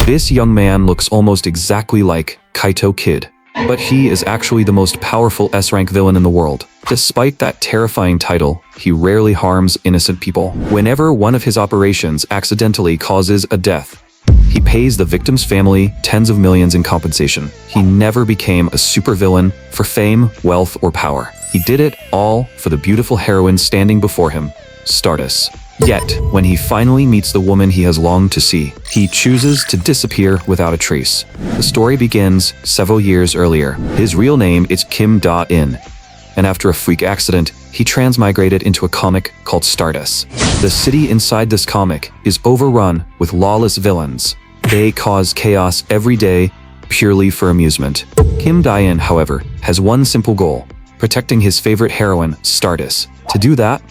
This young man looks almost exactly like Kaito Kid, but he is actually the most powerful S-rank villain in the world. Despite that terrifying title, he rarely harms innocent people. Whenever one of his operations accidentally causes a death, he pays the victim's family tens of millions in compensation. He never became a supervillain for fame, wealth, or power. He did it all for the beautiful heroine standing before him, Stardust. Yet, when he finally meets the woman he has longed to see, he chooses to disappear without a trace. The story begins several years earlier. His real name is Kim Da-in, and after a freak accident, he transmigrated into a comic called Stardust. The city inside this comic is overrun with lawless villains. They cause chaos every day, purely for amusement. Kim Da-in, however, has one simple goal: protecting his favorite heroine, Stardust. To do that,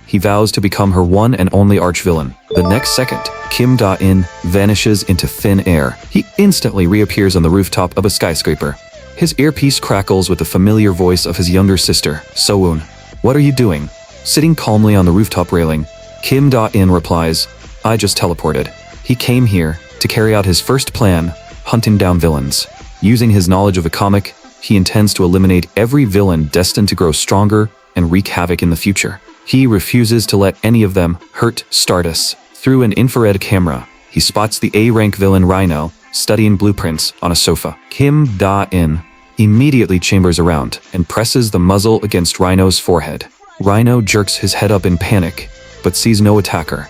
he vows to become her one and only arch-villain. The next second, Kim Da-in vanishes into thin air. He instantly reappears on the rooftop of a skyscraper. His earpiece crackles with the familiar voice of his younger sister, So-eun. "What are you doing?" Sitting calmly on the rooftop railing, Kim Da-in replies, "I just teleported." He came here to carry out his first plan, hunting down villains. Using his knowledge of a comic, he intends to eliminate every villain destined to grow stronger and wreak havoc in the future. He refuses to let any of them hurt Stardust. Through an infrared camera, he spots the A-rank villain Rhino studying blueprints on a sofa. Kim Da-in immediately chambers around and presses the muzzle against Rhino's forehead. Rhino jerks his head up in panic, but sees no attacker,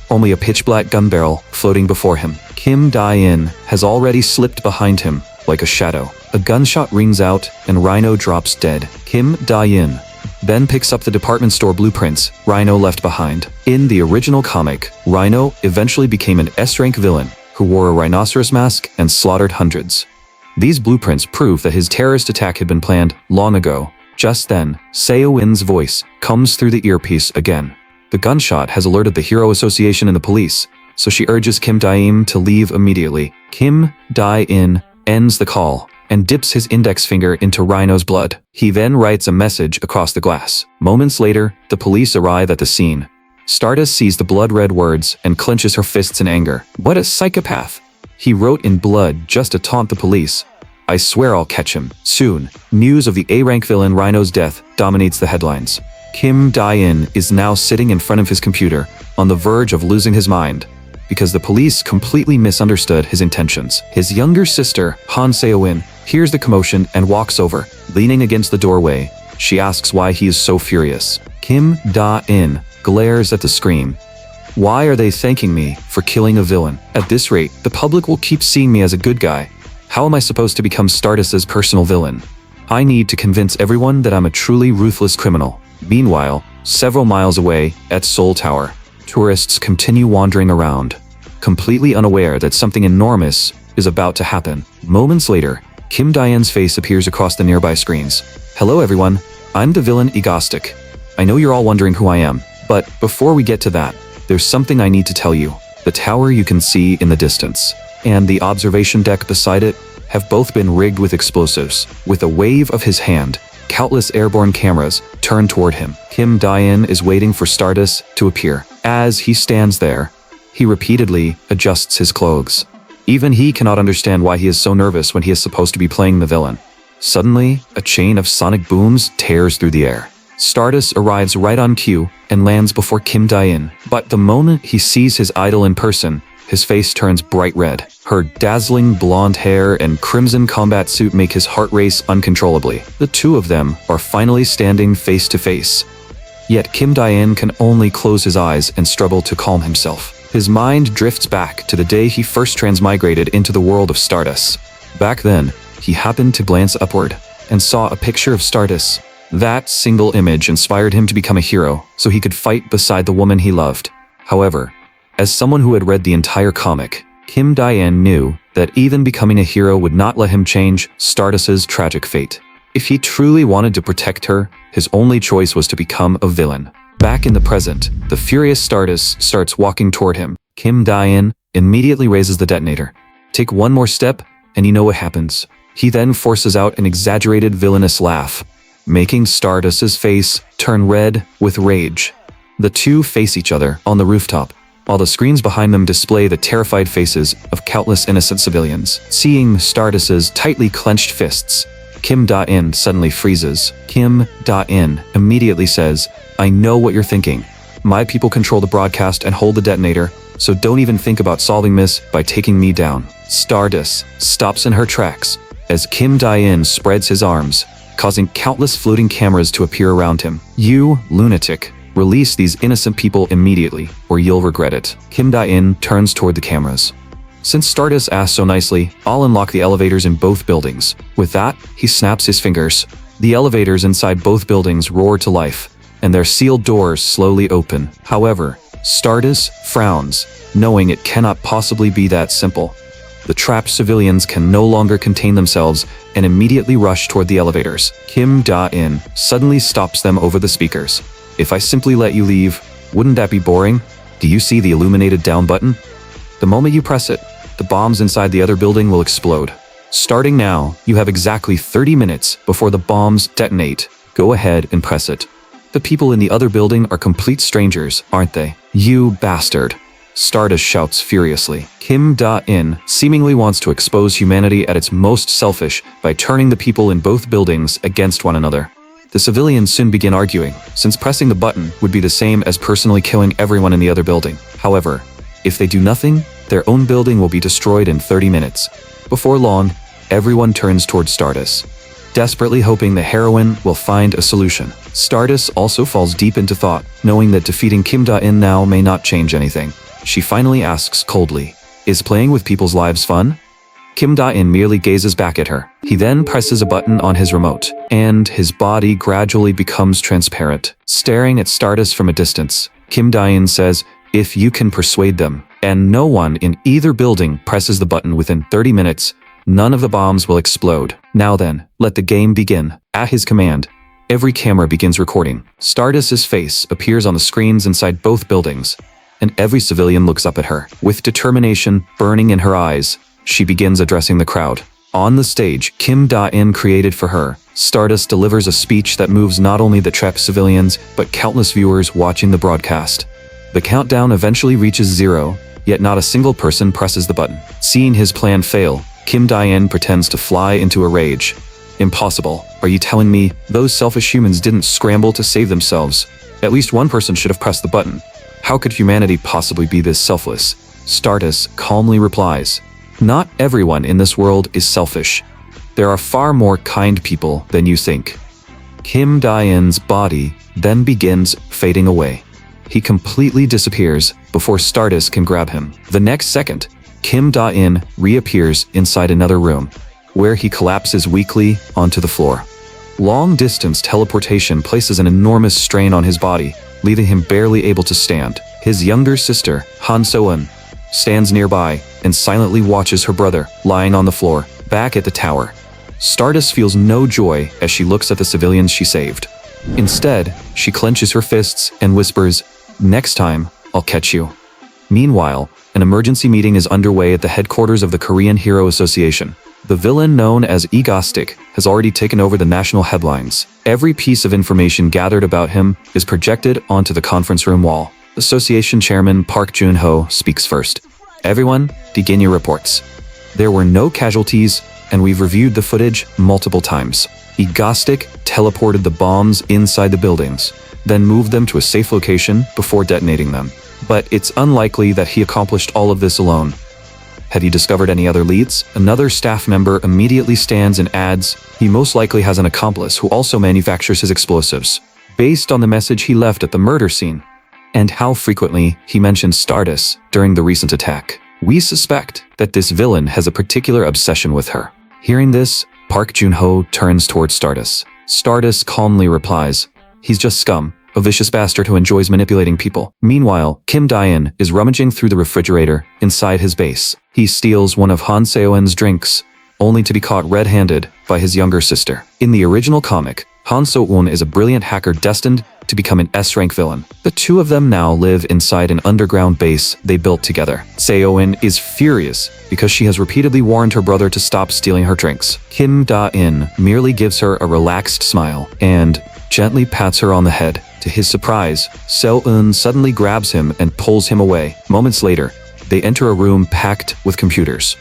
only a pitch-black gun barrel floating before him. Kim Da-in has already slipped behind him like a shadow. A gunshot rings out and Rhino drops dead. Kim Da-in then picks up the department store blueprints Rhino left behind. In the original comic, Rhino eventually became an S-rank villain who wore a rhinoceros mask and slaughtered hundreds. These blueprints prove that his terrorist attack had been planned long ago. Just then, Seo-in's voice comes through the earpiece again. The gunshot has alerted the Hero Association and the police, so she urges Kim Da-in to leave immediately. Kim Da-in ends the call and dips his index finger into Rhino's blood. He then writes a message across the glass. Moments later, the police arrive at the scene. Stardust sees the blood-red words and clenches her fists in anger. "What a psychopath!" He wrote in blood just to taunt the police. "I swear I'll catch him." Soon, news of the A-rank villain Rhino's death dominates the headlines. Kim Da-in is now sitting in front of his computer, on the verge of losing his mind, because the police completely misunderstood his intentions. His younger sister, Han Seo-in, hears the commotion and walks over. Leaning against the doorway, she asks why he is so furious. Kim Da-in glares at the screen. "Why are they thanking me for killing a villain? At this rate, the public will keep seeing me as a good guy. How am I supposed to become Stardust's personal villain? I need to convince everyone that I'm a truly ruthless criminal." Meanwhile, several miles away, at Seoul Tower, tourists continue wandering around, completely unaware that something enormous is about to happen. Moments later, Kim Da-in's face appears across the nearby screens. "Hello everyone, I'm the villain Egostic. I know you're all wondering who I am, but before we get to that, there's something I need to tell you. The tower you can see in the distance, and the observation deck beside it, have both been rigged with explosives." With a wave of his hand, countless airborne cameras turn toward him. Kim Da-in is waiting for Stardust to appear. As he stands there, he repeatedly adjusts his clothes. Even he cannot understand why he is so nervous when he is supposed to be playing the villain. Suddenly, a chain of sonic booms tears through the air. Stardust arrives right on cue and lands before Kim Da-in. But the moment he sees his idol in person, his face turns bright red. Her dazzling blonde hair and crimson combat suit make his heart race uncontrollably. The two of them are finally standing face to face. Yet Kim Da-in can only close his eyes and struggle to calm himself. His mind drifts back to the day he first transmigrated into the world of Stardust. Back then, he happened to glance upward and saw a picture of Stardust. That single image inspired him to become a hero, so he could fight beside the woman he loved. However, as someone who had read the entire comic, Kim Da-in knew that even becoming a hero would not let him change Stardust's tragic fate. If he truly wanted to protect her, his only choice was to become a villain. Back in the present, the furious Stardust starts walking toward him. Kim Da-in immediately raises the detonator. Take one more step, and you know what happens. He then forces out an exaggerated villainous laugh, making Stardust's face turn red with rage. The two face each other on the rooftop, while the screens behind them display the terrified faces of countless innocent civilians. Seeing Stardust's tightly clenched fists, Kim Da-in suddenly freezes. Kim Da-in immediately says, "I know what you're thinking. My people control the broadcast and hold the detonator, so don't even think about solving this by taking me down." Stardust stops in her tracks as Kim Da-in spreads his arms, causing countless floating cameras to appear around him. "You lunatic. Release these innocent people immediately, or you'll regret it." Kim Da-in turns toward the cameras. Since Stardust asked so nicely, I'll unlock the elevators in both buildings. With that, he snaps his fingers. The elevators inside both buildings roar to life, and their sealed doors slowly open. However, Stardust frowns, knowing it cannot possibly be that simple. The trapped civilians can no longer contain themselves and immediately rush toward the elevators. Kim Da-in suddenly stops them over the speakers. "If I simply let you leave, wouldn't that be boring? Do you see the illuminated down button? The moment you press it, the bombs inside the other building will explode. Starting now, you have exactly 30 minutes before the bombs detonate. Go ahead and press it." The people in the other building are complete strangers, aren't they? "You bastard," Stardust shouts furiously. Kim Da-in seemingly wants to expose humanity at its most selfish by turning the people in both buildings against one another. The civilians soon begin arguing, since pressing the button would be the same as personally killing everyone in the other building. However, if they do nothing, their own building will be destroyed in 30 minutes. Before long, everyone turns toward Stardust, desperately hoping the heroine will find a solution. Stardust also falls deep into thought, knowing that defeating Kim Da-in now may not change anything. She finally asks coldly, "Is playing with people's lives fun?" Kim Da-in merely gazes back at her. He then presses a button on his remote, and his body gradually becomes transparent. Staring at Stardust from a distance, Kim Da-in says, "If you can persuade them, and no one in either building presses the button within 30 minutes, none of the bombs will explode. Now then, let the game begin." At his command, every camera begins recording. Stardust's face appears on the screens inside both buildings, and every civilian looks up at her. With determination burning in her eyes, she begins addressing the crowd. On the stage Kim Da-in created for her, Stardust delivers a speech that moves not only the trapped civilians, but countless viewers watching the broadcast. The countdown eventually reaches 0, yet not a single person presses the button. Seeing his plan fail, Kim Da-in pretends to fly into a rage. "Impossible. Are you telling me those selfish humans didn't scramble to save themselves? At least one person should have pressed the button. How could humanity possibly be this selfless?" Stardust calmly replies, "Not everyone in this world is selfish. There are far more kind people than you think." Kim Da-in's body then begins fading away. He completely disappears before Stardust can grab him. The next second, Kim Da-in reappears inside another room, where he collapses weakly onto the floor. Long-distance teleportation places an enormous strain on his body, leaving him barely able to stand. His younger sister, Han So-eun, stands nearby and silently watches her brother lying on the floor. Back at the tower, Stardust feels no joy as she looks at the civilians she saved. Instead, she clenches her fists and whispers, "Next time, I'll catch you." Meanwhile, an emergency meeting is underway at the headquarters of the Korean Hero Association. The villain known as Egoistic has already taken over the national headlines. Every piece of information gathered about him is projected onto the conference room wall. Association Chairman Park Jun-ho speaks first. "Everyone, begin your reports. There were no casualties, and we've reviewed the footage multiple times. Egoistic teleported the bombs inside the buildings, then moved them to a safe location before detonating them. But it's unlikely that he accomplished all of this alone. Have you discovered any other leads?" Another staff member immediately stands and adds, "He most likely has an accomplice who also manufactures his explosives, based on the message he left at the murder scene, and how frequently he mentioned Stardust during the recent attack. We suspect that this villain has a particular obsession with her." Hearing this, Park Jun-ho turns towards Stardust. Stardust calmly replies, "He's just scum, a vicious bastard who enjoys manipulating people." Meanwhile, Kim Da-in is rummaging through the refrigerator inside his base. He steals one of Han So-eun's drinks, only to be caught red-handed by his younger sister. In the original comic, Han So-eun is a brilliant hacker destined to become an S-rank villain. The two of them now live inside an underground base they built together. So-eun is furious because she has repeatedly warned her brother to stop stealing her drinks. Kim Da-in merely gives her a relaxed smile and gently pats her on the head. To his surprise, Seo-eun suddenly grabs him and pulls him away. Moments later, they enter a room packed with computers.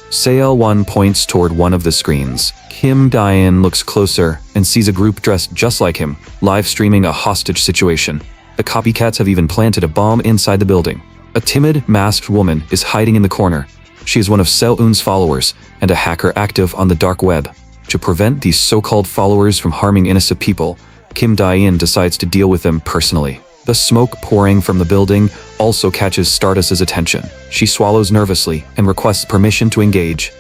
Seo-won points toward one of the screens. Kim Da-in looks closer and sees a group dressed just like him, live streaming a hostage situation. The copycats have even planted a bomb inside the building. A timid, masked woman is hiding in the corner. She is one of Seo-eun's followers and a hacker active on the dark web. To prevent these so-called followers from harming innocent people, Kim Da-in decides to deal with them personally. The smoke pouring from the building also catches Stardust's attention. She swallows nervously and requests permission to engage.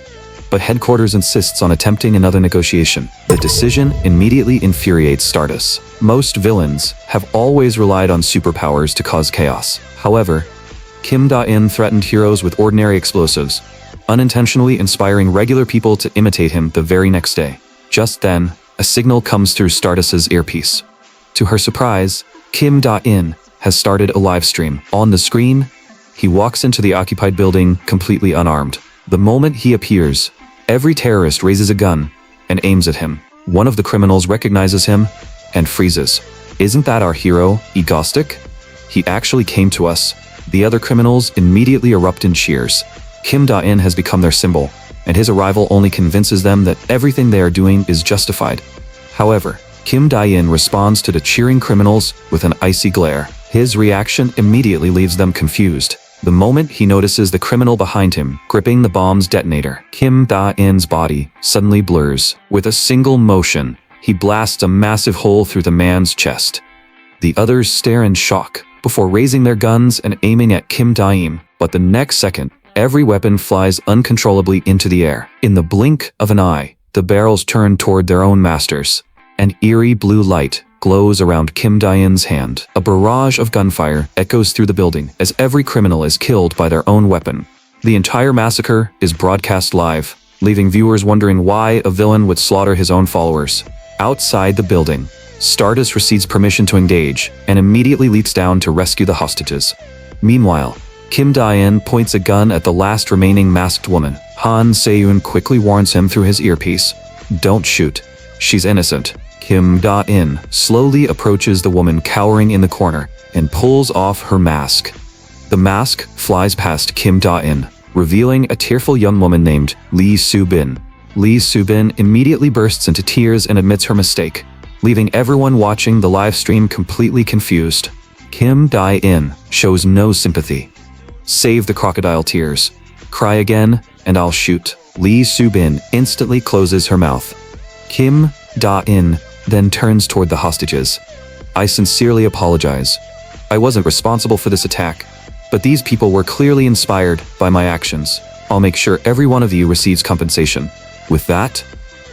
But headquarters insists on attempting another negotiation. The decision immediately infuriates Stardust. Most villains have always relied on superpowers to cause chaos. However, Kim Da-in threatened heroes with ordinary explosives, unintentionally inspiring regular people to imitate him the very next day. Just then, a signal comes through Stardust's earpiece. To her surprise, Kim Da-in has started a live stream. On the screen, he walks into the occupied building completely unarmed. The moment he appears, every terrorist raises a gun and aims at him. One of the criminals recognizes him and freezes. "Isn't that our hero, Egostic? He actually came to us." The other criminals immediately erupt in cheers. Kim Da-in has become their symbol, and his arrival only convinces them that everything they are doing is justified. However, Kim Da-in responds to the cheering criminals with an icy glare. His reaction immediately leaves them confused. The moment he notices the criminal behind him gripping the bomb's detonator, Kim Da-in's body suddenly blurs. With a single motion, he blasts a massive hole through the man's chest. The others stare in shock before raising their guns and aiming at Kim Da-in. But the next second, every weapon flies uncontrollably into the air. In the blink of an eye, the barrels turn toward their own masters. An eerie blue light glows around Kim Da-in's hand. A barrage of gunfire echoes through the building as every criminal is killed by their own weapon. The entire massacre is broadcast live, leaving viewers wondering why a villain would slaughter his own followers. Outside the building, Stardust receives permission to engage and immediately leaps down to rescue the hostages. Meanwhile, Kim Da-in points a gun at the last remaining masked woman. Han Se-eun quickly warns him through his earpiece, "Don't shoot. She's innocent." Kim Da-in slowly approaches the woman cowering in the corner and pulls off her mask. The mask flies past Kim Da-in, revealing a tearful young woman named Lee Soo-bin. Lee Soo-bin immediately bursts into tears and admits her mistake, leaving everyone watching the live stream completely confused. Kim Da-in shows no sympathy. "Save the crocodile tears. Cry again, and I'll shoot." Lee Soo-bin instantly closes her mouth. Kim Da-in then turns toward the hostages. "I sincerely apologize. I wasn't responsible for this attack, but these people were clearly inspired by my actions. I'll make sure every one of you receives compensation." With that,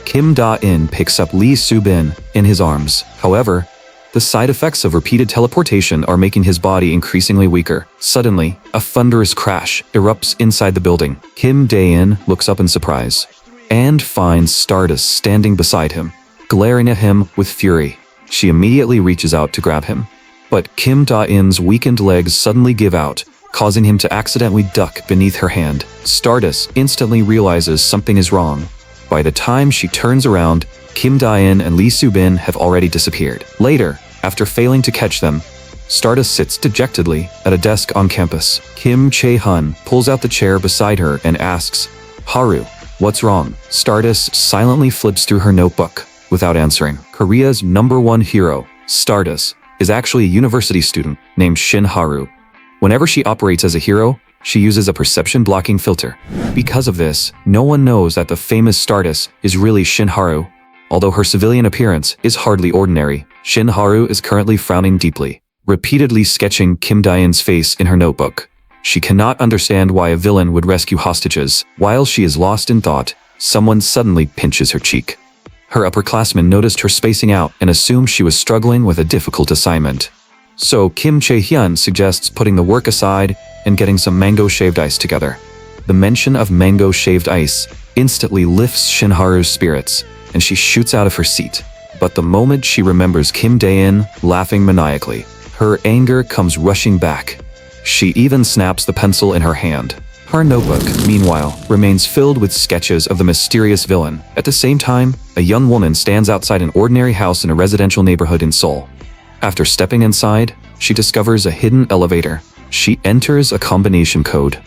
Kim Da-in picks up Lee Soo-bin in his arms. However, the side effects of repeated teleportation are making his body increasingly weaker. Suddenly, a thunderous crash erupts inside the building. Kim Da-in looks up in surprise and finds Stardust standing beside him, glaring at him with fury. She immediately reaches out to grab him, but Kim Da-in's weakened legs suddenly give out, causing him to accidentally duck beneath her hand. Stardust instantly realizes something is wrong. By the time she turns around, Kim Da-in and Lee Soo-bin have already disappeared. Later, after failing to catch them, Stardust sits dejectedly at a desk on campus. Kim Chae-hun pulls out the chair beside her and asks, "Haru, what's wrong?" Stardust silently flips through her notebook without answering. Korea's #1 hero, Stardust, is actually a university student named Shin Haru. Whenever she operates as a hero, she uses a perception blocking filter. Because of this, no one knows that the famous Stardust is really Shin Haru. Although her civilian appearance is hardly ordinary, Shin Haru is currently frowning deeply, repeatedly sketching Kim Da-in's face in her notebook. She cannot understand why a villain would rescue hostages. While she is lost in thought, someone suddenly pinches her cheek. Her upperclassmen noticed her spacing out and assumed she was struggling with a difficult assignment. So Kim Chae-hyun suggests putting the work aside and getting some mango shaved ice together. The mention of mango shaved ice instantly lifts Shin Haru's spirits, and she shoots out of her seat. But the moment she remembers Kim Da-in laughing maniacally, her anger comes rushing back. She even snaps the pencil in her hand. Her notebook, meanwhile, remains filled with sketches of the mysterious villain. At the same time, a young woman stands outside an ordinary house in a residential neighborhood in Seoul. After stepping inside, she discovers a hidden elevator. She enters a combination code,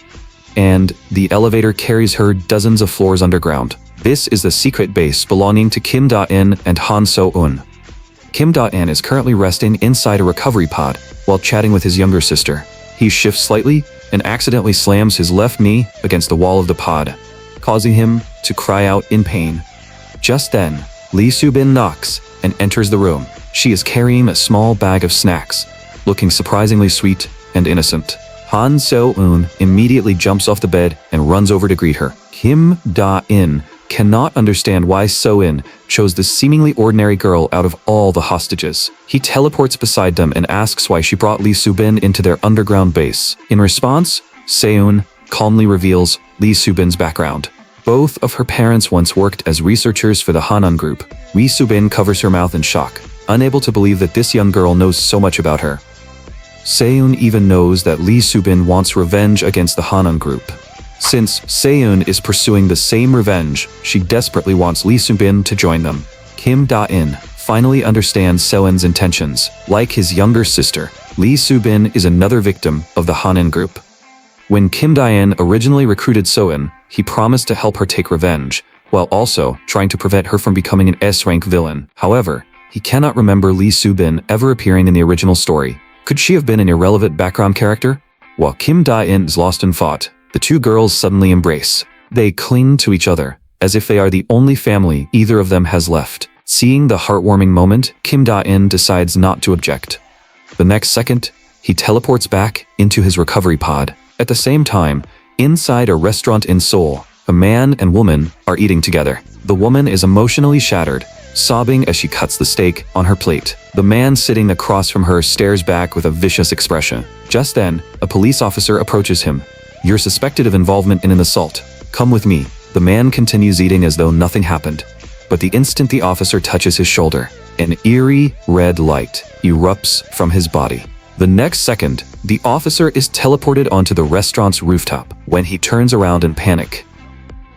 and the elevator carries her dozens of floors underground. This is the secret base belonging to Kim Da-in and Han So-eun. Kim Da-in is currently resting inside a recovery pod while chatting with his younger sister. He shifts slightly and accidentally slams his left knee against the wall of the pod, causing him to cry out in pain. Just then, Lee Soo-bin knocks and enters the room. She is carrying a small bag of snacks, looking surprisingly sweet and innocent. Han So-eun immediately jumps off the bed and runs over to greet her. Kim Da-in cannot understand why So-in chose this seemingly ordinary girl out of all the hostages. He teleports beside them and asks why she brought Lee Soo-bin into their underground base. In response, Se-eun calmly reveals Lee Soo-bin's background. Both of her parents once worked as researchers for the Hanan group. Lee Soo-bin covers her mouth in shock, unable to believe that this young girl knows so much about her. Se-eun even knows that Lee Soo-bin wants revenge against the Hanan group. Since Se-eun is pursuing the same revenge, she desperately wants Lee Soo-bin to join them. Kim Da-in finally understands Se-eun's intentions. Like his younger sister, Lee Soo-bin is another victim of the Hanan group. When Kim Da-in originally recruited Se-eun, he promised to help her take revenge, while also trying to prevent her from becoming an S-rank villain. However, he cannot remember Lee Soo-bin ever appearing in the original story. Could she have been an irrelevant background character? While Kim Da-in is lost in thought, the two girls suddenly embrace. They cling to each other, as if they are the only family either of them has left. Seeing the heartwarming moment, Kim Da-in decides not to object. The next second, he teleports back into his recovery pod. At the same time, inside a restaurant in Seoul, a man and woman are eating together. The woman is emotionally shattered, sobbing as she cuts the steak on her plate. The man sitting across from her stares back with a vicious expression. Just then, a police officer approaches him. "You're suspected of involvement in an assault. Come with me." The man continues eating as though nothing happened. But the instant the officer touches his shoulder, an eerie red light erupts from his body. The next second, the officer is teleported onto the restaurant's rooftop. When he turns around in panic,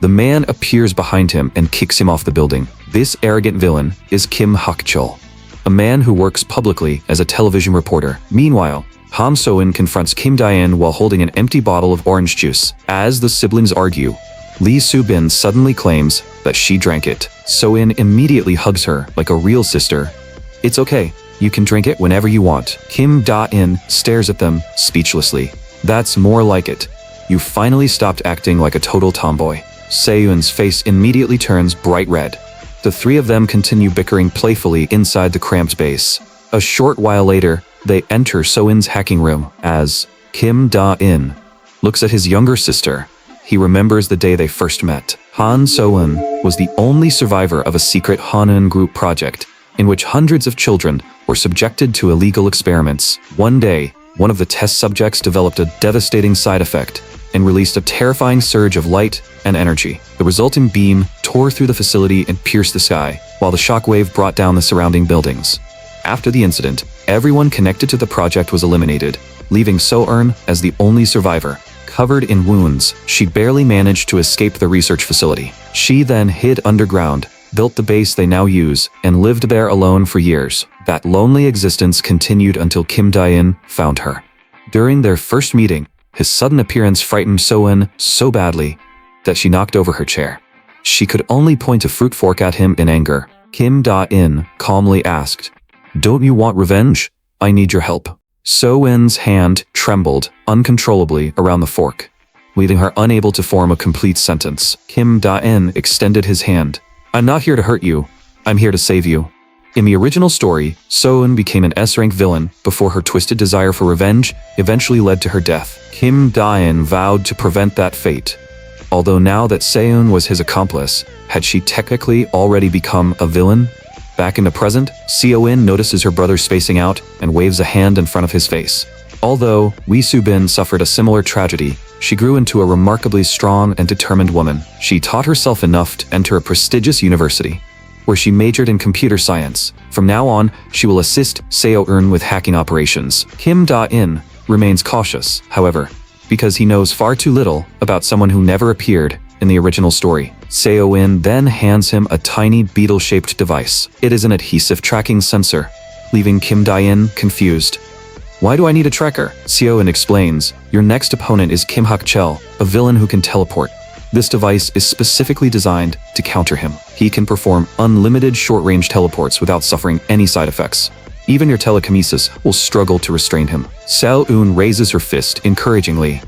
the man appears behind him and kicks him off the building. This arrogant villain is Kim Hak-chul, a man who works publicly as a television reporter. Meanwhile, Han So-eun confronts Kim Da-in while holding an empty bottle of orange juice. As the siblings argue, Lee Soo-bin suddenly claims that she drank it. So-in immediately hugs her like a real sister. "It's okay, you can drink it whenever you want." Kim Da-in stares at them speechlessly. "That's more like it. You finally stopped acting like a total tomboy." Se-eun's face immediately turns bright red. The three of them continue bickering playfully inside the cramped base. A short while later, they enter So-eun's hacking room. As Kim Da-in looks at his younger sister, he remembers the day they first met. Han So-eun was the only survivor of a secret Hanan group project in which hundreds of children were subjected to illegal experiments. One day, one of the test subjects developed a devastating side effect and released a terrifying surge of light and energy. The resulting beam tore through the facility and pierced the sky, while the shockwave brought down the surrounding buildings. After the incident, everyone connected to the project was eliminated, leaving So-eun as the only survivor. Covered in wounds, she barely managed to escape the research facility. She then hid underground, built the base they now use, and lived there alone for years. That lonely existence continued until Kim Da-in found her. During their first meeting, his sudden appearance frightened So-eun so badly that she knocked over her chair. She could only point a fruit fork at him in anger. Kim Da-in calmly asked, "Don't you want revenge? I need your help." So-eun's hand trembled uncontrollably around the fork, leaving her unable to form a complete sentence. Kim Da-in extended his hand. "I'm not here to hurt you. I'm here to save you." In the original story, So-eun became an S-rank villain before her twisted desire for revenge eventually led to her death. Kim Da-in vowed to prevent that fate. Although now that Se-eun was his accomplice, had she technically already become a villain? Back in the present, Se-eun notices her brother spacing out and waves a hand in front of his face. Although Lee Soo-bin suffered a similar tragedy, she grew into a remarkably strong and determined woman. She taught herself enough to enter a prestigious university, where she majored in computer science. From now on, she will assist Se-eun with hacking operations. Kim Da-in remains cautious, however, because he knows far too little about someone who never appeared in the original story. Se-eun then hands him a tiny beetle-shaped device. It is an adhesive tracking sensor. leaving Kim Dae-in confused. Why do I need a tracker? Seo-in explains, your next opponent is Kim Hak-chel, a villain who can teleport. This device is specifically designed to counter him. He can perform unlimited short-range teleports without suffering any side effects. Even your telekinesis will struggle to restrain him. Seo-in raises her fist encouragingly.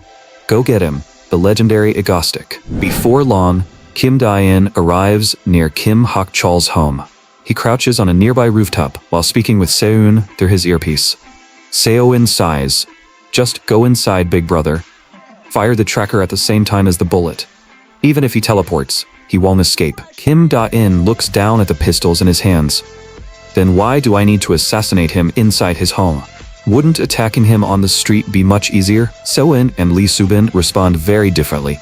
Go get him, the legendary Agostic. Before long, Kim Dae-in arrives near Kim Hak-chel's home. He crouches on a nearby rooftop while speaking with Seo-in through his earpiece. Seo-in sighs. Just go inside, big brother. Fire the tracker at the same time as the bullet. Even if he teleports, he won't escape. Kim Dae-in looks down at the pistols in his hands. Then why do I need to assassinate him inside his home? Wouldn't attacking him on the street be much easier? Seo-in and Lee Subin respond very differently.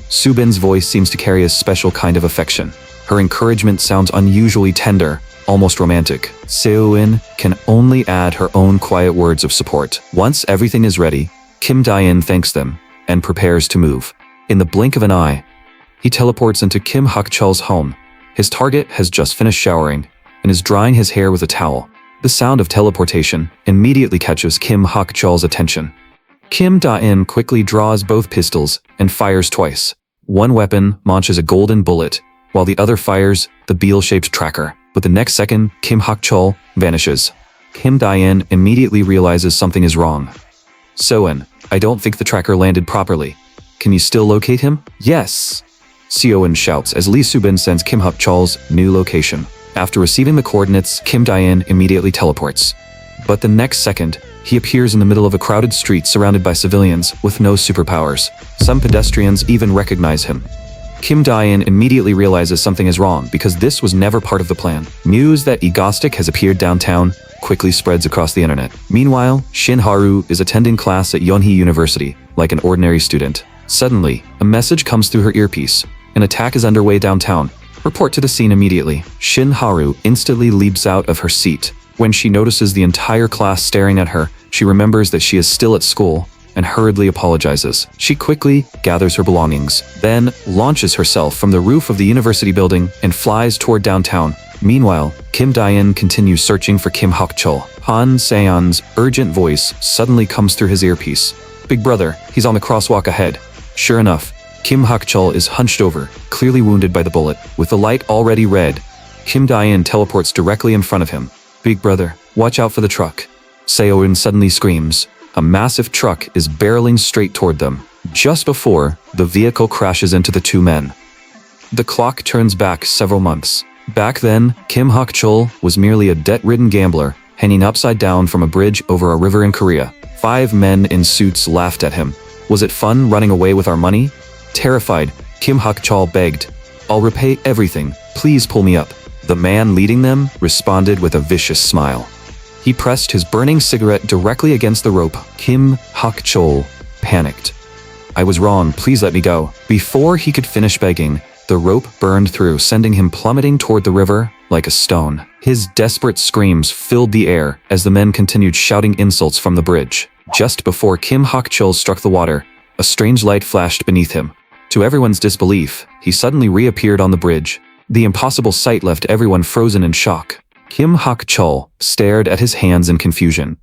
Subin's voice seems to carry a special kind of affection. Her encouragement sounds unusually tender, almost romantic. Seo-in can only add her own quiet words of support. Once everything is ready, Kim Dae-in thanks them and prepares to move. In the blink of an eye, he teleports into Kim Hak-chel's home. His target has just finished showering and is drying his hair with a towel. The sound of teleportation immediately catches Kim Hak-chel's attention. Kim Dae-in quickly draws both pistols and fires twice. One weapon launches a golden bullet, while the other fires the beetle-shaped tracker. But the next second, Kim Hak-chel vanishes. Kim Dae-in immediately realizes something is wrong. Seo-in, I don't think the tracker landed properly. Can you still locate him? Yes! Seo-in shouts as Lee Subin sends Kim Hak-chel's new location. After receiving the coordinates, Kim Dae-in immediately teleports. But the next second, he appears in the middle of a crowded street surrounded by civilians with no superpowers. Some pedestrians even recognize him. Kim Dae-in immediately realizes something is wrong because this was never part of the plan. News that Agostic has appeared downtown quickly spreads across the internet. Meanwhile, Shin Haru is attending class at Yonhee University, like an ordinary student. Suddenly, a message comes through her earpiece. An attack is underway downtown. Report to the scene immediately. Shin Haru instantly leaps out of her seat. When she notices the entire class staring at her, she remembers that she is still at school and hurriedly apologizes. She quickly gathers her belongings, then launches herself from the roof of the university building and flies toward downtown. Meanwhile, Kim Dae-in continues searching for Kim Hak-chel. Han Seon's urgent voice suddenly comes through his earpiece. Big brother, he's on the crosswalk ahead. Sure enough, Kim Hak-chel is hunched over, clearly wounded by the bullet. With the light already red, Kim Dae-in teleports directly in front of him. Big brother, watch out for the truck. Seo-in suddenly screams. A massive truck is barreling straight toward them. Just before, the vehicle crashes into the two men. The clock turns back several months. Back then, Kim Hak-chel was merely a debt-ridden gambler, hanging upside down from a bridge over a river in Korea. 5 men in suits laughed at him. Was it fun running away with our money? Terrified, Kim Hak-chel begged, I'll repay everything, please pull me up. The man leading them responded with a vicious smile. He pressed his burning cigarette directly against the rope. Kim Hak-chel panicked. I was wrong, please let me go. Before he could finish begging, the rope burned through, sending him plummeting toward the river like a stone. His desperate screams filled the air as the men continued shouting insults from the bridge. Just before Kim Hak-chel struck the water, a strange light flashed beneath him. To everyone's disbelief, he suddenly reappeared on the bridge. The impossible sight left everyone frozen in shock. Kim Hak-chel stared at his hands in confusion.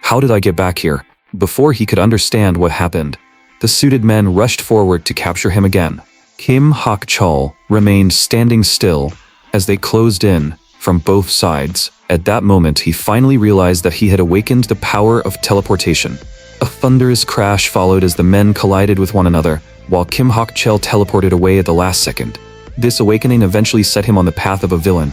How did I get back here? Before he could understand what happened, the suited men rushed forward to capture him again. Kim Hak-chel remained standing still as they closed in from both sides. At that moment, he finally realized that he had awakened the power of teleportation. A thunderous crash followed as the men collided with one another, while Kim Hak-chel teleported away at the last second. This awakening eventually set him on the path of a villain.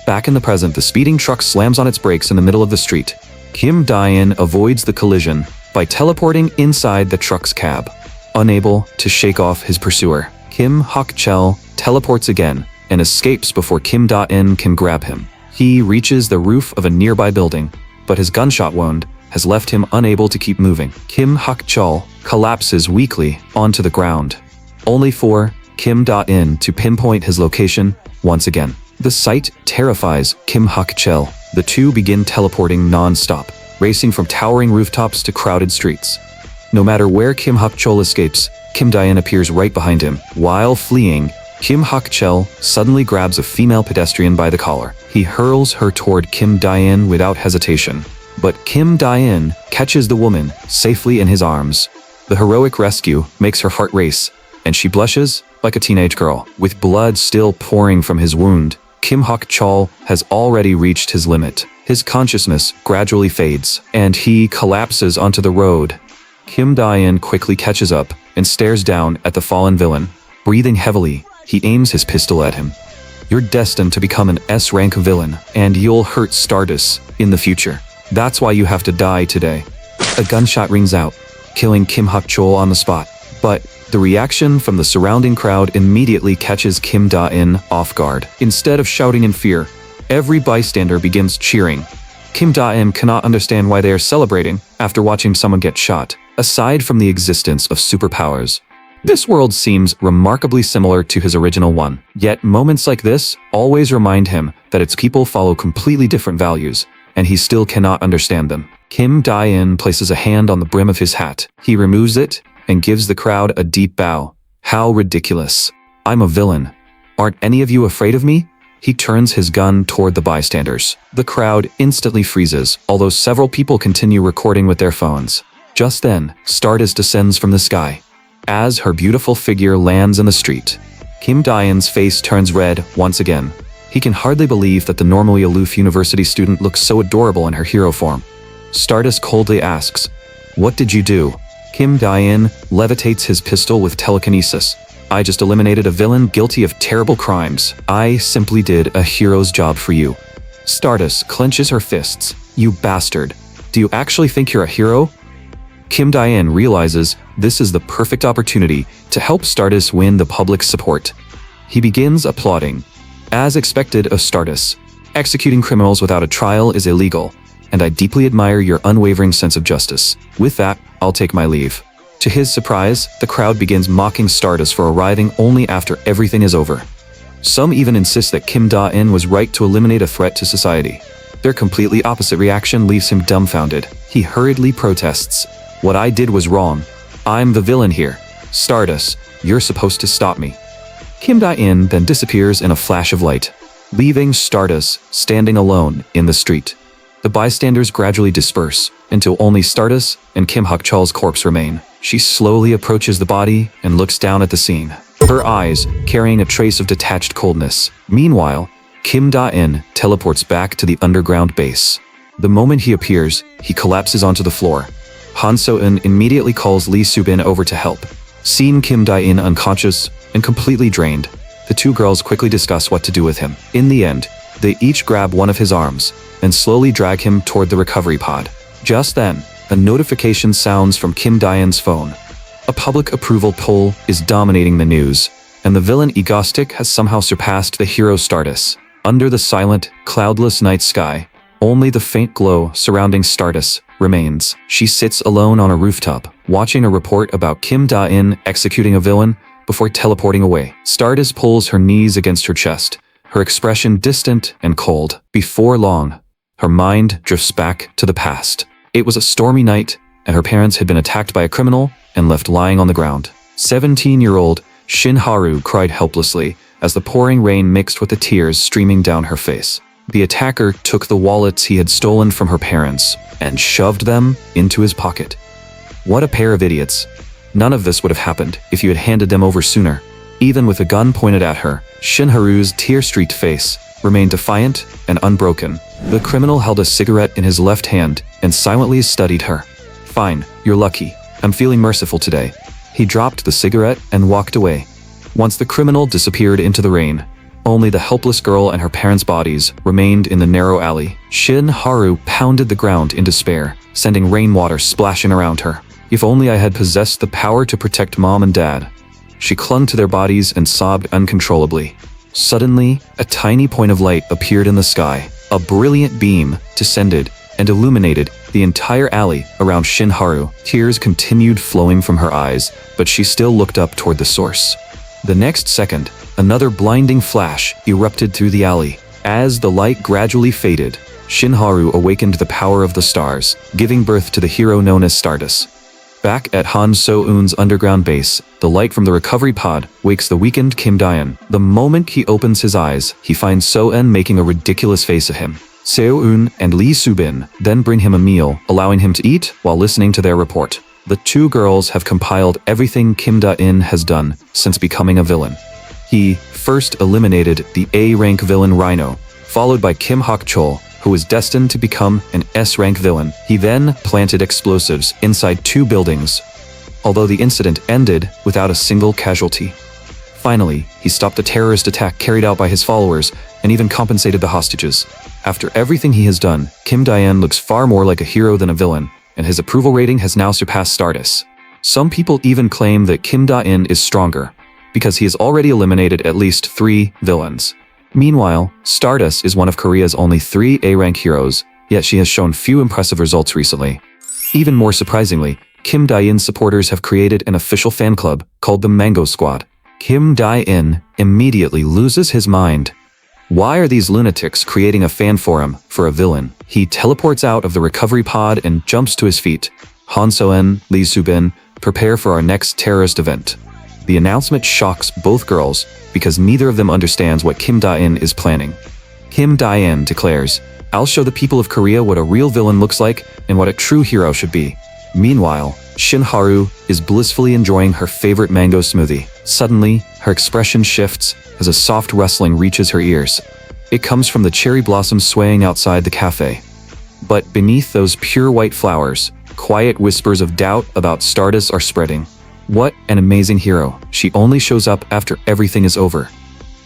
Back in the present, the speeding truck slams on its brakes in the middle of the street. Kim Dae-in avoids the collision by teleporting inside the truck's cab. Unable to shake off his pursuer, Kim Hak-chel teleports again and escapes before Kim Dae-in can grab him. He reaches the roof of a nearby building, but his gunshot wound has left him unable to keep moving. Kim Hak-chel collapses weakly onto the ground, only for Kim Dae-in to pinpoint his location once again. The sight terrifies Kim Hak-chel. The two begin teleporting non-stop, racing from towering rooftops to crowded streets. No matter where Kim Hak-chel escapes, Kim Dae-in appears right behind him. While fleeing, Kim Hak-chel suddenly grabs a female pedestrian by the collar. He hurls her toward Kim Dae-in without hesitation. But Kim Dae-in catches the woman safely in his arms. The heroic rescue makes her heart race, and she blushes like a teenage girl. With blood still pouring from his wound, Kim Hak-chol has already reached his limit. His consciousness gradually fades, and he collapses onto the road. Kim Dae-in quickly catches up and stares down at the fallen villain. Breathing heavily, he aims his pistol at him. You're destined to become an S-rank villain, and you'll hurt Stardust in the future. That's why you have to die today. A gunshot rings out, killing Kim Hak-chol on the spot. But the reaction from the surrounding crowd immediately catches Kim Da-in off guard. Instead of shouting in fear, every bystander begins cheering. Kim Da-in cannot understand why they are celebrating after watching someone get shot. Aside from the existence of superpowers, this world seems remarkably similar to his original one. Yet moments like this always remind him that its people follow completely different values, and he still cannot understand them. Kim Da-in places a hand on the brim of his hat. He removes it and gives the crowd a deep bow. How ridiculous. I'm a villain. Aren't any of you afraid of me? He turns his gun toward the bystanders. The crowd instantly freezes, although several people continue recording with their phones. Just then, Stardust descends from the sky. As her beautiful figure lands in the street, Kim Da-in's face turns red once again. He can hardly believe that the normally aloof university student looks so adorable in her hero form. Stardust coldly asks, "What did you do?" Kim Da-in levitates his pistol with telekinesis. "I just eliminated a villain guilty of terrible crimes. I simply did a hero's job for you." Stardust clenches her fists. "You bastard. Do you actually think you're a hero?" Kim Da-in realizes this is the perfect opportunity to help Stardust win the public's support. He begins applauding. As expected of Stardust, executing criminals without a trial is illegal, and I deeply admire your unwavering sense of justice. With that, I'll take my leave. To his surprise, the crowd begins mocking Stardust for arriving only after everything is over. Some even insist that Kim Da-in was right to eliminate a threat to society. Their completely opposite reaction leaves him dumbfounded. He hurriedly protests. "What I did was wrong. I'm the villain here. Stardust, you're supposed to stop me." Kim Da-in then disappears in a flash of light, leaving Stardust standing alone in the street. The bystanders gradually disperse until only Stardust and Kim Hak-chol's corpse remain. She slowly approaches the body and looks down at the scene, her eyes carrying a trace of detached coldness. Meanwhile, Kim Da-in teleports back to the underground base. The moment he appears, he collapses onto the floor. Han So-eun immediately calls Lee Soo-bin over to help. Seeing Kim Da-in unconscious and completely drained, the two girls quickly discuss what to do with him. In the end, they each grab one of his arms and slowly drag him toward the recovery pod. Just then, a notification sounds from Kim Da-in's phone. A public approval poll is dominating the news, and the villain Egostic has somehow surpassed the hero Stardust. Under the silent, cloudless night sky, only the faint glow surrounding Stardust remains. She sits alone on a rooftop, watching a report about Kim Da-in executing a villain before teleporting away. Stardust pulls her knees against her chest, her expression distant and cold. Before long, her mind drifts back to the past. It was a stormy night, and her parents had been attacked by a criminal and left lying on the ground. 17-year-old Shin Haru cried helplessly as the pouring rain mixed with the tears streaming down her face. The attacker took the wallets he had stolen from her parents and shoved them into his pocket. What a pair of idiots. None of this would have happened if you had handed them over sooner. Even with a gun pointed at her, Shin Haru's tear-streaked face remained defiant and unbroken. The criminal held a cigarette in his left hand and silently studied her. "Fine, you're lucky. I'm feeling merciful today." He dropped the cigarette and walked away. Once the criminal disappeared into the rain, only the helpless girl and her parents' bodies remained in the narrow alley. Shin Haru pounded the ground in despair, sending rainwater splashing around her. "If only I had possessed the power to protect Mom and Dad." She clung to their bodies and sobbed uncontrollably. Suddenly, a tiny point of light appeared in the sky. A brilliant beam descended and illuminated the entire alley around Shin Haru. Tears continued flowing from her eyes, but she still looked up toward the source. The next second, another blinding flash erupted through the alley. As the light gradually faded, Shin Haru awakened the power of the stars, giving birth to the hero known as Stardust. Back at Han So-eun's underground base, the light from the recovery pod wakes the weakened Kim Dae-in. The moment he opens his eyes, he finds So-eun making a ridiculous face at him. Seo-eun and Lee Soo-bin then bring him a meal, allowing him to eat while listening to their report. The two girls have compiled everything Kim Da-in has done since becoming a villain. He first eliminated the A-rank villain Rhino, followed by Kim Hak-chol, who was destined to become an S-rank villain. He then planted explosives inside 2 buildings, although the incident ended without a single casualty. Finally, he stopped a terrorist attack carried out by his followers and even compensated the hostages. After everything he has done, Kim Dae-in looks far more like a hero than a villain, and his approval rating has now surpassed Stardust. Some people even claim that Kim Da-in is stronger, because he has already eliminated at least 3 villains. Meanwhile, Stardust is one of Korea's only 3 A-rank heroes, yet she has shown few impressive results recently. Even more surprisingly, Kim Da-in's supporters have created an official fan club called the Mango Squad. Kim Da-in immediately loses his mind. Why are these lunatics creating a fan forum for a villain? He teleports out of the recovery pod and jumps to his feet. Han So-eun, Lee Soo-bin, prepare for our next terrorist event. The announcement shocks both girls because neither of them understands what Kim Da-in is planning. Kim Da-in declares, "I'll show the people of Korea what a real villain looks like and what a true hero should be." Meanwhile, Shin Haru is blissfully enjoying her favorite mango smoothie. Suddenly, her expression shifts as a soft rustling reaches her ears. It comes from the cherry blossoms swaying outside the cafe. But beneath those pure white flowers, quiet whispers of doubt about Stardust are spreading. What an amazing hero. She only shows up after everything is over.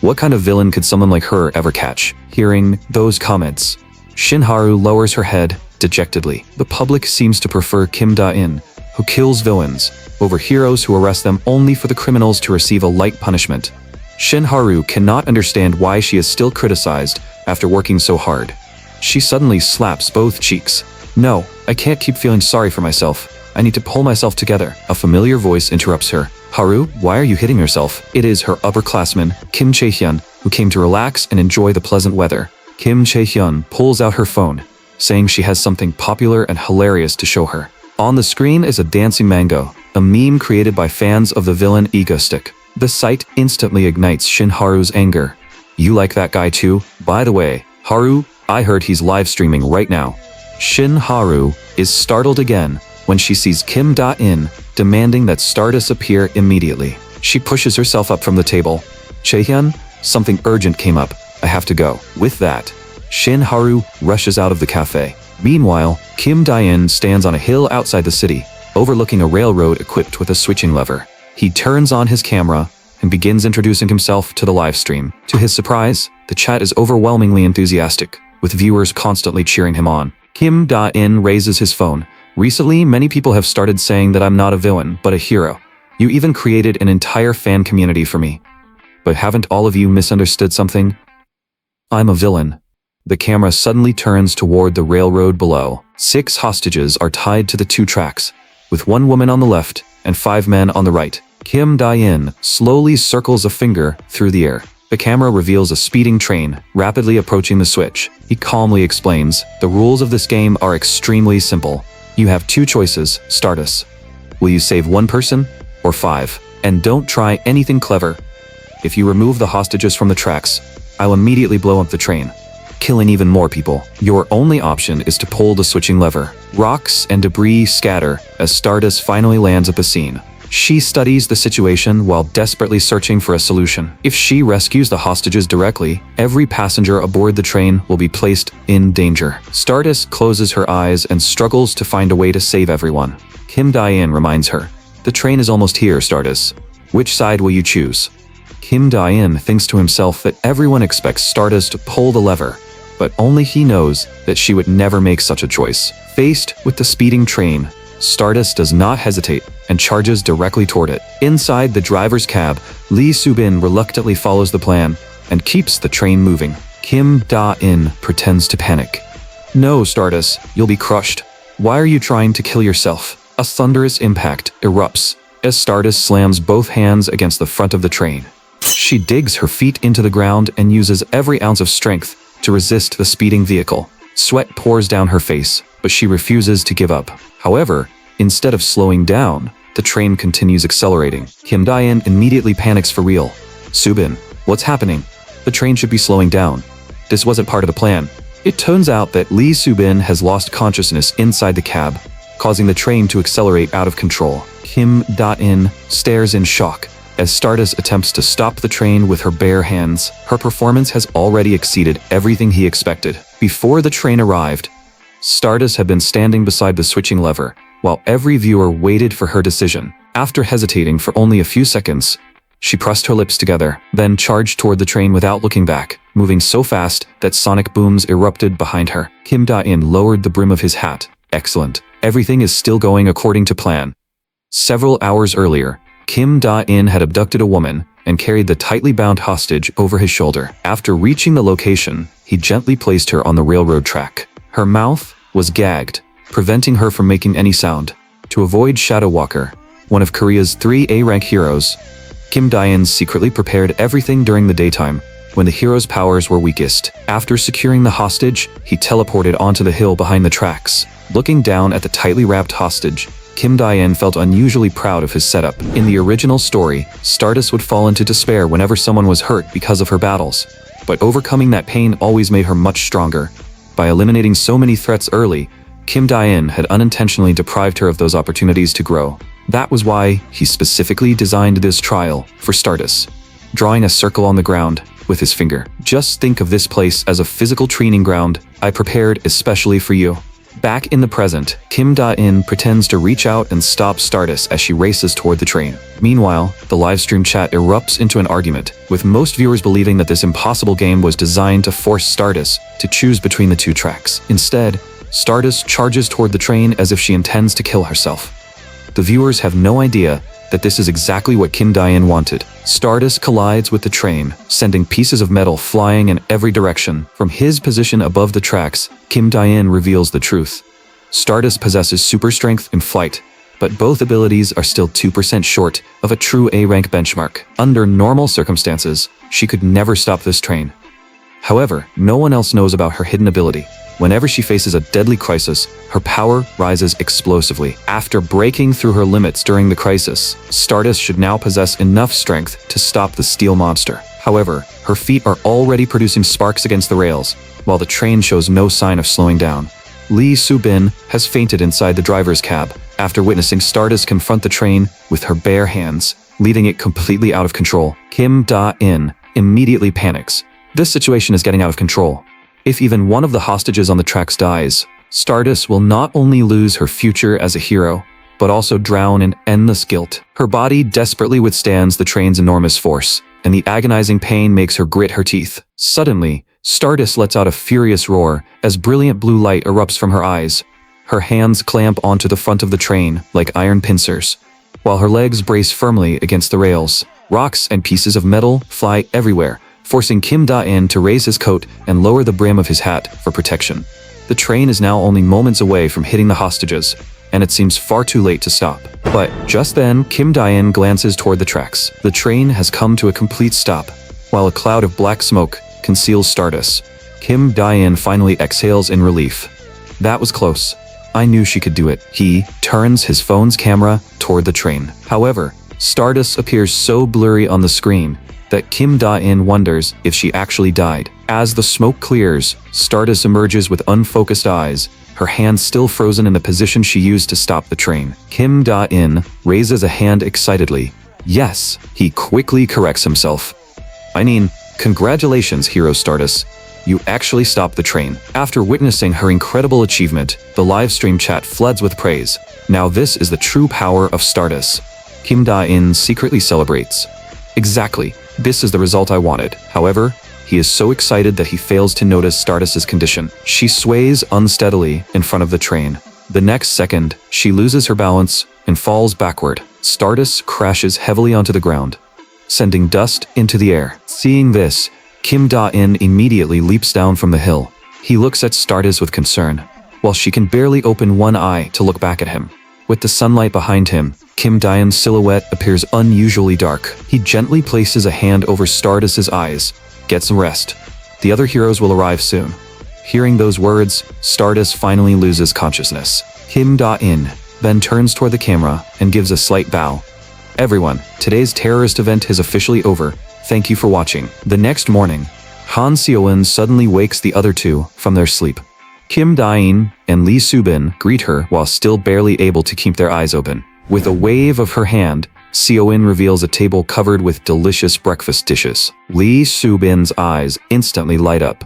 What kind of villain could someone like her ever catch? Hearing those comments, Shin Haru lowers her head dejectedly. The public seems to prefer Kim Da-in, who kills villains, over heroes who arrest them only for the criminals to receive a light punishment. Shin Haru cannot understand why she is still criticized after working so hard. She suddenly slaps both cheeks. "No, I can't keep feeling sorry for myself. I need to pull myself together." A familiar voice interrupts her. "Haru, why are you hitting yourself?" It is her upperclassman, Kim Chae-hyun, who came to relax and enjoy the pleasant weather. Kim Chae-hyun pulls out her phone, saying she has something popular and hilarious to show her. On the screen is a dancing mango, a meme created by fans of the villain Ego Stick. The sight instantly ignites Shin Haru's anger. "You like that guy too? By the way, Haru, I heard he's live streaming right now." Shin Haru is startled again when she sees Kim Da-in demanding that Stardust appear immediately. She pushes herself up from the table. "Chae-hyun, something urgent came up. I have to go." With that, Shin Haru rushes out of the cafe. Meanwhile, Kim Da-in stands on a hill outside the city, overlooking a railroad equipped with a switching lever. He turns on his camera and begins introducing himself to the live stream. To his surprise, the chat is overwhelmingly enthusiastic, with viewers constantly cheering him on. Kim Da-in raises his phone. "Recently, many people have started saying that I'm not a villain, but a hero. You even created an entire fan community for me. But haven't all of you misunderstood something? I'm a villain." The camera suddenly turns toward the railroad below. 6 hostages are tied to the 2 tracks, with 1 woman on the left and 5 men on the right. Kim Da-in slowly circles a finger through the air. The camera reveals a speeding train rapidly approaching the switch. He calmly explains, "The rules of this game are extremely simple. You have 2 choices, Stardust. Will you save 1 person or 5? And don't try anything clever. If you remove the hostages from the tracks, I'll immediately blow up the train, killing even more people. Your only option is to pull the switching lever." Rocks and debris scatter as Stardust finally lands at the scene. She studies the situation while desperately searching for a solution. If she rescues the hostages directly, every passenger aboard the train will be placed in danger. Stardust closes her eyes and struggles to find a way to save everyone. Kim Da-in reminds her, "The train is almost here, Stardust. Which side will you choose?" Kim Da-in thinks to himself that everyone expects Stardust to pull the lever, but only he knows that she would never make such a choice. Faced with the speeding train, Stardust does not hesitate and charges directly toward it. Inside the driver's cab, Lee Soo-bin reluctantly follows the plan and keeps the train moving. Kim Da-in pretends to panic. "No, Stardust, you'll be crushed. Why are you trying to kill yourself?" A thunderous impact erupts as Stardust slams both hands against the front of the train. She digs her feet into the ground and uses every ounce of strength to resist the speeding vehicle. Sweat pours down her face, but she refuses to give up. However, Instead of slowing down, the train continues accelerating. Kim Da-in immediately panics for real. Subin, what's happening? The train should be slowing down. This wasn't part of the plan. It turns out that Lee Subin has lost consciousness inside the cab, causing the train to accelerate out of control. Kim Da-in stares in shock as Stardust attempts to stop the train with her bare hands. Her performance has already exceeded everything he expected. Before the train arrived, Stardust had been standing beside the switching lever, while every viewer waited for her decision. After hesitating for only a few seconds, she pressed her lips together, then charged toward the train without looking back, moving so fast that sonic booms erupted behind her. Kim Da-in lowered the brim of his hat. Excellent. Everything is still going according to plan. Several hours earlier, Kim Da-in had abducted a woman and carried the tightly bound hostage over his shoulder. After reaching the location, he gently placed her on the railroad track. Her mouth was gagged, preventing her from making any sound. To avoid Shadow Walker, one of Korea's 3 A-rank heroes, Kim Da-in secretly prepared everything during the daytime, when the hero's powers were weakest. After securing the hostage, he teleported onto the hill behind the tracks. Looking down at the tightly wrapped hostage, Kim Da-in felt unusually proud of his setup. In the original story, Stardust would fall into despair whenever someone was hurt because of her battles, but overcoming that pain always made her much stronger. By eliminating so many threats early, Kim Da-in had unintentionally deprived her of those opportunities to grow. That was why he specifically designed this trial for Stardust, drawing a circle on the ground with his finger. Just think of this place as a physical training ground I prepared especially for you. Back in the present, Kim Da-in pretends to reach out and stop Stardust as she races toward the train. Meanwhile, the livestream chat erupts into an argument, with most viewers believing that this impossible game was designed to force Stardust to choose between the 2 tracks. Instead, Stardust charges toward the train as if she intends to kill herself. The viewers have no idea that this is exactly what Kim Da-in wanted. Stardust collides with the train, sending pieces of metal flying in every direction. From his position above the tracks, Kim Da-in reveals the truth. Stardust possesses super strength in flight, but both abilities are still 2% short of a true A-rank benchmark. Under normal circumstances, she could never stop this train. However, no one else knows about her hidden ability. Whenever she faces a deadly crisis, her power rises explosively. After breaking through her limits during the crisis, Stardust should now possess enough strength to stop the steel monster. However, her feet are already producing sparks against the rails, while the train shows no sign of slowing down. Lee Subin has fainted inside the driver's cab after witnessing Stardust confront the train with her bare hands, leaving it completely out of control. Kim Da-in immediately panics. This situation is getting out of control. If even one of the hostages on the tracks dies, Stardust will not only lose her future as a hero, but also drown in endless guilt. Her body desperately withstands the train's enormous force, and the agonizing pain makes her grit her teeth. Suddenly, Stardust lets out a furious roar as brilliant blue light erupts from her eyes. Her hands clamp onto the front of the train like iron pincers, while her legs brace firmly against the rails. Rocks and pieces of metal fly everywhere, forcing Kim Da-in to raise his coat and lower the brim of his hat for protection. The train is now only moments away from hitting the hostages, and it seems far too late to stop. But just then, Kim Da-in glances toward the tracks. The train has come to a complete stop, while a cloud of black smoke conceals Stardust. Kim Da-in finally exhales in relief. That was close. I knew she could do it. He turns his phone's camera toward the train. However, Stardust appears so blurry on the screen that Kim Da-in wonders if she actually died. As the smoke clears, Stardust emerges with unfocused eyes, her hands still frozen in the position she used to stop the train. Kim Da-in raises a hand excitedly. Yes, he quickly corrects himself. I mean, congratulations, Hero Stardust. You actually stopped the train. After witnessing her incredible achievement, the livestream chat floods with praise. Now this is the true power of Stardust. Kim Da-in secretly celebrates. Exactly. This is the result I wanted. However, he is so excited that he fails to notice Stardust's condition. She sways unsteadily in front of the train. The next second, she loses her balance and falls backward. Stardust crashes heavily onto the ground, sending dust into the air. Seeing this, Kim Da-in immediately leaps down from the hill. He looks at Stardust with concern, while she can barely open one eye to look back at him. With the sunlight behind him, Kim Da-in's silhouette appears unusually dark. He gently places a hand over Stardust's eyes. Get some rest. The other heroes will arrive soon. Hearing those words, Stardust finally loses consciousness. Kim Da-in then turns toward the camera and gives a slight bow. Everyone, today's terrorist event is officially over. Thank you for watching. The next morning, Han Seo-in suddenly wakes the other two from their sleep. Kim Da-in and Lee Soo-bin greet her while still barely able to keep their eyes open. With a wave of her hand, Seo-in reveals a table covered with delicious breakfast dishes. Lee Soo-bin's eyes instantly light up.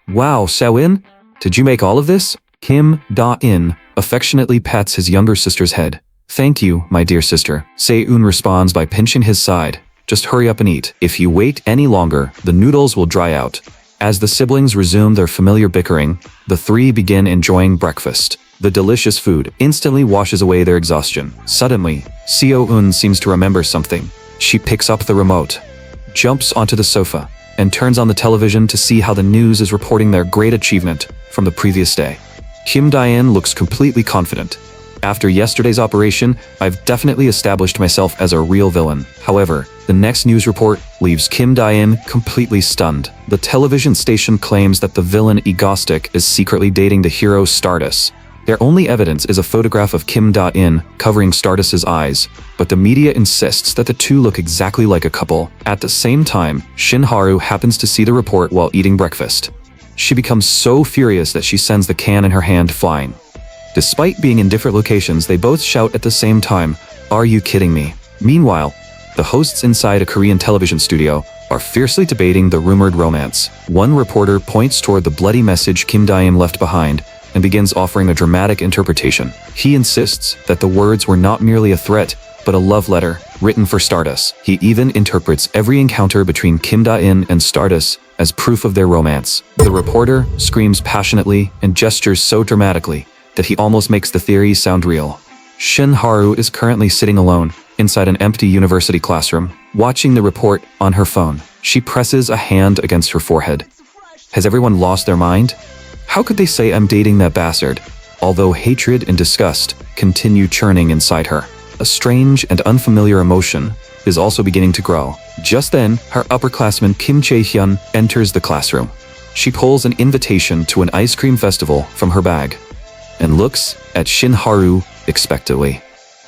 Wow, Seo-in? Did you make all of this? Kim Da-in affectionately pats his younger sister's head. Thank you, my dear sister. Seo-in responds by pinching his side. Just hurry up and eat. If you wait any longer, the noodles will dry out. As the siblings resume their familiar bickering, the three begin enjoying breakfast. The delicious food instantly washes away their exhaustion. Suddenly, Seo-in seems to remember something. She picks up the remote, jumps onto the sofa, and turns on the television to see how the news is reporting their great achievement from the previous day. Kim Da-in looks completely confident. After yesterday's operation, I've definitely established myself as a real villain. However, the next news report leaves Kim Da-in completely stunned. The television station claims that the villain Egostic is secretly dating the hero Stardust. Their only evidence is a photograph of Kim Da-in covering Stardust's eyes, but the media insists that the two look exactly like a couple. At the same time, Shin-Haru happens to see the report while eating breakfast. She becomes so furious that she sends the can in her hand flying. Despite being in different locations, they both shout at the same time, "Are you kidding me?" Meanwhile, the hosts inside a Korean television studio are fiercely debating the rumored romance. One reporter points toward the bloody message Kim Da-in left behind and begins offering a dramatic interpretation. He insists that the words were not merely a threat, but a love letter written for Stardust. He even interprets every encounter between Kim Da-in and Stardust as proof of their romance. The reporter screams passionately and gestures so dramatically that he almost makes the theory sound real. Shin-Haru is currently sitting alone inside an empty university classroom, watching the report on her phone. She presses a hand against her forehead. Has everyone lost their mind? How could they say I'm dating that bastard? Although hatred and disgust continue churning inside her. A strange and unfamiliar emotion is also beginning to grow. Just then, her upperclassman Kim Chae-hyun enters the classroom. She pulls an invitation to an ice cream festival from her bag and looks at Shin-Haru expectantly.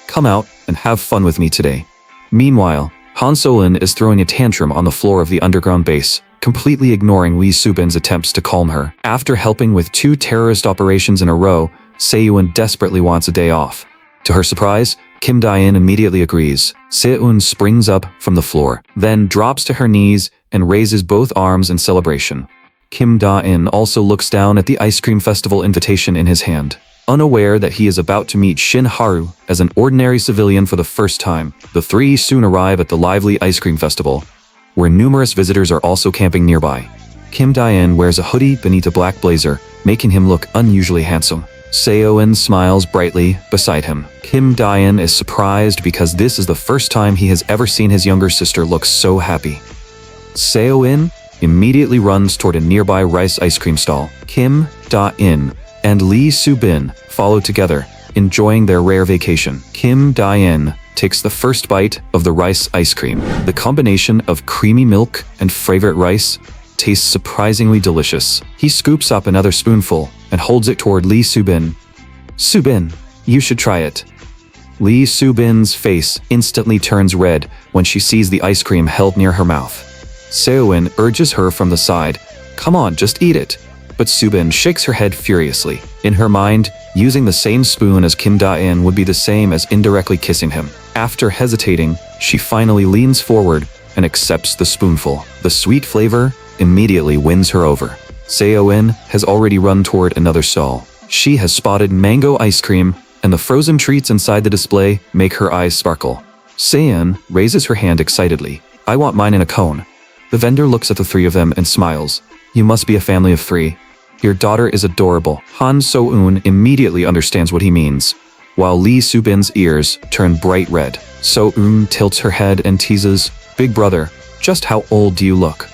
Come out and have fun with me today. Meanwhile, Han Seo-in is throwing a tantrum on the floor of the underground base, completely ignoring Lee Soo-bin's attempts to calm her. After helping with 2 terrorist operations in a row, Seo-in desperately wants a day off. To her surprise, Kim Da-in immediately agrees. Seo-in springs up from the floor, then drops to her knees and raises both arms in celebration. Kim Da-in also looks down at the ice cream festival invitation in his hand. Unaware that he is about to meet Shin-Haru as an ordinary civilian for the first time, the three soon arrive at the lively ice cream festival, where numerous visitors are also camping nearby. Kim Da-in wears a hoodie beneath a black blazer, making him look unusually handsome. Seo-in smiles brightly beside him. Kim Da-in is surprised because this is the first time he has ever seen his younger sister look so happy. Seo-in immediately runs toward a nearby rice ice cream stall. Kim Da-in and Lee Soo-bin follow together, enjoying their rare vacation. Kim Da-in takes the first bite of the rice ice cream. The combination of creamy milk and favorite rice tastes surprisingly delicious. He scoops up another spoonful and holds it toward Lee Soo-bin. Soo-bin, you should try it. Lee Soo-bin's face instantly turns red when she sees the ice cream held near her mouth. Seo-in urges her from the side, "Come on, just eat it." But Soo-bin shakes her head furiously. In her mind, using the same spoon as Kim Da-in would be the same as indirectly kissing him. After hesitating, she finally leans forward and accepts the spoonful. The sweet flavor immediately wins her over. Seo-in has already run toward another stall. She has spotted mango ice cream, and the frozen treats inside the display make her eyes sparkle. Seo-in raises her hand excitedly. "I want mine in a cone." The vendor looks at the three of them and smiles. "You must be a family of 3. Your daughter is adorable." Han Seo-in immediately understands what he means, while Lee Soo-bin's ears turn bright red. Seo-in tilts her head and teases, "Big brother, just how old do you look?"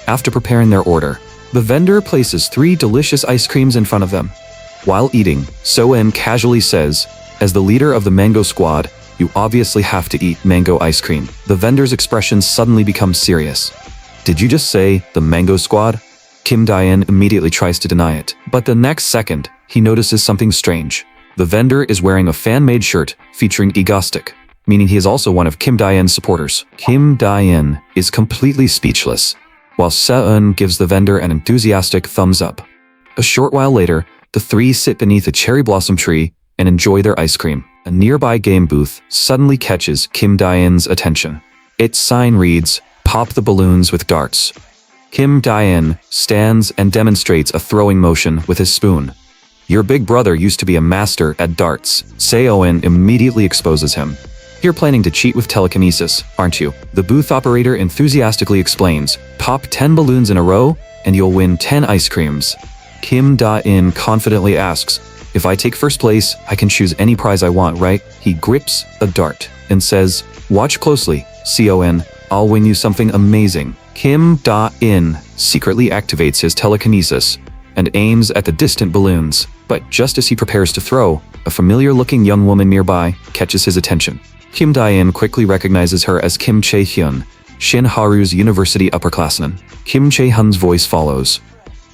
After preparing their order, the vendor places 3 delicious ice creams in front of them. While eating, Seo-in casually says, "As the leader of the mango squad, you obviously have to eat mango ice cream." The vendor's expression suddenly becomes serious. "Did you just say the mango squad?" Kim Da-in immediately tries to deny it. But the next second, he notices something strange. The vendor is wearing a fan-made shirt featuring Egostic, meaning he is also one of Kim Dae-in's supporters. Kim Dae-in is completely speechless, while Seo-eun gives the vendor an enthusiastic thumbs up. A short while later, the three sit beneath a cherry blossom tree and enjoy their ice cream. A nearby game booth suddenly catches Kim Dae-in's attention. Its sign reads, "Pop the balloons with darts." Kim Dae-in stands and demonstrates a throwing motion with his spoon. "Your big brother used to be a master at darts." Seo-eun immediately exposes him. "You're planning to cheat with telekinesis, aren't you?" The booth operator enthusiastically explains, "Pop 10 balloons in a row and you'll win 10 ice creams." Kim Dae-in confidently asks, "If I take first place, I can choose any prize I want, right?" He grips a dart and says, "Watch closely, Seo-eun, I'll win you something amazing." Kim Dae-in secretly activates his telekinesis and aims at the distant balloons, but just as he prepares to throw, a familiar-looking young woman nearby catches his attention. Kim Dae-in quickly recognizes her as Kim Chae-hyun, Shin Haru's university upperclassman. Kim Chae-hyun's voice follows.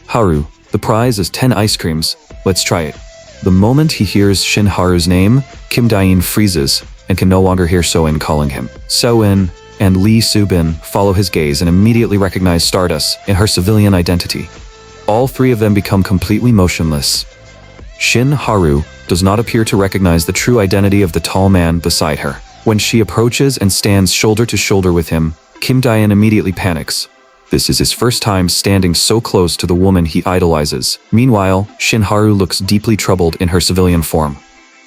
"Haru, the prize is 10 ice creams, let's try it." The moment he hears Shin Haru's name, Kim Dae-in freezes and can no longer hear Seo-eun calling him. Seo-eun and Lee Soo-bin follow his gaze and immediately recognize Stardust in her civilian identity. All three of them become completely motionless. Shin Haru does not appear to recognize the true identity of the tall man beside her. When she approaches and stands shoulder to shoulder with him, Kim Dae-in immediately panics. This is his first time standing so close to the woman he idolizes. Meanwhile, Shin Haru looks deeply troubled in her civilian form.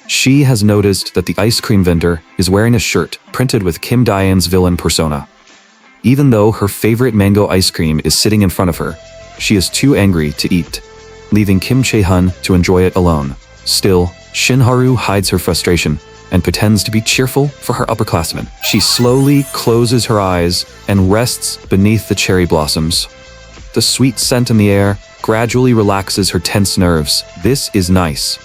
She has noticed that the ice cream vendor is wearing a shirt printed with Kim Dae-in's villain persona. Even though her favorite mango ice cream is sitting in front of her, she is too angry to eat, leaving Kim Chae-hyun to enjoy it alone. Still, Shin Haru hides her frustration and pretends to be cheerful for her upperclassmen. She slowly closes her eyes and rests beneath the cherry blossoms. The sweet scent in the air gradually relaxes her tense nerves. This is nice.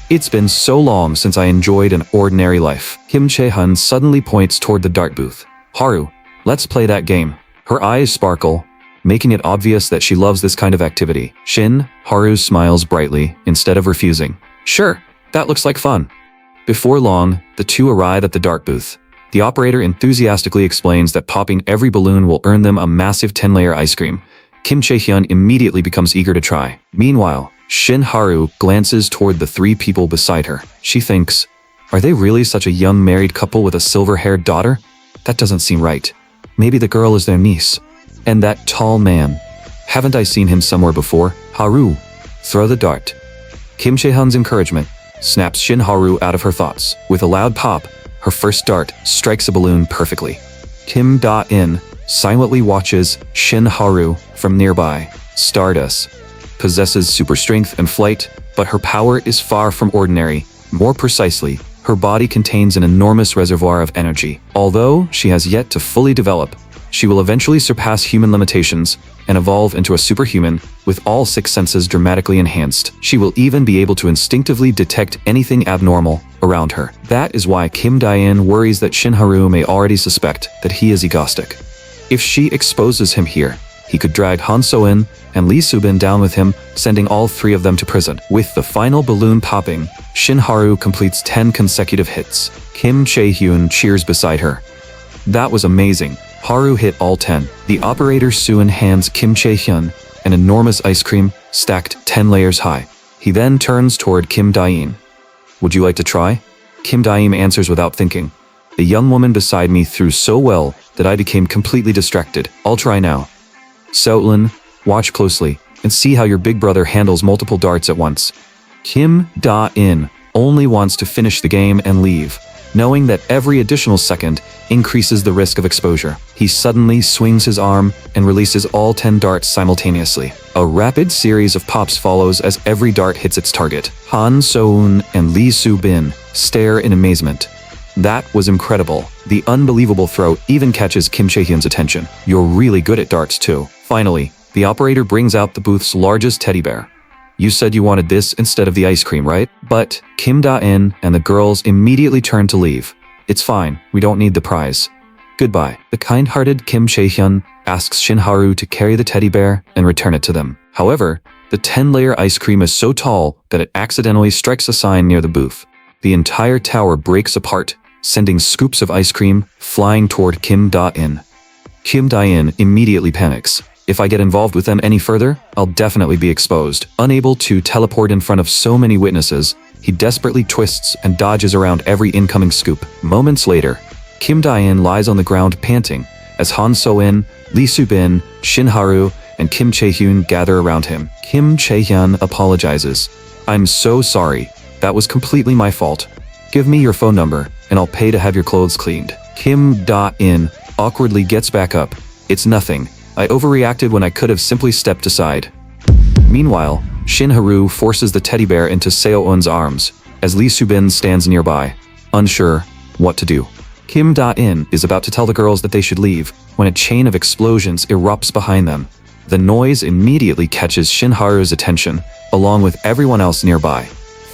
It's been so long since I enjoyed an ordinary life. Kim Chae-hyun suddenly points toward the dart booth. "Haru, let's play that game." Her eyes sparkle, making it obvious that she loves this kind of activity. Shin Haru smiles brightly instead of refusing. "Sure, that looks like fun." Before long, the two arrive at the dart booth. The operator enthusiastically explains that popping every balloon will earn them a massive 10-layer ice cream. Kim Chae-hyun immediately becomes eager to try. Meanwhile, Shin Haru glances toward the three people beside her. She thinks, are they really such a young married couple with a silver-haired daughter? That doesn't seem right. Maybe the girl is their niece. And that tall man. Haven't I seen him somewhere before? Haru, throw the dart. Kim Chae-hyun's encouragement snaps Shin Haru out of her thoughts. With a loud pop, her first dart strikes a balloon perfectly. Kim Dae-in silently watches Shin Haru from nearby. Stardust possesses super strength and flight, but her power is far from ordinary. More precisely, her body contains an enormous reservoir of energy. Although she has yet to fully develop, she will eventually surpass human limitations and evolve into a superhuman with all 6 senses dramatically enhanced. She will even be able to instinctively detect anything abnormal around her. That is why Kim Dae-in worries that Shin Haru may already suspect that he is egostic. If she exposes him here, he could drag Han So-in and Lee Soo-bin down with him, sending all 3 of them to prison. With the final balloon popping, Shin Haru completes 10 consecutive hits. Kim Chae-hyun cheers beside her. That was amazing. Haru hit all 10. The operator Soo-in hands Kim Chae-hyun an enormous ice cream stacked 10 layers high. He then turns toward Kim Dae-in. "Would you like to try?" Kim Dae-in answers without thinking. "The young woman beside me threw so well that I became completely distracted. I'll try now." "Seo-eun, watch closely and see how your big brother handles multiple darts at once." Kim Dae-in only wants to finish the game and leave, knowing that every additional second increases the risk of exposure. He suddenly swings his arm and releases all 10 darts simultaneously. A rapid series of pops follows as every dart hits its target. Han So-eun and Lee Soo-bin stare in amazement. That was incredible. The unbelievable throw even catches Kim Chae-hyun's attention. "You're really good at darts too." Finally, the operator brings out the booth's largest teddy bear. "You said you wanted this instead of the ice cream, right?" But Kim Dae-in and the girls immediately turn to leave. "It's fine, we don't need the prize. Goodbye." The kind-hearted Kim Chae-hyun asks Shin Haru to carry the teddy bear and return it to them. However, The 10-layer ice cream is so tall that it accidentally strikes a sign near the booth. The entire tower breaks apart, sending scoops of ice cream flying toward Kim Da-in. Kim Da-in immediately panics. If I get involved with them any further, I'll definitely be exposed. Unable to teleport in front of so many witnesses, he desperately twists and dodges around every incoming scoop. Moments later, Kim Da-in lies on the ground panting as Han So-in, Lee Soo-bin, Shin Haru, and Kim Chae-hyun gather around him. Kim Chae-hyun apologizes. "I'm so sorry. That was completely my fault. Give me your phone number, and I'll pay to have your clothes cleaned." Kim Da-in awkwardly gets back up. "It's nothing. I overreacted when I could have simply stepped aside." Meanwhile, Shin Haru forces the teddy bear into Seo-eun's arms, as Lee Soo-bin stands nearby, unsure what to do. Kim Da-in is about to tell the girls that they should leave, when a chain of explosions erupts behind them. The noise immediately catches Shin Haru's attention, along with everyone else nearby.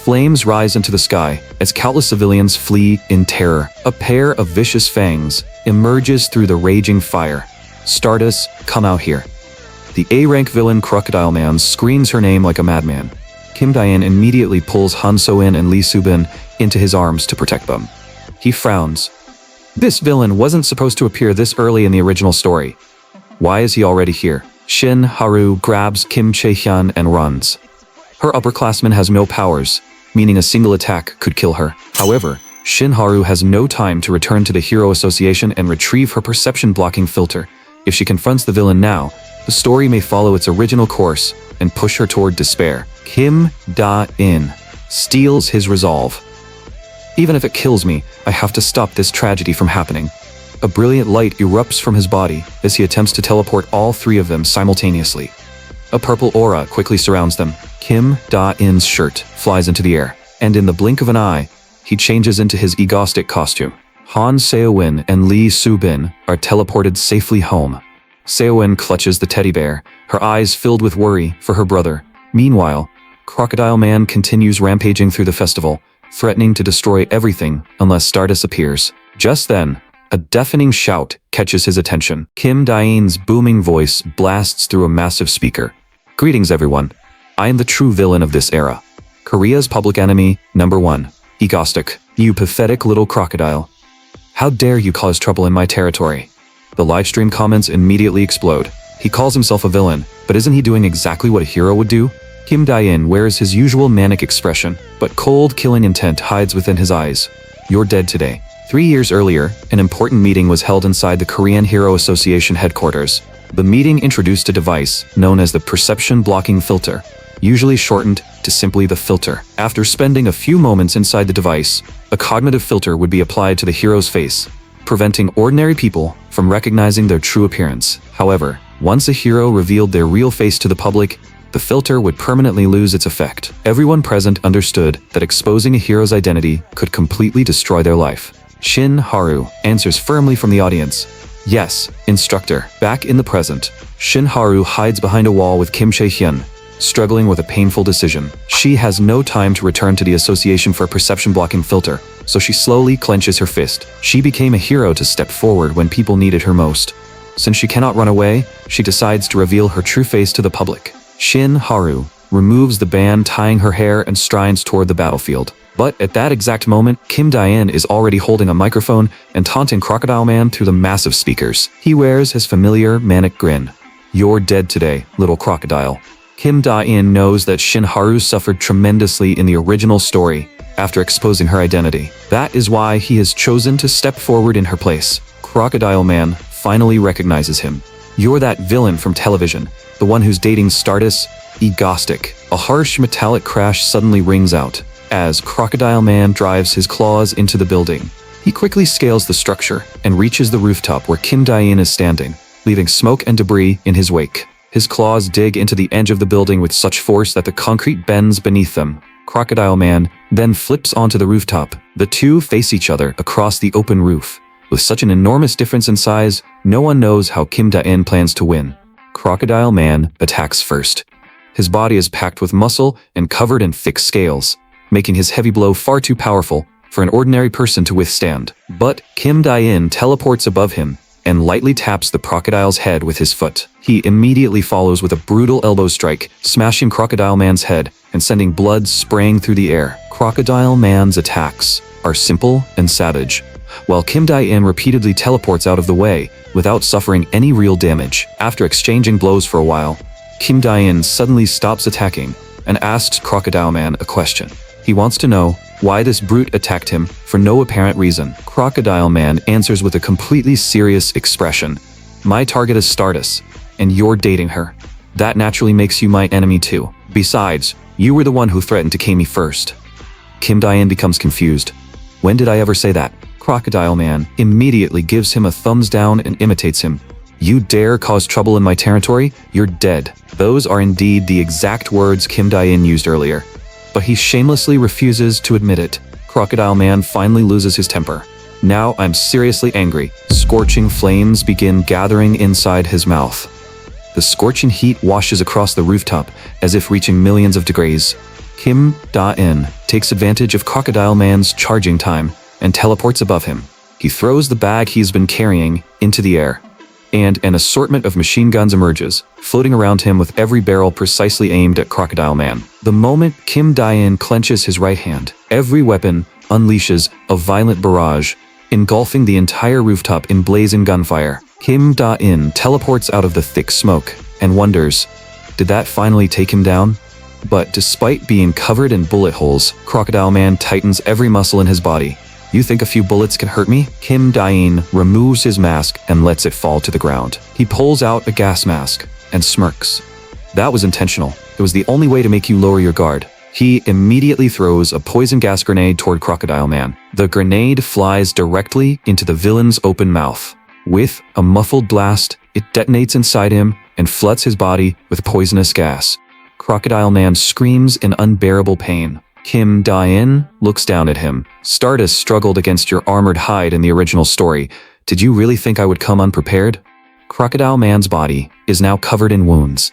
Flames rise into the sky as countless civilians flee in terror. A pair of vicious fangs emerges through the raging fire. "Stardust, come out here." The A-rank villain Crocodile Man screams her name like a madman. Kim Da-in immediately pulls Han So-in and Lee Soo-bin into his arms to protect them. He frowns. This villain wasn't supposed to appear this early in the original story. Why is he already here? Shin Haru grabs Kim Chae-hyun and runs. Her upperclassman has no powers, meaning a single attack could kill her. However, Shin Haru has no time to return to the Hero Association and retrieve her perception-blocking filter. If she confronts the villain now, the story may follow its original course and push her toward despair. Kim Da-in steals his resolve. "Even if it kills me, I have to stop this tragedy from happening." A brilliant light erupts from his body as he attempts to teleport all three of them simultaneously. A purple aura quickly surrounds them. Kim Da-in's shirt flies into the air, and in the blink of an eye, he changes into his egoistic costume. Han Seo-in and Lee Soo-bin are teleported safely home. Seo-in clutches the teddy bear, her eyes filled with worry for her brother. Meanwhile, Crocodile Man continues rampaging through the festival, threatening to destroy everything unless Stardust appears. Just then, a deafening shout catches his attention. Kim Da-in's booming voice blasts through a massive speaker. "Greetings everyone. I am the true villain of this era. Korea's public enemy, #1. Egoistic. You pathetic little crocodile. How dare you cause trouble in my territory?" The livestream comments immediately explode. He calls himself a villain, but isn't he doing exactly what a hero would do? Kim Da-in wears his usual manic expression, but cold killing intent hides within his eyes. "You're dead today." 3 years earlier, an important meeting was held inside the Korean Hero Association headquarters. The meeting introduced a device known as the perception blocking filter, usually shortened to simply the filter. After spending a few moments inside the device, a cognitive filter would be applied to the hero's face, preventing ordinary people from recognizing their true appearance. However, once a hero revealed their real face to the public, the filter would permanently lose its effect. Everyone present understood that exposing a hero's identity could completely destroy their life. Shin Haru answers firmly from the audience. "Yes, instructor." Back in the present, Shin Haru hides behind a wall with Kim Chae-hyun, struggling with a painful decision. She has no time to return to the association for a perception-blocking filter, so she slowly clenches her fist. She became a hero to step forward when people needed her most. Since she cannot run away, she decides to reveal her true face to the public. Shin Haru removes the band tying her hair and strides toward the battlefield. But at that exact moment, Kim Da-in is already holding a microphone and taunting Crocodile Man through the massive speakers. He wears his familiar manic grin. "You're dead today, little crocodile." Kim Da-in knows that Shin Haru suffered tremendously in the original story after exposing her identity. That is why he has chosen to step forward in her place. Crocodile Man finally recognizes him. "You're that villain from television, the one who's dating Stardust, egoistic." A harsh metallic crash suddenly rings out as Crocodile Man drives his claws into the building. He quickly scales the structure and reaches the rooftop where Kim Da-in is standing, leaving smoke and debris in his wake. His claws dig into the edge of the building with such force that the concrete bends beneath them. Crocodile Man then flips onto the rooftop. The two face each other across the open roof. With such an enormous difference in size, no one knows how Kim Da-in plans to win. Crocodile Man attacks first. His body is packed with muscle and covered in thick scales, making his heavy blow far too powerful for an ordinary person to withstand. But Kim Da-in teleports above him and lightly taps the crocodile's head with his foot. He immediately follows with a brutal elbow strike, smashing Crocodile Man's head and sending blood spraying through the air. Crocodile Man's attacks are simple and savage, while Kim Dae-in repeatedly teleports out of the way without suffering any real damage. After exchanging blows for a while, Kim Dae-in suddenly stops attacking and asks Crocodile Man a question. He wants to know why this brute attacked him for no apparent reason. Crocodile Man answers with a completely serious expression. My target is Stardust, and you're dating her. That naturally makes you my enemy too. Besides, you were the one who threatened to kill me first. Kim Dae-in becomes confused. When did I ever say that? Crocodile Man immediately gives him a thumbs down and imitates him. You dare cause trouble in my territory? You're dead. Those are indeed the exact words Kim Dae-in used earlier, but he shamelessly refuses to admit it. Crocodile Man finally loses his temper. Now I'm seriously angry. Scorching flames begin gathering inside his mouth. The scorching heat washes across the rooftop as if reaching millions of degrees. Kim Dae-in takes advantage of Crocodile Man's charging time and teleports above him. He throws the bag he's been carrying into the air, and an assortment of machine guns emerges, floating around him with every barrel precisely aimed at Crocodile Man. The moment Kim Dae-in clenches his right hand, every weapon unleashes a violent barrage, engulfing the entire rooftop in blazing gunfire. Kim Dae-in teleports out of the thick smoke and wonders, did that finally take him down? But despite being covered in bullet holes, Crocodile Man tightens every muscle in his body. You think a few bullets can hurt me? Kim Dae-in removes his mask and lets it fall to the ground. He pulls out a gas mask and smirks. That was intentional. It was the only way to make you lower your guard. He immediately throws a poison gas grenade toward Crocodile Man. The grenade flies directly into the villain's open mouth. With a muffled blast, it detonates inside him and floods his body with poisonous gas. Crocodile Man screams in unbearable pain. Kim Dae-in looks down at him. Stardust struggled against your armored hide in the original story. Did you really think I would come unprepared? Crocodile Man's body is now covered in wounds.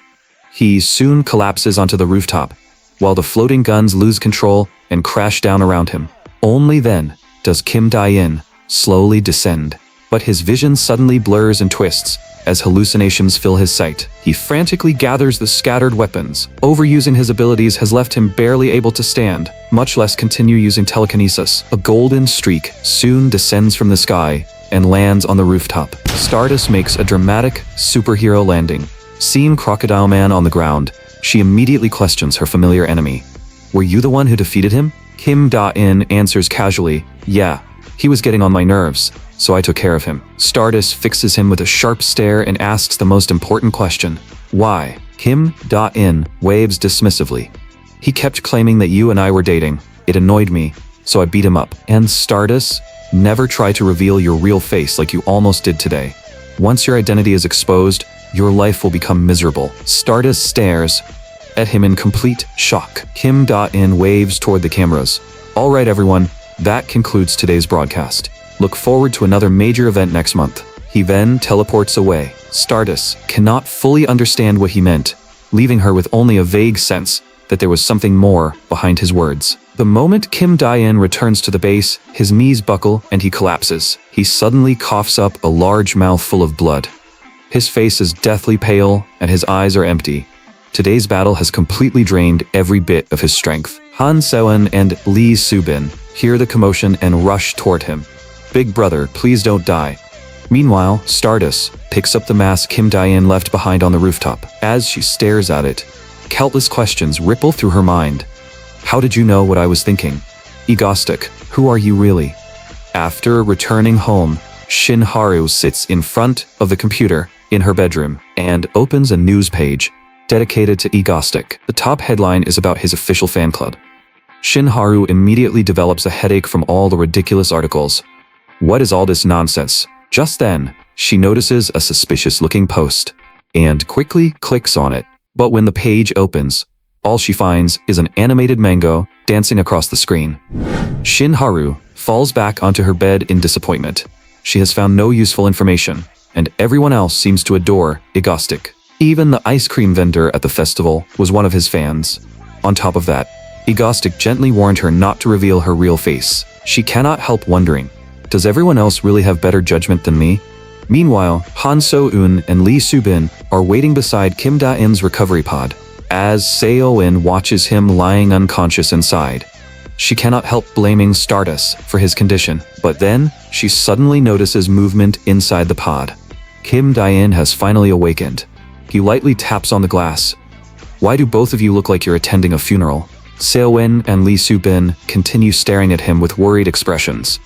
He soon collapses onto the rooftop, while the floating guns lose control and crash down around him. Only then does Kim Dae-in slowly descend. But his vision suddenly blurs and twists as hallucinations fill his sight. He frantically gathers the scattered weapons. Overusing his abilities has left him barely able to stand, much less continue using telekinesis. A golden streak soon descends from the sky and lands on the rooftop. Stardust makes a dramatic superhero landing. Seeing Crocodile Man on the ground, she immediately questions her familiar enemy. Were you the one who defeated him? Kim Dae-in answers casually, yeah, he was getting on my nerves, so I took care of him. Stardust fixes him with a sharp stare and asks the most important question. Why? Kim Dae-in waves dismissively. He kept claiming that you and I were dating. It annoyed me, so I beat him up. And Stardust, never try to reveal your real face like you almost did today. Once your identity is exposed, your life will become miserable. Stardust stares at him in complete shock. Kim Dae-in waves toward the cameras. All right, everyone, that concludes today's broadcast. Look forward to another major event next month. He then teleports away. Stardust cannot fully understand what he meant, leaving her with only a vague sense that there was something more behind his words. The moment Kim Dae-in returns to the base, his knees buckle and he collapses. He suddenly coughs up a large mouthful of blood. His face is deathly pale and his eyes are empty. Today's battle has completely drained every bit of his strength. Han Seon and Lee Subin hear the commotion and rush toward him. Big brother, please don't die. Meanwhile, Stardust picks up the mask Kim Dae-in left behind on the rooftop. As she stares at it, countless questions ripple through her mind. How did you know what I was thinking? Egostic, who are you really? After returning home, Shinharu sits in front of the computer in her bedroom and opens a news page dedicated to Egostic. The top headline is about his official fan club. Shinharu immediately develops a headache from all the ridiculous articles. What is all this nonsense? Just then, she notices a suspicious-looking post and quickly clicks on it. But when the page opens, all she finds is an animated manga dancing across the screen. Shinharu falls back onto her bed in disappointment. She has found no useful information, and everyone else seems to adore Egostic. Even the ice cream vendor at the festival was one of his fans. On top of that, Egostic gently warned her not to reveal her real face. She cannot help wondering, does everyone else really have better judgment than me? Meanwhile, Han So-eun and Lee Soo-bin are waiting beside Kim Da-in's recovery pod. As Seo-in watches him lying unconscious inside, she cannot help blaming Stardust for his condition, but then she suddenly notices movement inside the pod. Kim Da-in has finally awakened. He lightly taps on the glass. "Why do both of you look like you're attending a funeral?" Seo-in and Lee Soo-bin continue staring at him with worried expressions.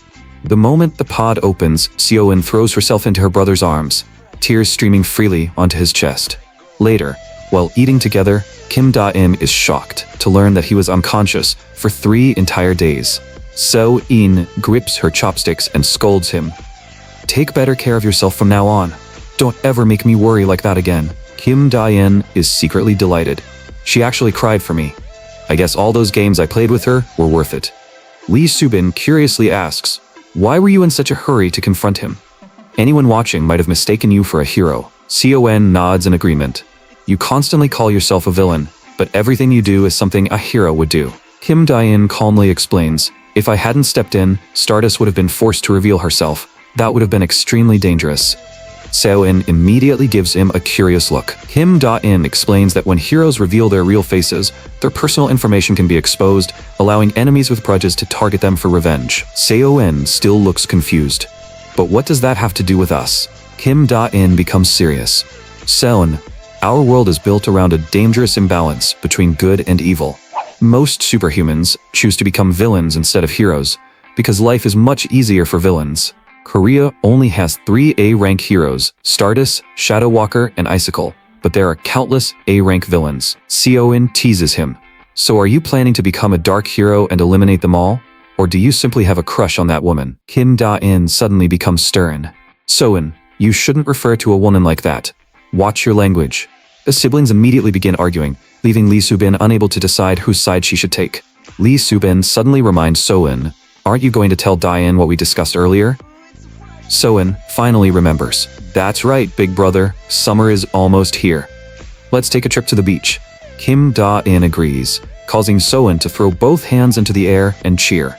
The moment the pod opens, Seo-in throws herself into her brother's arms, tears streaming freely onto his chest. Later, while eating together, Kim Da-in is shocked to learn that he was unconscious for 3 entire days. Seo-in grips her chopsticks and scolds him. "Take better care of yourself from now on. Don't ever make me worry like that again." Kim Da-in is secretly delighted. "She actually cried for me. I guess all those games I played with her were worth it." Lee Soo-bin curiously asks, "Why were you in such a hurry to confront him? Anyone watching might have mistaken you for a hero." Seo-in nods in agreement. "You constantly call yourself a villain, but everything you do is something a hero would do." Kim Da-in calmly explains, "If I hadn't stepped in, Stardust would have been forced to reveal herself. That would have been extremely dangerous." Seo-in immediately gives him a curious look. Kim Da-in explains that when heroes reveal their real faces, their personal information can be exposed, allowing enemies with grudges to target them for revenge. Seo-in still looks confused. "But what does that have to do with us?" Kim Da-in becomes serious. "Seo-in, our world is built around a dangerous imbalance between good and evil. Most superhumans choose to become villains instead of heroes, because life is much easier for villains. Korea only has 3 A-rank heroes, Stardust, Shadow Walker, and Icicle, but there are countless A-rank villains." Seo-in teases him. "So are you planning to become a dark hero and eliminate them all? Or do you simply have a crush on that woman?" Kim Da-in suddenly becomes stern. "Seo-in, you shouldn't refer to a woman like that. Watch your language." The siblings immediately begin arguing, leaving Lee Soo-bin unable to decide whose side she should take. Lee Soo-bin suddenly reminds Seo-in, "Aren't you going to tell Da-in what we discussed earlier?" Seo-in finally remembers. "That's right, big brother, summer is almost here. Let's take a trip to the beach." Kim Da-in agrees, causing Seo-in to throw both hands into the air and cheer.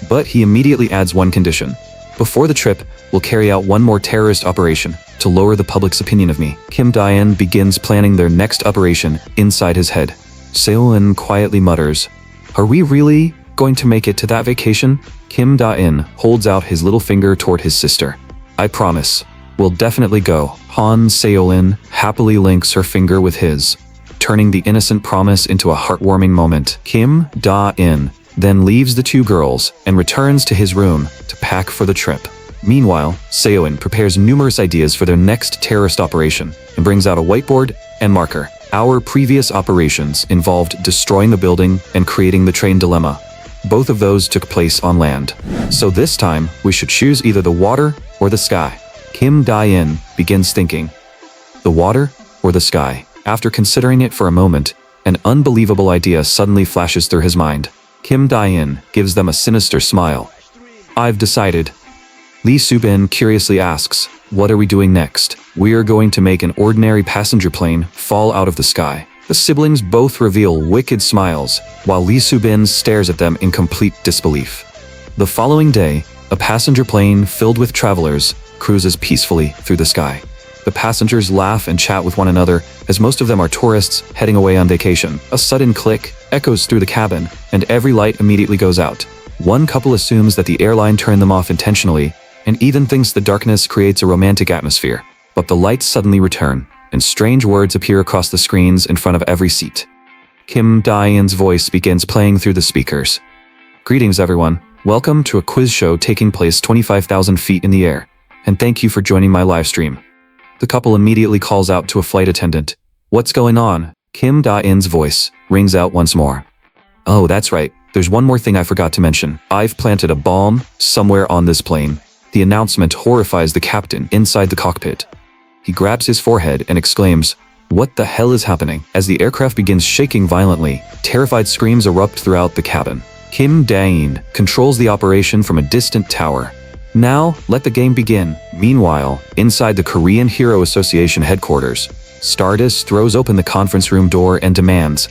But he immediately adds one condition. "Before the trip, we'll carry out one more terrorist operation to lower the public's opinion of me." Kim Da-in begins planning their next operation inside his head. Seo-in quietly mutters, "Are we really going to make it to that vacation?" Kim Da-in holds out his little finger toward his sister. "I promise. We'll definitely go." Han Seo-in happily links her finger with his, turning the innocent promise into a heartwarming moment. Kim Da-in then leaves the 2 girls and returns to his room to pack for the trip. Meanwhile, Seo-in prepares numerous ideas for their next terrorist operation and brings out a whiteboard and marker. Our previous operations involved destroying the building and creating the train dilemma. Both of those took place on land. So this time, we should choose either the water or the sky. Kim Da-in begins thinking, the water or the sky? After considering it for a moment, an unbelievable idea suddenly flashes through his mind. Kim Da-in gives them a sinister smile. "I've decided." Lee Soo-bin curiously asks, "What are we doing next?" "We are going to make an ordinary passenger plane fall out of the sky." The siblings both reveal wicked smiles, while Lee Soo-bin stares at them in complete disbelief. The following day, a passenger plane filled with travelers cruises peacefully through the sky. The passengers laugh and chat with one another, as most of them are tourists heading away on vacation. A sudden click echoes through the cabin, and every light immediately goes out. One couple assumes that the airline turned them off intentionally, and even thinks the darkness creates a romantic atmosphere. But the lights suddenly return, and strange words appear across the screens in front of every seat. Kim Da-in's voice begins playing through the speakers. "Greetings everyone, welcome to a quiz show taking place 25,000 feet in the air, and thank you for joining my live stream." The couple immediately calls out to a flight attendant. "What's going on?" Kim Da-in's voice rings out once more. "Oh, that's right, there's one more thing I forgot to mention. I've planted a bomb somewhere on this plane." The announcement horrifies the captain inside the cockpit. He grabs his forehead and exclaims, "What the hell is happening?" As the aircraft begins shaking violently, terrified screams erupt throughout the cabin. Kim Da-in controls the operation from a distant tower. "Now, let the game begin." Meanwhile, inside the Korean Hero Association headquarters, Stardust throws open the conference room door and demands,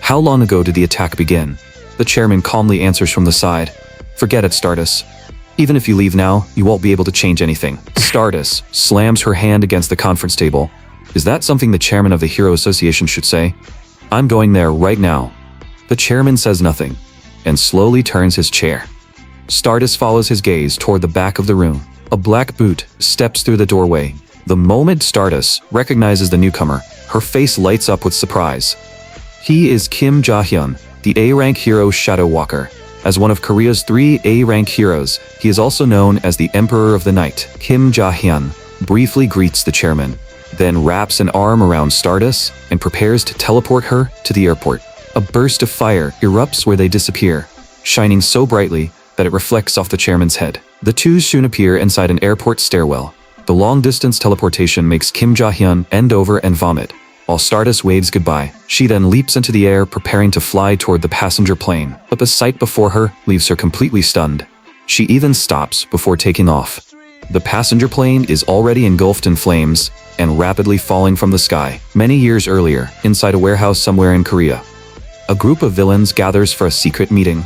"How long ago did the attack begin?" The chairman calmly answers from the side, "Forget it, Stardust. Even if you leave now, you won't be able to change anything. Stardust slams her hand against the conference table. Is that something the chairman of the Hero Association should say? I'm going there right now. The chairman says nothing, and slowly turns his chair. Stardust follows his gaze toward the back of the room. A black boot steps through the doorway. The moment Stardust recognizes the newcomer, her face lights up with surprise. He is Kim Ja-hyun, the A-rank hero Shadow Walker. As one of Korea's 3 A-rank heroes, he is also known as the Emperor of the Night. Kim Ja-hyun briefly greets the chairman, then wraps an arm around Stardust and prepares to teleport her to the airport. A burst of fire erupts where they disappear, shining so brightly that it reflects off the chairman's head. The two soon appear inside an airport stairwell. The long-distance teleportation makes Kim Ja-hyun end over and vomit, while Stardust waves goodbye. She then leaps into the air, preparing to fly toward the passenger plane, but the sight before her leaves her completely stunned. She even stops before taking off. The passenger plane is already engulfed in flames and rapidly falling from the sky. Many years earlier, inside a warehouse somewhere in Korea, a group of villains gathers for a secret meeting.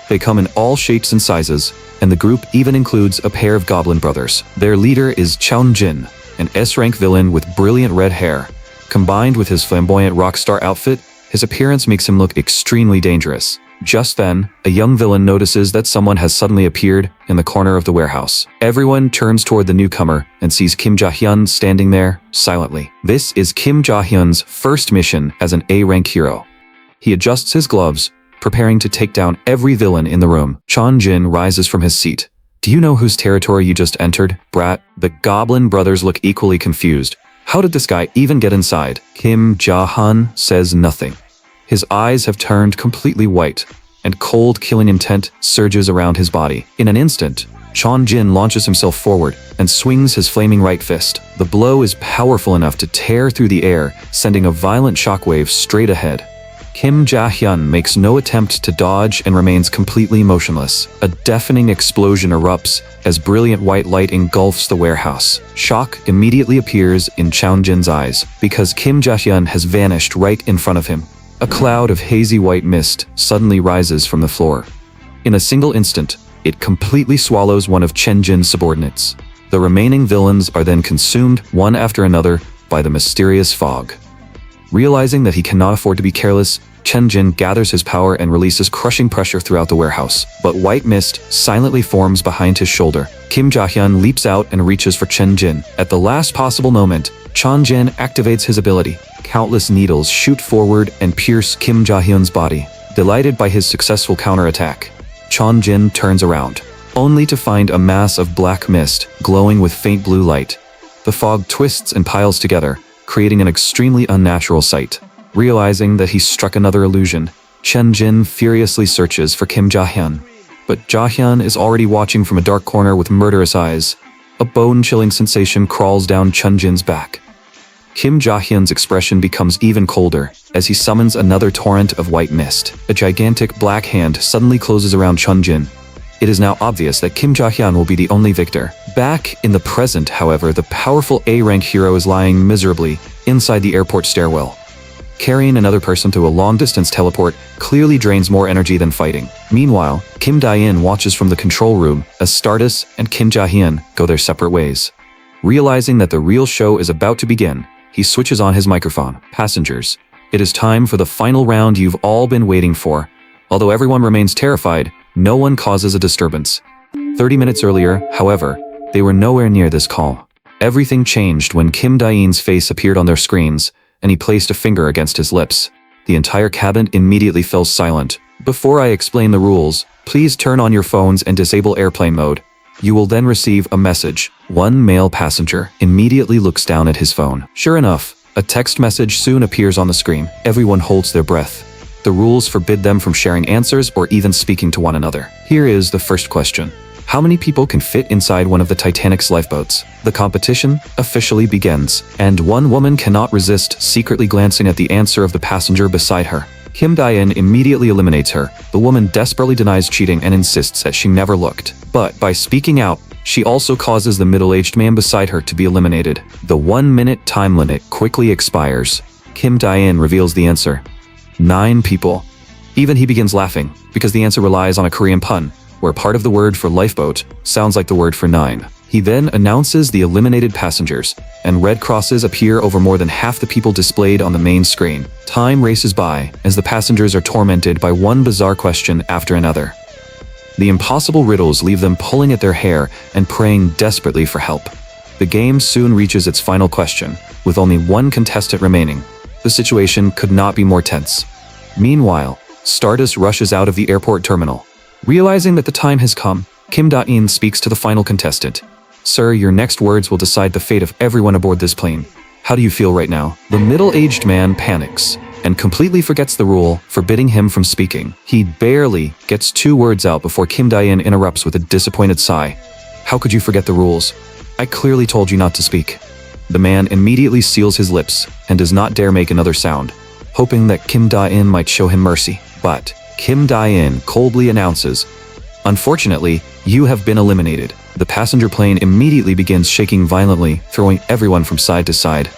They come in all shapes and sizes, and the group even includes a pair of goblin brothers. Their leader is Cheon-jin, an S-rank villain with brilliant red hair. Combined with his flamboyant rock star outfit, his appearance makes him look extremely dangerous. Just then, a young villain notices that someone has suddenly appeared in the corner of the warehouse. Everyone turns toward the newcomer and sees Kim Ja-hyun standing there, silently. This is Kim Ja-hyun's first mission as an A-rank hero. He adjusts his gloves, preparing to take down every villain in the room. Cheon-jin rises from his seat. Do you know whose territory you just entered, brat? The goblin brothers look equally confused. How did this guy even get inside? Kim Ja-hyun says nothing. His eyes have turned completely white, and cold, killing intent surges around his body. In an instant, Cheon-jin launches himself forward and swings his flaming right fist. The blow is powerful enough to tear through the air, sending a violent shockwave straight ahead. Kim Ja-hyun makes no attempt to dodge and remains completely motionless. A deafening explosion erupts as brilliant white light engulfs the warehouse. Shock immediately appears in Cheon-jin's eyes because Kim Ja-hyun has vanished right in front of him. A cloud of hazy white mist suddenly rises from the floor. In a single instant, it completely swallows one of Cheon-jin's subordinates. The remaining villains are then consumed one after another by the mysterious fog. Realizing that he cannot afford to be careless, Cheon-jin gathers his power and releases crushing pressure throughout the warehouse. But white mist silently forms behind his shoulder. Kim Ja-hyun leaps out and reaches for Cheon-jin. At the last possible moment, Cheon-jin activates his ability. Countless needles shoot forward and pierce Kim Ja-hyun's body. Delighted by his successful counterattack, Cheon-jin turns around, only to find a mass of black mist glowing with faint blue light. The fog twists and piles together, creating an extremely unnatural sight. Realizing that he struck another illusion, Cheon-jin furiously searches for Kim Ja-hyun. But Ja-hyun is already watching from a dark corner with murderous eyes. A bone-chilling sensation crawls down Cheon-jin's back. Kim Ja-hyun's expression becomes even colder as he summons another torrent of white mist. A gigantic black hand suddenly closes around Cheon-jin. It is now obvious that Kim Ja-hyun will be the only victor. Back in the present, however, the powerful A-rank hero is lying miserably inside the airport stairwell. Carrying another person through a long-distance teleport clearly drains more energy than fighting. Meanwhile, Kim Da-in watches from the control room as Stardust and Kim Ja-hyun go their separate ways. Realizing that the real show is about to begin, he switches on his microphone. Passengers, it is time for the final round you've all been waiting for. Although everyone remains terrified, no one causes a disturbance. 30 minutes earlier, however, they were nowhere near this calm. Everything changed when Kim Da-in's face appeared on their screens, and he placed a finger against his lips. The entire cabin immediately fell silent. Before I explain the rules, please turn on your phones and disable airplane mode. You will then receive a message. One male passenger immediately looks down at his phone. Sure enough, a text message soon appears on the screen. Everyone holds their breath. The rules forbid them from sharing answers or even speaking to one another. Here is the first question. How many people can fit inside one of the Titanic's lifeboats? The competition officially begins, and one woman cannot resist secretly glancing at the answer of the passenger beside her. Kim Da-in immediately eliminates her. The woman desperately denies cheating and insists that she never looked. But by speaking out, she also causes the middle-aged man beside her to be eliminated. The 1-minute time limit quickly expires. Kim Da-in reveals the answer. 9 people. Even he begins laughing, because the answer relies on a Korean pun, where part of the word for lifeboat sounds like the word for 9. He then announces the eliminated passengers, and red crosses appear over more than half the people displayed on the main screen. Time races by as the passengers are tormented by one bizarre question after another. The impossible riddles leave them pulling at their hair and praying desperately for help. The game soon reaches its final question, with only one contestant remaining. The situation could not be more tense. Meanwhile, Stardust rushes out of the airport terminal. Realizing that the time has come, Kim Da-in speaks to the final contestant. "Sir, your next words will decide the fate of everyone aboard this plane. How do you feel right now?" The middle-aged man panics and completely forgets the rule forbidding him from speaking. He barely gets 2 words out before Kim Da-in interrupts with a disappointed sigh. "How could you forget the rules? I clearly told you not to speak." The man immediately seals his lips and does not dare make another sound, hoping that Kim Da-in might show him mercy. But Kim Da-in coldly announces, "Unfortunately, you have been eliminated." The passenger plane immediately begins shaking violently, throwing everyone from side to side.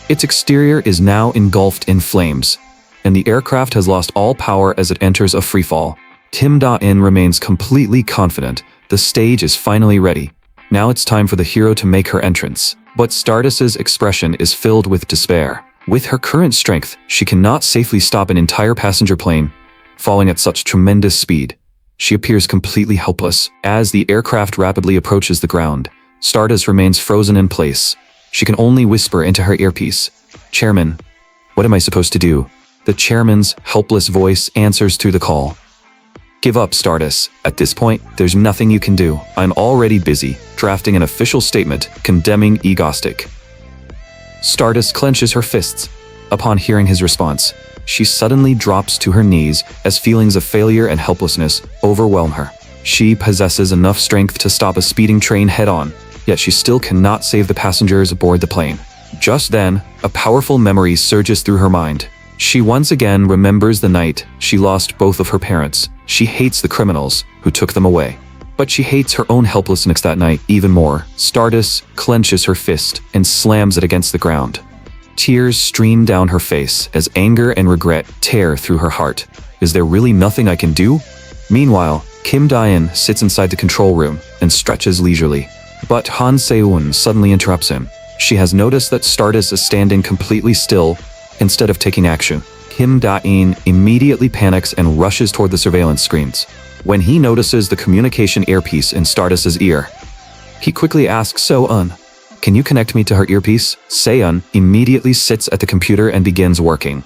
Its exterior is now engulfed in flames, and the aircraft has lost all power as it enters a freefall. Kim Da-in remains completely confident. The stage is finally ready. Now it's time for the hero to make her entrance. But Stardust's expression is filled with despair. With her current strength, she cannot safely stop an entire passenger plane, falling at such tremendous speed. She appears completely helpless. As the aircraft rapidly approaches the ground, Stardust remains frozen in place. She can only whisper into her earpiece, "Chairman, what am I supposed to do?" The chairman's helpless voice answers through the call. "Give up, Stardust. At this point, there's nothing you can do. I'm already busy drafting an official statement condemning Egostic." Stardust clenches her fists. Upon hearing his response, she suddenly drops to her knees as feelings of failure and helplessness overwhelm her. She possesses enough strength to stop a speeding train head-on, yet she still cannot save the passengers aboard the plane. Just then, a powerful memory surges through her mind. She once again remembers the night she lost both of her parents. She hates the criminals who took them away. But she hates her own helplessness that night even more. Stardust clenches her fist and slams it against the ground. Tears stream down her face as anger and regret tear through her heart. Is there really nothing I can do? Meanwhile, Kim Da-in sits inside the control room and stretches leisurely. But Han Se-eun suddenly interrupts him. She has noticed that Stardust is standing completely still instead of taking action. Kim Da-in immediately panics and rushes toward the surveillance screens. When he notices the communication earpiece in Stardust's ear, he quickly asks Se-eun, "Can you connect me to her earpiece?" Se-eun immediately sits at the computer and begins working.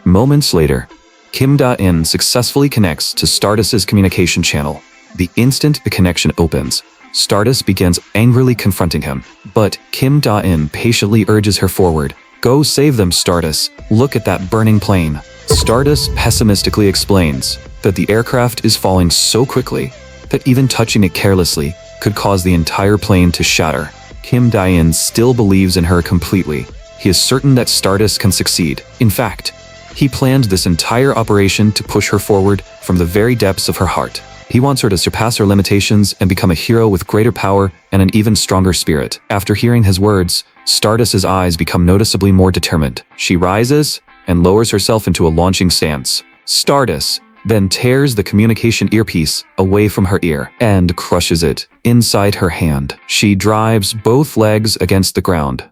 Moments later, Kim Da-in successfully connects to Stardust's communication channel. The instant the connection opens, Stardust begins angrily confronting him, but Kim Da-in patiently urges her forward. "Go save them, Stardust. Look at that burning plane." Stardust pessimistically explains that the aircraft is falling so quickly that even touching it carelessly could cause the entire plane to shatter. Kim Da-in still believes in her completely. He is certain that Stardust can succeed. In fact, he planned this entire operation to push her forward from the very depths of her heart. He wants her to surpass her limitations and become a hero with greater power and an even stronger spirit. After hearing his words, Stardust's eyes become noticeably more determined. She rises and lowers herself into a launching stance. Stardust then tears the communication earpiece away from her ear and crushes it inside her hand. She drives both legs against the ground,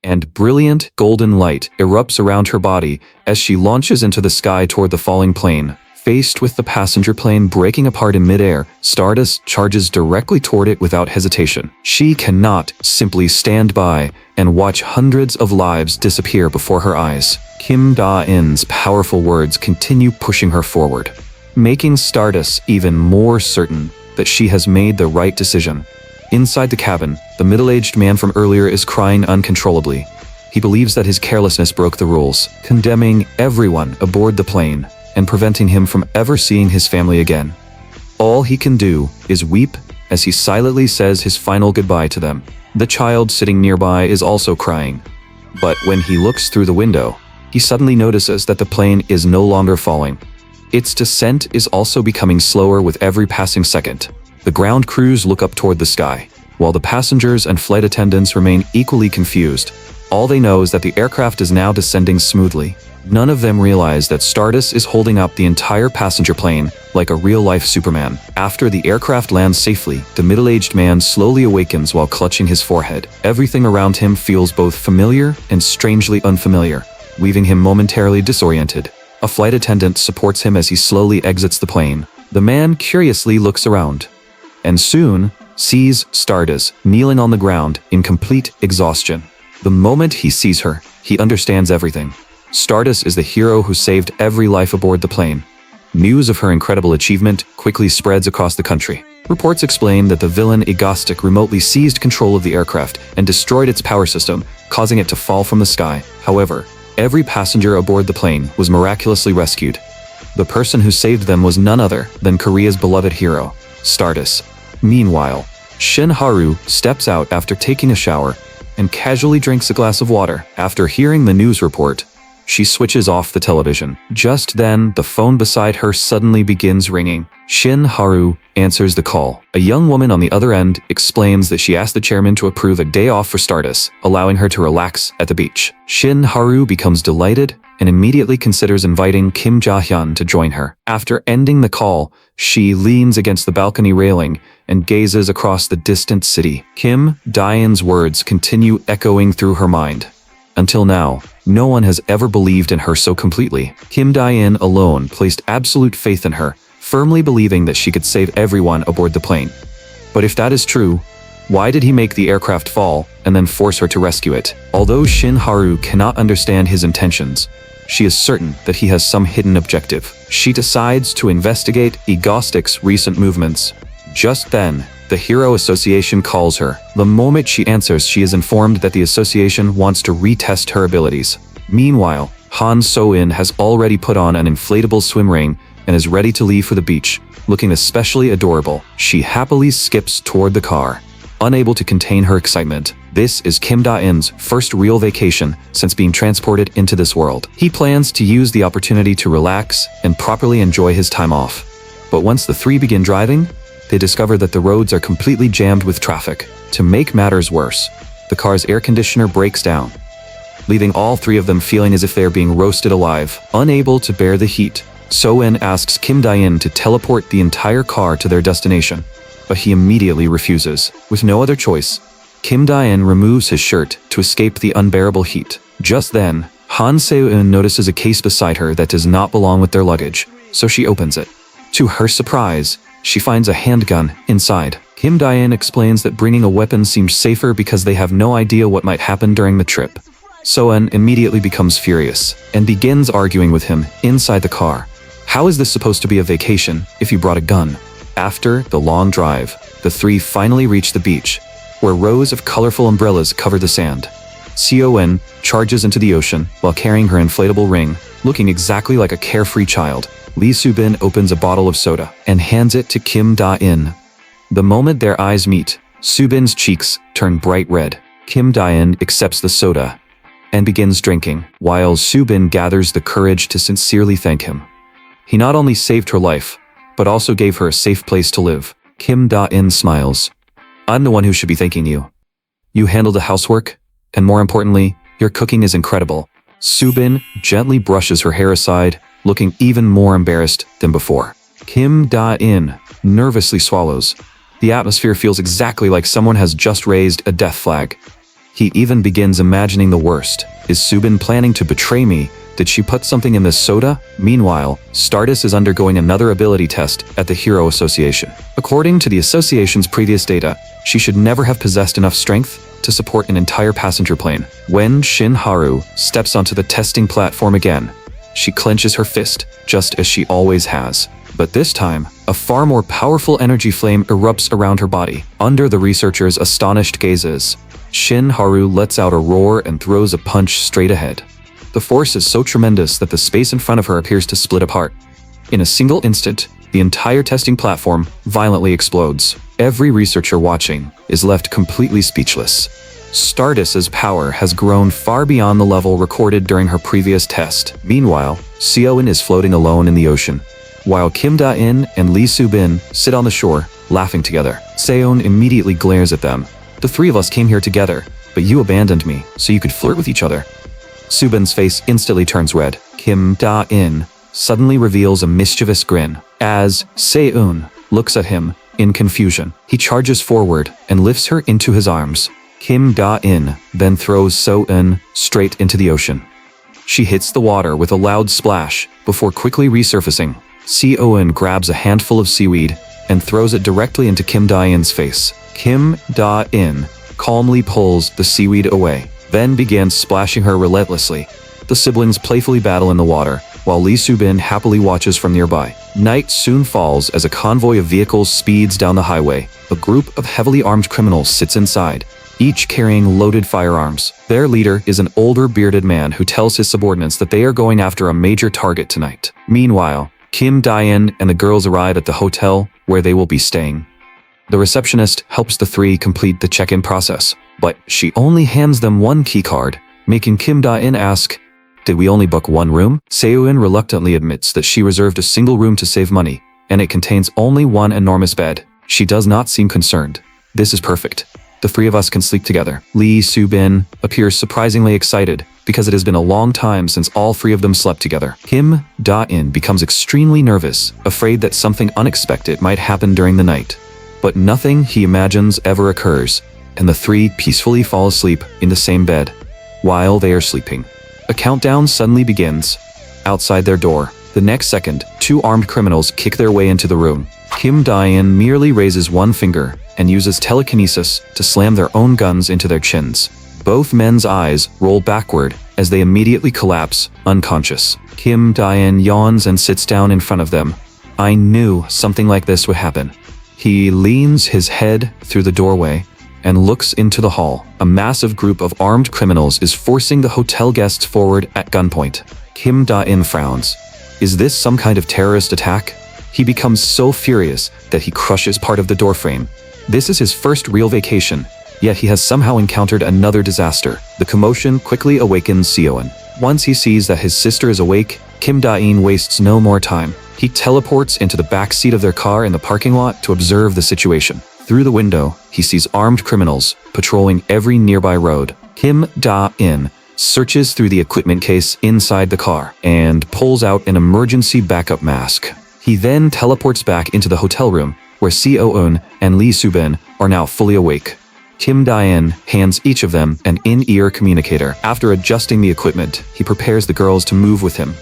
and brilliant golden light erupts around her body as she launches into the sky toward the falling plane. Faced with the passenger plane breaking apart in midair, Stardust charges directly toward it without hesitation. She cannot simply stand by and watch hundreds of lives disappear before her eyes. Kim Da-in's powerful words continue pushing her forward, making Stardust even more certain that she has made the right decision. Inside the cabin, the middle-aged man from earlier is crying uncontrollably. He believes that his carelessness broke the rules, condemning everyone aboard the plane and preventing him from ever seeing his family again. All he can do is weep as he silently says his final goodbye to them. The child sitting nearby is also crying. But when he looks through the window, he suddenly notices that the plane is no longer falling. Its descent is also becoming slower with every passing second. The ground crews look up toward the sky, while the passengers and flight attendants remain equally confused. All they know is that the aircraft is now descending smoothly. None of them realize that Stardust is holding up the entire passenger plane like a real-life Superman. After the aircraft lands safely, the middle-aged man slowly awakens while clutching his forehead. Everything around him feels both familiar and strangely unfamiliar, leaving him momentarily disoriented. A flight attendant supports him as he slowly exits the plane. The man curiously looks around, and soon sees Stardust kneeling on the ground in complete exhaustion. The moment he sees her, he understands everything. Stardust is the hero who saved every life aboard the plane. News of her incredible achievement quickly spreads across the country. Reports explain that the villain Agostic remotely seized control of the aircraft and destroyed its power system, causing it to fall from the sky. However, every passenger aboard the plane was miraculously rescued. The person who saved them was none other than Korea's beloved hero, Stardust. Meanwhile, Shin Haru steps out after taking a shower and casually drinks a glass of water. After hearing the news report, she switches off the television. Just then, the phone beside her suddenly begins ringing. Shin Haru answers the call. A young woman on the other end explains that she asked the chairman to approve a day off for Stardust, allowing her to relax at the beach. Shin Haru becomes delighted and immediately considers inviting Kim Ja-hyun to join her. After ending the call, she leans against the balcony railing and gazes across the distant city. Kim Da-in's words continue echoing through her mind. Until now, no one has ever believed in her so completely. Kim Da-in alone placed absolute faith in her, firmly believing that she could save everyone aboard the plane. But if that is true, why did he make the aircraft fall and then force her to rescue it? Although Shin Haru cannot understand his intentions, she is certain that he has some hidden objective. She decides to investigate Agostic's recent movements. Just then, the Hero Association calls her. The moment she answers, she is informed that the association wants to retest her abilities. Meanwhile, Han So-in has already put on an inflatable swim ring and is ready to leave for the beach, looking especially adorable. She happily skips toward the car, unable to contain her excitement. This is Kim Da-in's first real vacation since being transported into this world. He plans to use the opportunity to relax and properly enjoy his time off. But once the three begin driving, they discover that the roads are completely jammed with traffic. To make matters worse, the car's air conditioner breaks down, leaving all three of them feeling as if they are being roasted alive. Unable to bear the heat, So-in asks Kim Da-in to teleport the entire car to their destination, but he immediately refuses. With no other choice, Kim Da-in removes his shirt to escape the unbearable heat. Just then, Han So-in notices a case beside her that does not belong with their luggage, so she opens it. To her surprise, she finds a handgun inside. Kim Da-in explains that bringing a weapon seems safer because they have no idea what might happen during the trip. So-in immediately becomes furious and begins arguing with him inside the car. How is this supposed to be a vacation if you brought a gun? After the long drive, the three finally reach the beach, where rows of colorful umbrellas cover the sand. So-in charges into the ocean while carrying her inflatable ring, looking exactly like a carefree child. Lee Soo-bin opens a bottle of soda and hands it to Kim Da-in. The moment their eyes meet, Soo-bin's cheeks turn bright red. Kim Da-in accepts the soda and begins drinking, while Soo-bin gathers the courage to sincerely thank him. He not only saved her life, but also gave her a safe place to live. Kim Da-in smiles. I'm the one who should be thanking you. You handled the housework, and more importantly, your cooking is incredible. Soo-bin gently brushes her hair aside, looking even more embarrassed than before. Kim Da-in nervously swallows. The atmosphere feels exactly like someone has just raised a death flag. He even begins imagining the worst. Is Soo-bin planning to betray me? Did she put something in this soda? Meanwhile, Stardust is undergoing another ability test at the Hero Association. According to the association's previous data, she should never have possessed enough strength to support an entire passenger plane. When Shin Haru steps onto the testing platform again, she clenches her fist, just as she always has. But this time, a far more powerful energy flame erupts around her body. Under the researchers' astonished gazes, Shin Haru lets out a roar and throws a punch straight ahead. The force is so tremendous that the space in front of her appears to split apart. In a single instant, the entire testing platform violently explodes. Every researcher watching is left completely speechless. Stardust's power has grown far beyond the level recorded during her previous test. Meanwhile, So-in is floating alone in the ocean, while Kim Da-in and Lee Soo-bin sit on the shore, laughing together. So-in immediately glares at them. The three of us came here together, but you abandoned me so you could flirt with each other. Soo-bin's face instantly turns red. Kim Da-in suddenly reveals a mischievous grin. As Se-eun looks at him in confusion, he charges forward and lifts her into his arms. Kim Da-in then throws So-eun straight into the ocean. She hits the water with a loud splash before quickly resurfacing. Se-eun grabs a handful of seaweed and throws it directly into Kim Da-in's face. Kim Da-in calmly pulls the seaweed away, then begins splashing her relentlessly. The siblings playfully battle in the water, while Lee Soo-bin happily watches from nearby. Night soon falls as a convoy of vehicles speeds down the highway. A group of heavily armed criminals sits inside, each carrying loaded firearms. Their leader is an older bearded man who tells his subordinates that they are going after a major target tonight. Meanwhile, Kim Da-in and the girls arrive at the hotel where they will be staying. The receptionist helps the three complete the check-in process, but she only hands them one keycard, making Kim Da-in ask, "Did we only book one room?" Se-eun reluctantly admits that she reserved a single room to save money, and it contains only one enormous bed. She does not seem concerned. "This is perfect. The three of us can sleep together." Lee Soo-bin appears surprisingly excited because it has been a long time since all three of them slept together. Kim Da-in becomes extremely nervous, afraid that something unexpected might happen during the night. But nothing he imagines ever occurs, and the three peacefully fall asleep in the same bed. While they are sleeping, a countdown suddenly begins. Outside their door, the next second, two armed criminals kick their way into the room. Kim Da-in merely raises one finger and uses telekinesis to slam their own guns into their chins. Both men's eyes roll backward as they immediately collapse, unconscious. Kim Da-in yawns and sits down in front of them. I knew something like this would happen. He leans his head through the doorway and looks into the hall. A massive group of armed criminals is forcing the hotel guests forward at gunpoint. Kim Da-in frowns. Is this some kind of terrorist attack? He becomes so furious that he crushes part of the doorframe. This is his first real vacation, yet he has somehow encountered another disaster. The commotion quickly awakens Se-eun. Once he sees that his sister is awake, Kim Da-in wastes no more time. He teleports into the back seat of their car in the parking lot to observe the situation. Through the window, he sees armed criminals patrolling every nearby road. Kim Da-in searches through the equipment case inside the car and pulls out an emergency backup mask. He then teleports back into the hotel room, where Se-eun and Lee Soo-bin are now fully awake. Kim Da-in hands each of them an in-ear communicator. After adjusting the equipment, he prepares the girls to move with him.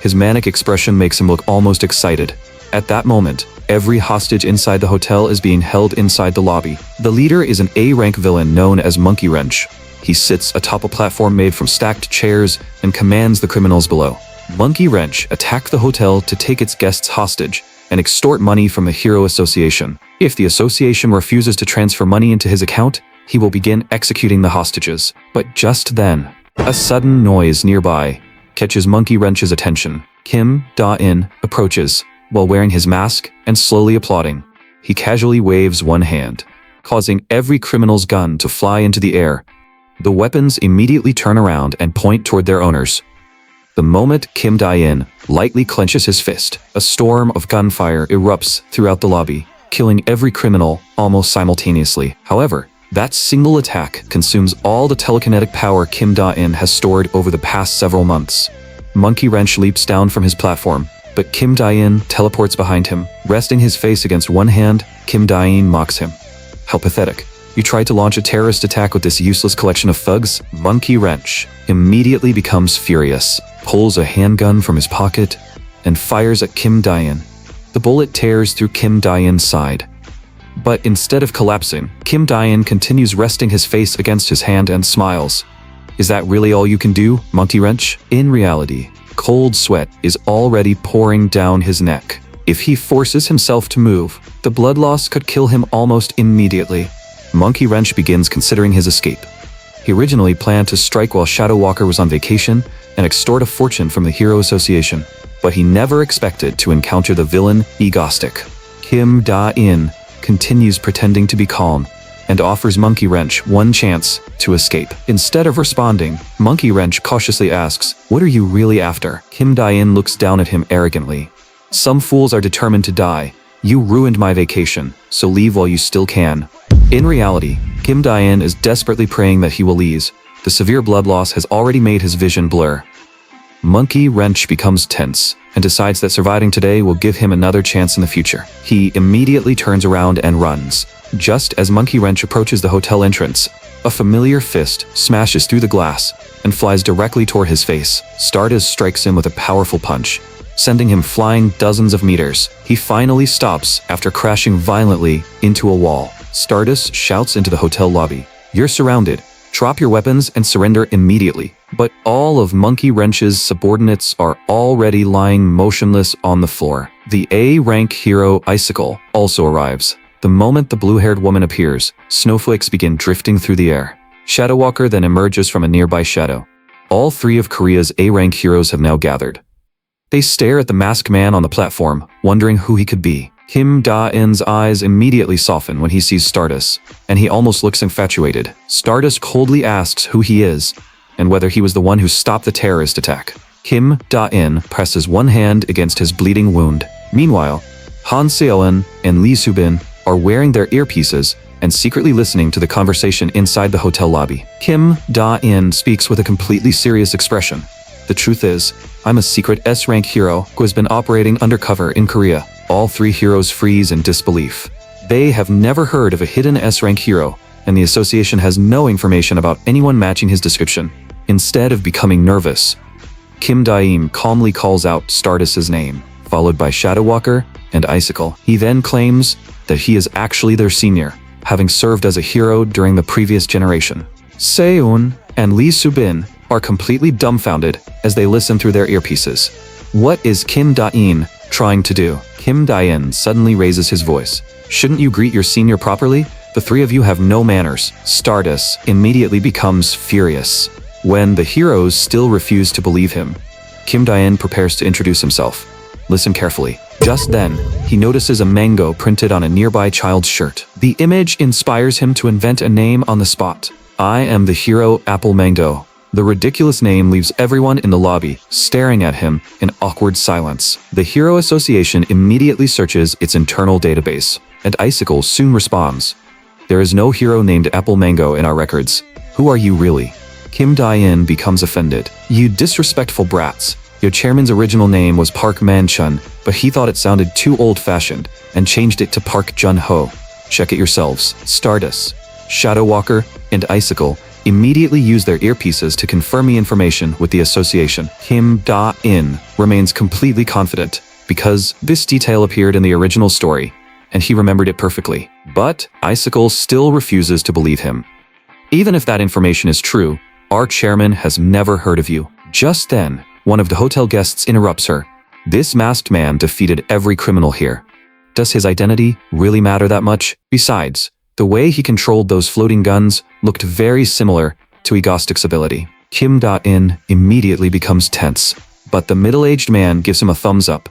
His manic expression makes him look almost excited. At that moment, every hostage inside the hotel is being held inside the lobby. The leader is an A-rank villain known as Monkey Wrench. He sits atop a platform made from stacked chairs and commands the criminals below. Monkey Wrench attacked the hotel to take its guests hostage and extort money from the Hero Association. If the association refuses to transfer money into his account, he will begin executing the hostages. But just then, a sudden noise nearby catches Monkey Wrench's attention. Kim Da-in approaches while wearing his mask and slowly applauding. He casually waves one hand, causing every criminal's gun to fly into the air. The weapons immediately turn around and point toward their owners. The moment Kim Da-in lightly clenches his fist, a storm of gunfire erupts throughout the lobby, killing every criminal almost simultaneously. However, that single attack consumes all the telekinetic power Kim Da-in has stored over the past several months. Monkey Wrench leaps down from his platform, but Kim Da-in teleports behind him. Resting his face against one hand, Kim Da-in mocks him. How pathetic. You tried to launch a terrorist attack with this useless collection of thugs? Monkey Wrench immediately becomes furious, pulls a handgun from his pocket, and fires at Kim Da-in. The bullet tears through Kim Da-in's side. But instead of collapsing, Kim Da-in continues resting his face against his hand and smiles. Is that really all you can do, Monkey Wrench? In reality, cold sweat is already pouring down his neck. If he forces himself to move, the blood loss could kill him almost immediately. Monkey Wrench begins considering his escape. He originally planned to strike while Shadow Walker was on vacation and extort a fortune from the Hero Association, but he never expected to encounter the villain Egostic. Kim Da-in continues pretending to be calm and offers Monkey Wrench one chance to escape. Instead of responding, Monkey Wrench cautiously asks, "What are you really after?" Kim Da-in looks down at him arrogantly. "Some fools are determined to die. You ruined my vacation, so leave while you still can." In reality, Kim Da-in is desperately praying that he will leave. The severe blood loss has already made his vision blur. Monkey Wrench becomes tense and decides that surviving today will give him another chance in the future. He immediately turns around and runs. Just as Monkey Wrench approaches the hotel entrance, a familiar fist smashes through the glass and flies directly toward his face. Stardust strikes him with a powerful punch, sending him flying dozens of meters. He finally stops after crashing violently into a wall. Stardust shouts into the hotel lobby, "You're surrounded. Drop your weapons and surrender immediately." But all of Monkey Wrench's subordinates are already lying motionless on the floor. The A-rank hero Icicle also arrives. The moment the blue-haired woman appears, snowflakes begin drifting through the air. Shadow Walker then emerges from a nearby shadow. All three of Korea's A-rank heroes have now gathered. They stare at the masked man on the platform, wondering who he could be. Kim Da-in's eyes immediately soften when he sees Stardust, and he almost looks infatuated. Stardust coldly asks who he is, and whether he was the one who stopped the terrorist attack. Kim Da-in presses one hand against his bleeding wound. Meanwhile, Han Seo-eun and Lee Soo-bin are wearing their earpieces and secretly listening to the conversation inside the hotel lobby. Kim Da-in speaks with a completely serious expression. "The truth is, I'm a secret S-rank hero who has been operating undercover in Korea." All three heroes freeze in disbelief. They have never heard of a hidden S-rank hero, and the association has no information about anyone matching his description. Instead of becoming nervous, Kim Da-in calmly calls out Stardust's name, followed by Shadow Walker and Icicle. He then claims that he is actually their senior, having served as a hero during the previous generation. Seo-eun and Lee Soo-bin are completely dumbfounded as they listen through their earpieces. What is Kim Da-in trying to do? Kim Da-in suddenly raises his voice. "Shouldn't you greet your senior properly? The three of you have no manners." Stardust immediately becomes furious. When the heroes still refuse to believe him, Kim Da-in prepares to introduce himself. Listen carefully. Just then, he notices a mango printed on a nearby child's shirt. The image inspires him to invent a name on the spot. "I am the hero Apple Mango." The ridiculous name leaves everyone in the lobby staring at him in awkward silence. The Hero Association immediately searches its internal database, and Icicle soon responds. "There is no hero named Apple Mango in our records. Who are you really?" Kim Da-in becomes offended. "You disrespectful brats. Your chairman's original name was Park Man-chun, but he thought it sounded too old-fashioned and changed it to Park Jun-ho. Check it yourselves." Stardust, Shadow Walker, and Icicle immediately use their earpieces to confirm the information with the association. Kim Da-in remains completely confident because this detail appeared in the original story, and he remembered it perfectly. But Icicle still refuses to believe him. "Even if that information is true, our chairman has never heard of you." Just then, one of the hotel guests interrupts her. "This masked man defeated every criminal here. Does his identity really matter that much? Besides, the way he controlled those floating guns looked very similar to Egostic's ability." Kim Da-in immediately becomes tense, but the middle-aged man gives him a thumbs up.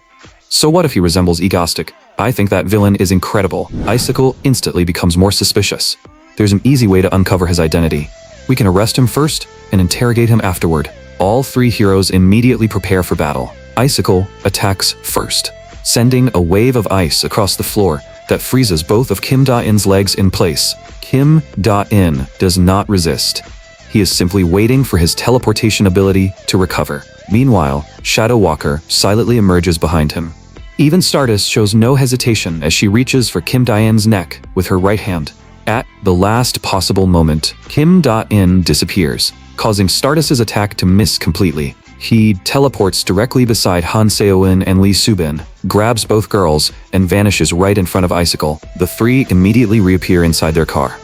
"So what if he resembles Egostic? I think that villain is incredible." Icicle instantly becomes more suspicious. There's an easy way to uncover his identity. We can arrest him first and interrogate him afterward. All three heroes immediately prepare for battle. Icicle attacks first, sending a wave of ice across the floor that freezes both of Kim Da-in's legs in place. Kim Da-in does not resist. He is simply waiting for his teleportation ability to recover. Meanwhile, Shadow Walker silently emerges behind him. Even Stardust shows no hesitation as she reaches for Kim Da-in's neck with her right hand. At the last possible moment, Kim Da-in disappears, causing Stardust's attack to miss completely. He teleports directly beside Han Seo-eun and Lee Soo-bin, grabs both girls, and vanishes right in front of Icicle. The three immediately reappear inside their car.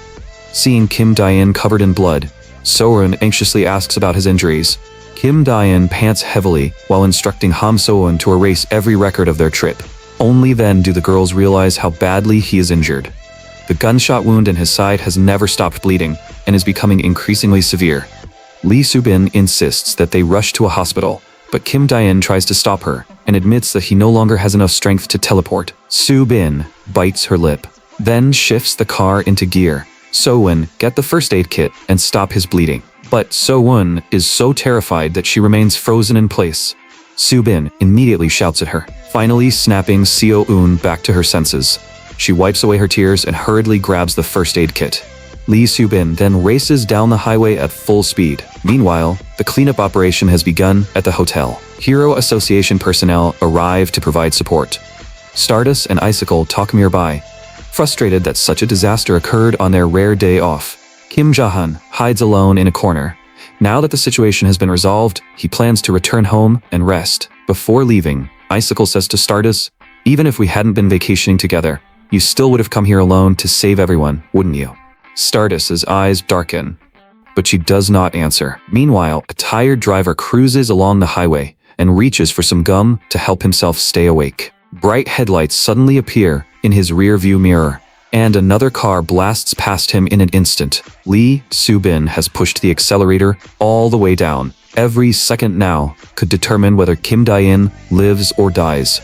Seeing Kim Da-in covered in blood, Seo-eun anxiously asks about his injuries. Kim Da-in pants heavily while instructing Han Seo-eun to erase every record of their trip. Only then do the girls realize how badly he is injured. The gunshot wound in his side has never stopped bleeding and is becoming increasingly severe. Lee Soo-bin insists that they rush to a hospital, but Kim Da-in tries to stop her and admits that he no longer has enough strength to teleport. Soo-bin bites her lip, then shifts the car into gear. So-eun, get the first aid kit and stop his bleeding. But So-eun is so terrified that she remains frozen in place. Soo-bin immediately shouts at her, finally snapping Seo-eun back to her senses. She wipes away her tears and hurriedly grabs the first aid kit. Lee Subin then races down the highway at full speed. Meanwhile, the cleanup operation has begun at the hotel. Hero Association personnel arrive to provide support. Stardust and Icicle talk nearby, frustrated that such a disaster occurred on their rare day off. Kim Jahan hides alone in a corner. Now that the situation has been resolved, he plans to return home and rest. Before leaving, Icicle says to Stardust, "Even if we hadn't been vacationing together, you still would have come here alone to save everyone, wouldn't you?" Stardust's eyes darken, but she does not answer. Meanwhile, a tired driver cruises along the highway and reaches for some gum to help himself stay awake. Bright headlights suddenly appear in his rear-view mirror, and another car blasts past him in an instant. Lee Subin has pushed the accelerator all the way down. Every second now could determine whether Kim Dae-in lives or dies.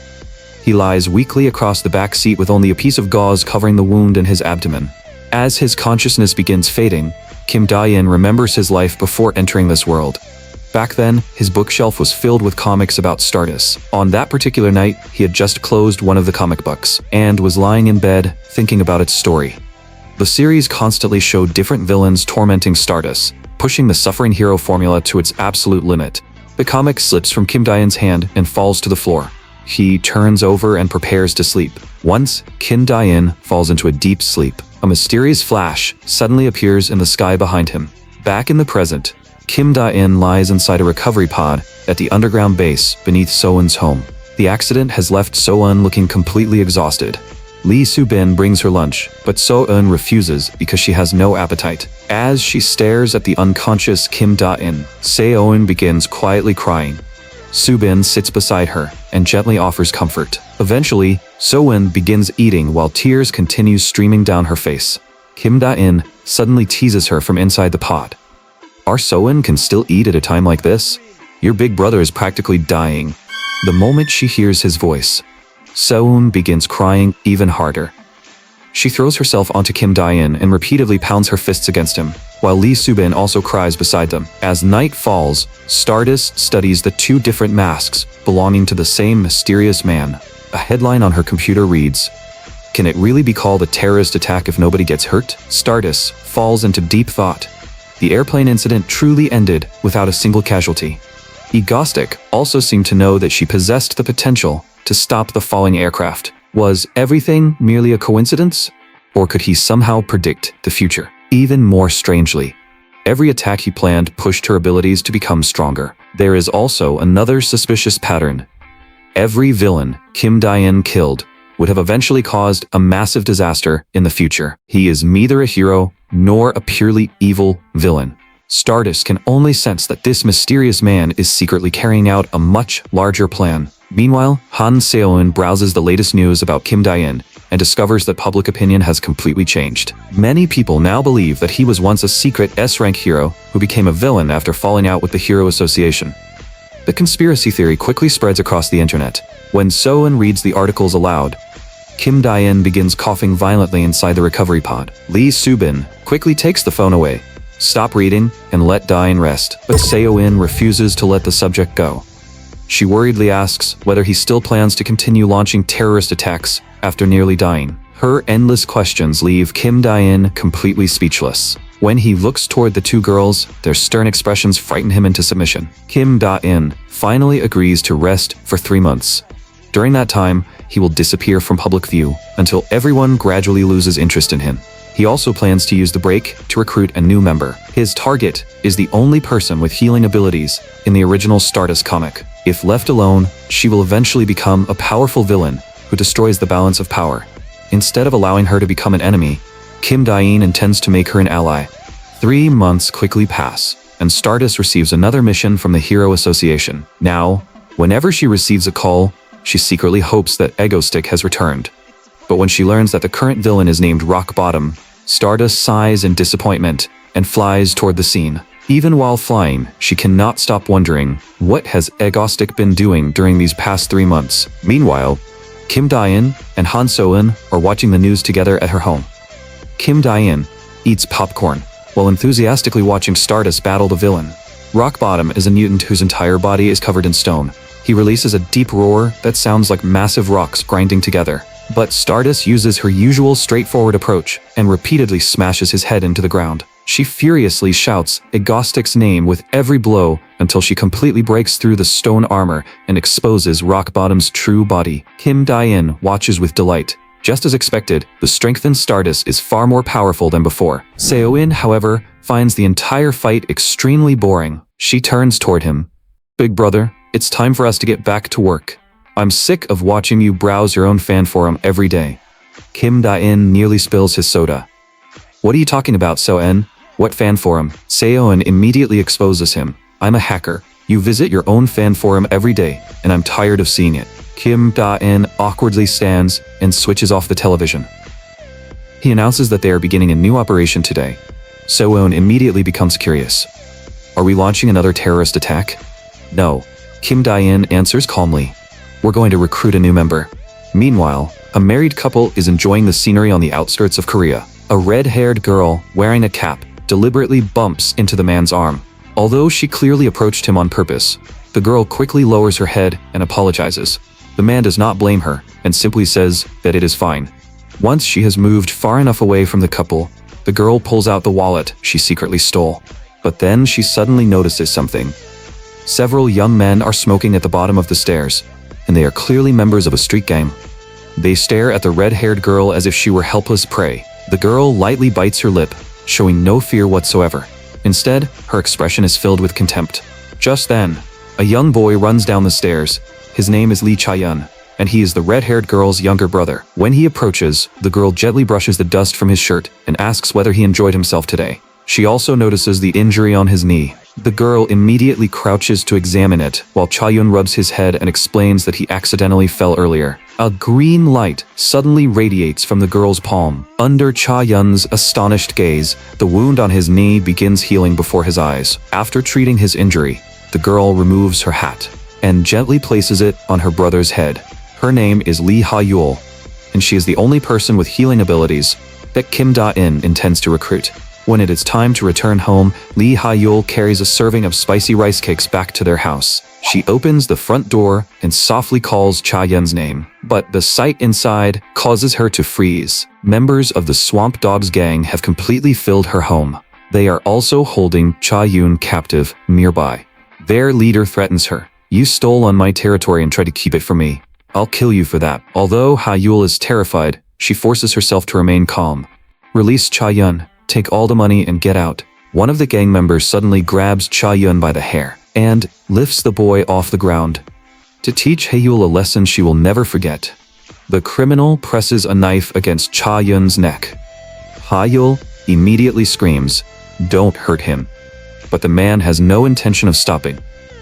He lies weakly across the back seat with only a piece of gauze covering the wound in his abdomen. As his consciousness begins fading, Kim Dae-in remembers his life before entering this world. Back then, his bookshelf was filled with comics about Stardust. On that particular night, he had just closed one of the comic books and was lying in bed thinking about its story. The series constantly showed different villains tormenting Stardust, pushing the suffering hero formula to its absolute limit. The comic slips from Kim Dae-in's hand and falls to the floor. He turns over and prepares to sleep. Once, Kim Dae-in falls into a deep sleep. A mysterious flash suddenly appears in the sky behind him. Back in the present, Kim Dae-in lies inside a recovery pod at the underground base beneath So-eun's home. The accident has left So-eun looking completely exhausted. Lee Subin brings her lunch, but So-eun refuses because she has no appetite. As she stares at the unconscious Kim Dae-in, So-eun begins quietly crying. Subin sits beside her and gently offers comfort. Eventually, So-eun begins eating while tears continue streaming down her face. Kim Dae-in suddenly teases her from inside the pod. "Our So-eun can still eat at a time like this? Your big brother is practically dying." The moment she hears his voice, So-eun begins crying even harder. She throws herself onto Kim Dae-in and repeatedly pounds her fists against him, while Lee Subin also cries beside them. As night falls, Stardust studies the two different masks belonging to the same mysterious man. A headline on her computer reads, "Can it really be called a terrorist attack if nobody gets hurt?" Stardust falls into deep thought. The airplane incident truly ended without a single casualty. Egostic also seemed to know that she possessed the potential to stop the falling aircraft. Was everything merely a coincidence? Or could he somehow predict the future? Even more strangely, every attack he planned pushed her abilities to become stronger. There is also another suspicious pattern. Every villain Kim Dae-in killed would have eventually caused a massive disaster in the future. He is neither a hero nor a purely evil villain. Stardust can only sense that this mysterious man is secretly carrying out a much larger plan. Meanwhile, Han Seo-eun browses the latest news about Kim Dae-in and discovers that public opinion has completely changed. Many people now believe that he was once a secret S-rank hero who became a villain after falling out with the Hero Association. The conspiracy theory quickly spreads across the internet. When So-eun reads the articles aloud, Kim Dae-in begins coughing violently inside the recovery pod. Lee Subin quickly takes the phone away. "Stop reading and let Dae-in rest." But So-eun refuses to let the subject go. She worriedly asks whether he still plans to continue launching terrorist attacks after nearly dying. Her endless questions leave Kim Dae-in completely speechless. When he looks toward the two girls, their stern expressions frighten him into submission. Kim Dae-in finally agrees to rest for 3 months. During that time, he will disappear from public view until everyone gradually loses interest in him. He also plans to use the break to recruit a new member. His target is the only person with healing abilities in the original Stardust comic. If left alone, she will eventually become a powerful villain who destroys the balance of power. Instead of allowing her to become an enemy, Kim Dae-in intends to make her an ally. 3 months quickly pass, and Stardust receives another mission from the Hero Association. Now, whenever she receives a call, she secretly hopes that Egostick has returned. But when she learns that the current villain is named Rock Bottom, Stardust sighs in disappointment and flies toward the scene. Even while flying, she cannot stop wondering, what has Egostick been doing during these past 3 months? Meanwhile, Kim Dae-in and Han So-eun are watching the news together at her home. Kim Dae-in eats popcorn while enthusiastically watching Stardust battle the villain. Rock Bottom is a mutant whose entire body is covered in stone. He releases a deep roar that sounds like massive rocks grinding together. But Stardust uses her usual straightforward approach and repeatedly smashes his head into the ground. She furiously shouts Agostic's name with every blow until she completely breaks through the stone armor and exposes Rock Bottom's true body. Kim Da-in watches with delight. Just as expected, the strengthened Stardust is far more powerful than before. Seo-in, however, finds the entire fight extremely boring. She turns toward him. Big brother, it's time for us to get back to work. I'm sick of watching you browse your own fan forum every day. Kim Da-in nearly spills his soda. What are you talking about, Seo-in? What fan forum? Seo-in immediately exposes him. I'm a hacker. You visit your own fan forum every day, and I'm tired of seeing it. Kim Da-in awkwardly stands and switches off the television. He announces that they are beginning a new operation today. Seo-in immediately becomes curious. Are we launching another terrorist attack? No. Kim Da-in answers calmly. We're going to recruit a new member. Meanwhile, a married couple is enjoying the scenery on the outskirts of Korea. A red-haired girl, wearing a cap, deliberately bumps into the man's arm. Although she clearly approached him on purpose, the girl quickly lowers her head and apologizes. The man does not blame her and simply says that it is fine. Once she has moved far enough away from the couple, the girl pulls out the wallet she secretly stole. But then she suddenly notices something. Several young men are smoking at the bottom of the stairs, and they are clearly members of a street gang. They stare at the red-haired girl as if she were helpless prey. The girl lightly bites her lip, showing no fear whatsoever. Instead, her expression is filled with contempt. Just then, a young boy runs down the stairs. His name is Lee Cha-yun, and he is the red-haired girl's younger brother. When he approaches, the girl gently brushes the dust from his shirt and asks whether he enjoyed himself today. She also notices the injury on his knee. The girl immediately crouches to examine it, while Cha-yun rubs his head and explains that he accidentally fell earlier. A green light suddenly radiates from the girl's palm. Under Cha-yun's astonished gaze, the wound on his knee begins healing before his eyes. After treating his injury, the girl removes her hat and gently places it on her brother's head. Her name is Lee Ha-yul, and she is the only person with healing abilities that Kim Da-in intends to recruit. When it is time to return home, Lee Ha-yul carries a serving of spicy rice cakes back to their house. She opens the front door and softly calls Cha-yun's name, but the sight inside causes her to freeze. Members of the Swamp Dogs gang have completely filled her home. They are also holding Cha-yun captive nearby. Their leader threatens her. You stole on my territory and tried to keep it from me. I'll kill you for that. Although Ha-yul is terrified, she forces herself to remain calm. Release Cha-yun. Take all the money and get out. One of the gang members suddenly grabs Cha-yun by the hair and lifts the boy off the ground to teach Ha-yul a lesson she will never forget. The criminal presses a knife against Cha-yun's neck. Ha-yul immediately screams, "Don't hurt him." But the man has no intention of stopping.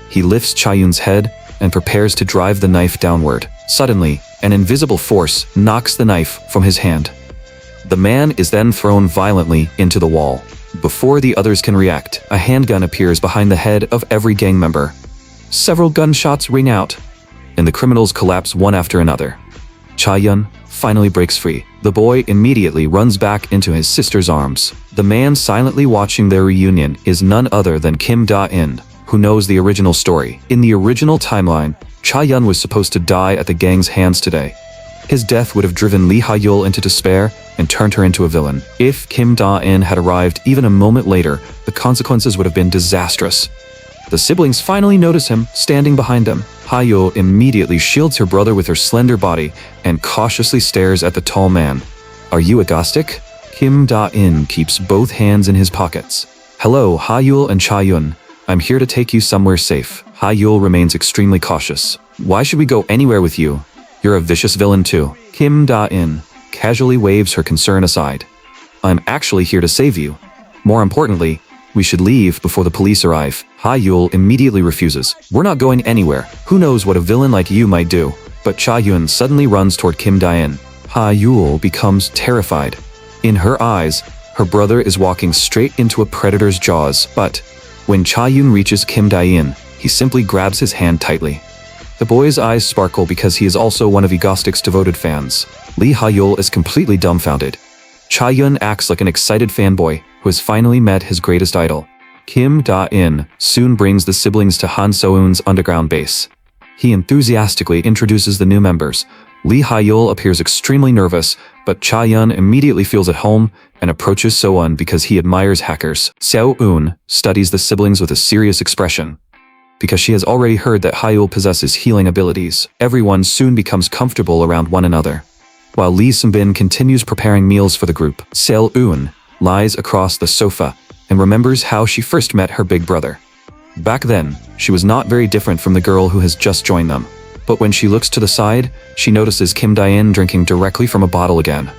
He lifts Cha-yun's head and prepares to drive the knife downward. Suddenly, an invisible force knocks the knife from his hand. The man is then thrown violently into the wall. Before the others can react, a handgun appears behind the head of every gang member. Several gunshots ring out, and the criminals collapse one after another. Cha-yun finally breaks free. The boy immediately runs back into his sister's arms. The man silently watching their reunion is none other than Kim Da-in, who knows the original story. In the original timeline, Cha-yun was supposed to die at the gang's hands today. His death would have driven Lee Ha-yul into despair and turned her into a villain. If Kim Da-in had arrived even a moment later, the consequences would have been disastrous. The siblings finally notice him, standing behind them. Ha-yul immediately shields her brother with her slender body and cautiously stares at the tall man. Are you Agostic? Kim Da-in keeps both hands in his pockets. Hello, Ha-yul and Cha-yun. I'm here to take you somewhere safe. Ha-yul remains extremely cautious. Why should we go anywhere with you? You're a vicious villain too. Kim Da-in casually waves her concern aside. I'm actually here to save you. More importantly, we should leave before the police arrive. Ha-yul immediately refuses. We're not going anywhere. Who knows what a villain like you might do? But Cha-yun suddenly runs toward Kim Da-in. Ha-yul becomes terrified. In her eyes, her brother is walking straight into a predator's jaws. But when Cha-yun reaches Kim Da-in, he simply grabs his hand tightly. The boy's eyes sparkle because he is also one of Agostic's devoted fans. Lee Ha-yul is completely dumbfounded. Cha-yun acts like an excited fanboy who has finally met his greatest idol. Kim Da-in soon brings the siblings to Han So-eun's underground base. He enthusiastically introduces the new members, Lee Ha-yul appears extremely nervous, but Cha-yun immediately feels at home and approaches So-eun because he admires hackers. Seo-eun studies the siblings with a serious expression, because she has already heard that Ha-yul possesses healing abilities. Everyone soon becomes comfortable around one another. While Lee Seung-bin continues preparing meals for the group, Seo-eun lies across the sofa and remembers how she first met her big brother. Back then, she was not very different from the girl who has just joined them. But when she looks to the side, she notices Kim Dae-in drinking directly from a bottle again.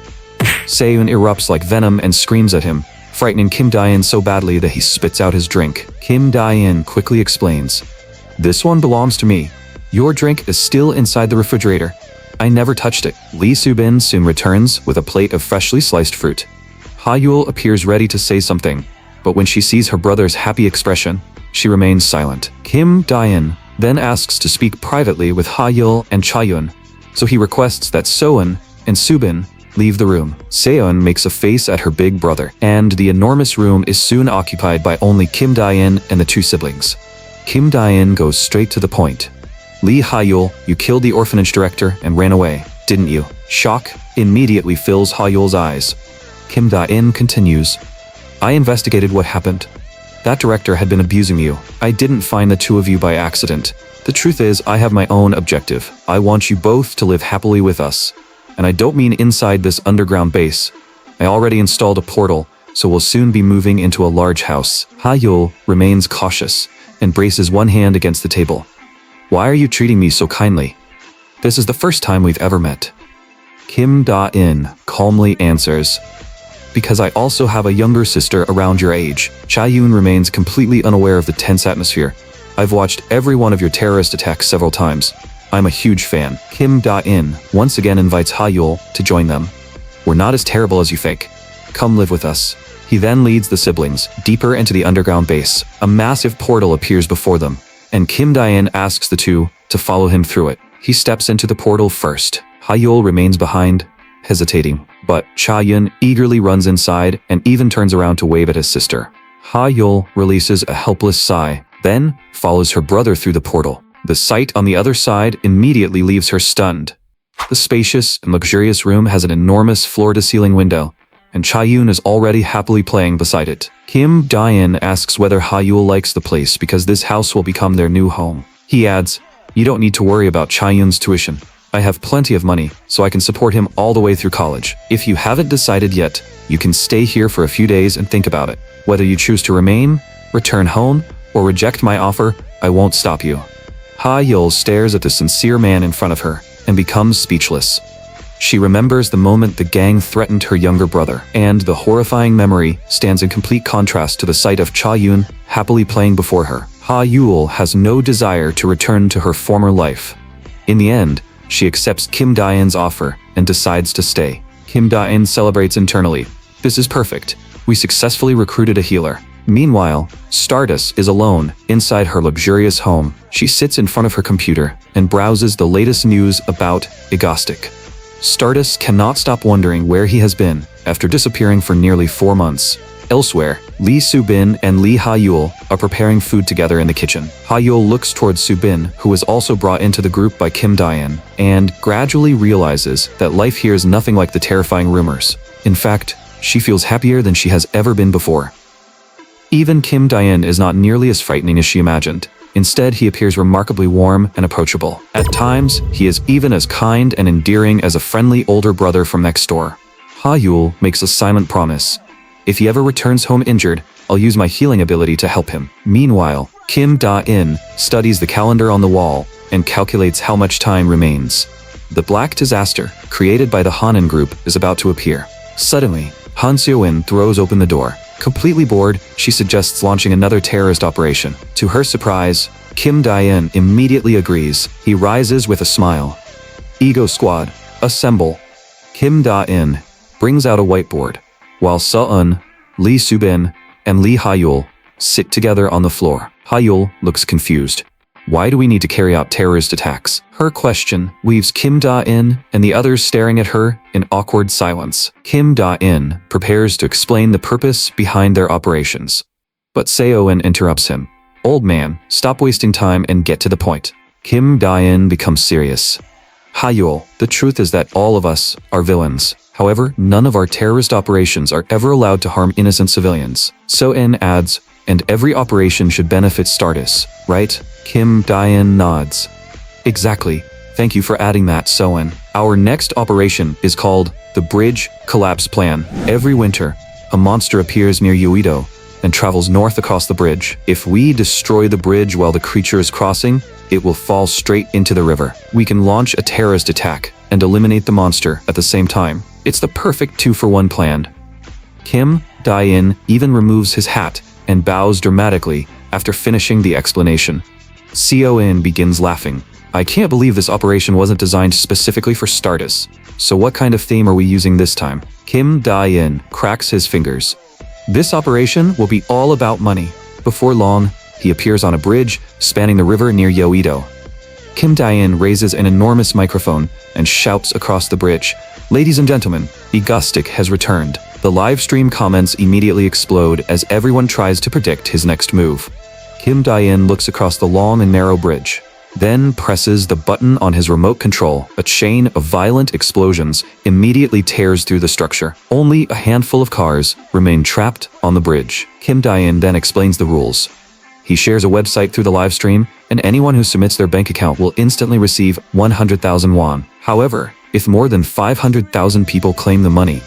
Seo-eun erupts like venom and screams at him, frightening Kim Dae-in so badly that he spits out his drink. Kim Dae-in quickly explains, "This one belongs to me. Your drink is still inside the refrigerator. I never touched it." Lee Soo-bin soon returns with a plate of freshly sliced fruit. Ha-yul appears ready to say something, but when she sees her brother's happy expression, she remains silent. Kim Dae-in then asks to speak privately with Ha-yul and Cha-yun, so he requests that So-eun and Soo-bin leave the room. Seo-eun makes a face at her big brother, and the enormous room is soon occupied by only Kim Dae-in and the two siblings. Kim Dae-in goes straight to the point. "Lee Ha-yul, you killed the orphanage director and ran away, didn't you?" Shock immediately fills Ha-yul's eyes. Kim Dae-in continues, "I investigated what happened. That director had been abusing you. I didn't find the two of you by accident. The truth is, I have my own objective. I want you both to live happily with us. And I don't mean inside this underground base. I already installed a portal, so we'll soon be moving into a large house." Ha-yul remains cautious and braces one hand against the table. "Why are you treating me so kindly? This is the first time we've ever met." Kim Da-in calmly answers, "Because I also have a younger sister around your age." Cha-yun remains completely unaware of the tense atmosphere. "I've watched every one of your terrorist attacks several times. I'm a huge fan." Kim Da-in once again invites Ha-yul to join them. "We're not as terrible as you think. Come live with us." He then leads the siblings deeper into the underground base. A massive portal appears before them, and Kim Dae-in asks the two to follow him through it. He steps into the portal first. Ha-yul remains behind, hesitating, but Cha-yun eagerly runs inside and even turns around to wave at his sister. Ha-yul releases a helpless sigh, then follows her brother through the portal. The sight on the other side immediately leaves her stunned. The spacious and luxurious room has an enormous floor-to-ceiling window, and Cha-yun is already happily playing beside it. Kim Dae-in asks whether Ha-yul likes the place because this house will become their new home. He adds, "You don't need to worry about Cha-yun's tuition. I have plenty of money, so I can support him all the way through college. If you haven't decided yet, you can stay here for a few days and think about it. Whether you choose to remain, return home, or reject my offer, I won't stop you." Ha-yul stares at the sincere man in front of her and becomes speechless. She remembers the moment the gang threatened her younger brother, and the horrifying memory stands in complete contrast to the sight of Cha-yun happily playing before her. Ha-yul has no desire to return to her former life. In the end, she accepts Kim Dae-in's offer and decides to stay. Kim Dae-in celebrates internally. "This is perfect. We successfully recruited a healer." Meanwhile, Stardust is alone inside her luxurious home. She sits in front of her computer and browses the latest news about Agostic. Stardust cannot stop wondering where he has been after disappearing for nearly 4 months. Elsewhere, Lee Soo-bin and Lee Ha-yul are preparing food together in the kitchen. Ha-yul looks towards Soo-bin, who was also brought into the group by Kim Dae-in, and gradually realizes that life here is nothing like the terrifying rumors. In fact, she feels happier than she has ever been before. Even Kim Dae-in is not nearly as frightening as she imagined. Instead, he appears remarkably warm and approachable. At times, he is even as kind and endearing as a friendly older brother from next door. Ha-yul makes a silent promise. If he ever returns home injured, I'll use my healing ability to help him. Meanwhile, Kim Da-in studies the calendar on the wall and calculates how much time remains. The black disaster, created by the Hanan group, is about to appear. Suddenly, Han Seo-in throws open the door. Completely bored, she suggests launching another terrorist operation. To her surprise, Kim Dae-in immediately agrees. He rises with a smile. "Ego Squad, assemble." Kim Da-in brings out a whiteboard, while So-eun, Lee Soo-bin, and Lee Ha-yul sit together on the floor. Ha-yul looks confused. Why do we need to carry out terrorist attacks? Her question leaves Kim Da-in and the others staring at her in awkward silence. Kim Da-in prepares to explain the purpose behind their operations. But Seo-eun interrupts him. "Old man, stop wasting time and get to the point." Kim Da-in becomes serious. Hayul, the truth is that all of us are villains. However, none of our terrorist operations are ever allowed to harm innocent civilians. So N adds, and every operation should benefit Stardust, right? Kim Dae-in nods. Exactly. Thank you for adding that, Soen. Our next operation is called the Bridge Collapse Plan. Every winter, a monster appears near Uedo and travels north across the bridge. If we destroy the bridge while the creature is crossing, it will fall straight into the river. We can launch a terrorist attack and eliminate the monster at the same time. It's the perfect 2-for-1 plan. Kim Dae-in even removes his hat and bows dramatically after finishing the explanation. Con begins laughing. I can't believe this operation wasn't designed specifically for Stardust. So what kind of theme are we using this time? Kim Dae-in cracks his fingers. This operation will be all about money. Before long, he appears on a bridge spanning the river near Yoido. Kim Dae-in raises an enormous microphone and shouts across the bridge, "Ladies and gentlemen, Egostic has returned." The live stream comments immediately explode as everyone tries to predict his next move. Kim Dae-in looks across the long and narrow bridge, then presses the button on his remote control. A chain of violent explosions immediately tears through the structure. Only a handful of cars remain trapped on the bridge. Kim Dae-in then explains the rules. He shares a website through the live stream, and anyone who submits their bank account will instantly receive 100,000 won. However, if more than 500,000 people claim the money,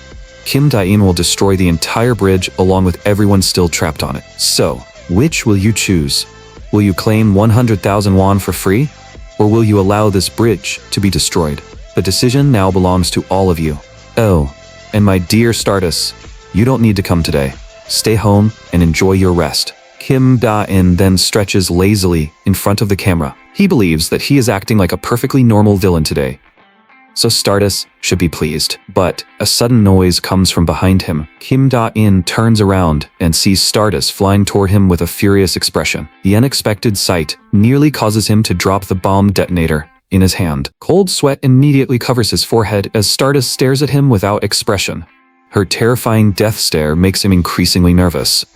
Kim Dae-in will destroy the entire bridge along with everyone still trapped on it. So, which will you choose? Will you claim 100,000 won for free? Or will you allow this bridge to be destroyed? The decision now belongs to all of you. Oh, and my dear Stardust, you don't need to come today. Stay home and enjoy your rest. Kim Dae-in then stretches lazily in front of the camera. He believes that he is acting like a perfectly normal villain today. So Stardust should be pleased. But a sudden noise comes from behind him. Kim Dae-in turns around and sees Stardust flying toward him with a furious expression. The unexpected sight nearly causes him to drop the bomb detonator in his hand. Cold sweat immediately covers his forehead as Stardust stares at him without expression. Her terrifying death stare makes him increasingly nervous.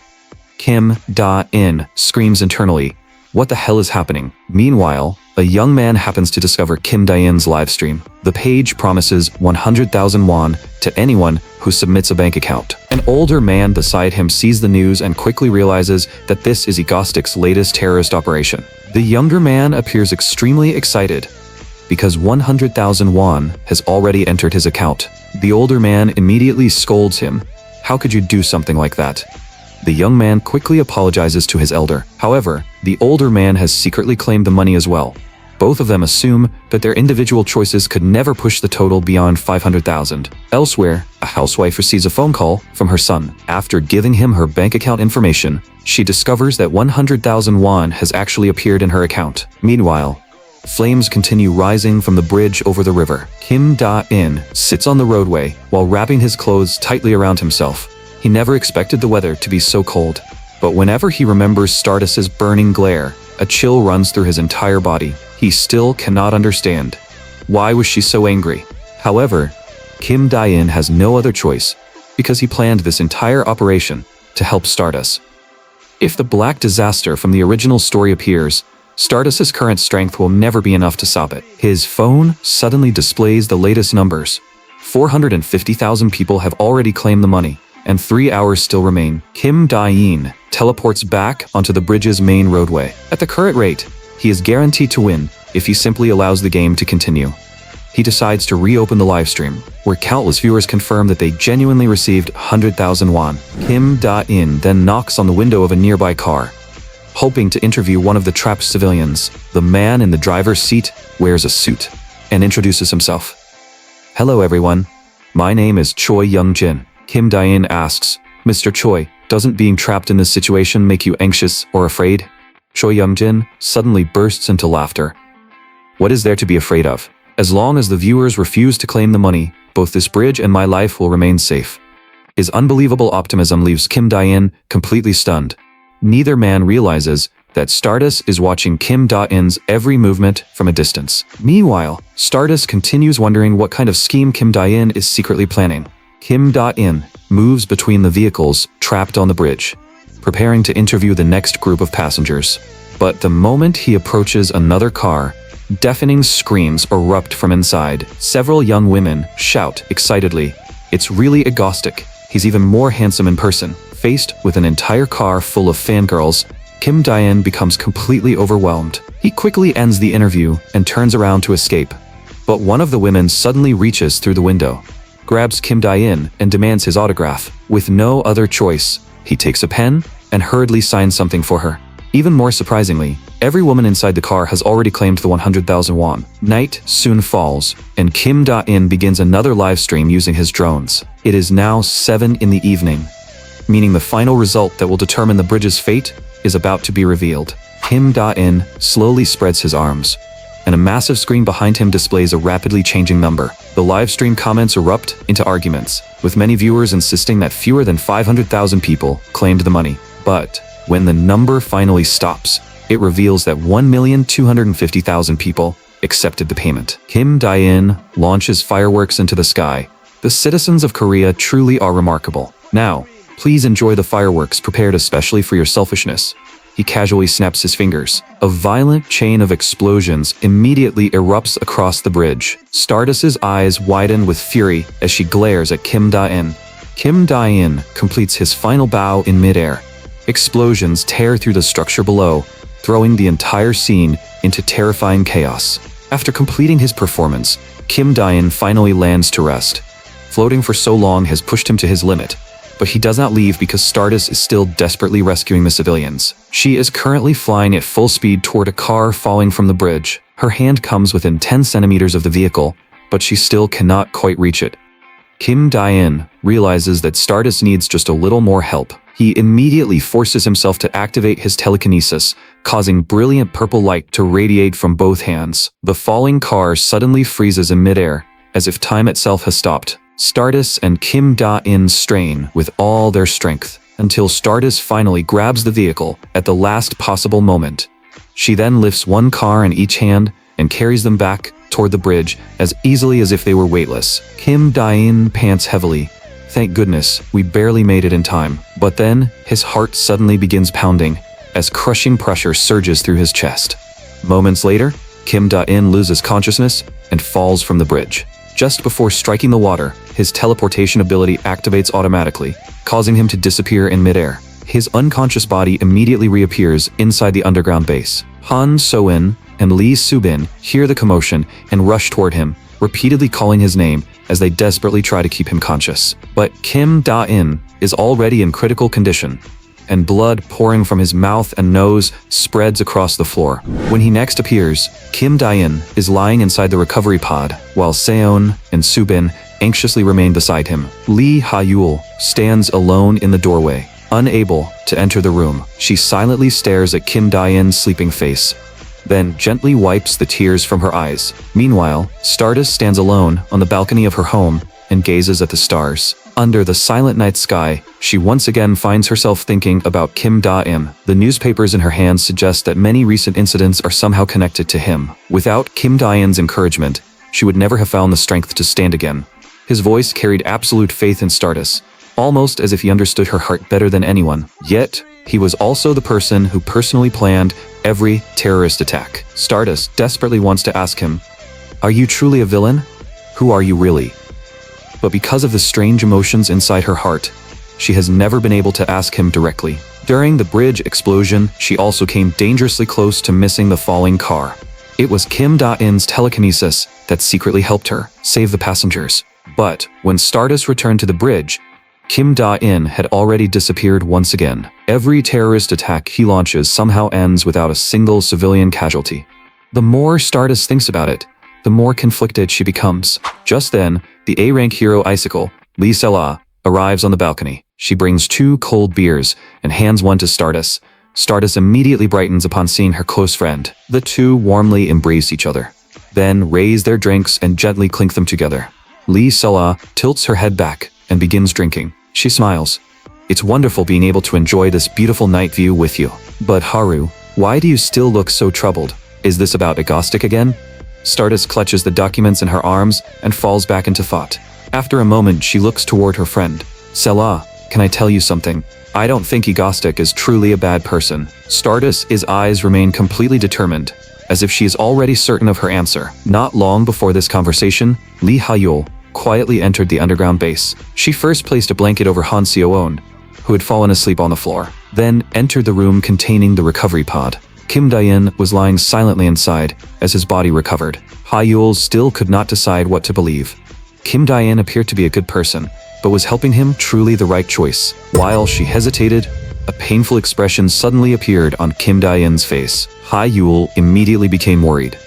Kim Dae-in screams internally, "What the hell is happening?" Meanwhile, a young man happens to discover Kim Dae-in's livestream. The page promises 100,000 won to anyone who submits a bank account. An older man beside him sees the news and quickly realizes that this is Egostic's latest terrorist operation. The younger man appears extremely excited because 100,000 won has already entered his account. The older man immediately scolds him. "How could you do something like that?" The young man quickly apologizes to his elder. However, the older man has secretly claimed the money as well. Both of them assume that their individual choices could never push the total beyond 500,000. Elsewhere, a housewife receives a phone call from her son. After giving him her bank account information, she discovers that 100,000 won has actually appeared in her account. Meanwhile, flames continue rising from the bridge over the river. Kim Dae-in sits on the roadway while wrapping his clothes tightly around himself. He never expected the weather to be so cold. But whenever he remembers Stardust's burning glare, a chill runs through his entire body. He still cannot understand. Why was she so angry? However, Kim Dae-in has no other choice, because he planned this entire operation to help Stardust. If the black disaster from the original story appears, Stardust's current strength will never be enough to stop it. His phone suddenly displays the latest numbers. 450,000 people have already claimed the money, and 3 hours still remain. Kim Dae-in teleports back onto the bridge's main roadway. At the current rate, he is guaranteed to win if he simply allows the game to continue. He decides to reopen the livestream, where countless viewers confirm that they genuinely received 100,000 won. Kim Dae-in then knocks on the window of a nearby car, hoping to interview one of the trapped civilians. The man in the driver's seat wears a suit and introduces himself. "Hello everyone, my name is Choi Young-jin." Kim Dae-in asks, "Mr. Choi, doesn't being trapped in this situation make you anxious or afraid?" Choi Young-jin suddenly bursts into laughter. "What is there to be afraid of? As long as the viewers refuse to claim the money, both this bridge and my life will remain safe." His unbelievable optimism leaves Kim Dae-in completely stunned. Neither man realizes that Stardust is watching Kim Dae-in's every movement from a distance. Meanwhile, Stardust continues wondering what kind of scheme Kim Dae-in is secretly planning. Kim Dae-in moves between the vehicles trapped on the bridge, preparing to interview the next group of passengers. But the moment he approaches another car, Deafening screams erupt from inside. Several young women shout excitedly, "It's really Agostic. He's even more handsome in person." Faced with an entire car full of fangirls, Kim Dae-in becomes completely overwhelmed. He quickly ends the interview and turns around to escape. But one of the women suddenly reaches through the window, grabs Kim Dae-in and demands his autograph. With no other choice, he takes a pen and hurriedly signs something for her. Even more surprisingly, every woman inside the car has already claimed the 100,000 won. Night soon falls, and Kim Dae-in begins another live stream using his drones. It is now 7 in the evening, meaning the final result that will determine the bridge's fate is about to be revealed. Kim Dae-in slowly spreads his arms, and a massive screen behind him displays a rapidly changing number. The live stream comments erupt into arguments, with many viewers insisting that fewer than 500,000 people claimed the money. But when the number finally stops, it reveals that 1,250,000 people accepted the payment. Kim Dae-in launches fireworks into the sky. The citizens of Korea truly are remarkable. Now, please enjoy the fireworks prepared especially for your selfishness. He casually snaps his fingers. A violent chain of explosions immediately erupts across the bridge. Stardust's eyes widen with fury as she glares at Kim Dae-in. Kim Dae-in completes his final bow in midair. Explosions tear through the structure below, throwing the entire scene into terrifying chaos. After completing his performance, Kim Dae-in finally lands to rest. Floating for so long has pushed him to his limit, but he does not leave because Stardust is still desperately rescuing the civilians. She is currently flying at full speed toward a car falling from the bridge. Her hand comes within 10 centimeters of the vehicle, but she still cannot quite reach it. Kim Dae-in realizes that Stardust needs just a little more help. He immediately forces himself to activate his telekinesis, causing brilliant purple light to radiate from both hands. The falling car suddenly freezes in midair, as if time itself has stopped. Stardust and Kim Dae-in strain with all their strength, until Stardust finally grabs the vehicle at the last possible moment. She then lifts one car in each hand and carries them back toward the bridge as easily as if they were weightless. Kim Dae-in pants heavily. Thank goodness, we barely made it in time. But then, his heart suddenly begins pounding, as crushing pressure surges through his chest. Moments later, Kim Dae-in loses consciousness and falls from the bridge. Just before striking the water, his teleportation ability activates automatically, causing him to disappear in midair. His unconscious body immediately reappears inside the underground base. Han So-in and Lee Soo-bin hear the commotion and rush toward him, repeatedly calling his name as they desperately try to keep him conscious. But Kim Dae-in is already in critical condition, and blood pouring from his mouth and nose spreads across the floor. When he next appears, Kim Dae-in is lying inside the recovery pod, while Seon and Soo-bin anxiously remain beside him. Lee Ha-yul stands alone in the doorway, unable to enter the room. She silently stares at Kim Dae-in's sleeping face, then gently wipes the tears from her eyes. Meanwhile, Stardust stands alone on the balcony of her home and gazes at the stars. Under the silent night sky, she once again finds herself thinking about Kim Dae-in. The newspapers in her hands suggest that many recent incidents are somehow connected to him. Without Kim Dae-in's encouragement, she would never have found the strength to stand again. His voice carried absolute faith in Stardust, almost as if he understood her heart better than anyone. Yet, he was also the person who personally planned every terrorist attack. Stardust desperately wants to ask him, "Are you truly a villain? Who are you really?" But because of the strange emotions inside her heart, she has never been able to ask him directly. During the bridge explosion, she also came dangerously close to missing the falling car. It was Kim Dae-in's telekinesis that secretly helped her save the passengers. But when Stardust returned to the bridge, Kim Dae-in had already disappeared once again. Every terrorist attack he launches somehow ends without a single civilian casualty. The more Stardust thinks about it, the more conflicted she becomes. Just then, the A-rank hero Icicle, Lee Se-la, arrives on the balcony. She brings 2 cold beers and hands one to Stardust. Stardust immediately brightens upon seeing her close friend. The two warmly embrace each other, then raise their drinks and gently clink them together. Lee Se-la tilts her head back and begins drinking. She smiles. "It's wonderful being able to enjoy this beautiful night view with you. But Haru, why do you still look so troubled? Is this about Agostic again?" Stardust clutches the documents in her arms and falls back into thought. After a moment, she looks toward her friend. "Se-la, can I tell you something? I don't think Agostic is truly a bad person." Stardust's eyes remain completely determined, as if she is already certain of her answer. Not long before this conversation, Lee Ha-yeol quietly entered the underground base. She first placed a blanket over Han Seo-eun, who had fallen asleep on the floor, then entered the room containing the recovery pod. Kim Da-in was lying silently inside as his body recovered. Ha-yeol still could not decide what to believe. Kim Da-in appeared to be a good person, but was helping him truly the right choice? While she hesitated, a painful expression suddenly appeared on Kim Da-in's face. Ha-yeol immediately became worried.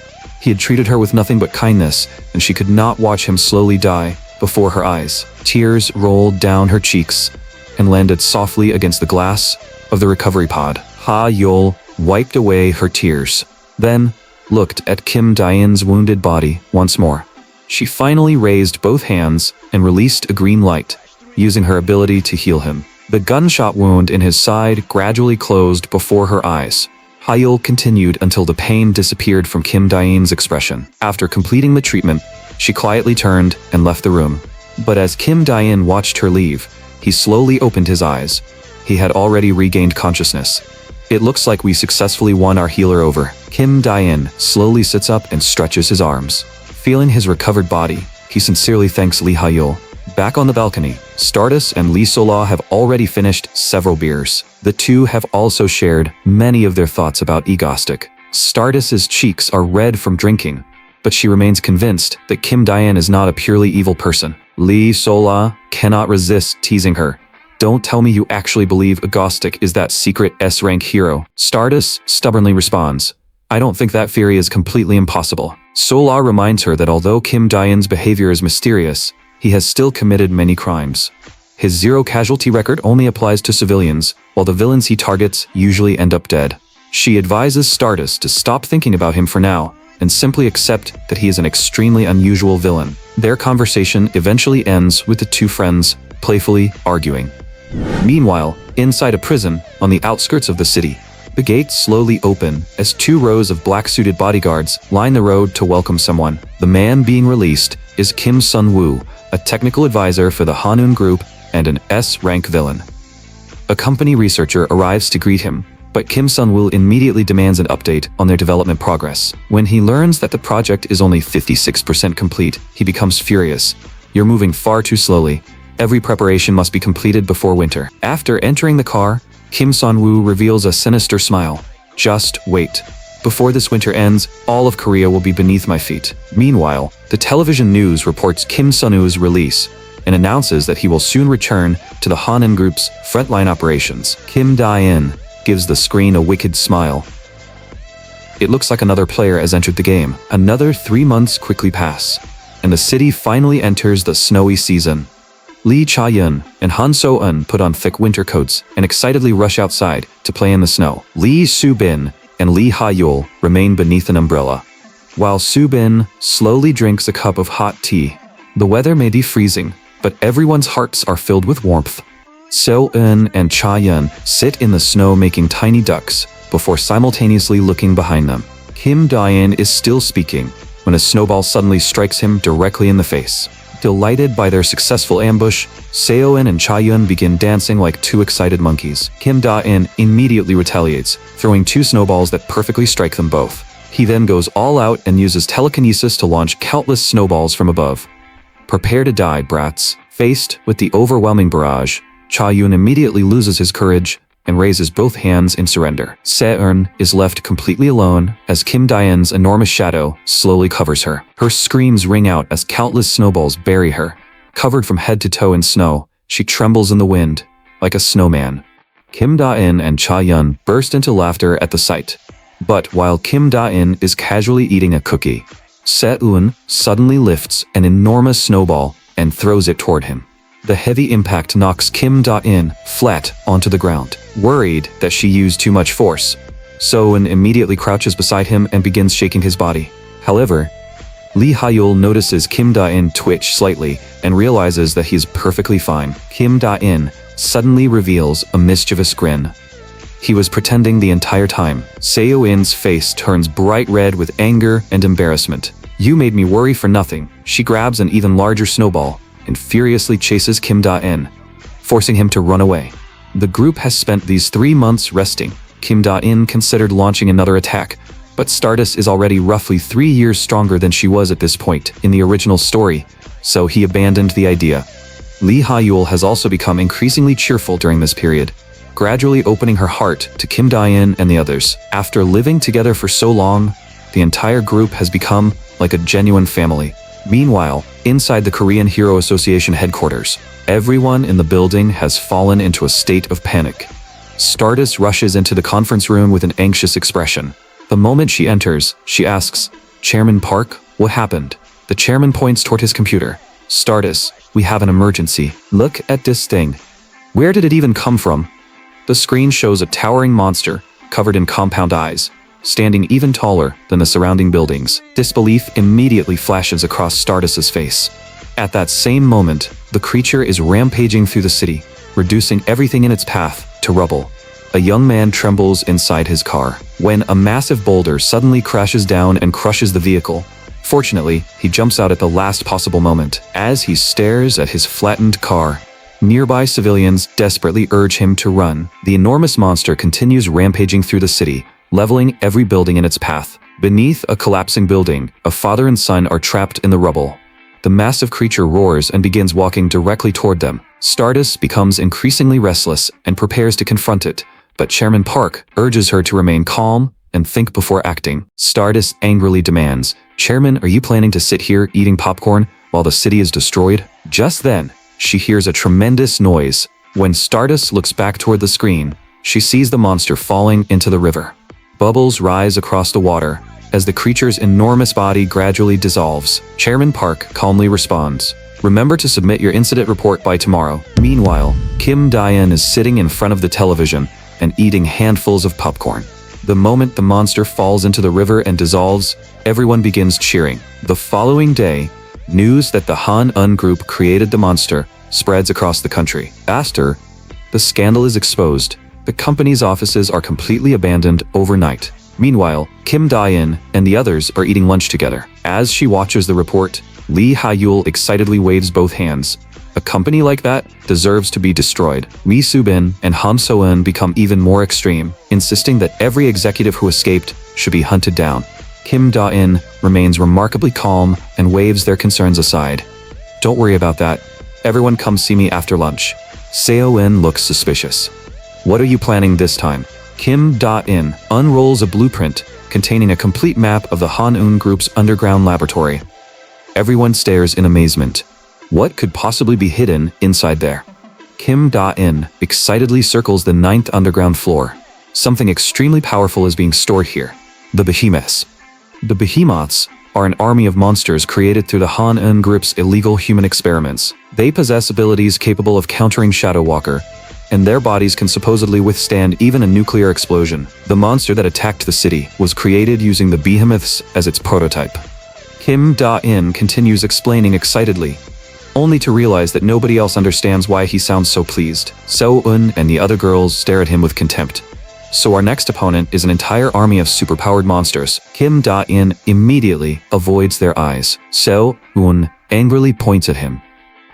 He had treated her with nothing but kindness, and she could not watch him slowly die before her eyes. Tears rolled down her cheeks and landed softly against the glass of the recovery pod. Ha-yeol wiped away her tears, then looked at Kim Da-in's wounded body once more. She finally raised both hands and released a green light, using her ability to heal him. The gunshot wound in his side gradually closed before her eyes. Ha-yeol continued until the pain disappeared from Kim Da-in's expression. After completing the treatment, she quietly turned and left the room. But as Kim Da-in watched her leave, he slowly opened his eyes. He had already regained consciousness. It looks like we successfully won our healer over. Kim Da-in slowly sits up and stretches his arms. Feeling his recovered body, he sincerely thanks Lee Ha-yeol. Back on the balcony, Stardust and Lee Sola have already finished several beers. The two have also shared many of their thoughts about Egostic. Stardust's cheeks are red from drinking, but she remains convinced that Kim Da-in is not a purely evil person. Lee Sola cannot resist teasing her. Don't tell me you actually believe Egostic is that secret S-rank hero. Stardust stubbornly responds, I don't think that theory is completely impossible. Sola reminds her that although Kim Da-in's behavior is mysterious, he has still committed many crimes. His zero-casualty record only applies to civilians, while the villains he targets usually end up dead. She advises Stardust to stop thinking about him for now, and simply accept that he is an extremely unusual villain. Their conversation eventually ends with the two friends playfully arguing. Meanwhile, inside a prison on the outskirts of the city, the gates slowly open as 2 rows of black-suited bodyguards line the road to welcome someone. The man being released is Kim Sun-woo, a technical advisor for the Hanun Group and an S-rank villain. A company researcher arrives to greet him, but Kim Sun-woo immediately demands an update on their development progress. When he learns that the project is only 56% complete, he becomes furious. You're moving far too slowly. Every preparation must be completed before winter. After entering the car, Kim Sun-woo reveals a sinister smile. Just wait. Before this winter ends, all of Korea will be beneath my feet. Meanwhile, the television news reports Kim Sun-woo's release and announces that he will soon return to the Hanun Group's frontline operations. Kim Da-in gives the screen a wicked smile. It looks like another player has entered the game. Another 3 months quickly pass, and the city finally enters the snowy season. Lee Cha-yeon and Han So-eun put on thick winter coats and excitedly rush outside to play in the snow. Lee Soo-bin and Lee Ha-yeol remain beneath an umbrella, while Soo-bin slowly drinks a cup of hot tea. The weather may be freezing, but everyone's hearts are filled with warmth. Seo-eun and Cha-yeon sit in the snow making tiny ducks before simultaneously looking behind them. Kim Da-in is still speaking when a snowball suddenly strikes him directly in the face. Delighted by their successful ambush, Seo-eun and Cha-yeon begin dancing like 2 excited monkeys. Kim Da-in immediately retaliates, throwing 2 snowballs that perfectly strike them both. He then goes all out and uses telekinesis to launch countless snowballs from above. Prepare to die, brats. Faced with the overwhelming barrage, Cha-yeon immediately loses his courage and raises both hands in surrender. Seo-eun is left completely alone as Kim Da-in's enormous shadow slowly covers her. Her screams ring out as countless snowballs bury her. Covered from head to toe in snow, she trembles in the wind like a snowman. Kim Da-in and Cha-yeon burst into laughter at the sight. But while Kim Da-in is casually eating a cookie, Seo-eun suddenly lifts an enormous snowball and throws it toward him. The heavy impact knocks Kim Da-in flat onto the ground. Worried that she used too much force, Seo-eun immediately crouches beside him and begins shaking his body. However, Lee Ha-yeol notices Kim Da-in twitch slightly and realizes that he is perfectly fine. Kim Da-in suddenly reveals a mischievous grin. He was pretending the entire time. Seo-eun's face turns bright red with anger and embarrassment. You made me worry for nothing. She grabs an even larger snowball and furiously chases Kim Da-in, forcing him to run away. The group has spent these 3 months resting. Kim Da-in considered launching another attack, But Stardust is already roughly 3 years stronger than she was at this point in the original story, so he abandoned the idea. Lee Ha-yul has also become increasingly cheerful during this period, gradually opening her heart to Kim Da-in and the others. After living together for so long, the entire group has become like a genuine family. Meanwhile, inside the Korean Hero Association headquarters, everyone in the building has fallen into a state of panic. Stardust rushes into the conference room with an anxious expression. The moment she enters, she asks, "Chairman Park, what happened?" The chairman points toward his computer. "Stardust, we have an emergency. Look at this thing. Where did it even come from?" The screen shows a towering monster, covered in compound eyes, standing even taller than the surrounding buildings. Disbelief immediately flashes across Stardust's face. At that same moment, the creature is rampaging through the city, reducing everything in its path to rubble. A young man trembles inside his car when a massive boulder suddenly crashes down and crushes the vehicle. Fortunately, he jumps out at the last possible moment. As he stares at his flattened car, nearby civilians desperately urge him to run. The enormous monster continues rampaging through the city, leveling every building in its path. Beneath a collapsing building, a father and son are trapped in the rubble. The massive creature roars and begins walking directly toward them. Stardust becomes increasingly restless and prepares to confront it, but Chairman Park urges her to remain calm and think before acting. Stardust angrily demands, "Chairman, are you planning to sit here eating popcorn while the city is destroyed?" Just then, she hears a tremendous noise. When Stardust looks back toward the screen, she sees the monster falling into the river. Bubbles rise across the water as the creature's enormous body gradually dissolves. Chairman Park calmly responds, "Remember to submit your incident report by tomorrow." Meanwhile, Kim Da-in is sitting in front of the television and eating handfuls of popcorn. The moment the monster falls into the river and dissolves, everyone begins cheering. The following day, news that the Han-un group created the monster spreads across the country. After the scandal is exposed, the company's offices are completely abandoned overnight. Meanwhile, Kim Da-in and the others are eating lunch together. As she watches the report, Lee Ha-yul excitedly waves both hands. A company like that deserves to be destroyed. Lee Soo-bin and Han So-eun become even more extreme, insisting that every executive who escaped should be hunted down. Kim Da-in remains remarkably calm and waves their concerns aside. "Don't worry about that. Everyone come see me after lunch." Seo-in looks suspicious. "What are you planning this time?" Kim Da-in unrolls a blueprint containing a complete map of the Han-un group's underground laboratory. Everyone stares in amazement. What could possibly be hidden inside there? Kim Da-in excitedly circles the 9th underground floor. Something extremely powerful is being stored here. The Behemoths. The Behemoths are an army of monsters created through the Han-un group's illegal human experiments. They possess abilities capable of countering Shadow Walker, and their bodies can supposedly withstand even a nuclear explosion. The monster that attacked the city was created using the Behemoths as its prototype. Kim Da-in continues explaining excitedly, only to realize that nobody else understands why he sounds so pleased. So-eun and the other girls stare at him with contempt. So our next opponent is an entire army of superpowered monsters. Kim Da-in immediately avoids their eyes. So-eun angrily points at him.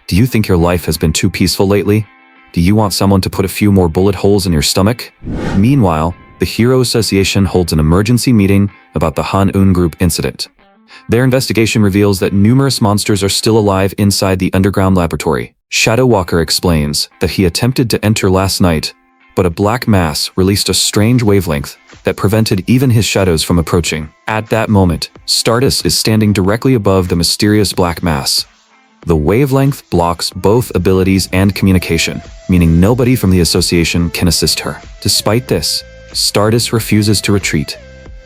"Do you think your life has been too peaceful lately? Do you want someone to put a few more bullet holes in your stomach?" Meanwhile, the Hero Association holds an emergency meeting about the Han-un group incident. Their investigation reveals that numerous monsters are still alive inside the underground laboratory. Shadow Walker explains that he attempted to enter last night, but a black mass released a strange wavelength that prevented even his shadows from approaching. At that moment, Stardust is standing directly above the mysterious black mass. The wavelength blocks both abilities and communication, meaning nobody from the association can assist her. Despite this, Stardust refuses to retreat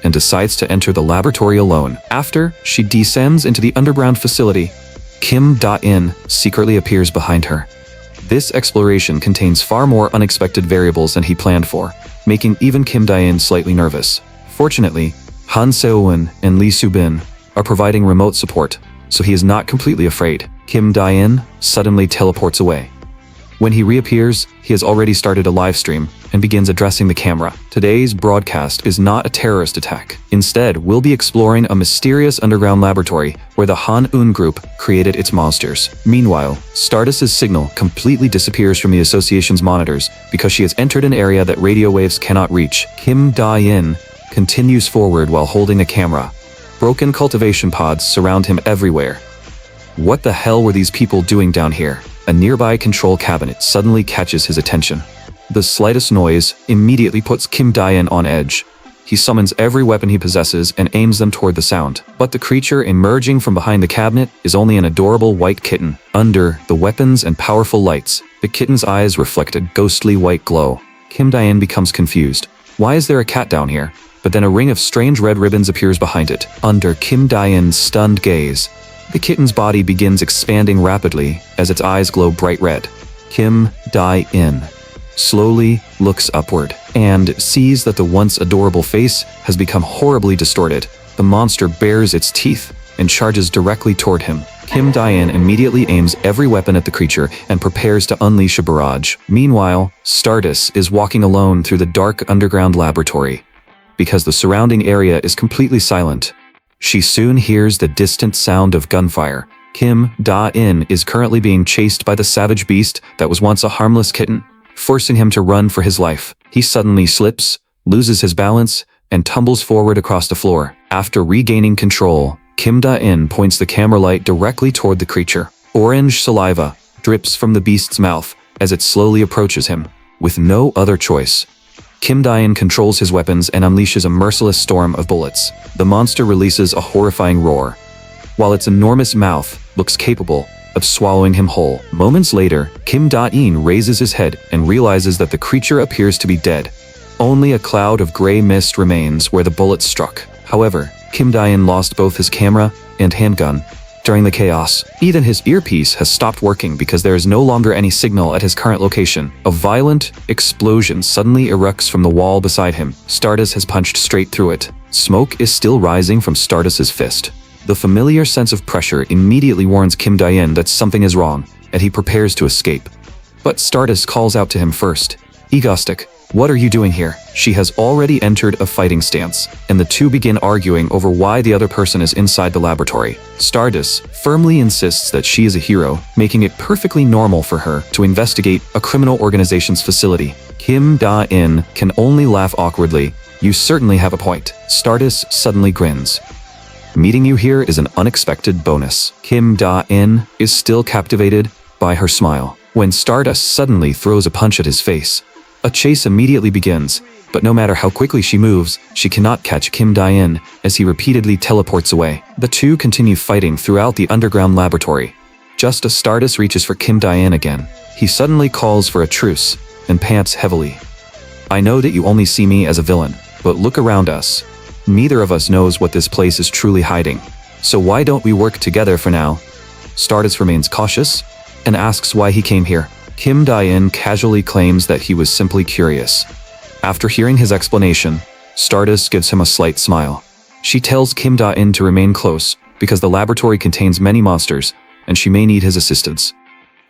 and decides to enter the laboratory alone. After she descends into the underground facility, Kim Da-in secretly appears behind her. This exploration contains far more unexpected variables than he planned for, making even Kim Da-in slightly nervous. Fortunately, Han Seo-eun and Lee Soo-bin are providing remote support, so he is not completely afraid. Kim Da-in suddenly teleports away. When he reappears, he has already started a live stream and begins addressing the camera. Today's broadcast is not a terrorist attack. Instead, we'll be exploring a mysterious underground laboratory where the Han-un group created its monsters. Meanwhile, Stardust's signal completely disappears from the association's monitors because she has entered an area that radio waves cannot reach. Kim Da-in continues forward while holding a camera. Broken cultivation pods surround him everywhere. What the hell were these people doing down here? A nearby control cabinet suddenly catches his attention. The slightest noise immediately puts Kim Dae-in on edge. He summons every weapon he possesses and aims them toward the sound. But the creature emerging from behind the cabinet is only an adorable white kitten. Under the weapons and powerful lights, the kitten's eyes reflect a ghostly white glow. Kim Dae-in becomes confused. Why is there a cat down here? But then a ring of strange red ribbons appears behind it. Under Kim Dae-in's stunned gaze, the kitten's body begins expanding rapidly as its eyes glow bright red. Kim Dae-in slowly looks upward and sees that the once adorable face has become horribly distorted. The monster bares its teeth and charges directly toward him. Kim Dae-in immediately aims every weapon at the creature and prepares to unleash a barrage. Meanwhile, Stardust is walking alone through the dark underground laboratory. Because the surrounding area is completely silent, she soon hears the distant sound of gunfire. Kim Dae-in is currently being chased by the savage beast that was once a harmless kitten, forcing him to run for his life. He suddenly slips, loses his balance, and tumbles forward across the floor. After regaining control, Kim Dae-in points the camera light directly toward the creature. Orange saliva drips from the beast's mouth as it slowly approaches him. With no other choice, Kim Dae-in controls his weapons and unleashes a merciless storm of bullets. The monster releases a horrifying roar, while its enormous mouth looks capable of swallowing him whole. Moments later, Kim Dae-in raises his head and realizes that the creature appears to be dead. Only a cloud of gray mist remains where the bullets struck. However, Kim Dae-in lost both his camera and handgun during the chaos. Even his earpiece has stopped working because there is no longer any signal at his current location. A violent explosion suddenly erupts from the wall beside him. Stardust has punched straight through it. Smoke is still rising from Stardust's fist. The familiar sense of pressure immediately warns Kim Dae-in that something is wrong, and he prepares to escape. But Stardust calls out to him first. "Egostic, what are you doing here?" She has already entered a fighting stance, and the two begin arguing over why the other person is inside the laboratory. Stardust firmly insists that she is a hero, making it perfectly normal for her to investigate a criminal organization's facility. Kim Dae-in can only laugh awkwardly. "You certainly have a point." Stardust suddenly grins. "Meeting you here is an unexpected bonus." Kim Dae-in is still captivated by her smile when Stardust suddenly throws a punch at his face. A chase immediately begins, but no matter how quickly she moves, she cannot catch Kim Dae-in as he repeatedly teleports away. The two continue fighting throughout the underground laboratory. Just as Stardust reaches for Kim Dae-in again, he suddenly calls for a truce and pants heavily. "I know that you only see me as a villain, but look around us. Neither of us knows what this place is truly hiding. So why don't we work together for now?" Stardust remains cautious and asks why he came here. Kim Dae-in casually claims that he was simply curious. After hearing his explanation, Stardust gives him a slight smile. She tells Kim Dae-in to remain close because the laboratory contains many monsters and she may need his assistance.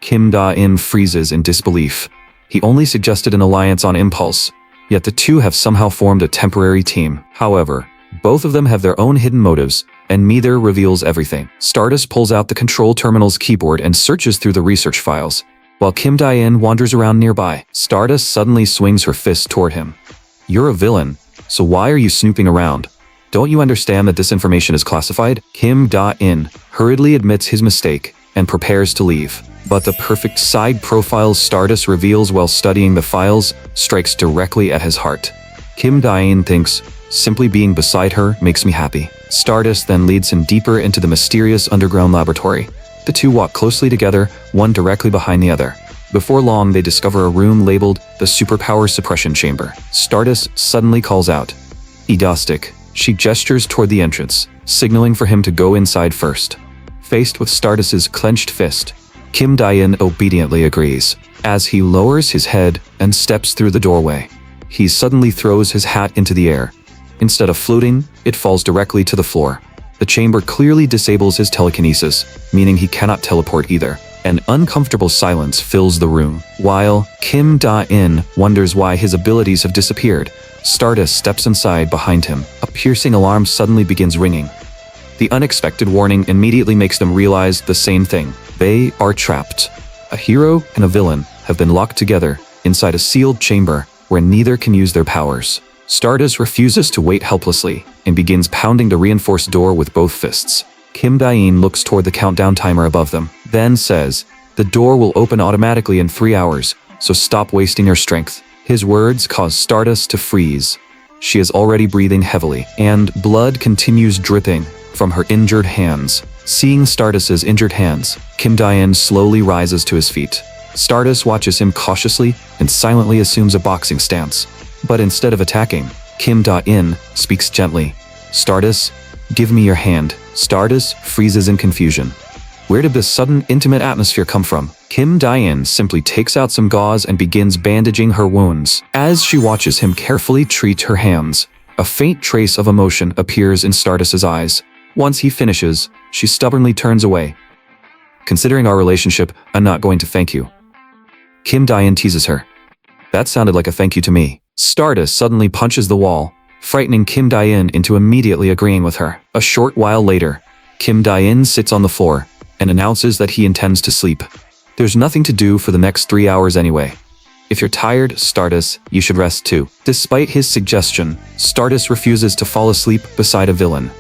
Kim Dae-in freezes in disbelief. He only suggested an alliance on impulse, yet the two have somehow formed a temporary team. However, both of them have their own hidden motives, and neither reveals everything. Stardust pulls out the control terminal's keyboard and searches through the research files, while Kim Dae-in wanders around nearby. Stardust suddenly swings her fist toward him. "You're a villain, so why are you snooping around? Don't you understand that this information is classified?" Kim Dae-in hurriedly admits his mistake and prepares to leave. But the perfect side profile Stardust reveals while studying the files strikes directly at his heart. Kim Dae-in thinks, "Simply being beside her makes me happy." Stardust then leads him deeper into the mysterious underground laboratory. The two walk closely together, one directly behind the other. Before long, they discover a room labeled the Superpower Suppression Chamber. Stardust suddenly calls out, "Egostic." She gestures toward the entrance, signaling for him to go inside first. Faced with Stardust's clenched fist, Kim Dae-in obediently agrees. As he lowers his head and steps through the doorway, he suddenly throws his hat into the air. Instead of floating, it falls directly to the floor. The chamber clearly disables his telekinesis, meaning he cannot teleport either. An uncomfortable silence fills the room. While Kim Dae-in wonders why his abilities have disappeared, Stardust steps inside behind him. A piercing alarm suddenly begins ringing. The unexpected warning immediately makes them realize the same thing. They are trapped. A hero and a villain have been locked together inside a sealed chamber where neither can use their powers. Stardust refuses to wait helplessly and begins pounding the reinforced door with both fists. Kim Dae-in looks toward the countdown timer above them, then says, "The door will open automatically in 3 hours, so stop wasting your strength." His words cause Stardust to freeze. She is already breathing heavily, and blood continues dripping from her injured hands. Seeing Stardust's injured hands, Kim Dae-in slowly rises to his feet. Stardust watches him cautiously and silently assumes a boxing stance. But instead of attacking, Kim Dae-in speaks gently. "Stardust, give me your hand." Stardust freezes in confusion. Where did this sudden intimate atmosphere come from? Kim Dae-in simply takes out some gauze and begins bandaging her wounds. As she watches him carefully treat her hands, a faint trace of emotion appears in Stardust's eyes. Once he finishes, she stubbornly turns away. "Considering our relationship, I'm not going to thank you." Kim Dae-in teases her. "That sounded like a thank you to me." Stardust suddenly punches the wall, frightening Kim Dae-in into immediately agreeing with her. A short while later, Kim Dae-in sits on the floor and announces that he intends to sleep. There's nothing to do for the next 3 hours anyway. If you're tired, Stardust, you should rest too. Despite his suggestion, Stardust refuses to fall asleep beside a villain.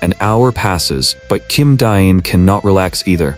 An hour passes, but Kim Dae-in cannot relax either.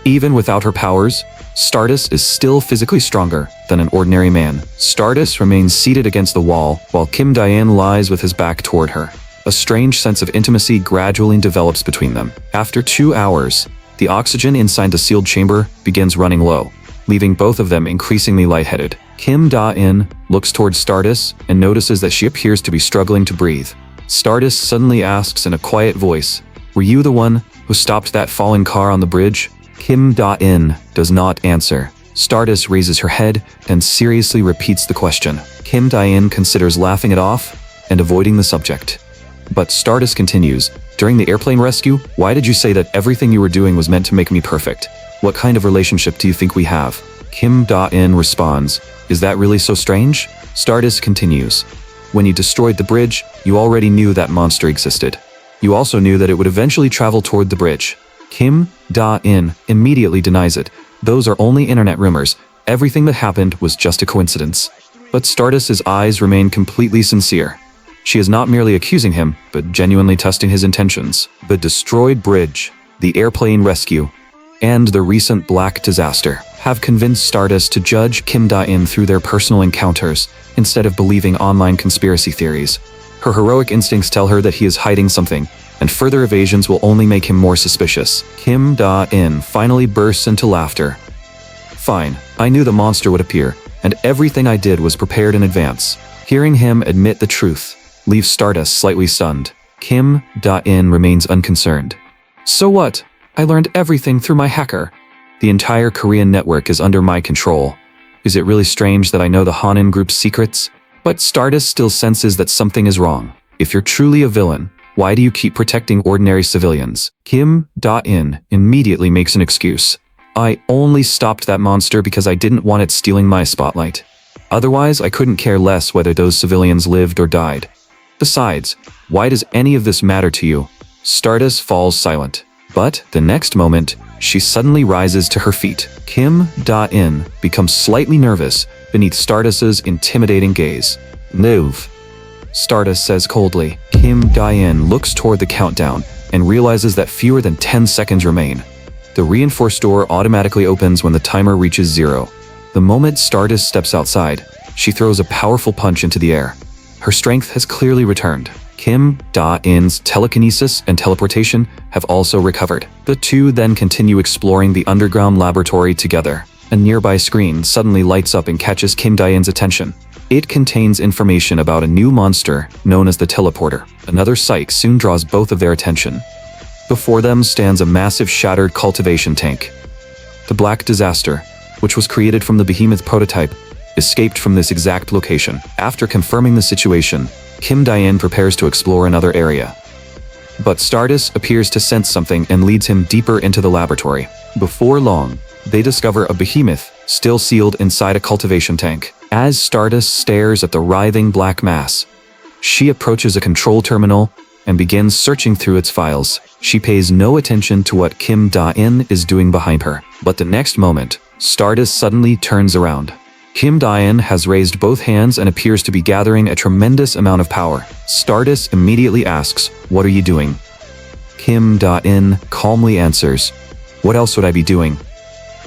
Even without her powers, Stardust is still physically stronger than an ordinary man. Stardust remains seated against the wall while Kim Dae-in lies with his back toward her. A strange sense of intimacy gradually develops between them. After 2 hours, the oxygen inside the sealed chamber begins running low, leaving both of them increasingly lightheaded. Kim Dae-in looks towards Stardust and notices that she appears to be struggling to breathe. Stardust suddenly asks in a quiet voice, "Were you the one who stopped that falling car on the bridge?" Kim Dae-in does not answer. Stardust raises her head and seriously repeats the question. Kim Dae-in considers laughing it off and avoiding the subject. But Stardust continues, "During the airplane rescue, why did you say that everything you were doing was meant to make me perfect? What kind of relationship do you think we have?" Kim Dae-in responds, "Is that really so strange?" Stardust continues, "When you destroyed the bridge, you already knew that monster existed. You also knew that it would eventually travel toward the bridge." Kim Dae-in immediately denies it. "Those are only internet rumors. Everything that happened was just a coincidence." But Stardust's eyes remain completely sincere. She is not merely accusing him, but genuinely testing his intentions. The destroyed bridge, the airplane rescue, and the recent black disaster have convinced Stardust to judge Kim Dae-in through their personal encounters instead of believing online conspiracy theories. Her heroic instincts tell her that he is hiding something, and further evasions will only make him more suspicious. Kim Dae-in finally bursts into laughter. "Fine, I knew the monster would appear, and everything I did was prepared in advance." Hearing him admit the truth leaves Stardust slightly stunned. Kim Dae-in remains unconcerned. "So what? I learned everything through my hacker. The entire Korean network is under my control. Is it really strange that I know the Hanin group's secrets?" But Stardust still senses that something is wrong. If you're truly a villain, why do you keep protecting ordinary civilians? Kim Dae-in immediately makes an excuse. "I only stopped that monster because I didn't want it stealing my spotlight. Otherwise, I couldn't care less whether those civilians lived or died. Besides, why does any of this matter to you?" Stardust falls silent. But the next moment, she suddenly rises to her feet. Kim Dae-in becomes slightly nervous beneath Stardust's intimidating gaze. "Move," Stardust says coldly. Kim Dae-in looks toward the countdown and realizes that fewer than 10 seconds remain. The reinforced door automatically opens when the timer reaches 0. The moment Stardust steps outside, she throws a powerful punch into the air. Her strength has clearly returned. Kim Dae-in's telekinesis and teleportation have also recovered. The two then continue exploring the underground laboratory together. A nearby screen suddenly lights up and catches Kim Dae-in's attention. It contains information about a new monster known as the Teleporter. Another sight soon draws both of their attention. Before them stands a massive shattered cultivation tank. The Black Disaster, which was created from the Behemoth prototype, escaped from this exact location. After confirming the situation, Kim Dae-in prepares to explore another area. But Stardust appears to sense something and leads him deeper into the laboratory. Before long, they discover a behemoth still sealed inside a cultivation tank. As Stardust stares at the writhing black mass, she approaches a control terminal and begins searching through its files. She pays no attention to what Kim Dae-in is doing behind her. But the next moment, Stardust suddenly turns around. Kim Dae-in has raised both hands and appears to be gathering a tremendous amount of power. Stardust immediately asks, "What are you doing?" Kim Dae-in calmly answers, "What else would I be doing?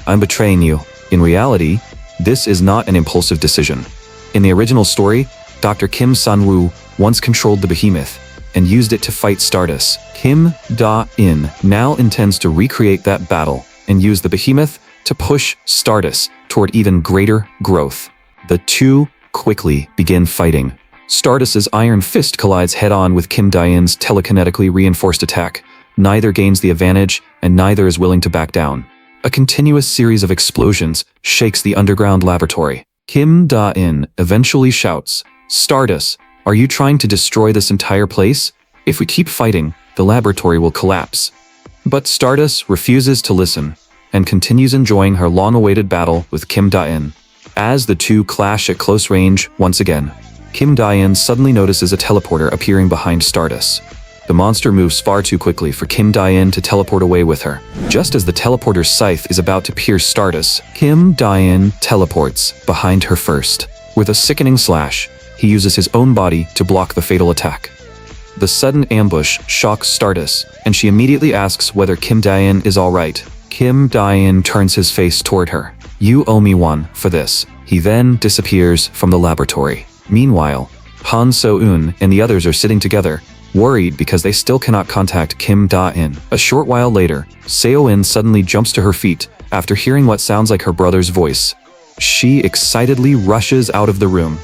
I'm betraying you." In reality, this is not an impulsive decision. In the original story, Dr. Kim San-woo once controlled the behemoth and used it to fight Stardust. Kim Da-in now intends to recreate that battle and use the behemoth to push Stardust toward even greater growth. The two quickly begin fighting. Stardust's iron fist collides head-on with Kim Da-in's telekinetically reinforced attack. Neither gains the advantage, and neither is willing to back down. A continuous series of explosions shakes the underground laboratory. Kim Da-in eventually shouts, "Stardust, are you trying to destroy this entire place? If we keep fighting, the laboratory will collapse." But Stardust refuses to listen and continues enjoying her long-awaited battle with Kim Da-in. As the two clash at close range once again, Kim Da-in suddenly notices a teleporter appearing behind Stardust. The monster moves far too quickly for Kim Da-in to teleport away with her. Just as the teleporter's scythe is about to pierce Stardust, Kim Da-in teleports behind her first. With a sickening slash, he uses his own body to block the fatal attack. The sudden ambush shocks Stardust, and she immediately asks whether Kim Da-in is alright. Kim Da-in turns his face toward her. "You owe me one for this." He then disappears from the laboratory. Meanwhile, Han So-eun and the others are sitting together, worried because they still cannot contact Kim Da-in. A short while later, Seo-in suddenly jumps to her feet after hearing what sounds like her brother's voice. She excitedly rushes out of the room,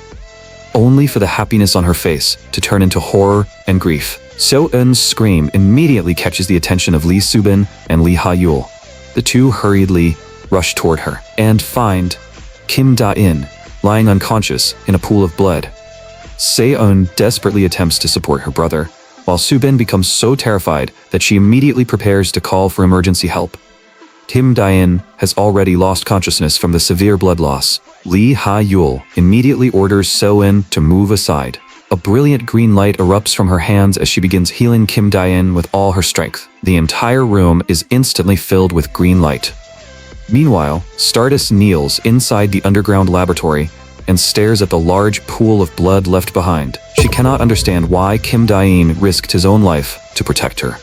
only for the happiness on her face to turn into horror and grief. Seo-eun's scream immediately catches the attention of Lee Soo-bin and Lee Ha-yul. The two hurriedly rush toward her and find Kim Da-in lying unconscious in a pool of blood. Seo-eun desperately attempts to support her brother, while Soo-bin becomes so terrified that she immediately prepares to call for emergency help. Kim Da-in has already lost consciousness from the severe blood loss. Lee Ha-yul immediately orders Seo-eun to move aside. A brilliant green light erupts from her hands as she begins healing Kim Da-in with all her strength. The entire room is instantly filled with green light. Meanwhile, Stardust kneels inside the underground laboratory and stares at the large pool of blood left behind. She cannot understand why Kim Da-in risked his own life to protect her.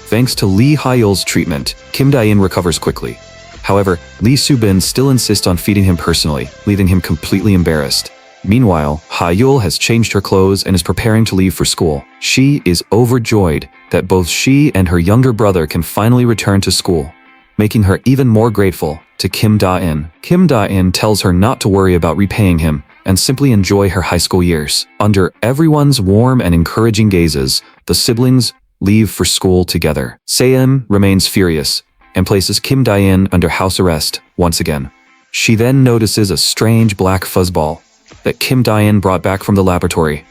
Thanks to Lee Ha-yul's treatment, Kim Da-in recovers quickly. However, Lee Soo-bin still insists on feeding him personally, leaving him completely embarrassed. Meanwhile, Ha-yul has changed her clothes and is preparing to leave for school. She is overjoyed that both she and her younger brother can finally return to school, making her even more grateful to Kim Da-in. Kim Da-in tells her not to worry about repaying him and simply enjoy her high school years. Under everyone's warm and encouraging gazes, the siblings leave for school together. Seo-eun remains furious and places Kim Da-in under house arrest once again. She then notices a strange black fuzzball that Kim Da-in brought back from the laboratory.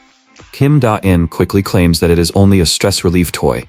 Kim Da-in quickly claims that it is only a stress relief toy.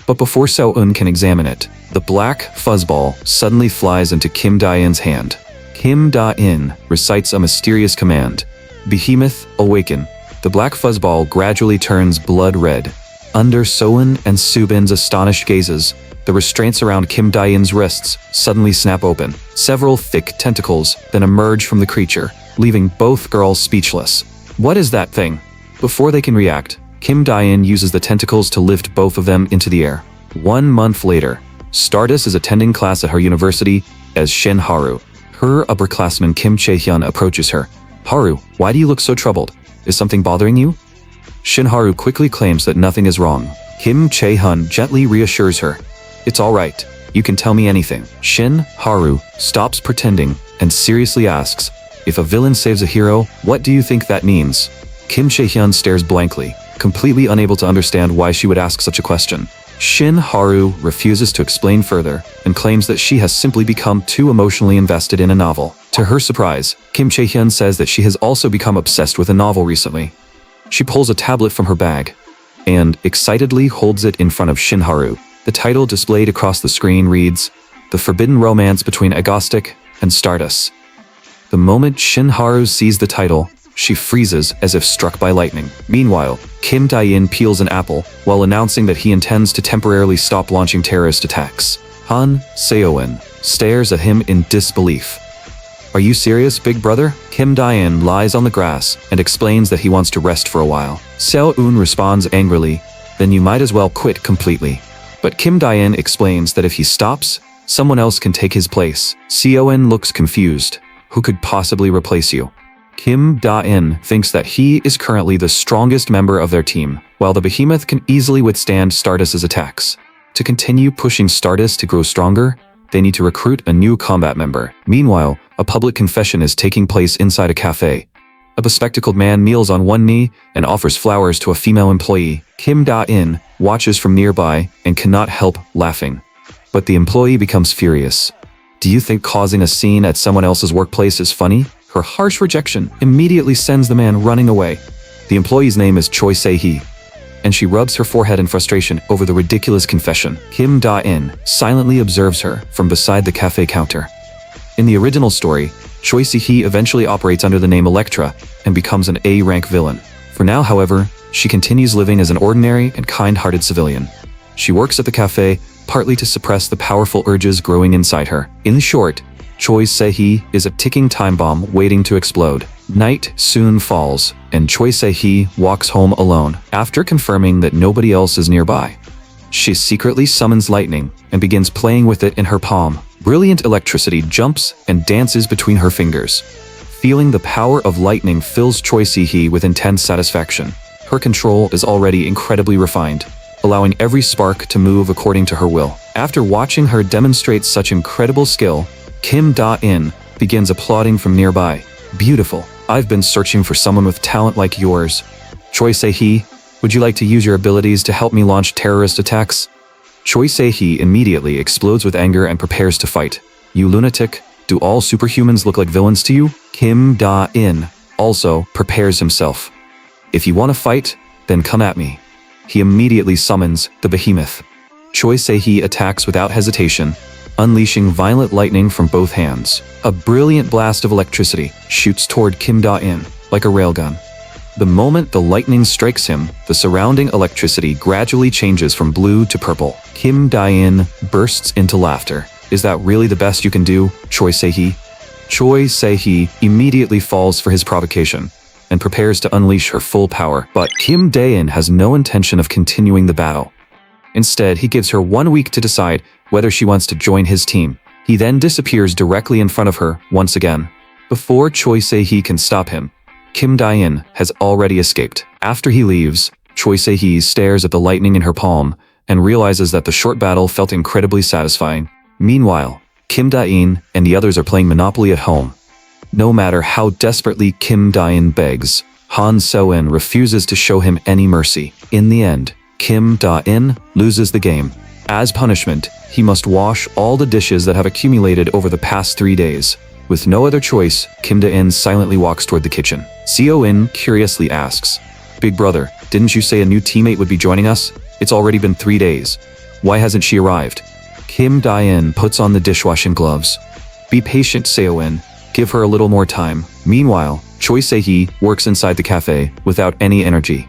But before Seo-eun can examine it, the black fuzzball suddenly flies into Kim Da-in's hand. Kim Da-in recites a mysterious command. "Behemoth, awaken." The black fuzzball gradually turns blood red. Under Seo-eun and Soo-bin's astonished gazes, the restraints around Kim Da-in's wrists suddenly snap open. Several thick tentacles then emerge from the creature, leaving both girls speechless. What is that thing? Before they can react, Kim Da-in uses the tentacles to lift both of them into the air. 1 month later, Stardust is attending class at her university as Shin Haru. Her upperclassman Kim Chae-hyun approaches her. "Haru, why do you look so troubled? Is something bothering you?" Shin Haru quickly claims that nothing is wrong. Kim Chae-hyun gently reassures her. "It's all right. You can tell me anything." Shin Haru stops pretending and seriously asks, "If a villain saves a hero, what do you think that means?" Kim Chae-hyun stares blankly, completely unable to understand why she would ask such a question. Shin Haru refuses to explain further and claims that she has simply become too emotionally invested in a novel. To her surprise, Kim Chae-hyun says that she has also become obsessed with a novel recently. She pulls a tablet from her bag and excitedly holds it in front of Shin Haru. The title displayed across the screen reads, "The Forbidden Romance Between Agostic and Stardust." The moment Shin Haru sees the title, she freezes as if struck by lightning. Meanwhile, Kim Da-in peels an apple while announcing that he intends to temporarily stop launching terrorist attacks. Han Seo-eun stares at him in disbelief. Are you serious, big brother? Kim Dae-in lies on the grass and explains that he wants to rest for a while. Seo-eun responds angrily, then you might as well quit completely. But Kim Dae-in explains that if he stops, someone else can take his place. Seo-eun looks confused. Who could possibly replace you? Kim Da-in thinks that he is currently the strongest member of their team, while the behemoth can easily withstand Stardust's attacks. To continue pushing Stardust to grow stronger, they need to recruit a new combat member. Meanwhile, a public confession is taking place inside a cafe. A bespectacled man kneels on one knee and offers flowers to a female employee. Kim Da-in watches from nearby and cannot help laughing. But the employee becomes furious. Do you think causing a scene at someone else's workplace is funny? Her harsh rejection immediately sends the man running away. The employee's name is Choi Se-hee, and she rubs her forehead in frustration over the ridiculous confession. Kim Da-in silently observes her from beside the cafe counter. In the original story, Choi Se-hee eventually operates under the name Elektra and becomes an A-rank villain. For now, however, she continues living as an ordinary and kind-hearted civilian. She works at the cafe partly to suppress the powerful urges growing inside her. In short, Choi Se-hee is a ticking time bomb waiting to explode. Night soon falls, and Choi Se-hee walks home alone after confirming that nobody else is nearby. She secretly summons lightning and begins playing with it in her palm. Brilliant electricity jumps and dances between her fingers. Feeling the power of lightning fills Choi Se-hee with intense satisfaction. Her control is already incredibly refined, allowing every spark to move according to her will. After watching her demonstrate such incredible skill, Kim Da-in begins applauding from nearby. Beautiful. I've been searching for someone with talent like yours. Choi Se-hee, would you like to use your abilities to help me launch terrorist attacks? Choi Se-hee immediately explodes with anger and prepares to fight. You lunatic, do all superhumans look like villains to you? Kim Da-in also prepares himself. If you want to fight, then come at me. He immediately summons the behemoth. Choi Se-hee attacks without hesitation, unleashing violent lightning from both hands. A brilliant blast of electricity shoots toward Kim Da-in like a railgun. The moment the lightning strikes him, the surrounding electricity gradually changes from blue to purple. Kim Da-in bursts into laughter. Is that really the best you can do, Choi Se-hee? Choi Se-hee immediately falls for his provocation and prepares to unleash her full power. But Kim Da-in has no intention of continuing the battle. Instead, he gives her 1 week to decide whether she wants to join his team. He then disappears directly in front of her once again. Before Choi Se-hee can stop him, Kim Da-in has already escaped. After he leaves, Choi Se-hee stares at the lightning in her palm and realizes that the short battle felt incredibly satisfying. Meanwhile, Kim Da-in and the others are playing Monopoly at home. No matter how desperately Kim Da-in begs, Han So-in refuses to show him any mercy. In the end, Kim Da-in loses the game. As punishment, he must wash all the dishes that have accumulated over the past 3 days. With no other choice, Kim Da-in silently walks toward the kitchen. Seo-in curiously asks, "Big brother, didn't you say a new teammate would be joining us? It's already been 3 days. Why hasn't she arrived?" Kim Da-in puts on the dishwashing gloves. "Be patient, Seo-in. Give her a little more time." Meanwhile, Choi Se-hee works inside the cafe without any energy.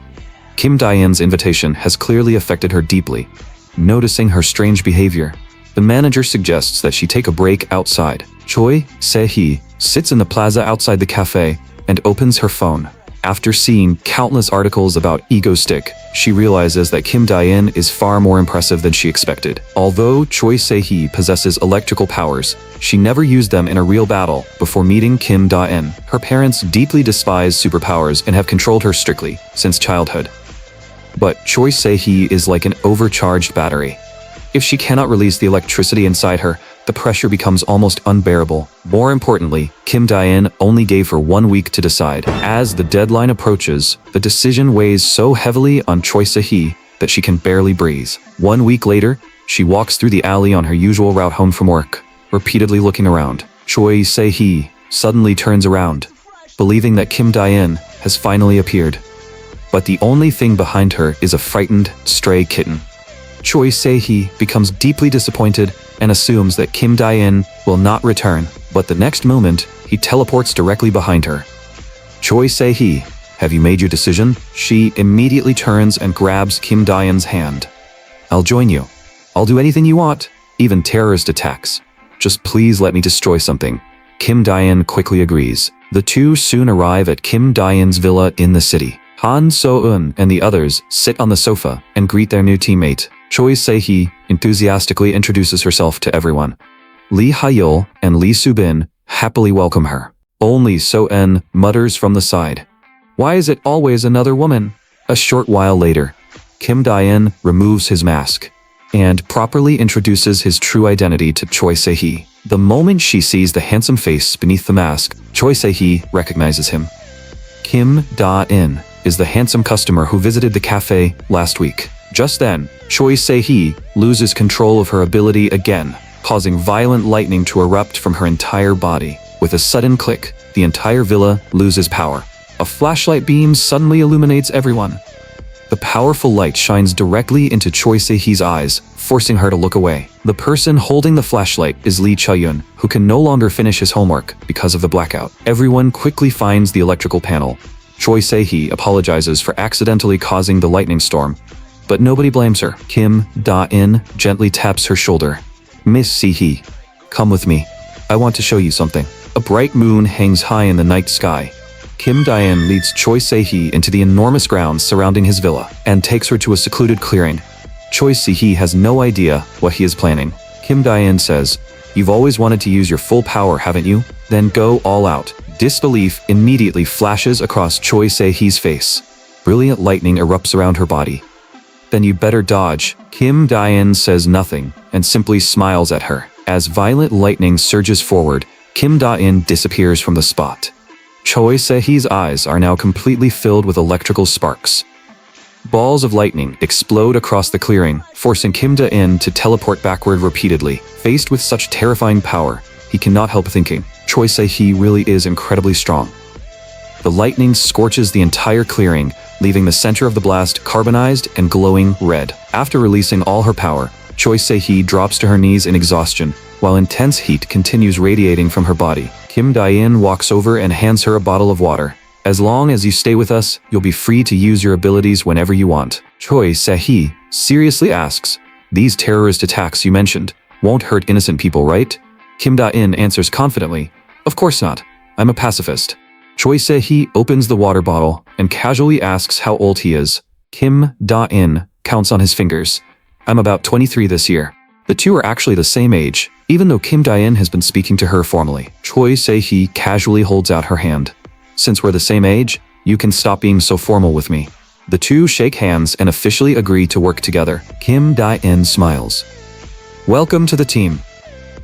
Kim Da-in's invitation has clearly affected her deeply. Noticing her strange behavior, the manager suggests that she take a break outside. Choi Se-hee sits in the plaza outside the cafe and opens her phone. After seeing countless articles about Ego Stick, she realizes that Kim Da-in is far more impressive than she expected. Although Choi Se-hee possesses electrical powers, she never used them in a real battle before meeting Kim Da-in. Her parents deeply despise superpowers and have controlled her strictly since childhood. But Choi Se-hee is like an overcharged battery. If she cannot release the electricity inside her, the pressure becomes almost unbearable. More importantly, Kim Da-in only gave her 1 week to decide. As the deadline approaches, the decision weighs so heavily on Choi Se-hee that she can barely breathe. 1 week later, she walks through the alley on her usual route home from work, repeatedly looking around. Choi Se-hee suddenly turns around, believing that Kim Da-in has finally appeared. But the only thing behind her is a frightened, stray kitten. Choi Se-hee becomes deeply disappointed and assumes that Kim Da-in will not return, but the next moment, he teleports directly behind her. "Choi Se-hee, have you made your decision?" She immediately turns and grabs Kim Da-in's hand. "I'll join you. I'll do anything you want, even terrorist attacks. Just please let me destroy something." Kim Dae-in quickly agrees. The two soon arrive at Kim Dae-in's villa in the city. Han So-eun and the others sit on the sofa and greet their new teammate. Choi Se-hee enthusiastically introduces herself to everyone. Lee Ha-yeol and Lee Soo-bin happily welcome her. Only So-eun mutters from the side. Why is it always another woman? A short while later, Kim Dae-in removes his mask and properly introduces his true identity to Choi Se-hee. The moment she sees the handsome face beneath the mask, Choi Se-hee recognizes him. Kim Da-in is the handsome customer who visited the cafe last week. Just then, Choi Se-hee loses control of her ability again, causing violent lightning to erupt from her entire body. With a sudden click, the entire villa loses power. A flashlight beam suddenly illuminates everyone. The powerful light shines directly into Choi Se-hee's eyes, forcing her to look away. The person holding the flashlight is Lee Cha-yeon, who can no longer finish his homework because of the blackout. Everyone quickly finds the electrical panel. Choi Se-hee apologizes for accidentally causing the lightning storm, but nobody blames her. Kim Da-in gently taps her shoulder. Miss Se-hee, come with me. I want to show you something. A bright moon hangs high in the night sky. Kim Da-in leads Choi Se-hee into the enormous grounds surrounding his villa and takes her to a secluded clearing. Choi Se-hee has no idea what he is planning. Kim Da-in says, "You've always wanted to use your full power, haven't you? Then go all out." Disbelief immediately flashes across Choi Se-hee's face. Brilliant lightning erupts around her body. "Then you better dodge." Kim Da-in says nothing and simply smiles at her. As violent lightning surges forward, Kim Da-in disappears from the spot. Choi Se-hee's eyes are now completely filled with electrical sparks. Balls of lightning explode across the clearing, forcing Kim Da-in to teleport backward repeatedly. Faced with such terrifying power, he cannot help thinking, Choi Se-hee really is incredibly strong. The lightning scorches the entire clearing, leaving the center of the blast carbonized and glowing red. After releasing all her power, Choi Se-hee drops to her knees in exhaustion, while intense heat continues radiating from her body. Kim Da-in walks over and hands her a bottle of water. "As long as you stay with us, you'll be free to use your abilities whenever you want." Choi Se-hee seriously asks, "These terrorist attacks you mentioned won't hurt innocent people, right?" Kim Da-in answers confidently, "Of course not. I'm a pacifist." Choi Se-hee opens the water bottle and casually asks how old he is. Kim Da-in counts on his fingers. "I'm about 23 this year." The two are actually the same age, even though Kim Da-in has been speaking to her formally. Choi Se-hee casually holds out her hand. "Since we're the same age, you can stop being so formal with me." The two shake hands and officially agree to work together. Kim Da-in smiles. "Welcome to the team."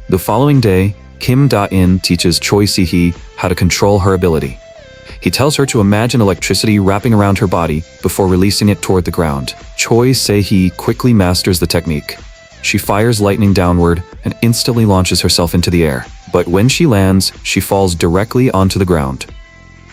The following day, Kim Da-in teaches Choi Se-hee how to control her ability. He tells her to imagine electricity wrapping around her body before releasing it toward the ground. Choi Se-hee quickly masters the technique. She fires lightning downward and instantly launches herself into the air. But when she lands, she falls directly onto the ground.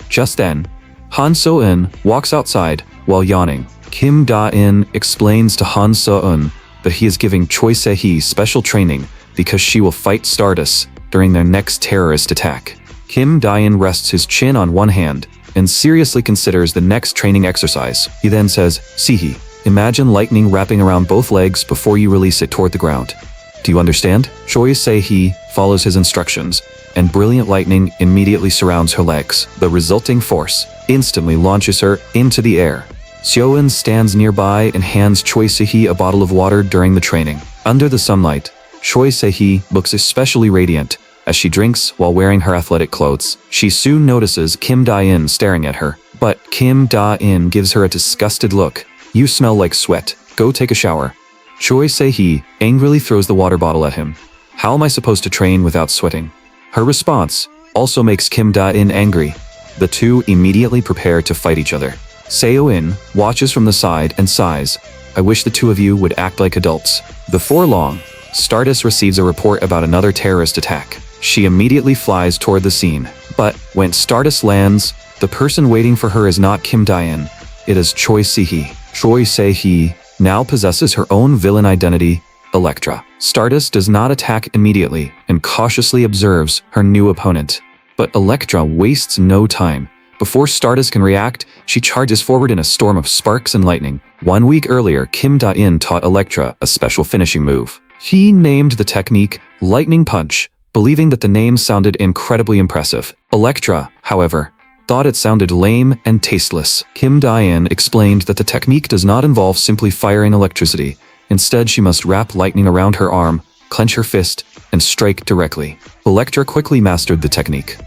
Just then, Han So-eun walks outside while yawning. Kim Da-in explains to Han So-eun that he is giving Choi Se-hee special training because she will fight Stardust during their next terrorist attack. Kim Da-in rests his chin on one hand and seriously considers the next training exercise. He then says, "Se-hee, imagine lightning wrapping around both legs before you release it toward the ground. Do you understand?" Choi Se-hee follows his instructions, and brilliant lightning immediately surrounds her legs. The resulting force instantly launches her into the air. Seo-eun stands nearby and hands Choi Se-hee a bottle of water during the training. Under the sunlight, Choi Se-hee looks especially radiant as she drinks while wearing her athletic clothes. She soon notices Kim Da-in staring at her, but Kim Da-in gives her a disgusted look. "You smell like sweat. Go take a shower." Choi Se-hee angrily throws the water bottle at him. "How am I supposed to train without sweating?" Her response also makes Kim Da-in angry. The two immediately prepare to fight each other. Seo-in watches from the side and sighs, "I wish the two of you would act like adults." Before long, Stardust receives a report about another terrorist attack. She immediately flies toward the scene. But when Stardust lands, the person waiting for her is not Kim Da-in. It is Choi Se-hee. Choi Se-hee now possesses her own villain identity, Elektra. Stardust does not attack immediately and cautiously observes her new opponent. But Elektra wastes no time. Before Stardust can react, she charges forward in a storm of sparks and lightning. 1 week earlier, Kim Da-in taught Elektra a special finishing move. He named the technique Lightning Punch, believing that the name sounded incredibly impressive. Electra, however, thought it sounded lame and tasteless. Kim Da-in explained that the technique does not involve simply firing electricity. Instead, she must wrap lightning around her arm, clench her fist, and strike directly. Electra quickly mastered the technique.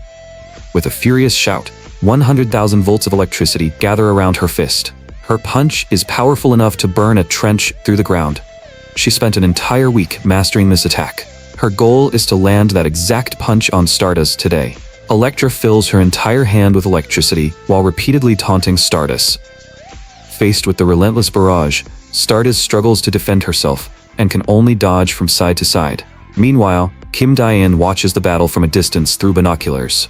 With a furious shout, 100,000 volts of electricity gather around her fist. Her punch is powerful enough to burn a trench through the ground. She spent an entire week mastering this attack. Her goal is to land that exact punch on Stardust today. Electra fills her entire hand with electricity while repeatedly taunting Stardust. Faced with the relentless barrage, Stardust struggles to defend herself and can only dodge from side to side. Meanwhile, Kim Da-in watches the battle from a distance through binoculars.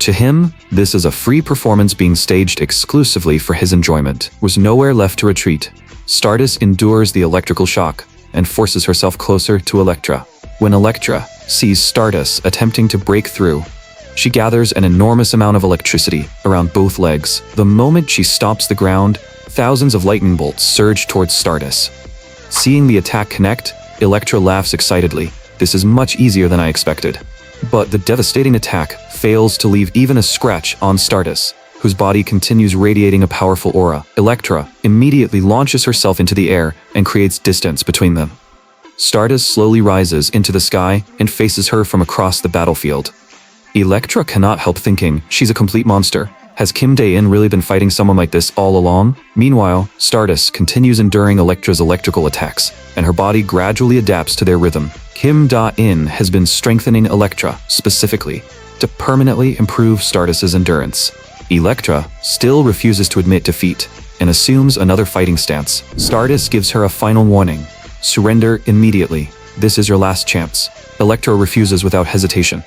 To him, this is a free performance being staged exclusively for his enjoyment. With nowhere left to retreat, Stardust endures the electrical shock and forces herself closer to Electra. When Electra sees Stardust attempting to break through, she gathers an enormous amount of electricity around both legs. The moment she stomps the ground, thousands of lightning bolts surge towards Stardust. Seeing the attack connect, Electra laughs excitedly. This is much easier than I expected. But the devastating attack fails to leave even a scratch on Stardust, whose body continues radiating a powerful aura. Electra immediately launches herself into the air and creates distance between them. Stardust slowly rises into the sky and faces her from across the battlefield. Electra cannot help thinking she's a complete monster. Has Kim Da-in really been fighting someone like this all along? Meanwhile, Stardust continues enduring Electra's electrical attacks, and her body gradually adapts to their rhythm. Kim Da-in has been strengthening Electra, specifically, to permanently improve Stardust's endurance. Electra still refuses to admit defeat, and assumes another fighting stance. Stardust gives her a final warning. Surrender immediately. This is your last chance. Electra refuses without hesitation.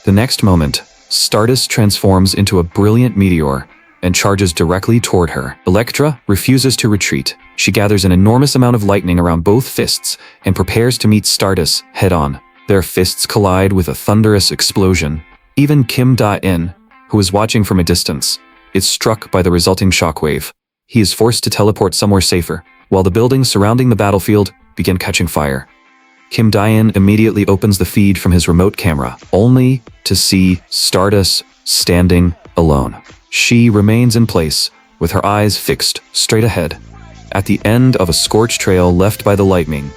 The next moment, Stardust transforms into a brilliant meteor and charges directly toward her. Electra refuses to retreat. She gathers an enormous amount of lightning around both fists and prepares to meet Stardust head-on. Their fists collide with a thunderous explosion. Even Kim Da-in, who is watching from a distance, is struck by the resulting shockwave. He is forced to teleport somewhere safer, while the buildings surrounding the battlefield begin catching fire. Kim Da-in immediately opens the feed from his remote camera, only to see Stardust standing alone. She remains in place, with her eyes fixed straight ahead. At the end of a scorched trail left by the lightning,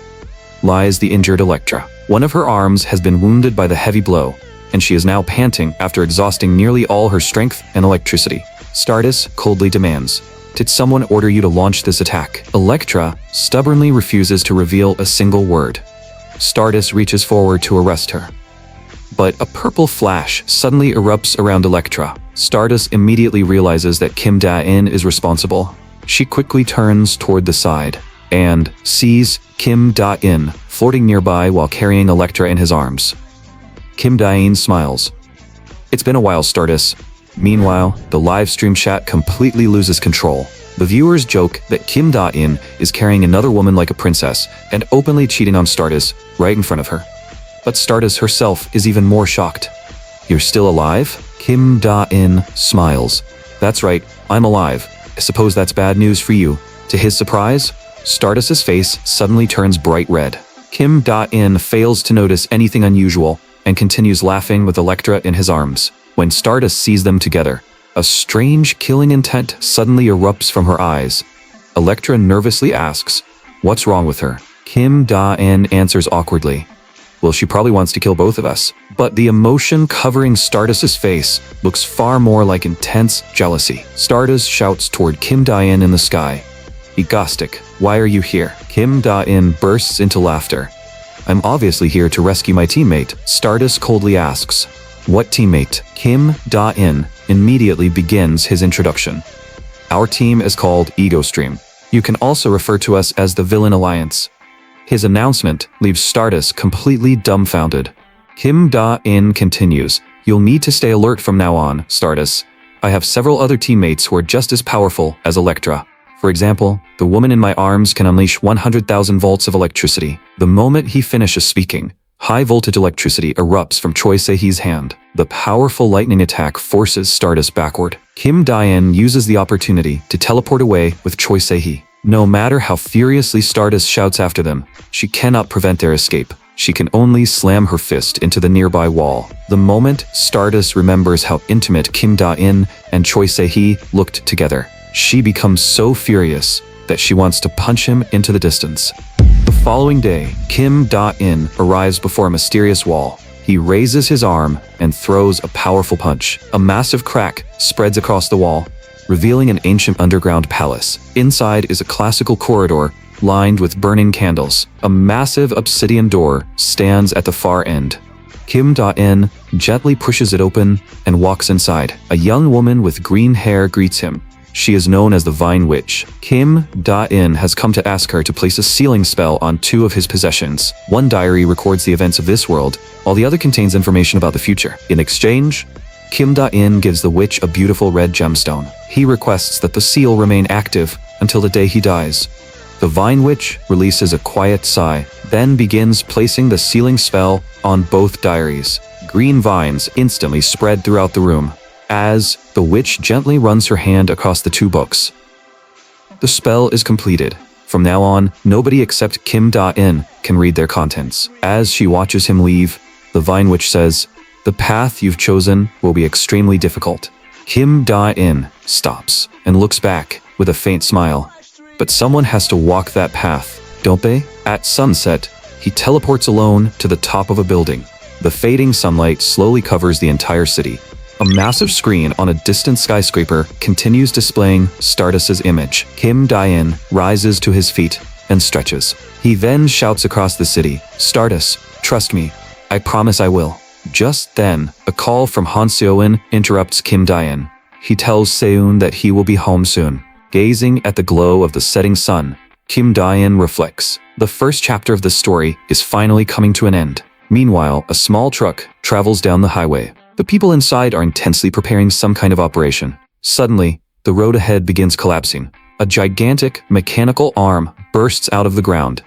lies the injured Electra. One of her arms has been wounded by the heavy blow, and she is now panting after exhausting nearly all her strength and electricity. Stardust coldly demands, "Did someone order you to launch this attack?" Electra stubbornly refuses to reveal a single word. Stardust reaches forward to arrest her. But a purple flash suddenly erupts around Electra. Stardust immediately realizes that Kim Da-in is responsible. She quickly turns toward the side and sees Kim Da-in floating nearby while carrying Electra in his arms. Kim Da-in smiles. "It's been a while, Stardust." Meanwhile, the live stream chat completely loses control. The viewers joke that Kim Da-in is carrying another woman like a princess and openly cheating on Stardust right in front of her. But Stardust herself is even more shocked. "You're still alive?" Kim Da-in smiles. "That's right, I'm alive. I suppose that's bad news for you." To his surprise, Stardust's face suddenly turns bright red. Kim Da-in fails to notice anything unusual and continues laughing with Electra in his arms. When Stardust sees them together, a strange killing intent suddenly erupts from her eyes. Electra nervously asks, "What's wrong with her?" Kim Da-in answers awkwardly, "Well, she probably wants to kill both of us." But the emotion covering Stardust's face looks far more like intense jealousy. Stardust shouts toward Kim Da-in in the sky, "Egostic, why are you here?" Kim Da-in bursts into laughter. "I'm obviously here to rescue my teammate." Stardust coldly asks, "What teammate?" Kim Da-in immediately begins his introduction. "Our team is called Ego Stream. You can also refer to us as the Villain Alliance." His announcement leaves Stardust completely dumbfounded. Kim Da-in continues, "You'll need to stay alert from now on, Stardust. I have several other teammates who are just as powerful as Electra. For example, the woman in my arms can unleash 100,000 volts of electricity." The moment he finishes speaking, high-voltage electricity erupts from Choi Se-hee's hand. The powerful lightning attack forces Stardust backward. Kim Da-in uses the opportunity to teleport away with Choi Se-hee. No matter how furiously Stardust shouts after them, she cannot prevent their escape. she can only slam her fist into the nearby wall. The moment Stardust remembers how intimate Kim Da-in and Choi Se-hee looked together, she becomes so furious that she wants to punch him into the distance. The following day, Kim Da-in arrives before a mysterious wall. He raises his arm and throws a powerful punch. A massive crack spreads across the wall, revealing an ancient underground palace. Inside is a classical corridor lined with burning candles. A massive obsidian door stands at the far end. Kim Da-in gently pushes it open and walks inside. A young woman with green hair greets him. She is known as the Vine Witch. Kim Da-in has come to ask her to place a sealing spell on 2 of his possessions. One diary records the events of this world, while the other contains information about the future. In exchange, Kim Da-in gives the witch a beautiful red gemstone. He requests that the seal remain active until the day he dies. The Vine Witch releases a quiet sigh, then begins placing the sealing spell on both diaries. Green vines instantly spread throughout the room as the witch gently runs her hand across the 2 books. The spell is completed. From now on, nobody except Kim Da-in can read their contents. As she watches him leave, the Vine Witch says, "The path you've chosen will be extremely difficult." Kim Da-in stops and looks back with a faint smile. But someone has to walk that path, don't they? At sunset, he teleports alone to the top of a building. The fading sunlight slowly covers the entire city. A massive screen on a distant skyscraper continues displaying Stardust's image. Kim Da-in rises to his feet and stretches. He then shouts across the city, "Stardust, trust me. I promise I will." Just then, a call from Han Seo-in interrupts Kim Da-in. He tells Seun that he will be home soon. Gazing at the glow of the setting sun, Kim Da-in reflects. The first chapter of the story is finally coming to an end. Meanwhile, a small truck travels down the highway. The people inside are intensely preparing some kind of operation. Suddenly, the road ahead begins collapsing. A gigantic mechanical arm bursts out of the ground.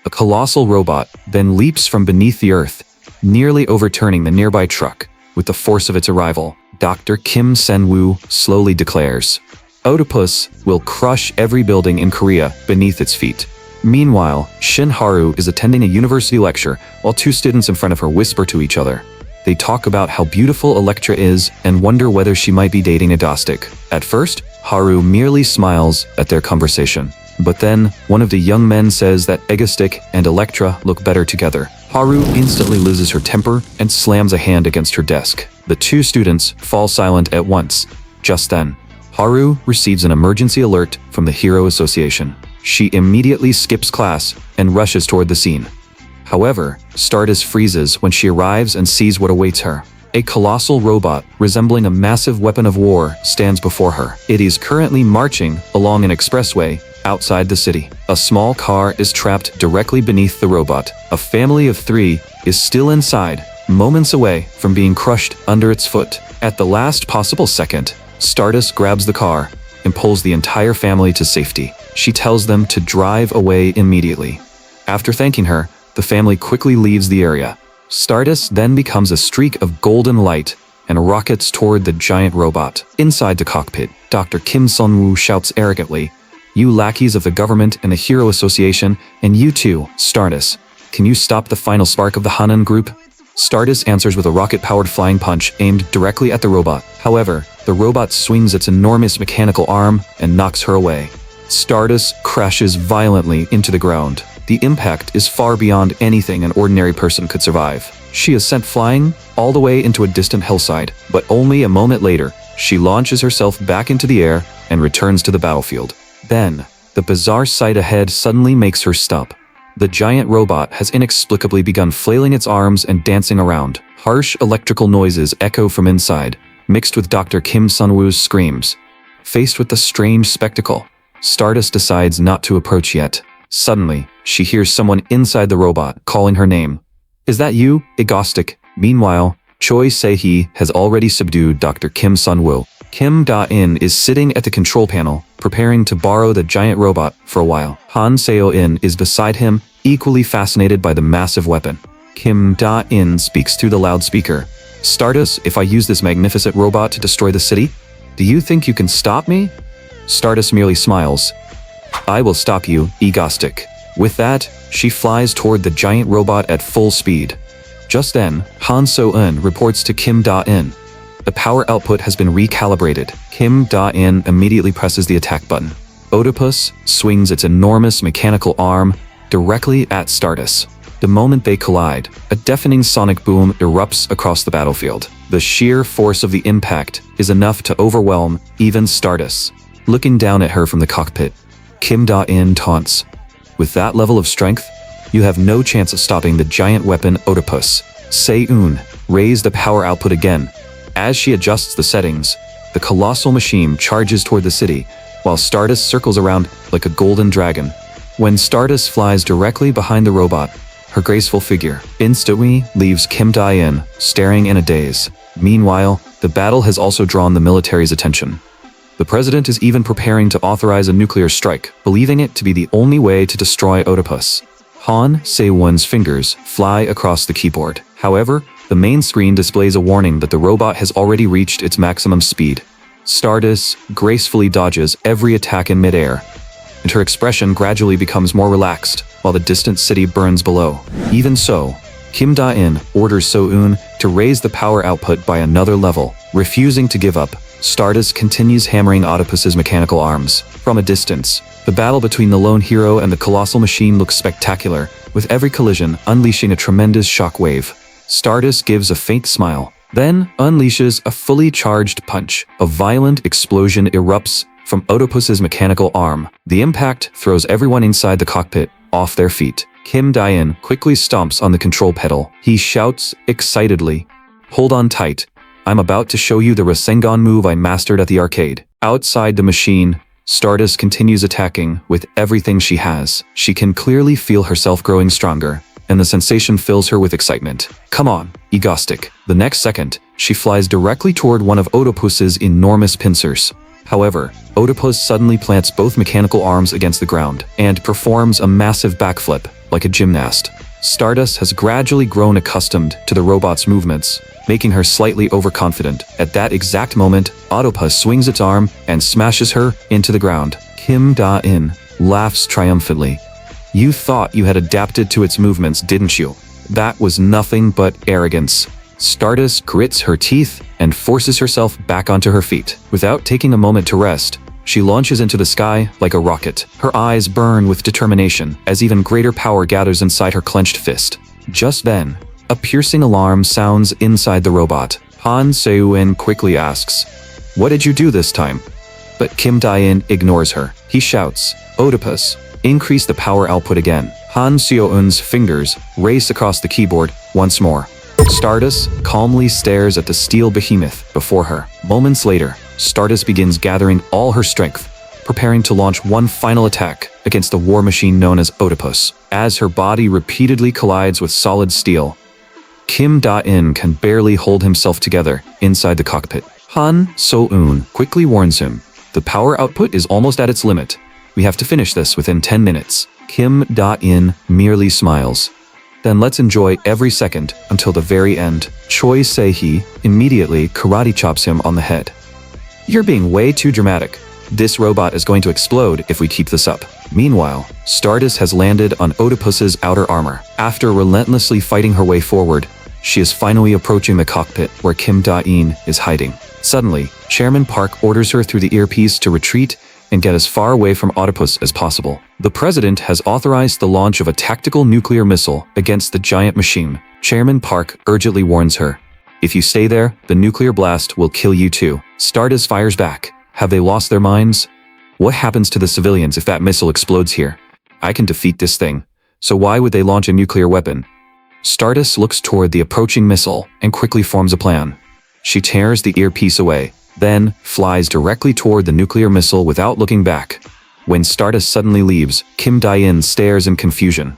A colossal robot then leaps from beneath the earth, nearly overturning the nearby truck with the force of its arrival. Dr. Kim Sen-woo slowly declares, "Oedipus will crush every building in Korea beneath its feet." Meanwhile, Shin Haru is attending a university lecture while 2 students in front of her whisper to each other. They talk about how beautiful Electra is and wonder whether she might be dating a Dostik. At first, Haru merely smiles at their conversation. But then, one of the young men says that Egastic and Electra look better together. Haru instantly loses her temper and slams a hand against her desk. The 2 students fall silent at once. Just then, Haru receives an emergency alert from the Hero Association. She immediately skips class and rushes toward the scene. However, Stardust freezes when she arrives and sees what awaits her. A colossal robot resembling a massive weapon of war stands before her. It is currently marching along an expressway outside the city. A small car is trapped directly beneath the robot. A family of 3 is still inside, moments away from being crushed under its foot. At the last possible second, Stardust grabs the car and pulls the entire family to safety. She tells them to drive away immediately. After thanking her, the family quickly leaves the area. Stardust then becomes a streak of golden light and rockets toward the giant robot. Inside the cockpit, Dr. Kim Sun-woo shouts arrogantly, "You lackeys of the government and the Hero Association, and you too, Stardust, can you stop the final spark of the Hanan group?" Stardust answers with a rocket-powered flying punch aimed directly at the robot. However, the robot swings its enormous mechanical arm and knocks her away. Stardust crashes violently into the ground. The impact is far beyond anything an ordinary person could survive. She is sent flying all the way into a distant hillside, but only a moment later, she launches herself back into the air and returns to the battlefield. Then, the bizarre sight ahead suddenly makes her stop. The giant robot has inexplicably begun flailing its arms and dancing around. Harsh electrical noises echo from inside, mixed with Dr. Kim Sun-woo's screams. Faced with the strange spectacle, Stardust decides not to approach yet. Suddenly, she hears someone inside the robot calling her name. "Is that you, Egastic?" Meanwhile, Choi Se-hee has already subdued Dr. Kim Sun-woo. Kim Da-in is sitting at the control panel, preparing to borrow the giant robot for a while. Han Seo-in is beside him, equally fascinated by the massive weapon. Kim Da-in speaks through the loudspeaker. "Stardust, if I use this magnificent robot to destroy the city, do you think you can stop me?" Stardust merely smiles. "I will stop you, Egastic." With that, she flies toward the giant robot at full speed. Just then, Han So-eun reports to Kim Da-in. The power output has been recalibrated. Kim Da-in immediately presses the attack button. Oedipus swings its enormous mechanical arm directly at Stardust. The moment they collide, a deafening sonic boom erupts across the battlefield. The sheer force of the impact is enough to overwhelm even Stardust. Looking down at her from the cockpit, Kim Da-in taunts, "With that level of strength, you have no chance of stopping the giant weapon Oedipus." Se-eun raised the power output again. As she adjusts the settings, the colossal machine charges toward the city, while Stardust circles around like a golden dragon. When Stardust flies directly behind the robot, her graceful figure instantly leaves Kim Da-in staring in a daze. Meanwhile, the battle has also drawn the military's attention. The president is even preparing to authorize a nuclear strike, believing it to be the only way to destroy Oedipus. Han Se-won's fingers fly across the keyboard. However, the main screen displays a warning that the robot has already reached its maximum speed. Stardust gracefully dodges every attack in midair, and her expression gradually becomes more relaxed while the distant city burns below. Even so, Kim Da-in orders So-eun to raise the power output by another level. Refusing to give up, Stardust continues hammering Oedipus's mechanical arms. From a distance, the battle between the lone hero and the colossal machine looks spectacular, with every collision unleashing a tremendous shockwave. Stardust gives a faint smile, then unleashes a fully charged punch. A violent explosion erupts from Oedipus's mechanical arm. The impact throws everyone inside the cockpit off their feet. Kim Da-in quickly stomps on the control pedal. He shouts excitedly, "Hold on tight. I'm about to show you the Rasengan move I mastered at the arcade." Outside the machine, Stardust continues attacking with everything she has. She can clearly feel herself growing stronger, and the sensation fills her with excitement. "Come on, Egostic." The next second, she flies directly toward one of Oedipus's enormous pincers. However, Oedipus suddenly plants both mechanical arms against the ground and performs a massive backflip, like a gymnast. Stardust has gradually grown accustomed to the robot's movements, making her slightly overconfident. At that exact moment, Oedipus swings its arm and smashes her into the ground. Kim Da-in laughs triumphantly. "You thought you had adapted to its movements, didn't you? That was nothing but arrogance." Stardust grits her teeth and forces herself back onto her feet. Without taking a moment to rest, she launches into the sky like a rocket. Her eyes burn with determination as even greater power gathers inside her clenched fist. Just then, a piercing alarm sounds inside the robot. Han Se-eun quickly asks, "What did you do this time?" But Kim Da-in ignores her. He shouts, "Oedipus, increase the power output again." Han Se-eun's fingers race across the keyboard once more. Stardust calmly stares at the steel behemoth before her. Moments later, Stardust begins gathering all her strength, preparing to launch one final attack against the war machine known as Oedipus. As her body repeatedly collides with solid steel, Kim Da-in can barely hold himself together inside the cockpit. Han So-eun quickly warns him, "The power output is almost at its limit. We have to finish this within 10 minutes. Kim Da-in merely smiles. "Then let's enjoy every second until the very end." Choi Se-hee immediately karate chops him on the head. "You're being way too dramatic. This robot is going to explode if we keep this up." Meanwhile, Stardust has landed on Oedipus's outer armor. After relentlessly fighting her way forward, she is finally approaching the cockpit where Kim Da-in is hiding. Suddenly, Chairman Park orders her through the earpiece to retreat and get as far away from Oedipus as possible. The president has authorized the launch of a tactical nuclear missile against the giant machine. Chairman Park urgently warns her, "If you stay there, the nuclear blast will kill you too." Stardust fires back. Have they lost their minds? What happens to the civilians if that missile explodes here? I can defeat this thing, so why would they launch a nuclear weapon? Stardust looks toward the approaching missile and quickly forms a plan. She tears the earpiece away, then flies directly toward the nuclear missile without looking back. When Stardust suddenly leaves, Kim Da-in stares in confusion.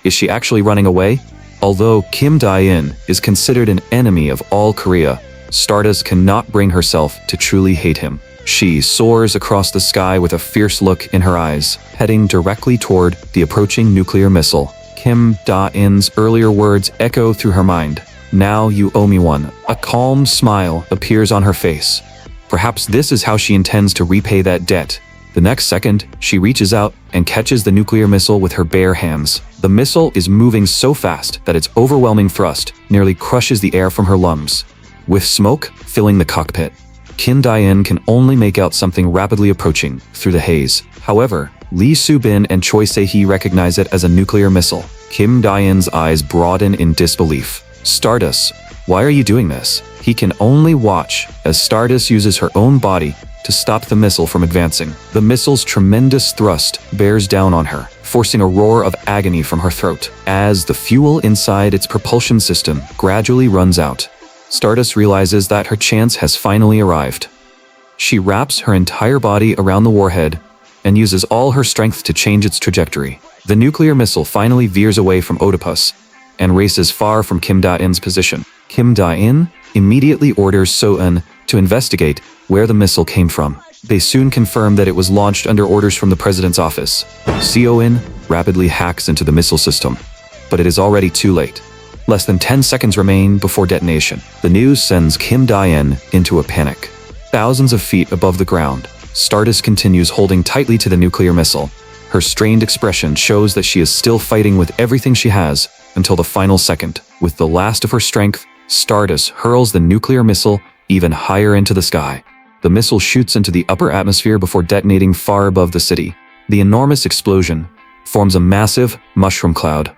Is she actually running away? Although Kim Da-in is considered an enemy of all Korea, Stardust cannot bring herself to truly hate him. She soars across the sky with a fierce look in her eyes, heading directly toward the approaching nuclear missile. Kim Da-in's earlier words echo through her mind. "Now you owe me one." A calm smile appears on her face. Perhaps this is how she intends to repay that debt. The next second, she reaches out and catches the nuclear missile with her bare hands. The missile is moving so fast that its overwhelming thrust nearly crushes the air from her lungs. With smoke filling the cockpit, Kim Dae-in can only make out something rapidly approaching through the haze. However, Lee Soo-bin and Choi Se-hee recognize it as a nuclear missile. Kim Dae-in's eyes broaden in disbelief. Stardust, why are you doing this? He can only watch as Stardust uses her own body to stop the missile from advancing. The missile's tremendous thrust bears down on her, forcing a roar of agony from her throat. As the fuel inside its propulsion system gradually runs out, Stardust realizes that her chance has finally arrived. She wraps her entire body around the warhead and uses all her strength to change its trajectory. The nuclear missile finally veers away from Oedipus and races far from Kim Da-in's position. Kim Da-in immediately orders So-eun to investigate where the missile came from. They soon confirm that it was launched under orders from the president's office. So-eun rapidly hacks into the missile system, but it is already too late. Less than 10 seconds remain before detonation. The news sends Kim Da-in into a panic. Thousands of feet above the ground, Stardust continues holding tightly to the nuclear missile. Her strained expression shows that she is still fighting with everything she has until the final second. With the last of her strength, Stardust hurls the nuclear missile even higher into the sky. The missile shoots into the upper atmosphere before detonating far above the city. The enormous explosion forms a massive mushroom cloud.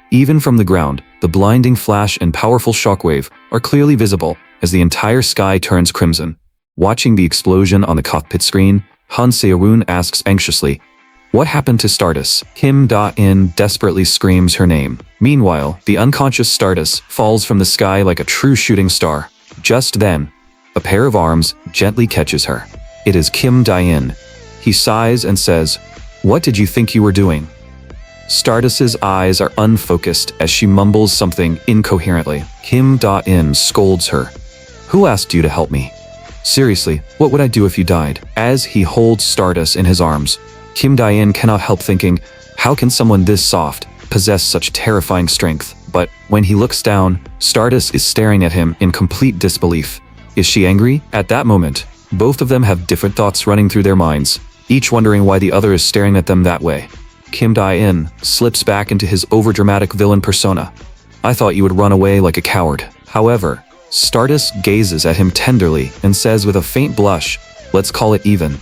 Even from the ground, the blinding flash and powerful shockwave are clearly visible as the entire sky turns crimson. Watching the explosion on the cockpit screen, Han Se-eun asks anxiously, "What happened to Stardust?" Kim Da-in desperately screams her name. Meanwhile, the unconscious Stardust falls from the sky like a true shooting star. Just then, a pair of arms gently catches her. It is Kim Da-in. He sighs and says, "What did you think you were doing?" Stardust's eyes are unfocused as she mumbles something incoherently. Kim Da-in scolds her. "Who asked you to help me? Seriously, what would I do if you died?" As he holds Stardust in his arms, Kim Da-in cannot help thinking, how can someone this soft possess such terrifying strength? But when he looks down, Stardust is staring at him in complete disbelief. Is she angry? At that moment, both of them have different thoughts running through their minds, each wondering why the other is staring at them that way. Kim Da-in slips back into his overdramatic villain persona. "I thought you would run away like a coward." However, Stardust gazes at him tenderly and says with a faint blush, "Let's call it even.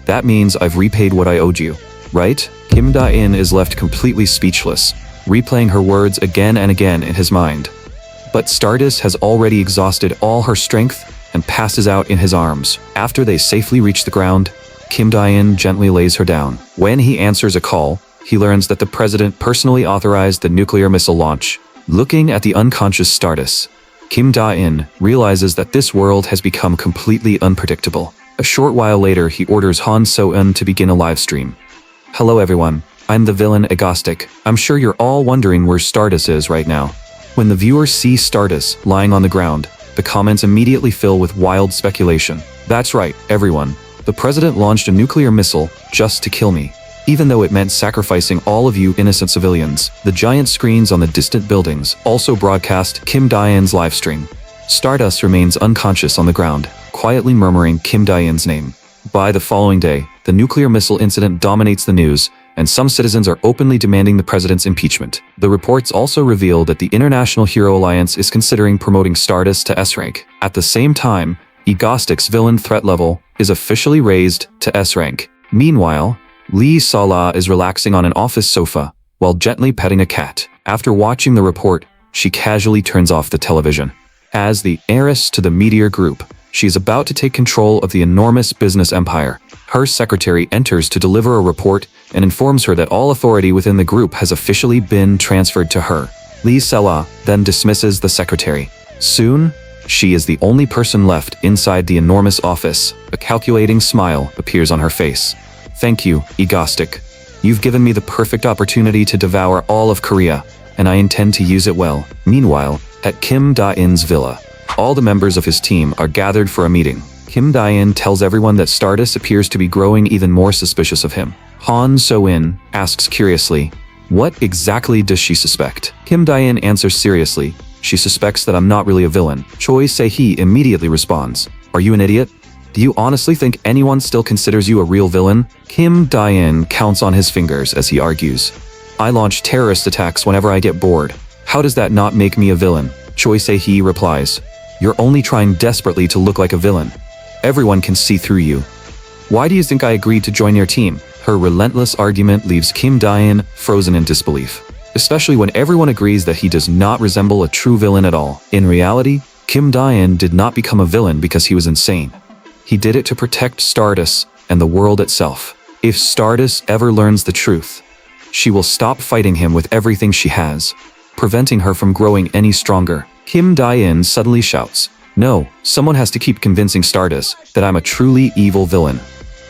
That means I've repaid what I owed you, right?" Kim Da-in is left completely speechless, replaying her words again and again in his mind. But Stardust has already exhausted all her strength and passes out in his arms. After they safely reach the ground, Kim Da-in gently lays her down. When he answers a call, he learns that the president personally authorized the nuclear missile launch. Looking at the unconscious Stardust, Kim Da-in realizes that this world has become completely unpredictable. A short while later, he orders Han So-eun to begin a live stream. "Hello everyone, I'm the villain Agostic. I'm sure you're all wondering where Stardust is right now." When the viewers see Stardust lying on the ground, the comments immediately fill with wild speculation. "That's right, everyone. The president launched a nuclear missile just to kill me, even though it meant sacrificing all of you innocent civilians." The giant screens on the distant buildings also broadcast Kim Da-in's livestream. Stardust remains unconscious on the ground, quietly murmuring Kim Da-in's name. By the following day, the nuclear missile incident dominates the news, and some citizens are openly demanding the president's impeachment. The reports also reveal that the International Hero Alliance is considering promoting Stardust to S rank. At the same time, Agostic's villain threat level is officially raised to S rank. Meanwhile, Lee Sala is relaxing on an office sofa while gently petting a cat. After watching the report, she casually turns off the television. As the heiress to the Meteor Group, she is about to take control of the enormous business empire. Her secretary enters to deliver a report and informs her that all authority within the group has officially been transferred to her. Lee Sela then dismisses the secretary. Soon, she is the only person left inside the enormous office. A calculating smile appears on her face. "Thank you, Agostic. You've given me the perfect opportunity to devour all of Korea, and I intend to use it well." Meanwhile, at Kim Da-in's villa, all the members of his team are gathered for a meeting. Kim Da-in tells everyone that Stardust appears to be growing even more suspicious of him. Han So-in asks curiously, "What exactly does she suspect?" Kim Da-in answers seriously, "She suspects that I'm not really a villain." Choi Se-hee immediately responds, "Are you an idiot? Do you honestly think anyone still considers you a real villain? Kim Dae-in counts on his fingers as he argues. I launch terrorist attacks whenever I get bored. How does that not make me a villain? Choi Se-hee replies. You're only trying desperately to look like a villain. Everyone can see through you. Why do you think I agreed to join your team? Her relentless argument leaves Kim Dae-in frozen in disbelief, especially when everyone agrees that he does not resemble a true villain at all. In reality, Kim Dae-in did not become a villain because he was insane. He did it to protect Stardust and the world itself. If Stardust ever learns the truth, she will stop fighting him with everything she has, preventing her from growing any stronger. Kim Dae-in suddenly shouts, no, someone has to keep convincing Stardust that I'm a truly evil villain.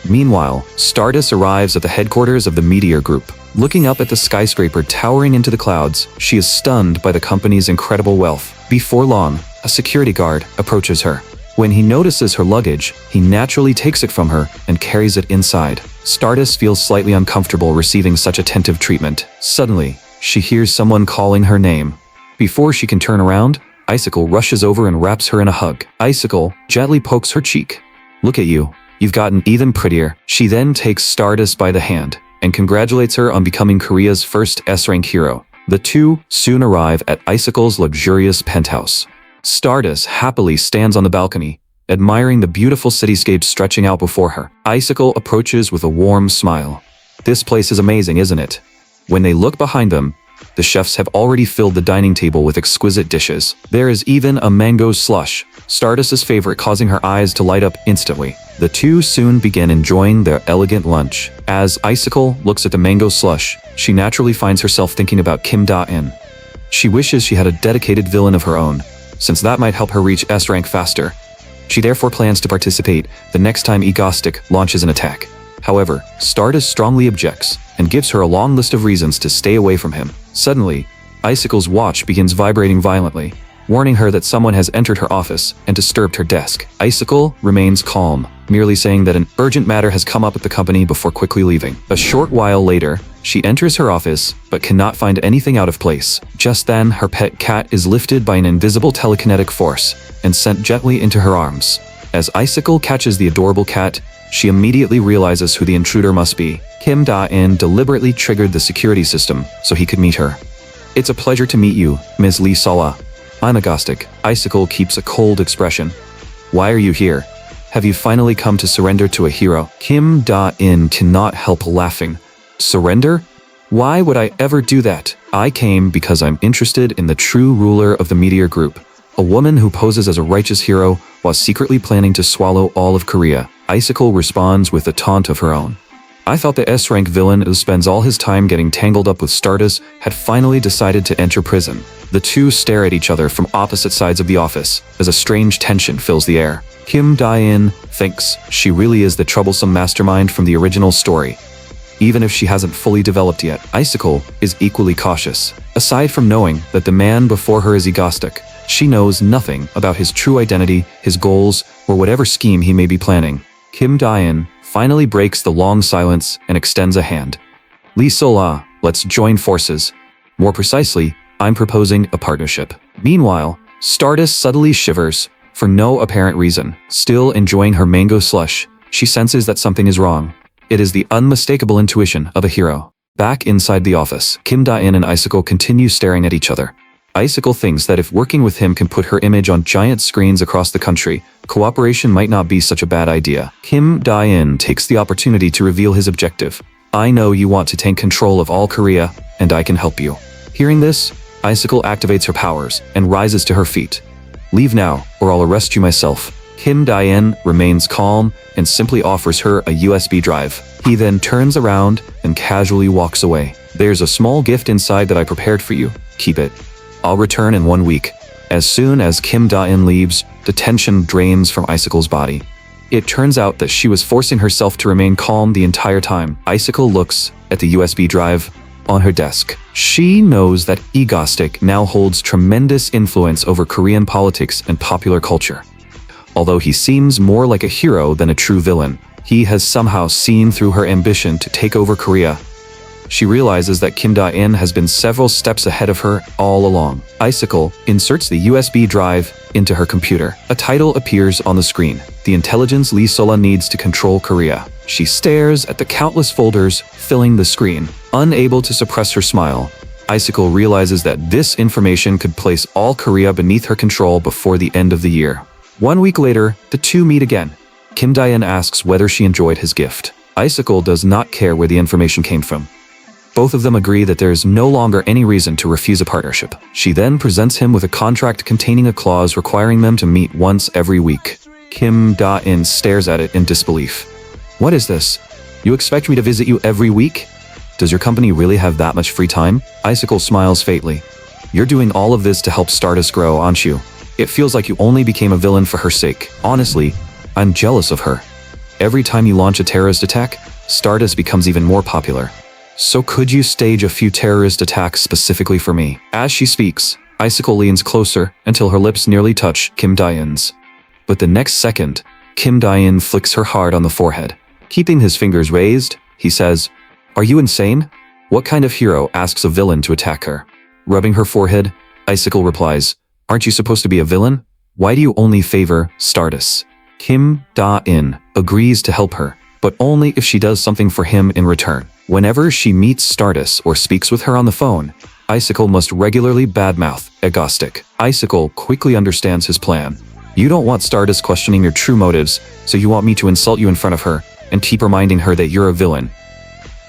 Meanwhile, Stardust arrives at the headquarters of the Meteor Group. Looking up at the skyscraper towering into the clouds, she is stunned by the company's incredible wealth. Before long, a security guard approaches her. When he notices her luggage, he naturally takes it from her and carries it inside. Stardust feels slightly uncomfortable receiving such attentive treatment. Suddenly, she hears someone calling her name. Before she can turn around, Icicle rushes over and wraps her in a hug. Icicle gently pokes her cheek. Look at you. You've gotten even prettier. She then takes Stardust by the hand and congratulates her on becoming Korea's first S-rank hero. The two soon arrive at Icicle's luxurious penthouse. Stardust happily stands on the balcony, admiring the beautiful cityscape stretching out before her. Icicle approaches with a warm smile. This place is amazing, isn't it? When they look behind them, the chefs have already filled the dining table with exquisite dishes. There is even a mango slush, Stardust's favorite, causing her eyes to light up instantly. The two soon begin enjoying their elegant lunch. As Icicle looks at the mango slush, she naturally finds herself thinking about Kim Dae-in. She wishes she had a dedicated villain of her own, since that might help her reach S rank faster. She therefore plans to participate the next time Egostic launches an attack. However, Stardust strongly objects and gives her a long list of reasons to stay away from him. Suddenly, Icicle's watch begins vibrating violently, warning her that someone has entered her office and disturbed her desk. Icicle remains calm, merely saying that an urgent matter has come up at the company before quickly leaving. A short while later, she enters her office but cannot find anything out of place. Just then, her pet cat is lifted by an invisible telekinetic force and sent gently into her arms. As Icicle catches the adorable cat, she immediately realizes who the intruder must be. Kim Dae-in deliberately triggered the security system so he could meet her. It's a pleasure to meet you, Ms. Lee Sola. I'm Agostic. Icicle keeps a cold expression. Why are you here? Have you finally come to surrender to a hero? Kim Dae-in cannot help laughing. Surrender? Why would I ever do that? I came because I'm interested in the true ruler of the Meteor Group, a woman who poses as a righteous hero while secretly planning to swallow all of Korea. Icicle responds with a taunt of her own. I thought the S-rank villain who spends all his time getting tangled up with Stardust had finally decided to enter prison. The two stare at each other from opposite sides of the office as a strange tension fills the air. Kim Dae-in thinks she really is the troublesome mastermind from the original story, even if she hasn't fully developed yet. Icicle is equally cautious. Aside from knowing that the man before her is Egostic, she knows nothing about his true identity, his goals, or whatever scheme he may be planning. Kim Dae-in finally breaks the long silence and extends a hand. Lee Sola, let's join forces. More precisely, I'm proposing a partnership. Meanwhile, Stardust subtly shivers for no apparent reason. Still enjoying her mango slush, she senses that something is wrong. It is the unmistakable intuition of a hero. Back inside the office, Kim Dae-in and Icicle continue staring at each other. Icicle thinks that if working with him can put her image on giant screens across the country, cooperation might not be such a bad idea. Kim Dae-in takes the opportunity to reveal his objective. I know you want to take control of all Korea, and I can help you. Hearing this, Icicle activates her powers and rises to her feet. Leave now, or I'll arrest you myself. Kim Dae-in remains calm and simply offers her a USB drive. He then turns around and casually walks away. There's a small gift inside that I prepared for you. Keep it. I'll return in 1 week. As soon as Kim Dae-in leaves, the tension drains from Icicle's body. It turns out that she was forcing herself to remain calm the entire time. Icicle looks at the USB drive on her desk. She knows that Egostic now holds tremendous influence over Korean politics and popular culture. Although he seems more like a hero than a true villain, he has somehow seen through her ambition to take over Korea. she realizes that Kim Da-in has been several steps ahead of her all along. Icicle inserts the USB drive into her computer. A title appears on the screen: The Intelligence Lee Sola Needs to Control Korea. She stares at the countless folders filling the screen. Unable to suppress her smile, Icicle realizes that this information could place all Korea beneath her control before the end of the year. 1 week later, the two meet again. Kim Da-in asks whether she enjoyed his gift. Icicle does not care where the information came from. Both of them agree that there is no longer any reason to refuse a partnership. She then presents him with a contract containing a clause requiring them to meet once every week. Kim Da-in stares at it in disbelief. What is this? You expect me to visit you every week? Does your company really have that much free time? Icicle smiles faintly. You're doing all of this to help Stardust grow, aren't you? It feels like you only became a villain for her sake. Honestly, I'm jealous of her. Every time you launch a terrorist attack, Stardust becomes even more popular. So could you stage a few terrorist attacks specifically for me? As she speaks, Icicle leans closer until her lips nearly touch Kim Da-in's. But the next second, Kim Da-in flicks her hard on the forehead. Keeping his fingers raised, he says, "Are you insane? What kind of hero asks a villain to attack her?" Rubbing her forehead, Icicle replies, "Aren't you supposed to be a villain? Why do you only favor Stardust?" Kim Da-in agrees to help her, but only if she does something for him in return. Whenever she meets Stardust or speaks with her on the phone, Icicle must regularly badmouth Agnostic. Icicle quickly understands his plan. You don't want Stardust questioning your true motives, so you want me to insult you in front of her and keep reminding her that you're a villain.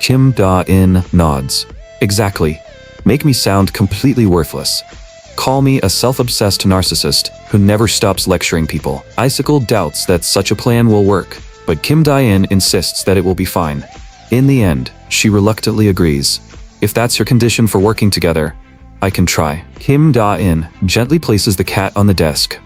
Kim Da-in nods. Exactly. Make me sound completely worthless. Call me a self-obsessed narcissist who never stops lecturing people. Icicle doubts that such a plan will work, but Kim Da-in insists that it will be fine. In the end, she reluctantly agrees. If that's your condition for working together, I can try. Kim Da-in gently places the cat on the desk,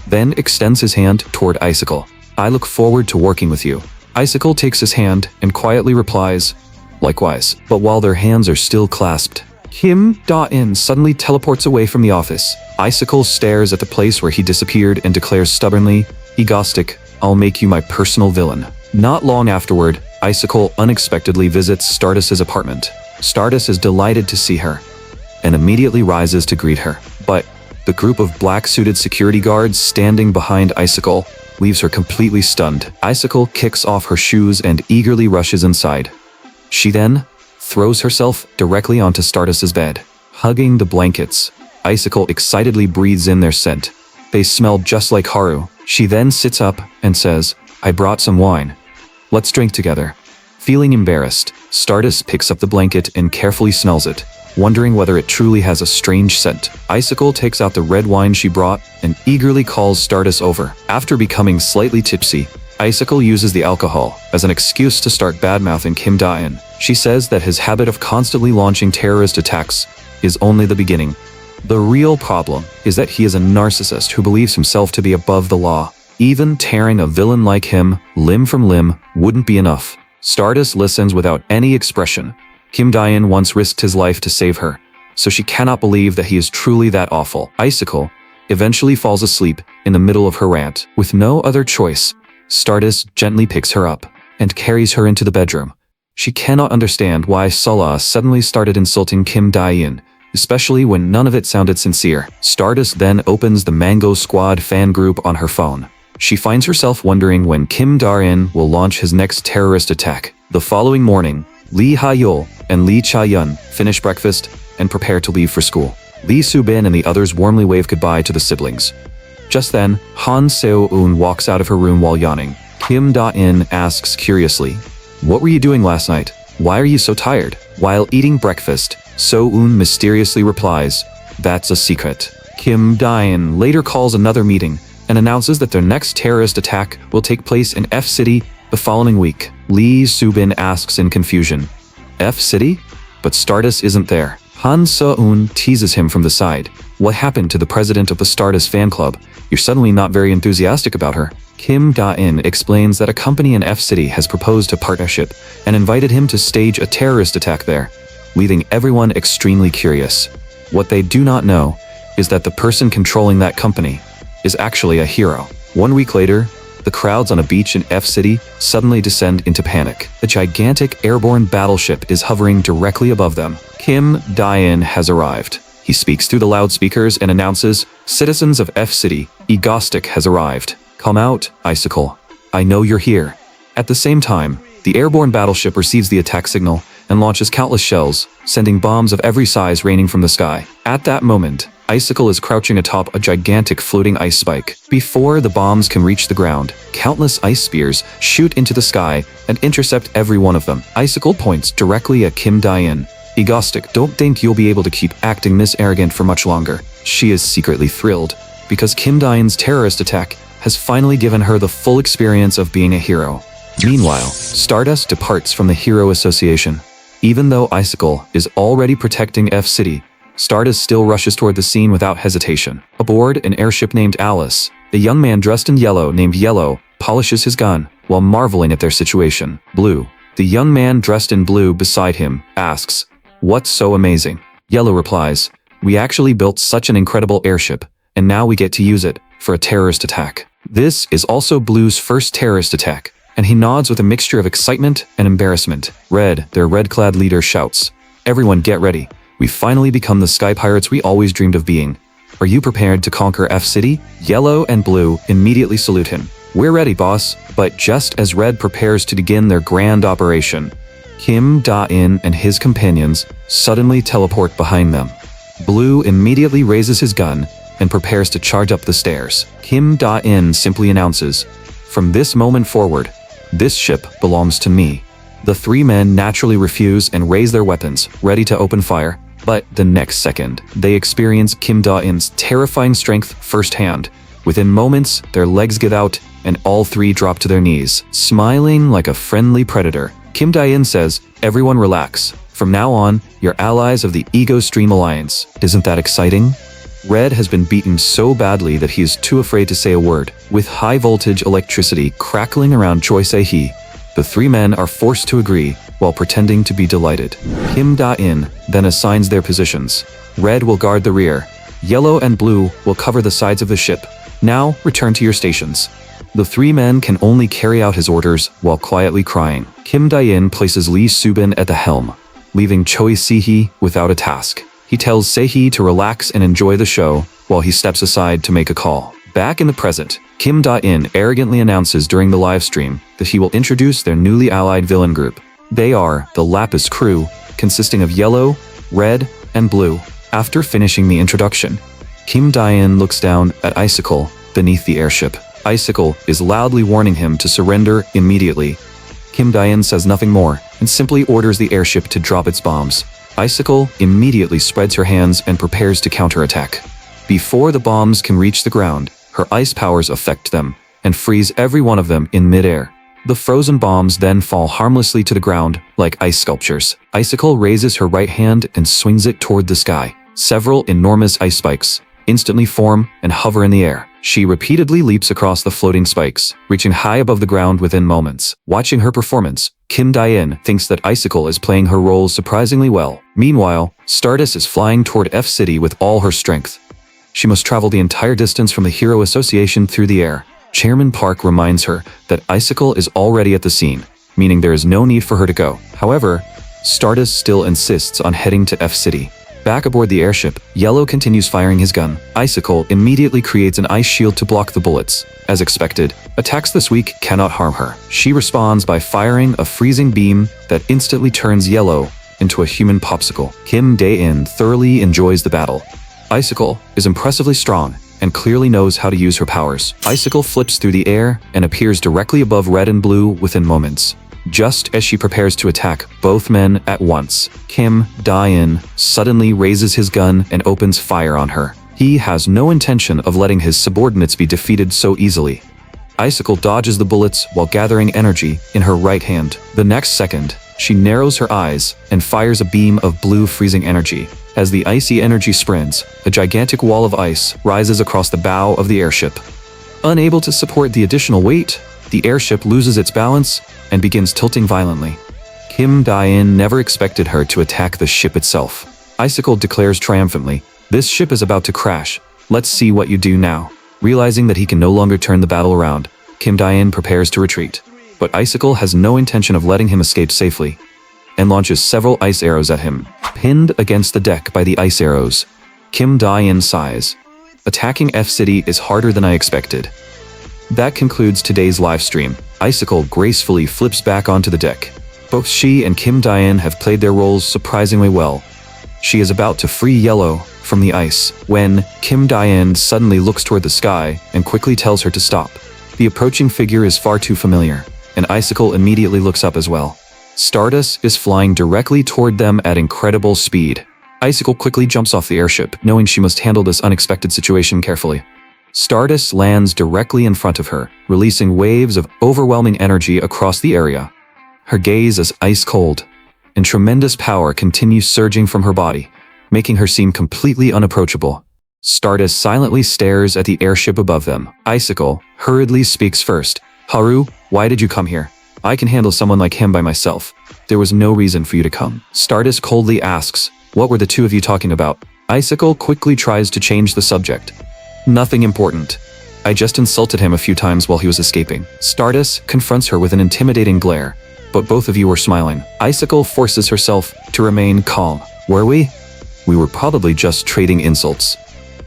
then extends his hand toward Icicle. I look forward to working with you. Icicle takes his hand and quietly replies, likewise. But while their hands are still clasped, Kim Da-in suddenly teleports away from the office. Icicle stares at the place where he disappeared and declares stubbornly, "Agnostic, I'll make you my personal villain." Not long afterward, Icicle unexpectedly visits Stardust's apartment. Stardust is delighted to see her and immediately rises to greet her. But the group of black-suited security guards standing behind Icicle leaves her completely stunned. Icicle kicks off her shoes and eagerly rushes inside. She then throws herself directly onto Stardust's bed. Hugging the blankets, Icicle excitedly breathes in their scent. They smell just like Haru. She then sits up and says, "I brought some wine. Let's drink together." Feeling embarrassed, Stardust picks up the blanket and carefully smells it, wondering whether it truly has a strange scent. Icicle takes out the red wine she brought and eagerly calls Stardust over. After becoming slightly tipsy, Icicle uses the alcohol as an excuse to start badmouthing Kim Da-in. She says that his habit of constantly launching terrorist attacks is only the beginning. The real problem is that he is a narcissist who believes himself to be above the law. Even tearing a villain like him limb from limb wouldn't be enough. Stardust listens without any expression. Kim Da-in once risked his life to save her, so she cannot believe that he is truly that awful. Icicle eventually falls asleep in the middle of her rant. With no other choice, Stardust gently picks her up and carries her into the bedroom. She cannot understand why Sola suddenly started insulting Kim Da-in, especially when none of it sounded sincere. Stardust then opens the Mango Squad fan group on her phone. She finds herself wondering when Kim Da-in will launch his next terrorist attack. The following morning, Lee Ha-yeol and Lee Cha-yeon finish breakfast and prepare to leave for school. Lee Soo-bin and the others warmly wave goodbye to the siblings. Just then, Han Seo-eun walks out of her room while yawning. Kim Da-in asks curiously, "What were you doing last night? Why are you so tired?" While eating breakfast, Seo-eun mysteriously replies, "That's a secret." Kim Da-in later calls another meeting and announces that their next terrorist attack will take place in F City the following week. Lee Soo-bin asks in confusion, "F City? But Stardust isn't there." Han Seo-eun teases him from the side. "What happened to the president of the Stardust fan club? You're suddenly not very enthusiastic about her." Kim Da-in explains that a company in F City has proposed a partnership and invited him to stage a terrorist attack there, leaving everyone extremely curious. What they do not know is that the person controlling that company is actually a hero. 1 week later, the crowds on a beach in F City suddenly descend into panic. A gigantic airborne battleship is hovering directly above them. Kim Da-in has arrived. He speaks through the loudspeakers and announces, "Citizens of F City, Egostic has arrived. Come out, Icicle. I know you're here." At the same time, the airborne battleship receives the attack signal and launches countless shells, sending bombs of every size raining from the sky. At that moment, Icicle is crouching atop a gigantic floating ice spike. Before the bombs can reach the ground, countless ice spears shoot into the sky and intercept every one of them. Icicle points directly at Kim Da-in. "Egostic, don't think you'll be able to keep acting this arrogant for much longer." She is secretly thrilled, because Kim Da-in's terrorist attack has finally given her the full experience of being a hero. Meanwhile, Stardust departs from the Hero Association. Even though Icicle is already protecting F City, Stardust still rushes toward the scene without hesitation. Aboard an airship named Alice, a young man dressed in yellow named Yahello polishes his gun while marveling at their situation. Blue, the young man dressed in blue beside him, asks, "What's so amazing?" Yahello replies, "We actually built such an incredible airship, and now we get to use it for a terrorist attack." This is also Blue's first terrorist attack, and he nods with a mixture of excitement and embarrassment. Red, their red-clad leader, shouts, "Everyone get ready. We've finally become the sky pirates we always dreamed of being. Are you prepared to conquer F City?" Yellow and Blue immediately salute him. "We're ready, boss." But just as Red prepares to begin their grand operation, Kim Da-in and his companions suddenly teleport behind them. Blue immediately raises his gun and prepares to charge up the stairs. Kim Da-in simply announces, "From this moment forward, this ship belongs to me." The three men naturally refuse and raise their weapons, ready to open fire. But the next second, they experience Kim Da-in's terrifying strength firsthand. Within moments, their legs give out, and all three drop to their knees. Smiling like a friendly predator, Kim Da-in says, "Everyone relax. From now on, you're allies of the Ego Stream Alliance." Isn't that exciting? Red has been beaten so badly that he is too afraid to say a word. With high-voltage electricity crackling around Choi Se-hee, the three men are forced to agree while pretending to be delighted. Kim Da-in then assigns their positions. Red will guard the rear. Yellow and Blue will cover the sides of the ship. Now, return to your stations. The three men can only carry out his orders while quietly crying. Kim Da-in places Lee Subin at the helm, leaving Choi Se-hee without a task. He tells Se-hee to relax and enjoy the show while he steps aside to make a call. Back in the present, Kim Da-in arrogantly announces during the live stream that he will introduce their newly allied villain group. They are the Lapis crew, consisting of Yellow, Red, and Blue. After finishing the introduction, Kim Da-in looks down at Icicle beneath the airship. Icicle is loudly warning him to surrender immediately. Kim Da-in says nothing more and simply orders the airship to drop its bombs. Icicle immediately spreads her hands and prepares to counterattack. Before the bombs can reach the ground, her ice powers affect them and freeze every one of them in midair. The frozen bombs then fall harmlessly to the ground like ice sculptures. Icicle raises her right hand and swings it toward the sky. Several enormous ice spikes instantly form and hover in the air. She repeatedly leaps across the floating spikes, reaching high above the ground within moments. Watching her performance, Kim Da-in thinks that Icicle is playing her role surprisingly well. Meanwhile, Stardust is flying toward F City with all her strength. She must travel the entire distance from the Hero Association through the air. Chairman Park reminds her that Icicle is already at the scene, meaning there is no need for her to go. However, Stardust still insists on heading to F City. Back aboard the airship, Yellow continues firing his gun. Icicle immediately creates an ice shield to block the bullets. As expected, attacks this week cannot harm her. She responds by firing a freezing beam that instantly turns Yellow into a human popsicle. Kim Da-in thoroughly enjoys the battle. Icicle is impressively strong and clearly knows how to use her powers. Icicle flips through the air and appears directly above Red and Blue within moments. Just as she prepares to attack both men at once, Kim Da-in suddenly raises his gun and opens fire on her. He has no intention of letting his subordinates be defeated so easily. Icicle dodges the bullets while gathering energy in her right hand. The next second, she narrows her eyes and fires a beam of blue freezing energy. As the icy energy spreads, a gigantic wall of ice rises across the bow of the airship. Unable to support the additional weight, the airship loses its balance and begins tilting violently. Kim Da-in never expected her to attack the ship itself. Icicle declares triumphantly, "This ship is about to crash. Let's see what you do now." Realizing that he can no longer turn the battle around, Kim Dae-in prepares to retreat. But Icicle has no intention of letting him escape safely, and launches several ice arrows at him. Pinned against the deck by the ice arrows, Kim Dae-in sighs. Attacking F-City is harder than I expected. That concludes today's live stream. Icicle gracefully flips back onto the deck. Both she and Kim Dae-in have played their roles surprisingly well. She is about to free Yahello from the ice when Kim Dae-in suddenly looks toward the sky and quickly tells her to stop. The approaching figure is far too familiar, and Icicle immediately looks up as well. Stardust is flying directly toward them at incredible speed. Icicle quickly jumps off the airship, knowing she must handle this unexpected situation carefully. Stardust lands directly in front of her, releasing waves of overwhelming energy across the area. Her gaze is ice cold, and tremendous power continues surging from her body, making her seem completely unapproachable. Stardust silently stares at the airship above them. Icicle hurriedly speaks first. Haru, why did you come here? I can handle someone like him by myself. There was no reason for you to come. Stardust coldly asks, what were the two of you talking about? Icicle quickly tries to change the subject. Nothing important. I just insulted him a few times while he was escaping. Stardust confronts her with an intimidating glare, but both of you were smiling. Icicle forces herself to remain calm. Were we? We were probably just trading insults.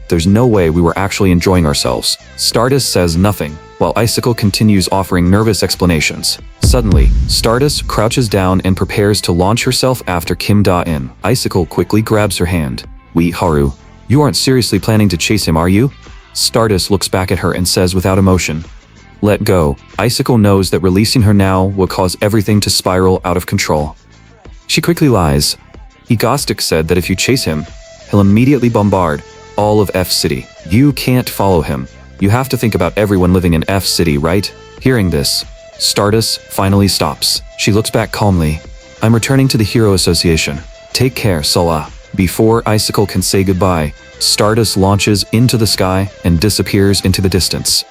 There's no way we were actually enjoying ourselves. Stardust says nothing, while Icicle continues offering nervous explanations. Suddenly, Stardust crouches down and prepares to launch herself after Kim Dae-in. Icicle quickly grabs her hand. Wait, Haru, you aren't seriously planning to chase him, are you? Stardust looks back at her and says without emotion, let go. Icicle knows that releasing her now will cause everything to spiral out of control. She quickly lies. Egostic said that if you chase him, he'll immediately bombard all of F-City. You can't follow him. You have to think about everyone living in F-City, right? Hearing this, Stardust finally stops. She looks back calmly. I'm returning to the Hero Association. Take care, Sola. Before Icicle can say goodbye, Stardust launches into the sky and disappears into the distance.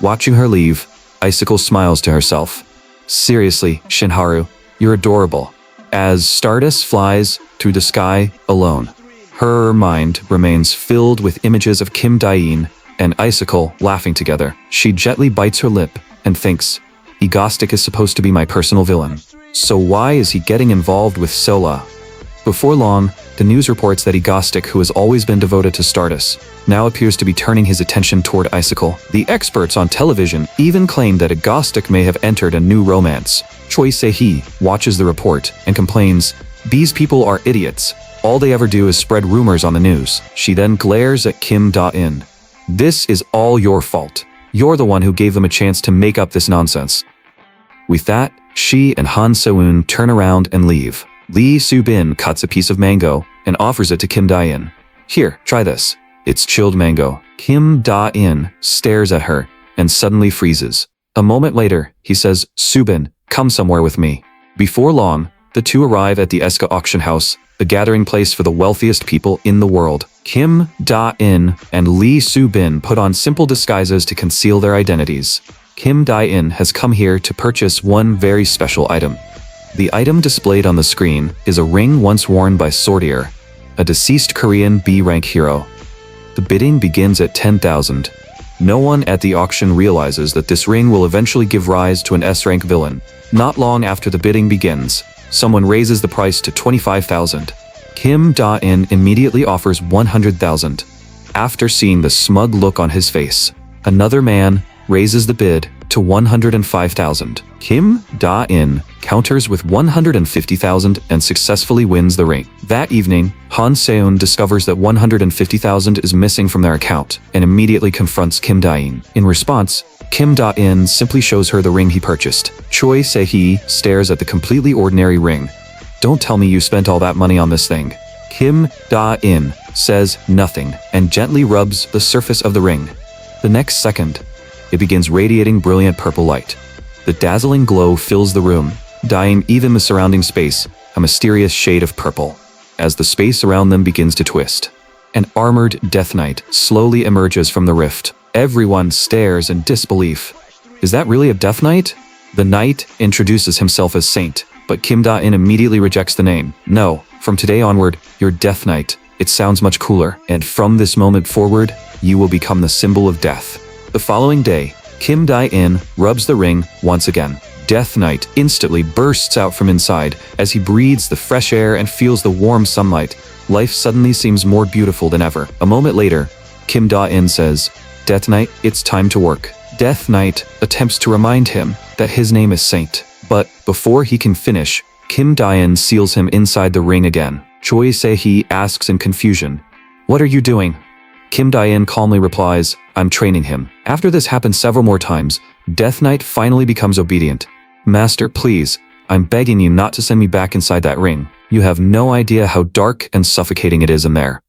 Watching her leave, Icicle smiles to herself. Seriously, Shinharu, you're adorable. As Stardust flies through the sky alone, her mind remains filled with images of Kim Dae-in and Icicle laughing together. She gently bites her lip and thinks, Egostic is supposed to be my personal villain. So why is he getting involved with Sola? Before long, the news reports that Egostic, who has always been devoted to Stardust, now appears to be turning his attention toward Icicle. The experts on television even claim that Egostic may have entered a new romance. Choi Se-hee watches the report and complains, these people are idiots. All they ever do is spread rumors on the news. She then glares at Kim Dae-in. This is all your fault. You're the one who gave them a chance to make up this nonsense. With that, she and Han So-eun turn around and leave. Lee Soo-bin cuts a piece of mango and offers it to Kim Dae-in. Here, try this. It's chilled mango. Kim Dae-in stares at her and suddenly freezes. A moment later, he says, Soo-bin, come somewhere with me. Before long, the two arrive at the Eska auction house, the gathering place for the wealthiest people in the world. Kim Dae-in and Lee Soo-bin put on simple disguises to conceal their identities. Kim Dae-in has come here to purchase one very special item. The item displayed on the screen is a ring once worn by Sortier, a deceased Korean B-rank hero. The bidding begins at 10,000. No one at the auction realizes that this ring will eventually give rise to an S-rank villain. Not long after the bidding begins, someone raises the price to 25,000. Kim Dae-in immediately offers 100,000. After seeing the smug look on his face, another man raises the bid to 105,000. Kim Dae-in counters with 150,000 and successfully wins the ring. That evening, Han Se-eun discovers that 150,000 is missing from their account and immediately confronts Kim Dae-in. In response, Kim Dae-in simply shows her the ring he purchased. Choi Se-hee stares at the completely ordinary ring. Don't tell me you spent all that money on this thing. Kim Dae-in says nothing and gently rubs the surface of the ring. The next second, it begins radiating brilliant purple light. The dazzling glow fills the room, dyeing even the surrounding space a mysterious shade of purple. As the space around them begins to twist, an armored Death Knight slowly emerges from the rift. Everyone stares in disbelief. Is that really a Death Knight? The knight introduces himself as Saint, but Kim Dae-in immediately rejects the name. No, from today onward, you're Death Knight. It sounds much cooler. And from this moment forward, you will become the symbol of death. The following day, Kim Dae-in rubs the ring once again. Death Knight instantly bursts out from inside as he breathes the fresh air and feels the warm sunlight. Life suddenly seems more beautiful than ever. A moment later, Kim Da-in says, "Death Knight, it's time to work." Death Knight attempts to remind him that his name is Saint. But before he can finish, Kim Da-in seals him inside the ring again. Choi Se-hee asks in confusion, "What are you doing?" Kim Da-in calmly replies, "I'm training him." After this happens several more times, Death Knight finally becomes obedient. "Master, please, I'm begging you not to send me back inside that ring. You have no idea how dark and suffocating it is in there."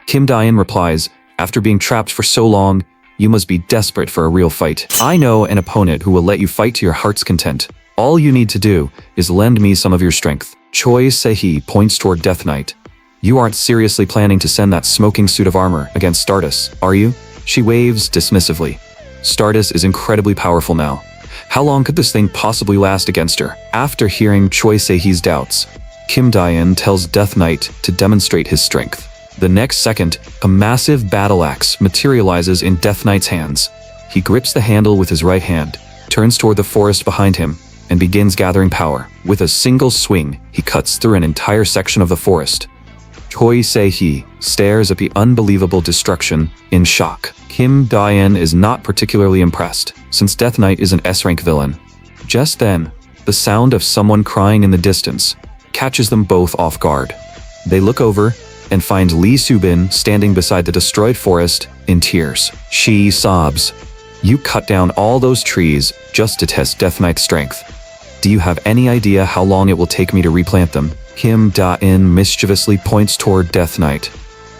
Kim Da-in replies, "After being trapped for so long, you must be desperate for a real fight. I know an opponent who will let you fight to your heart's content. All you need to do is lend me some of your strength." Choi Se-hee points toward Death Knight. "You aren't seriously planning to send that smoking suit of armor against Stardust, are you?" She waves dismissively. Stardust is incredibly powerful now. How long could this thing possibly last against her? After hearing Choi Se-hee's doubts, Kim Da-in tells Death Knight to demonstrate his strength. The next second, a massive battle axe materializes in Death Knight's hands. He grips the handle with his right hand, turns toward the forest behind him, and begins gathering power. With a single swing, he cuts through an entire section of the forest. Choi Se-hee stares at the unbelievable destruction in shock. Kim Da-in is not particularly impressed, since Death Knight is an S-rank villain. Just then, the sound of someone crying in the distance catches them both off guard. They look over and find Lee Subin standing beside the destroyed forest in tears. She sobs, "You cut down all those trees just to test Death Knight's strength. Do you have any idea how long it will take me to replant them?" Kim Da-in mischievously points toward Death Knight.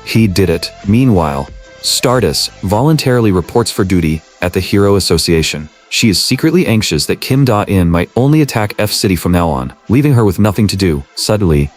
"He did it." Meanwhile, Stardust voluntarily reports for duty at the Hero Association. She is secretly anxious that Kim Da-in might only attack F-City from now on, leaving her with nothing to do. Suddenly,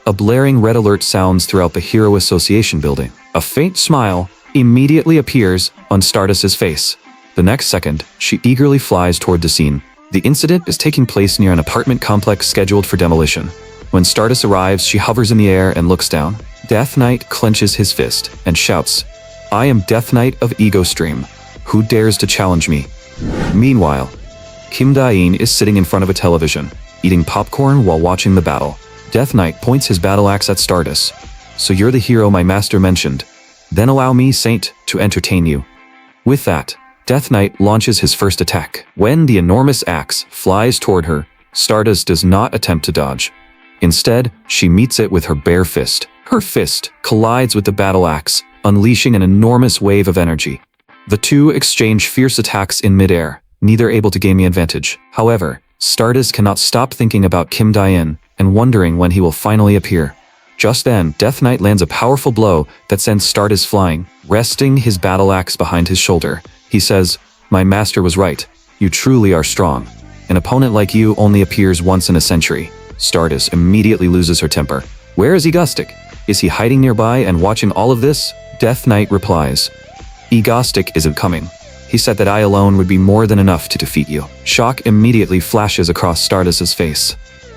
a blaring red alert sounds throughout the Hero Association building. A faint smile immediately appears on Stardust's face. The next second, she eagerly flies toward the scene. The incident is taking place near an apartment complex scheduled for demolition. When Stardust arrives, she hovers in the air and looks down. Death Knight clenches his fist and shouts, "I am Death Knight of Ego Stream. Who dares to challenge me?" Meanwhile, Kim Da-in is sitting in front of a television, eating popcorn while watching the battle. Death Knight points his battle axe at Stardust. "So you're the hero my master mentioned. Then allow me, Saint, to entertain you." With that, Death Knight launches his first attack. When the enormous axe flies toward her, Stardust does not attempt to dodge. Instead, she meets it with her bare fist. Her fist collides with the battle axe, unleashing an enormous wave of energy. The two exchange fierce attacks in midair, neither able to gain the advantage. However, Stardust cannot stop thinking about Kim Da-in and wondering when he will finally appear. Just then, Death Knight lands a powerful blow that sends Stardust flying. Resting his battle axe behind his shoulder, he says, "My master was right. You truly are strong. An opponent like you only appears once in a century." Stardust immediately loses her temper. "Where is Egostic? Is he hiding nearby and watching all of this?" Death Knight replies, "Egostic isn't coming. He said that I alone would be more than enough to defeat you." Shock immediately flashes across Stardust's face.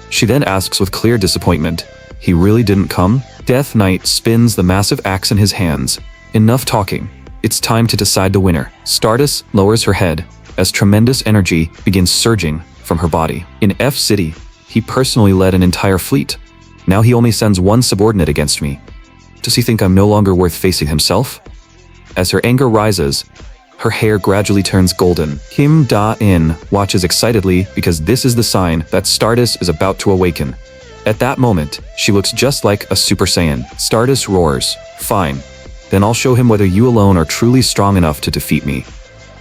She then asks with clear disappointment, "He really didn't come?" Death Knight spins the massive axe in his hands. Enough talking. It's time to decide the winner. Stardust lowers her head as tremendous energy begins surging from her body. In F-City, he personally led an entire fleet. Now he only sends one subordinate against me. Does he think I'm no longer worth facing himself? As her anger rises, her hair gradually turns golden. Kim Da-in watches excitedly because this is the sign that Stardust is about to awaken. At that moment, she looks just like a Super Saiyan. Stardust roars, "Fine. Then I'll show him whether you alone are truly strong enough to defeat me."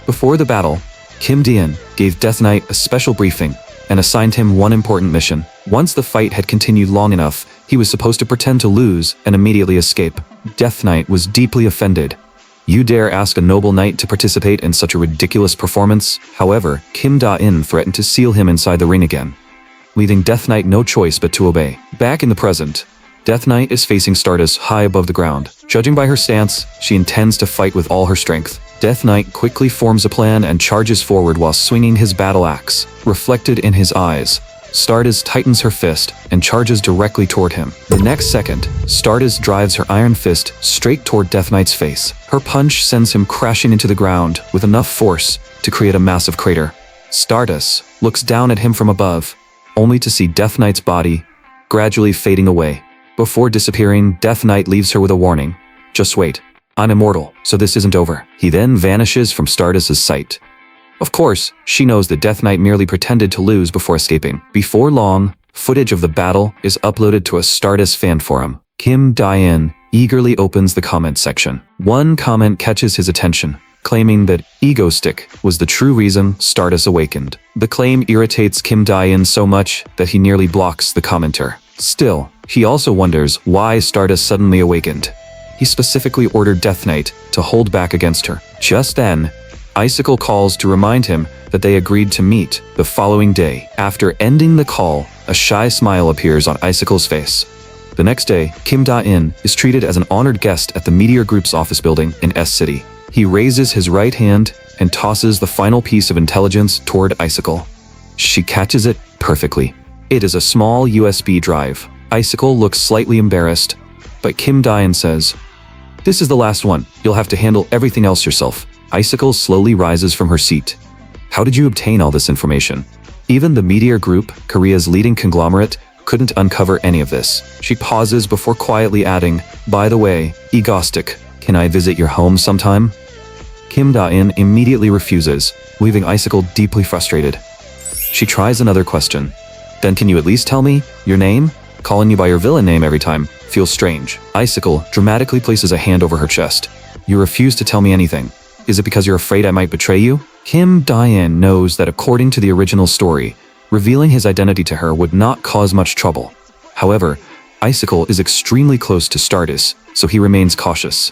Before the battle, Kim Da-in gave Death Knight a special briefing and assigned him one important mission. Once the fight had continued long enough, he was supposed to pretend to lose and immediately escape. Death Knight was deeply offended. "You dare ask a noble knight to participate in such a ridiculous performance?" However, Kim Da-in threatened to seal him inside the ring again, leaving Death Knight no choice but to obey. Back in the present, Death Knight is facing Stardust high above the ground. Judging by her stance, she intends to fight with all her strength. Death Knight quickly forms a plan and charges forward while swinging his battle axe. Reflected in his eyes, Stardust tightens her fist and charges directly toward him. The next second, Stardust drives her iron fist straight toward Death Knight's face. Her punch sends him crashing into the ground with enough force to create a massive crater. Stardust looks down at him from above, only to see Death Knight's body gradually fading away. Before disappearing, Death Knight leaves her with a warning. Just wait. I'm immortal, so this isn't over. He then vanishes from Stardust's sight. Of course, she knows that Death Knight merely pretended to lose before escaping. Before long, footage of the battle is uploaded to a Stardust fan forum. Kim Da-in eagerly opens the comment section. One comment catches his attention, claiming that Ego Stick was the true reason Stardust awakened. The claim irritates Kim Da-in so much that he nearly blocks the commenter. Still, he also wonders why Stardust suddenly awakened. He specifically ordered Death Knight to hold back against her. Just then, Icicle calls to remind him that they agreed to meet the following day. After ending the call, a shy smile appears on Icicle's face. The next day, Kim Da-in is treated as an honored guest at the Meteor Group's office building in S-City. He raises his right hand and tosses the final piece of intelligence toward Icicle. She catches it perfectly. It is a small USB drive. Icicle looks slightly embarrassed, but Kim Da-in says, "This is the last one. You'll have to handle everything else yourself." Icicle slowly rises from her seat. "How did you obtain all this information?" Even the Meteor Group, Korea's leading conglomerate, couldn't uncover any of this. She pauses before quietly adding, "By the way, Egostic, can I visit your home sometime?" Kim Da-in immediately refuses, leaving Icicle deeply frustrated. She tries another question. "Then can you at least tell me your name? Calling you by your villain name every time feels strange." Icicle dramatically places a hand over her chest. "You refuse to tell me anything. Is it because you're afraid I might betray you?" Kim Da-in knows that according to the original story, revealing his identity to her would not cause much trouble. However, Icicle is extremely close to Stardust, so he remains cautious.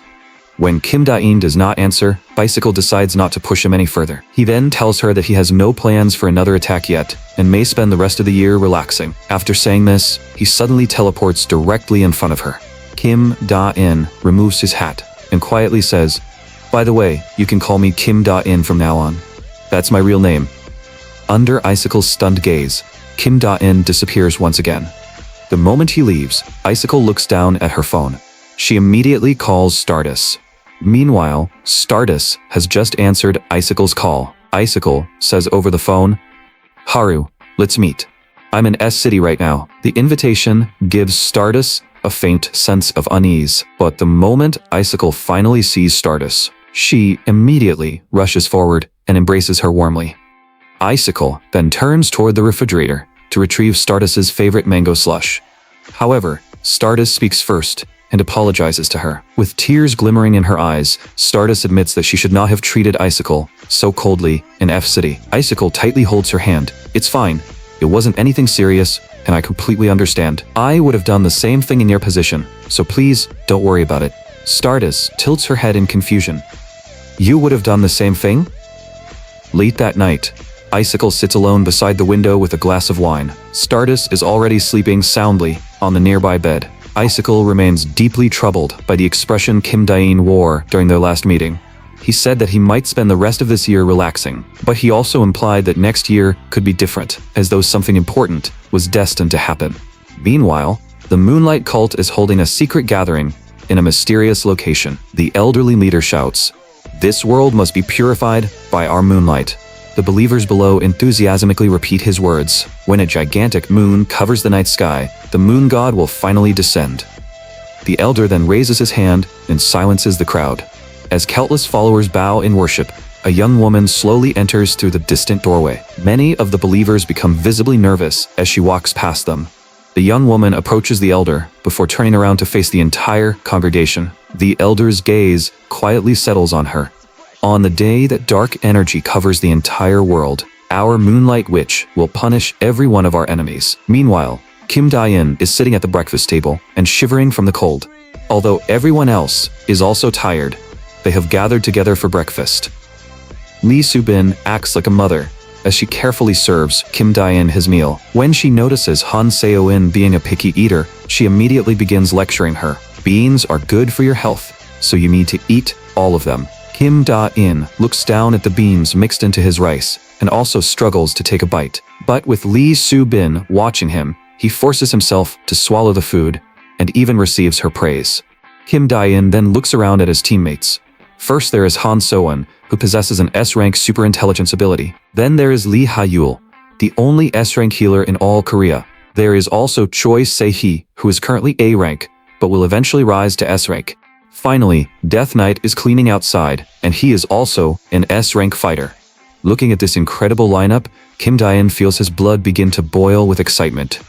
When Kim Da-in does not answer, Bicycle decides not to push him any further. He then tells her that he has no plans for another attack yet, and may spend the rest of the year relaxing. After saying this, he suddenly teleports directly in front of her. Kim Da-in removes his hat and quietly says, "By the way, you can call me Kim Da-in from now on. That's my real name." Under Icicle's stunned gaze, Kim Da-in disappears once again. The moment he leaves, Icicle looks down at her phone. She immediately calls Stardust. Meanwhile, Stardust has just answered Icicle's call. Icicle says over the phone, "Haru, let's meet. I'm in S-City right now." The invitation gives Stardust a faint sense of unease, but the moment Icicle finally sees Stardust, she immediately rushes forward and embraces her warmly. Icicle then turns toward the refrigerator to retrieve Stardust's favorite mango slush. However, Stardust speaks first and apologizes to her. With tears glimmering in her eyes, Stardust admits that she should not have treated Icicle so coldly in F-City. Icicle tightly holds her hand. "It's fine. It wasn't anything serious, and I completely understand. I would have done the same thing in your position, so please don't worry about it." Stardust tilts her head in confusion. "You would have done the same thing?" Late that night, Icicle sits alone beside the window with a glass of wine. Stardust is already sleeping soundly on the nearby bed. Icicle remains deeply troubled by the expression Kim Da-in wore during their last meeting. He said that he might spend the rest of this year relaxing, but he also implied that next year could be different, as though something important was destined to happen. Meanwhile, the Moonlight Cult is holding a secret gathering in a mysterious location. The elderly leader shouts, "This world must be purified by our moonlight." The believers below enthusiastically repeat his words. When a gigantic moon covers the night sky, the moon god will finally descend. The elder then raises his hand and silences the crowd. As countless followers bow in worship, a young woman slowly enters through the distant doorway. Many of the believers become visibly nervous as she walks past them. The young woman approaches the elder before turning around to face the entire congregation. The elder's gaze quietly settles on her. "On the day that dark energy covers the entire world, our Moonlight Witch will punish every one of our enemies." Meanwhile, Kim Da-in is sitting at the breakfast table and shivering from the cold. Although everyone else is also tired, they have gathered together for breakfast. Lee Soo-bin acts like a mother as she carefully serves Kim Da-in his meal. When she notices Han Seo-in being a picky eater, she immediately begins lecturing her. "Beans are good for your health, so you need to eat all of them." Kim Da-in looks down at the beans mixed into his rice and also struggles to take a bite. But with Lee Soo-bin watching him, he forces himself to swallow the food and even receives her praise. Kim Dae-in then looks around at his teammates. First there is Han So-eun, who possesses an S-rank superintelligence ability. Then there is Lee Ha-yul, the only S-rank healer in all Korea. There is also Choi Se-hee, who is currently A-rank, but will eventually rise to S-rank. Finally, Death Knight is cleaning outside, and he is also an S-rank fighter. Looking at this incredible lineup, Kim Dae-in feels his blood begin to boil with excitement.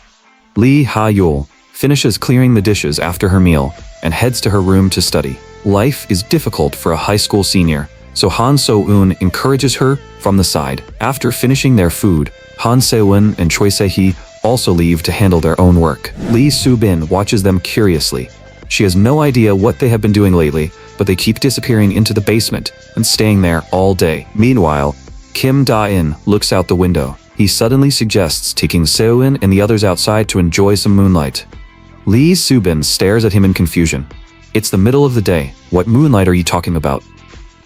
Lee Ha-yul finishes clearing the dishes after her meal and heads to her room to study. Life is difficult for a high school senior, so Han So-eun encourages her from the side. After finishing their food, Han Se-eun and Choi Se-hee also leave to handle their own work. Lee Soo-bin watches them curiously. She has no idea what they have been doing lately, but they keep disappearing into the basement and staying there all day. Meanwhile, Kim Da-in looks out the window. He suddenly suggests taking Seo-in and the others outside to enjoy some moonlight. Lee Soo-bin stares at him in confusion. It's the middle of the day. What moonlight are you talking about?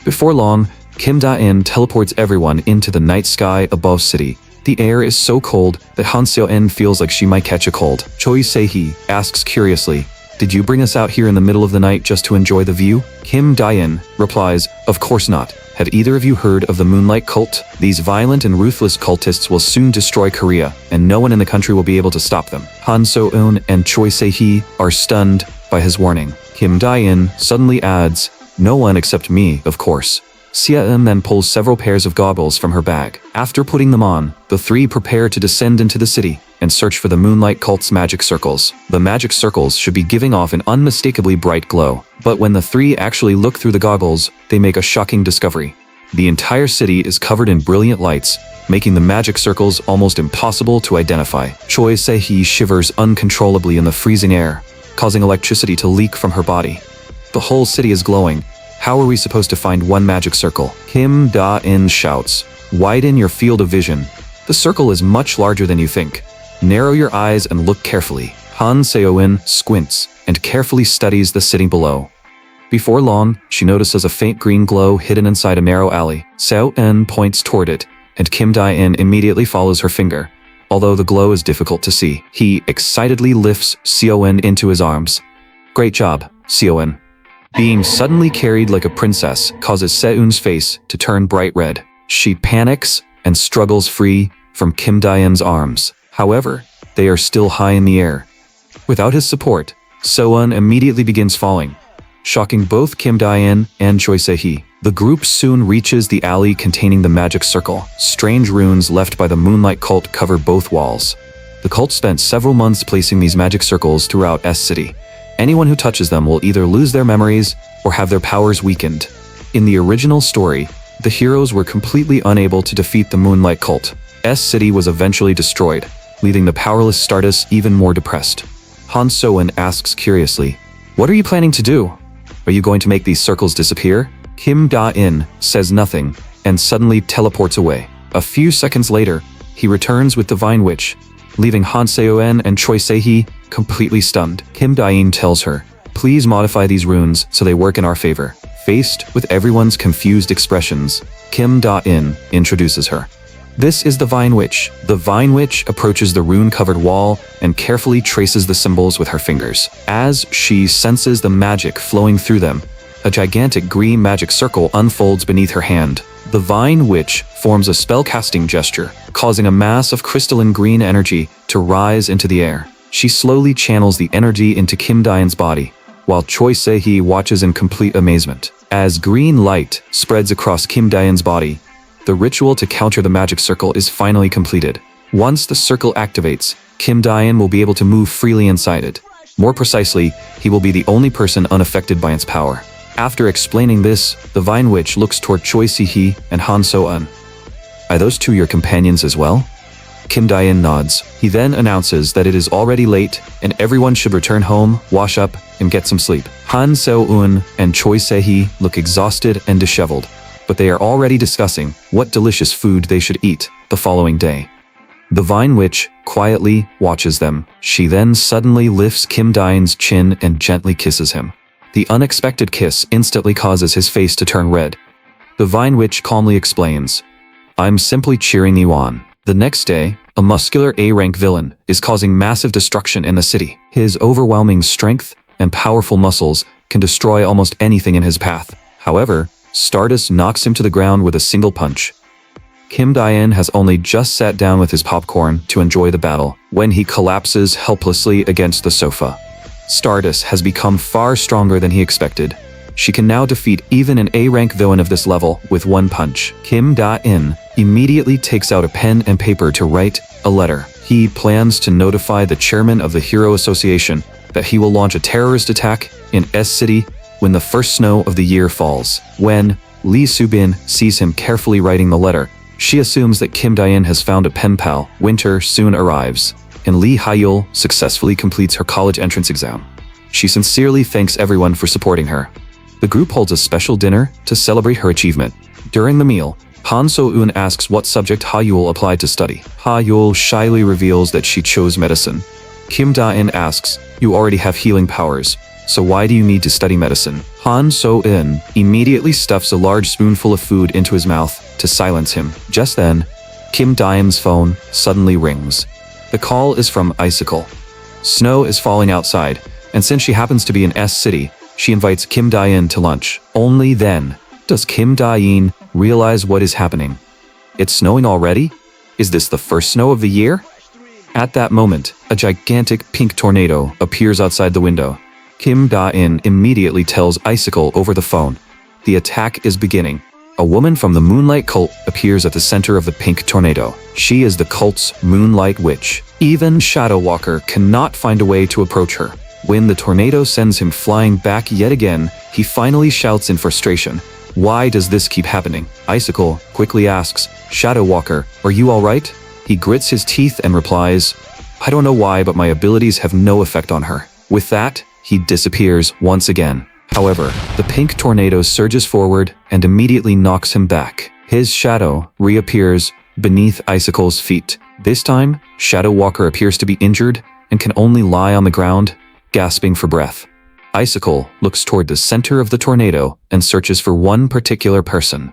Before long, Kim Da-in teleports everyone into the night sky above city. The air is so cold that Han Seo-in feels like she might catch a cold. Choi Se-hee asks curiously, "Did you bring us out here in the middle of the night just to enjoy the view?" Kim Da-in replies, "Of course not. Have either of you heard of the Moonlight Cult? These violent and ruthless cultists will soon destroy Korea, and no one in the country will be able to stop them." Han So-eun and Choi Se-hee are stunned by his warning. Kim Da-in suddenly adds, "No one except me, of course." Sia-eun then pulls several pairs of goggles from her bag. After putting them on, the three prepare to descend into the city and search for the Moonlight Cult's magic circles. The magic circles should be giving off an unmistakably bright glow. But when the three actually look through the goggles, they make a shocking discovery. The entire city is covered in brilliant lights, making the magic circles almost impossible to identify. Choi Se-hee shivers uncontrollably in the freezing air, causing electricity to leak from her body. The whole city is glowing. How are we supposed to find one magic circle? Kim Da-in shouts, "Widen your field of vision. The circle is much larger than you think. Narrow your eyes and look carefully." Han Seo-in squints and carefully studies the city below. Before long, she notices a faint green glow hidden inside a narrow alley. Seo-in points toward it, and Kim Da-in immediately follows her finger. Although the glow is difficult to see, he excitedly lifts Seo-in into his arms. "Great job, Seo-in." Being suddenly carried like a princess causes Seo-eun's face to turn bright red. She panics and struggles free from Kim Da-in's arms. However, they are still high in the air. Without his support, Seo-eun immediately begins falling, shocking both Kim Da-in and Choi Se-hee. The group soon reaches the alley containing the magic circle. Strange runes left by the Moonlight Cult cover both walls. The cult spent several months placing these magic circles throughout S City. Anyone who touches them will either lose their memories or have their powers weakened. In the original story, the heroes were completely unable to defeat the Moonlight Cult. S City was eventually destroyed, leaving the powerless Stardust even more depressed. Han So-eun asks curiously, "What are you planning to do? Are you going to make these circles disappear?" Kim Da-in says nothing and suddenly teleports away. A few seconds later, he returns with the Vine Witch, leaving Han Seo-eun and Choi Se-hee completely stunned. Kim Da-in tells her, "Please modify these runes so they work in our favor." Faced with everyone's confused expressions, Kim Da-in introduces her. This is the Vine Witch. The Vine Witch approaches the rune-covered wall and carefully traces the symbols with her fingers. As she senses the magic flowing through them, a gigantic green magic circle unfolds beneath her hand. The Vine Witch forms a spell-casting gesture, causing a mass of crystalline green energy to rise into the air. She slowly channels the energy into Kim Da-in's body, while Choi Se-hee watches in complete amazement. As green light spreads across Kim Da-in's body, the ritual to counter the magic circle is finally completed. Once the circle activates, Kim Da-in will be able to move freely inside it. More precisely, he will be the only person unaffected by its power. After explaining this, the Vine Witch looks toward Choi Se-hee and Han So-eun. "Are those two your companions as well?" Kim Da-in nods. He then announces that it is already late and everyone should return home, wash up, and get some sleep. Han Seo-eun and Choi Se-hee look exhausted and disheveled, but they are already discussing what delicious food they should eat the following day. The Vine Witch quietly watches them. She then suddenly lifts Kim Da-in's chin and gently kisses him. The unexpected kiss instantly causes his face to turn red. The Vine Witch calmly explains, "I'm simply cheering you on." The next day, a muscular A-rank villain, is causing massive destruction in the city. His overwhelming strength and powerful muscles can destroy almost anything in his path. However, Stardust knocks him to the ground with a single punch. Kim Dae-in has only just sat down with his popcorn to enjoy the battle when he collapses helplessly against the sofa. Stardust has become far stronger than he expected. She can now defeat even an A-rank villain of this level with one punch. Kim Da-in immediately takes out a pen and paper to write a letter. He plans to notify the chairman of the Hero Association that he will launch a terrorist attack in S City when the first snow of the year falls. When Lee Soo-bin sees him carefully writing the letter, she assumes that Kim Da-in has found a pen pal. Winter soon arrives, and Lee Ha-yul successfully completes her college entrance exam. She sincerely thanks everyone for supporting her. The group holds a special dinner to celebrate her achievement. During the meal, Han So-eun asks what subject Ha-yul applied to study. Ha-yul shyly reveals that she chose medicine. Kim Da-in asks, "You already have healing powers, so why do you need to study medicine?" Han So-eun immediately stuffs a large spoonful of food into his mouth to silence him. Just then, Kim Da-in's phone suddenly rings. The call is from Icicle. Snow is falling outside, and since she happens to be in S City, she invites Kim Da-in to lunch. Only then does Kim Da-in realize what is happening. It's snowing already? Is this the first snow of the year? At that moment, a gigantic pink tornado appears outside the window. Kim Da-in immediately tells Icicle over the phone. The attack is beginning. A woman from the Moonlight cult appears at the center of the pink tornado. She is the cult's Moonlight Witch. Even Shadow Walker cannot find a way to approach her. When the tornado sends him flying back yet again, he finally shouts in frustration, "Why does this keep happening?" Icicle quickly asks, "Shadow Walker, are you alright?" He grits his teeth and replies, "I don't know why, but my abilities have no effect on her." With that, he disappears once again. However, the pink tornado surges forward and immediately knocks him back. His shadow reappears beneath Icicle's feet. This time, Shadow Walker appears to be injured and can only lie on the ground, gasping for breath. Icicle looks toward the center of the tornado and searches for one particular person.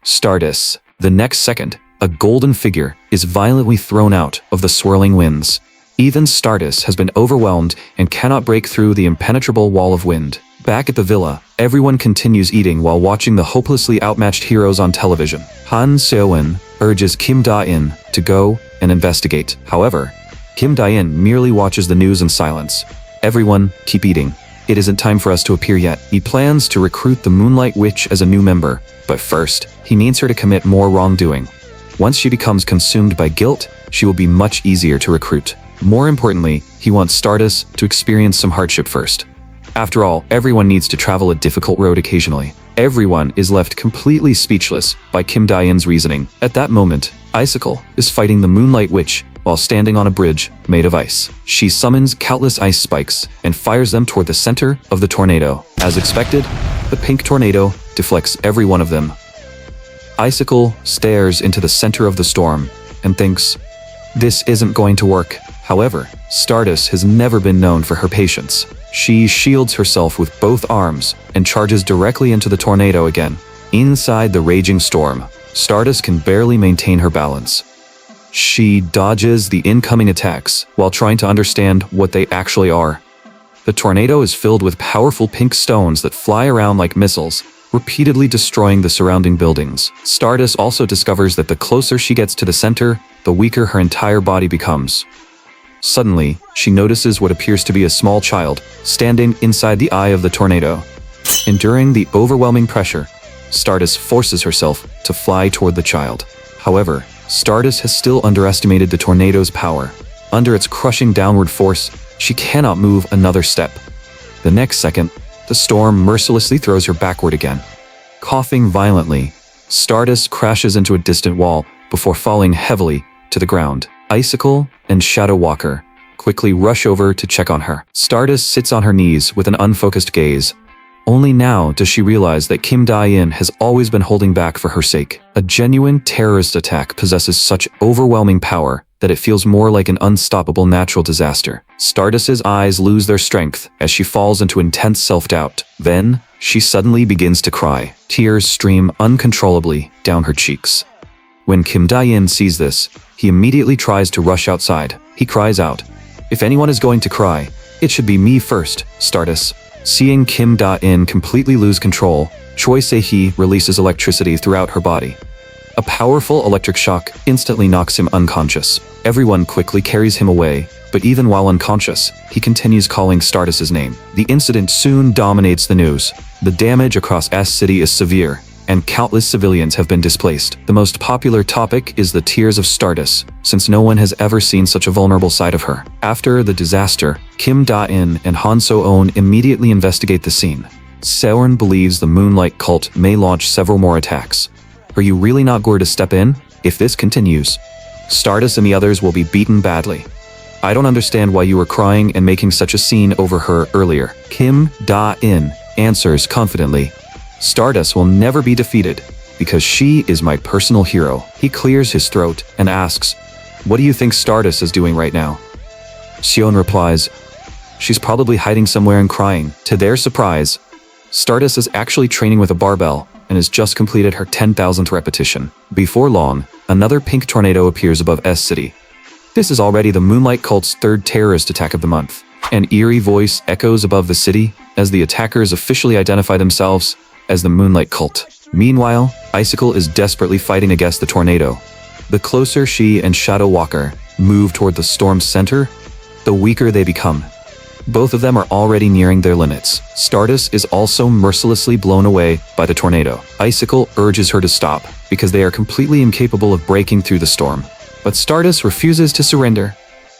Stardust. The next second, a golden figure is violently thrown out of the swirling winds. Even Stardust has been overwhelmed and cannot break through the impenetrable wall of wind. Back at the villa, everyone continues eating while watching the hopelessly outmatched heroes on television. Han Seo-in urges Kim Da-in to go and investigate. However, Kim Da-in merely watches the news in silence. "Everyone, keep eating. It isn't time for us to appear yet." He plans to recruit the Moonlight Witch as a new member, but first, he needs her to commit more wrongdoing. Once she becomes consumed by guilt, she will be much easier to recruit. More importantly, he wants Stardust to experience some hardship first. After all, everyone needs to travel a difficult road occasionally. Everyone is left completely speechless by Kim Da-in's reasoning. At that moment, Icicle is fighting the Moonlight Witch while standing on a bridge made of ice. She summons countless ice spikes and fires them toward the center of the tornado. As expected, the pink tornado deflects every one of them. Icicle stares into the center of the storm and thinks, "This isn't going to work." However, Stardust has never been known for her patience. She shields herself with both arms and charges directly into the tornado again. Inside the raging storm, Stardust can barely maintain her balance. She dodges the incoming attacks while trying to understand what they actually are. The tornado is filled with powerful pink stones that fly around like missiles, repeatedly destroying the surrounding buildings. Stardust also discovers that the closer she gets to the center, the weaker her entire body becomes. Suddenly, she notices what appears to be a small child standing inside the eye of the tornado. Enduring the overwhelming pressure, Stardust forces herself to fly toward the child. However, Stardust has still underestimated the tornado's power. Under its crushing downward force, she cannot move another step. The next second, the storm mercilessly throws her backward again. Coughing violently, Stardust crashes into a distant wall before falling heavily to the ground. Icicle and Shadow Walker quickly rush over to check on her. Stardust sits on her knees with an unfocused gaze. Only now does she realize that Kim Da-in has always been holding back for her sake. A genuine terrorist attack possesses such overwhelming power that it feels more like an unstoppable natural disaster. Stardust's eyes lose their strength as she falls into intense self-doubt. Then, she suddenly begins to cry. Tears stream uncontrollably down her cheeks. When Kim Da-in sees this, he immediately tries to rush outside. He cries out, "If anyone is going to cry, it should be me first, Stardust." Seeing Kim Da-in completely lose control, Choi Se-hee releases electricity throughout her body. A powerful electric shock instantly knocks him unconscious. Everyone quickly carries him away, but even while unconscious, he continues calling Stardust's name. The incident soon dominates the news. The damage across S City is severe, and countless civilians have been displaced. The most popular topic is the tears of Stardust, since no one has ever seen such a vulnerable side of her. After the disaster, Kim Da-in and Han So-eun immediately investigate the scene. Seorn believes the Moonlight cult may launch several more attacks. Are you really not going to step in? If this continues, Stardust and the others will be beaten badly. I don't understand why you were crying and making such a scene over her earlier. Kim Da-in answers confidently, Stardust will never be defeated, because she is my personal hero. He clears his throat and asks, what do you think Stardust is doing right now? Seon replies, she's probably hiding somewhere and crying. To their surprise, Stardust is actually training with a barbell and has just completed her 10,000th repetition. Before long, another pink tornado appears above S City. This is already the Moonlight cult's third terrorist attack of the month. An eerie voice echoes above the city as the attackers officially identify themselves as the Moonlight cult. Meanwhile, Icicle is desperately fighting against the tornado. The closer she and Shadow Walker move toward the storm's center, the weaker they become. Both of them are already nearing their limits. Stardust is also mercilessly blown away by the tornado. Icicle urges her to stop because they are completely incapable of breaking through the storm. But Stardust refuses to surrender.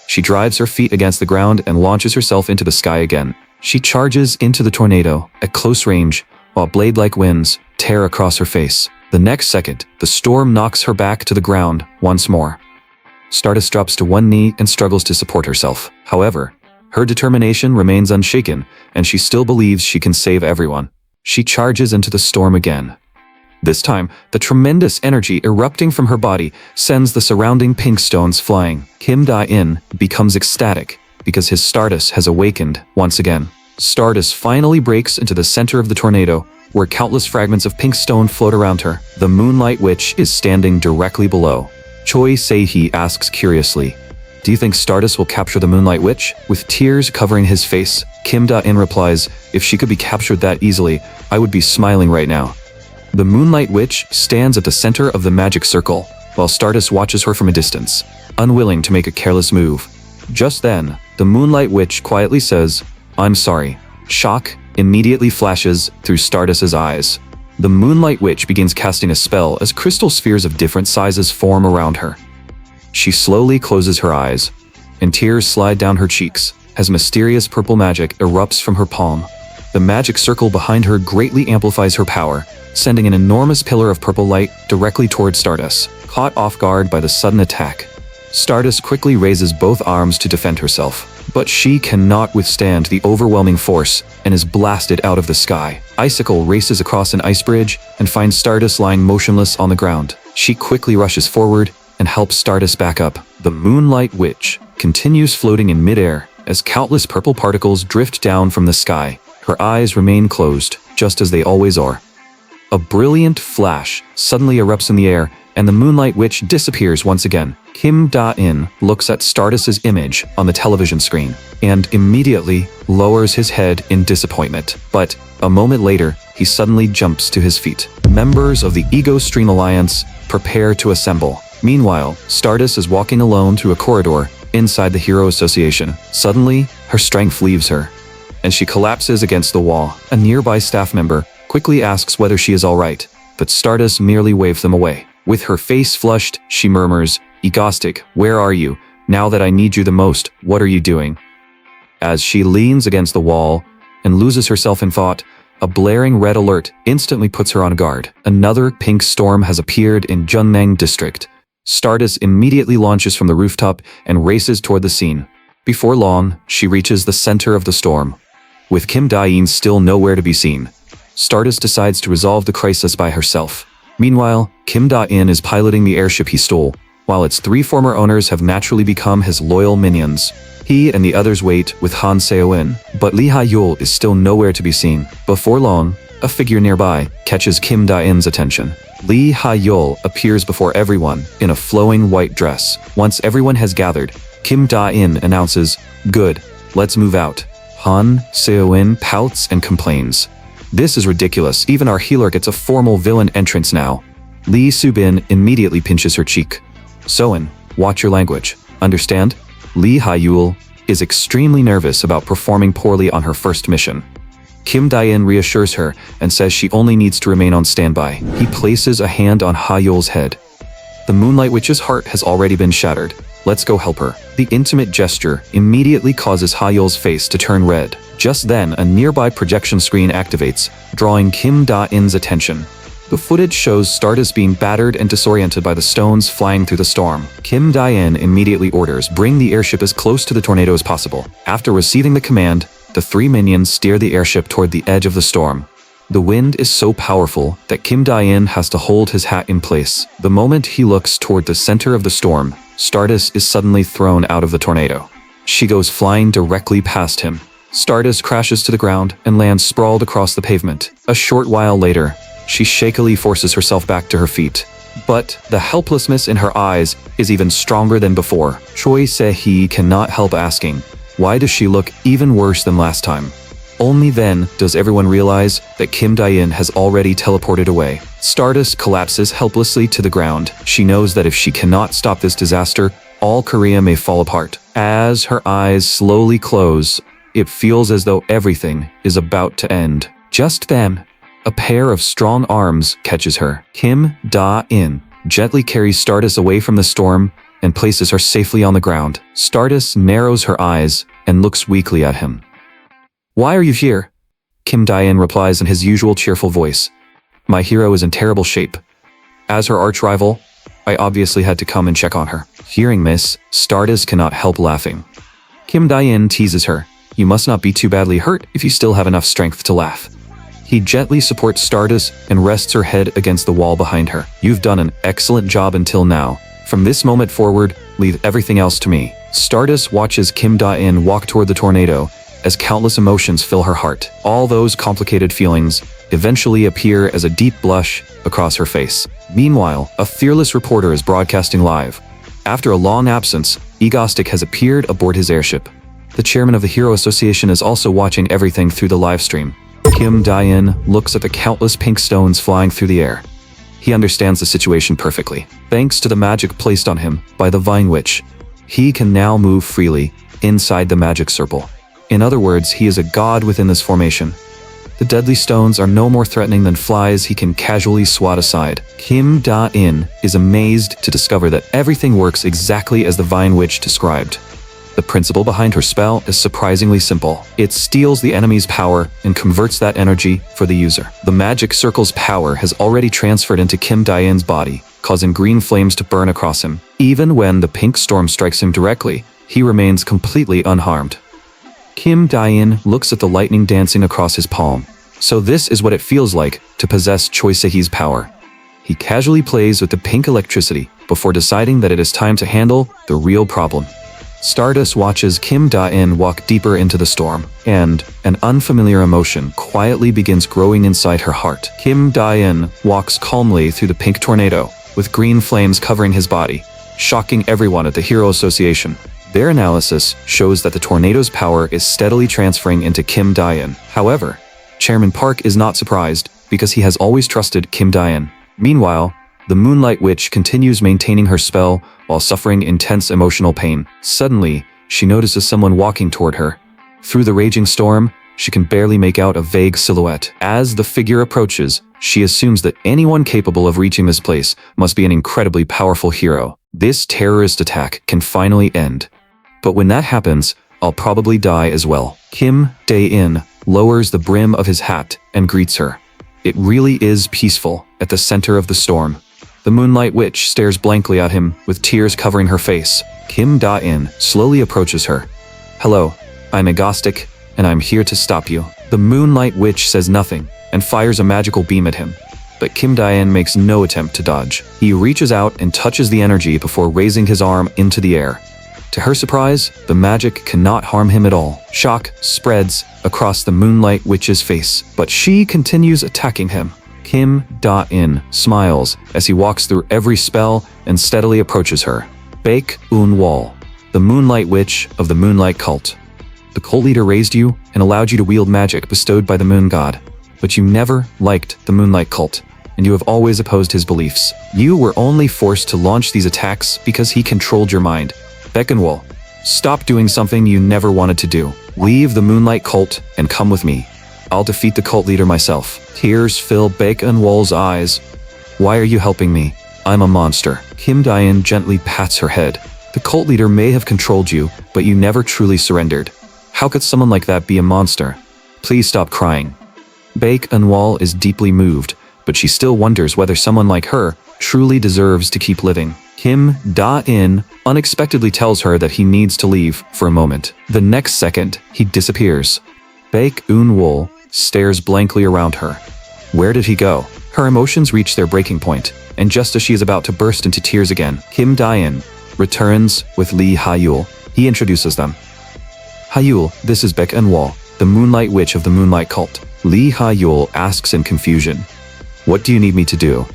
She drives her feet against the ground and launches herself into the sky again. She charges into the tornado at close range while blade-like winds tear across her face. The next second, the storm knocks her back to the ground once more. Stardust drops to one knee and struggles to support herself. However, her determination remains unshaken, and she still believes she can save everyone. She charges into the storm again. This time, the tremendous energy erupting from her body sends the surrounding pink stones flying. Kim Da-in becomes ecstatic because his Stardust has awakened once again. Stardust finally breaks into the center of the tornado, where countless fragments of pink stone float around her. The Moonlight Witch is standing directly below. Choi Se-hee asks curiously, do you think Stardust will capture the Moonlight Witch? With tears covering his face, Kim Da-in replies, if she could be captured that easily, I would be smiling right now. The Moonlight Witch stands at the center of the magic circle, while Stardust watches her from a distance, unwilling to make a careless move. Just then, the Moonlight Witch quietly says, I'm sorry. Shock immediately flashes through Stardust's eyes. The Moonlight Witch begins casting a spell as crystal spheres of different sizes form around her. She slowly closes her eyes, and tears slide down her cheeks as mysterious purple magic erupts from her palm. The magic circle behind her greatly amplifies her power, sending an enormous pillar of purple light directly toward Stardust. Caught off guard by the sudden attack, Stardust quickly raises both arms to defend herself, but she cannot withstand the overwhelming force and is blasted out of the sky. Icicle races across an ice bridge and finds Stardust lying motionless on the ground. She quickly rushes forward and helps Stardust back up. The Moonlight Witch continues floating in midair as countless purple particles drift down from the sky. Her eyes remain closed, just as they always are. A brilliant flash suddenly erupts in the air, and the Moonlight Witch disappears once again. Kim Da-in looks at Stardust's image on the television screen, and immediately lowers his head in disappointment. But a moment later, he suddenly jumps to his feet. Members of the Ego Stream Alliance prepare to assemble. Meanwhile, Stardust is walking alone through a corridor inside the Hero Association. Suddenly, her strength leaves her, and she collapses against the wall. A nearby staff member quickly asks whether she is alright, but Stardust merely waves them away. With her face flushed, she murmurs, Egostic, where are you? Now that I need you the most, what are you doing? As she leans against the wall and loses herself in thought, a blaring red alert instantly puts her on guard. Another pink storm has appeared in Junmeng District. Stardust immediately launches from the rooftop and races toward the scene. Before long, she reaches the center of the storm. With Kim Da-in still nowhere to be seen, Stardust decides to resolve the crisis by herself. Meanwhile, Kim Da-in is piloting the airship he stole, while its three former owners have naturally become his loyal minions. He and the others wait with Han Seo-in, but Lee Ha-yul is still nowhere to be seen. Before long, a figure nearby catches Kim Da-in's attention. Lee Ha-yeol appears before everyone in a flowing white dress. Once everyone has gathered, Kim Da-in announces, "Good, let's move out." Han Seo-in pouts and complains. "This is ridiculous, even our healer gets a formal villain entrance now." Lee Soo-bin immediately pinches her cheek. "So-in, watch your language. Understand?" Lee Ha-yeol is extremely nervous about performing poorly on her first mission. Kim Da-in reassures her and says she only needs to remain on standby. He places a hand on Ha-yeol's head. "The Moonlight Witch's heart has already been shattered. Let's go help her." The intimate gesture immediately causes Ha-yeol's face to turn red. Just then, a nearby projection screen activates, drawing Kim Da-in's attention. The footage shows Stardust being battered and disoriented by the stones flying through the storm. Kim Da-in immediately orders, "Bring the airship as close to the tornado as possible." After receiving the command, the three minions steer the airship toward the edge of the storm. The wind is so powerful that Kim Da-in has to hold his hat in place. The moment he looks toward the center of the storm, Stardust is suddenly thrown out of the tornado. She goes flying directly past him. Stardust crashes to the ground and lands sprawled across the pavement. A short while later, she shakily forces herself back to her feet. But the helplessness in her eyes is even stronger than before. Choi Se-hee cannot help asking, why does she look even worse than last time? Only then does everyone realize that Kim Da-in has already teleported away. Stardust collapses helplessly to the ground. She knows that if she cannot stop this disaster, all Korea may fall apart. As her eyes slowly close, it feels as though everything is about to end. Just then, a pair of strong arms catches her. Kim Da-in gently carries Stardust away from the storm and places her safely on the ground. Stardust narrows her eyes and looks weakly at him. "Why are you here?" Kim Da-in replies in his usual cheerful voice. "My hero is in terrible shape. As her arch-rival, I obviously had to come and check on her." Hearing this, Stardust cannot help laughing. Kim Da-in teases her. "You must not be too badly hurt if you still have enough strength to laugh." He gently supports Stardust and rests her head against the wall behind her. "You've done an excellent job until now. From this moment forward, leave everything else to me." Stardust watches Kim Da-in walk toward the tornado as countless emotions fill her heart. All those complicated feelings eventually appear as a deep blush across her face. Meanwhile, a fearless reporter is broadcasting live. After a long absence, Egostic has appeared aboard his airship. The chairman of the Hero Association is also watching everything through the live stream. Kim Da-in looks at the countless pink stones flying through the air. He understands the situation perfectly. Thanks to the magic placed on him by the Vine Witch, he can now move freely inside the magic circle. In other words, he is a god within this formation. The deadly stones are no more threatening than flies he can casually swat aside. Kim Da-in is amazed to discover that everything works exactly as the Vine Witch described. The principle behind her spell is surprisingly simple. It steals the enemy's power and converts that energy for the user. The magic circle's power has already transferred into Kim Da-in's body, causing green flames to burn across him. Even when the pink storm strikes him directly, he remains completely unharmed. Kim Da-in looks at the lightning dancing across his palm. So this is what it feels like to possess Choi Se-hee's power. He casually plays with the pink electricity before deciding that it is time to handle the real problem. Stardust watches Kim Da-in walk deeper into the storm, and an unfamiliar emotion quietly begins growing inside her heart. Kim Da-in walks calmly through the pink tornado, with green flames covering his body, shocking everyone at the Hero Association. Their analysis shows that the tornado's power is steadily transferring into Kim Da-in. However, Chairman Park is not surprised because he has always trusted Kim Da-in. Meanwhile, the Moonlight Witch continues maintaining her spell while suffering intense emotional pain. Suddenly, she notices someone walking toward her. Through the raging storm, she can barely make out a vague silhouette. As the figure approaches, she assumes that anyone capable of reaching this place must be an incredibly powerful hero. This terrorist attack can finally end. But when that happens, I'll probably die as well. Kim Da-in lowers the brim of his hat and greets her. It really is peaceful at the center of the storm. The Moonlight Witch stares blankly at him with tears covering her face. Kim Da-in slowly approaches her. "Hello, I'm Egostic, and I'm here to stop you." The Moonlight Witch says nothing and fires a magical beam at him. But Kim Da-in makes no attempt to dodge. He reaches out and touches the energy before raising his arm into the air. To her surprise, the magic cannot harm him at all. Shock spreads across the Moonlight Witch's face, but she continues attacking him. Kim Da-in smiles as he walks through every spell and steadily approaches her. Baek Un-wol, the Moonlight Witch of the Moonlight Cult. The cult leader raised you and allowed you to wield magic bestowed by the moon god, but you never liked the Moonlight Cult, and you have always opposed his beliefs. You were only forced to launch these attacks because he controlled your mind. Baek Un-wol, stop doing something you never wanted to do. Leave the Moonlight Cult and come with me. I'll defeat the cult leader myself. Tears fill Baek Un-wol's eyes. Why are you helping me? I'm a monster. Kim Da-in gently pats her head. The cult leader may have controlled you, but you never truly surrendered. How could someone like that be a monster? Please stop crying. Baek Un-wol is deeply moved, but she still wonders whether someone like her truly deserves to keep living. Kim Da-in unexpectedly tells her that he needs to leave for a moment. The next second, he disappears. Baek Un-wol stares blankly around her. Where did he go? Her emotions reach their breaking point, and just as she is about to burst into tears again, Kim Da-in returns with Lee Ha-yul. He introduces them. Ha-yul, this is Baek Un-wol, the Moonlight Witch of the Moonlight Cult. Lee Ha-yul asks in confusion, what do you need me to do?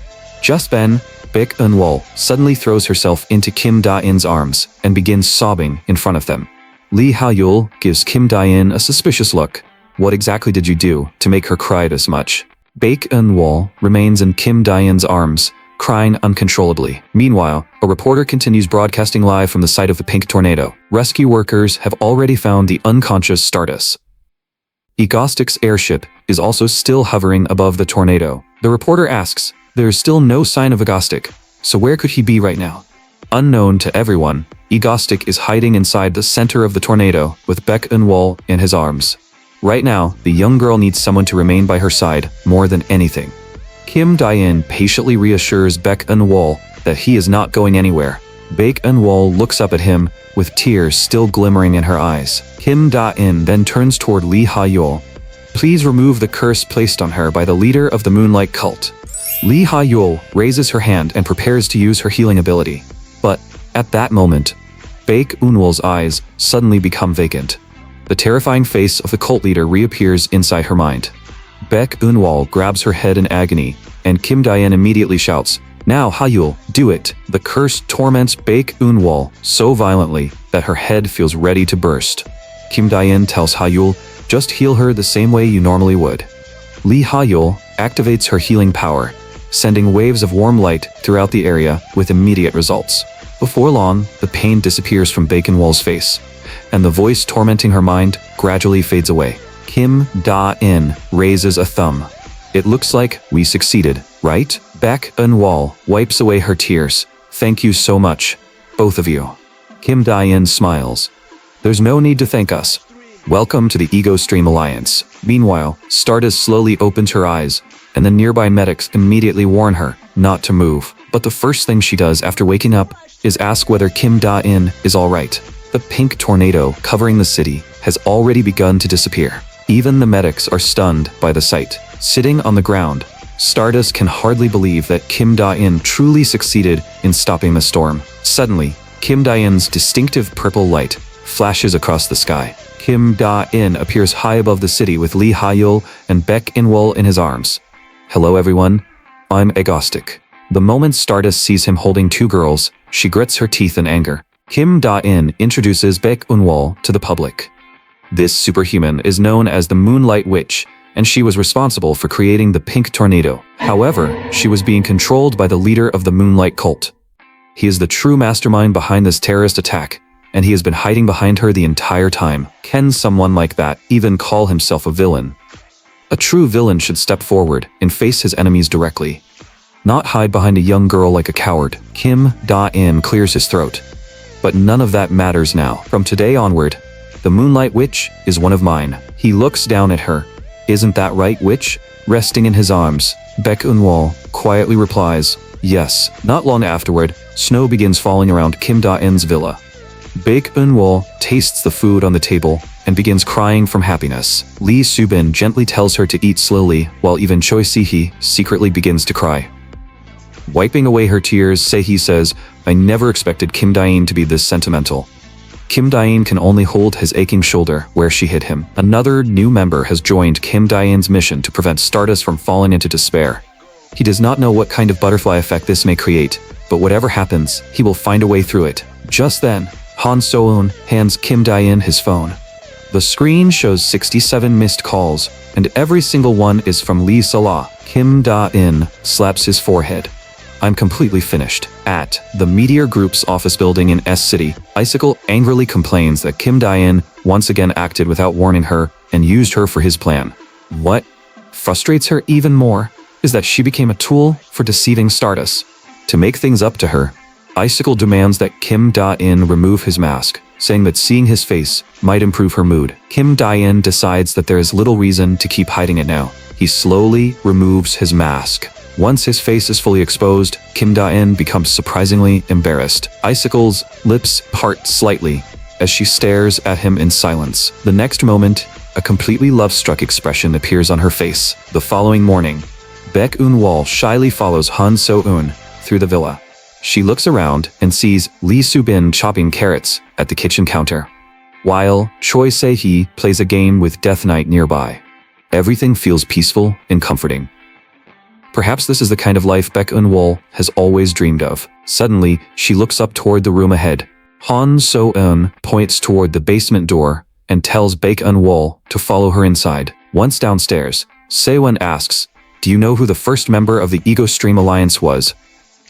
Just then, Baek Un-wol suddenly throws herself into Kim Da-in's arms and begins sobbing in front of them. Lee Ha-yul gives Kim Da-in a suspicious look. What exactly did you do to make her cry this much? Baek Un-wol remains in Kim Da-in's arms, crying uncontrollably. Meanwhile, a reporter continues broadcasting live from the site of the pink tornado. Rescue workers have already found the unconscious Stardust. Egostic's airship is also still hovering above the tornado. The reporter asks, there is still no sign of Egostic, so where could he be right now? Unknown to everyone, Egostic is hiding inside the center of the tornado with Baek Un-wol in his arms. Right now, the young girl needs someone to remain by her side more than anything. Kim Da-in patiently reassures Baek Un-wol that he is not going anywhere. Baek Un-wol looks up at him with tears still glimmering in her eyes. Kim Da-in then turns toward Lee Ha-yul. Please remove the curse placed on her by the leader of the Moonlight Cult. Lee Ha-yul raises her hand and prepares to use her healing ability. But at that moment, Baek Un-wol's eyes suddenly become vacant. The terrifying face of the cult leader reappears inside her mind. Baek Un-wol grabs her head in agony, and Kim Da-in immediately shouts, now Ha-yul, do it. The curse torments Baek Un-wol so violently that her head feels ready to burst. Kim Da-in tells Ha-yul, just heal her the same way you normally would. Lee Ha-yul activates her healing power, sending waves of warm light throughout the area with immediate results. Before long, the pain disappears from Baek Un-wol's face, and the voice tormenting her mind gradually fades away. Kim Da-in raises a thumb. It looks like we succeeded, right? Baek Un-wol wipes away her tears. Thank you so much, both of you. Kim Da-in smiles. There's no need to thank us. Welcome to the Ego Stream Alliance. Meanwhile, Stardust slowly opens her eyes, and the nearby medics immediately warn her not to move. But the first thing she does after waking up is ask whether Kim Da-in is alright. The pink tornado covering the city has already begun to disappear. Even the medics are stunned by the sight. Sitting on the ground, Stardust can hardly believe that Kim Da-in truly succeeded in stopping the storm. Suddenly, Kim Da-in's distinctive purple light flashes across the sky. Kim Da-in appears high above the city with Lee Ha-yul and Baek Un-wol in his arms. Hello everyone, I'm Egostic. The moment Stardust sees him holding two girls, she grits her teeth in anger. Kim Da-in introduces Baek Un-wol to the public. This superhuman is known as the Moonlight Witch, and she was responsible for creating the pink tornado. However, she was being controlled by the leader of the Moonlight Cult. He is the true mastermind behind this terrorist attack, and he has been hiding behind her the entire time. Can someone like that even call himself a villain? A true villain should step forward and face his enemies directly, not hide behind a young girl like a coward. Kim Da-in clears his throat. But none of that matters now. From today onward, the Moonlight Witch is one of mine. He looks down at her. Isn't that right, witch? Resting in his arms, Baek Un-wol quietly replies, yes. Not long afterward, snow begins falling around Kim Da-in's villa. Baek Un-wol tastes the food on the table and begins crying from happiness. Lee Subin gently tells her to eat slowly, while even Choi Si-hee secretly begins to cry. Wiping away her tears, Se-hee says, I never expected Kim Da-in to be this sentimental. Kim Da-in can only hold his aching shoulder where she hit him. Another new member has joined Kim Da-in's mission to prevent Stardust from falling into despair. He does not know what kind of butterfly effect this may create, but whatever happens, he will find a way through it. Just then, Han So-eun hands Kim Da-in his phone. The screen shows 67 missed calls, and every single one is from Lee Salah. Kim Da-in slaps his forehead. I'm completely finished. At the Meteor Group's office building in S-City, Icicle angrily complains that Kim Da-in once again acted without warning her and used her for his plan. What frustrates her even more is that she became a tool for deceiving Stardust. To make things up to her, Icicle demands that Kim Da-in remove his mask, saying that seeing his face might improve her mood. Kim Da-in decides that there is little reason to keep hiding it now. He slowly removes his mask. Once his face is fully exposed, Kim Da-in becomes surprisingly embarrassed. Icicle's lips part slightly as she stares at him in silence. The next moment, a completely love-struck expression appears on her face. The following morning, Baek Eun-wol shyly follows Han So-eun through the villa. She looks around and sees Lee Soo-bin chopping carrots at the kitchen counter, while Choi Se-hee plays a game with Death Knight nearby. Everything feels peaceful and comforting. Perhaps this is the kind of life Baek Eun-wol has always dreamed of. Suddenly, she looks up toward the room ahead. Han So-eun points toward the basement door and tells Baek Eun-wol to follow her inside. Once downstairs, Se-won asks, "Do you know who the first member of the Ego Stream Alliance was?"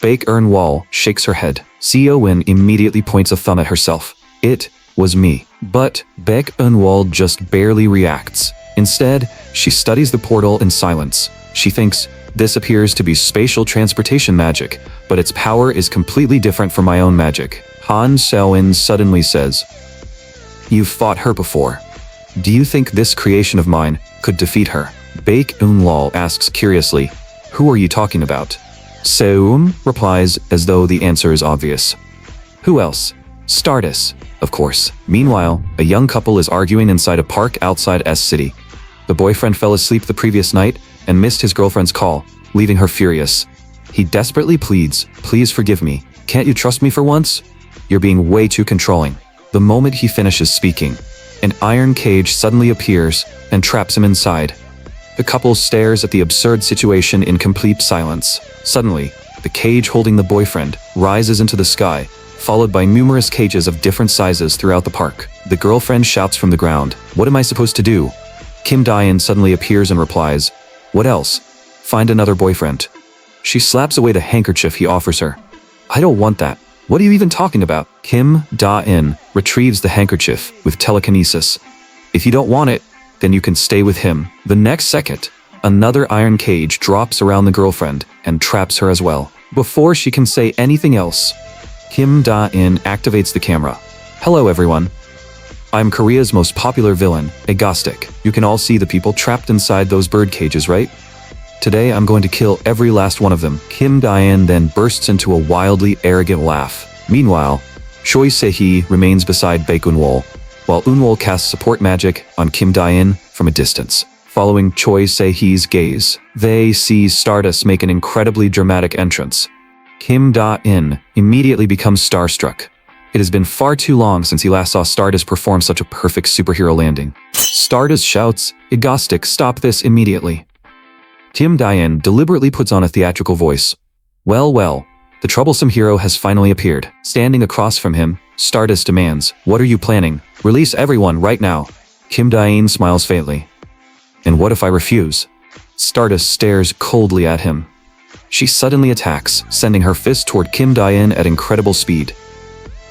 Baek Eun-wol shakes her head. Se-won immediately points a thumb at herself. "It was me." But Baek Eun-wol just barely reacts. Instead, she studies the portal in silence. She thinks, this appears to be spatial transportation magic, but its power is completely different from my own magic. Han So-eun suddenly says, "You've fought her before. Do you think this creation of mine could defeat her?" Baek Eun-wol asks curiously, "Who are you talking about?" Se-won replies as though the answer is obvious. "Who else? Stardust, of course." Meanwhile, a young couple is arguing inside a park outside S-City. The boyfriend fell asleep the previous night and missed his girlfriend's call, leaving her furious. He desperately pleads, "Please forgive me. Can't you trust me for once? You're being way too controlling." The moment he finishes speaking, an iron cage suddenly appears and traps him inside. The couple stares at the absurd situation in complete silence. Suddenly, the cage holding the boyfriend rises into the sky, followed by numerous cages of different sizes throughout the park. The girlfriend shouts from the ground, "What am I supposed to do?" Kim Da-in suddenly appears and replies, "What else? Find another boyfriend." She slaps away the handkerchief he offers her. "I don't want that. What are you even talking about?" Kim Da-in retrieves the handkerchief with telekinesis. "If you don't want it, then you can stay with him." The next second, another iron cage drops around the girlfriend and traps her as well. Before she can say anything else, Kim Da-in activates the camera. "Hello everyone. I'm Korea's most popular villain, Agostic. You can all see the people trapped inside those bird cages, right? Today I'm going to kill every last one of them." Kim Da-in then bursts into a wildly arrogant laugh. Meanwhile, Choi Se-hee remains beside Baek Eun-wol, while Eun-wol casts support magic on Kim Da-in from a distance. Following Choi Se-hee's gaze, they see Stardust make an incredibly dramatic entrance. Kim Da-in immediately becomes starstruck. It has been far too long since he last saw Stardust perform such a perfect superhero landing. Stardust shouts, "Agostic, stop this immediately." Kim Da-in deliberately puts on a theatrical voice. Well, the troublesome hero has finally appeared. Standing across from him, Stardust demands, "What are you planning? Release everyone right now." Kim Da-in smiles faintly. "And what if I refuse?" Stardust stares coldly at him. She suddenly attacks, sending her fist toward Kim Da-in at incredible speed.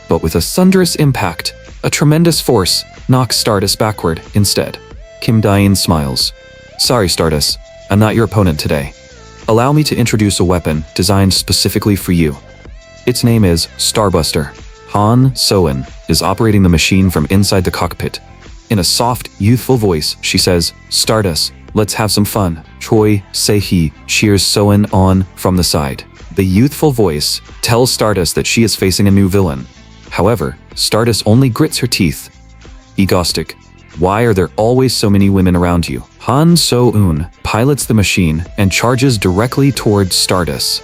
But with a thunderous impact, a tremendous force knocks Stardust backward instead. Kim Da-in smiles. "Sorry, Stardust. I'm not your opponent today. Allow me to introduce a weapon designed specifically for you. Its name is Starbuster." Han So-eun is operating the machine from inside the cockpit. In a soft, youthful voice, she says, "Stardust, let's have some fun." Choi Se-hee cheers So-eun on from the side. The youthful voice tells Stardust that she is facing a new villain. However, Stardust only grits her teeth. "Agostic, why are there always so many women around you?" Han So-eun pilots the machine and charges directly towards Stardust.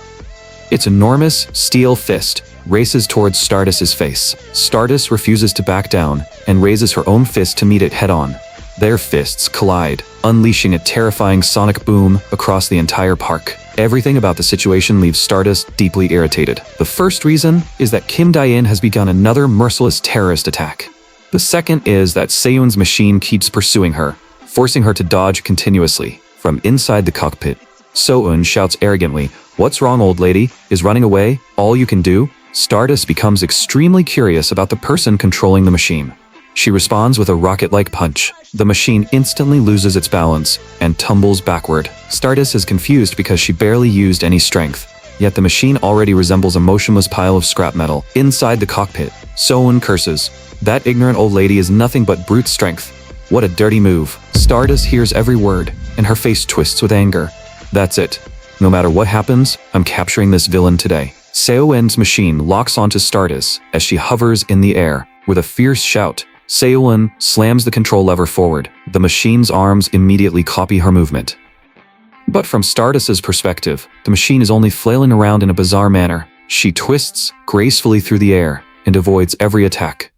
Its enormous steel fist races towards Stardust's face. Stardust refuses to back down and raises her own fist to meet it head-on. Their fists collide, unleashing a terrifying sonic boom across the entire park. Everything about the situation leaves Stardust deeply irritated. The first reason is that Kim Dae-in has begun another merciless terrorist attack. The second is that Seoon's machine keeps pursuing her, forcing her to dodge continuously. From inside the cockpit, Seoon shouts arrogantly, "What's wrong, old lady? Is running away all you can do?" Stardust becomes extremely curious about the person controlling the machine. She responds with a rocket-like punch. The machine instantly loses its balance and tumbles backward. Stardust is confused because she barely used any strength, yet the machine already resembles a motionless pile of scrap metal. Inside the cockpit, Seoon curses, "That ignorant old lady is nothing but brute strength. What a dirty move." Stardust hears every word, and her face twists with anger. "That's it. No matter what happens, I'm capturing this villain today." Seoon's machine locks onto Stardust as she hovers in the air. With a fierce shout, Seoon slams the control lever forward. The machine's arms immediately copy her movement. But from Stardust's perspective, the machine is only flailing around in a bizarre manner. She twists gracefully through the air and avoids every attack.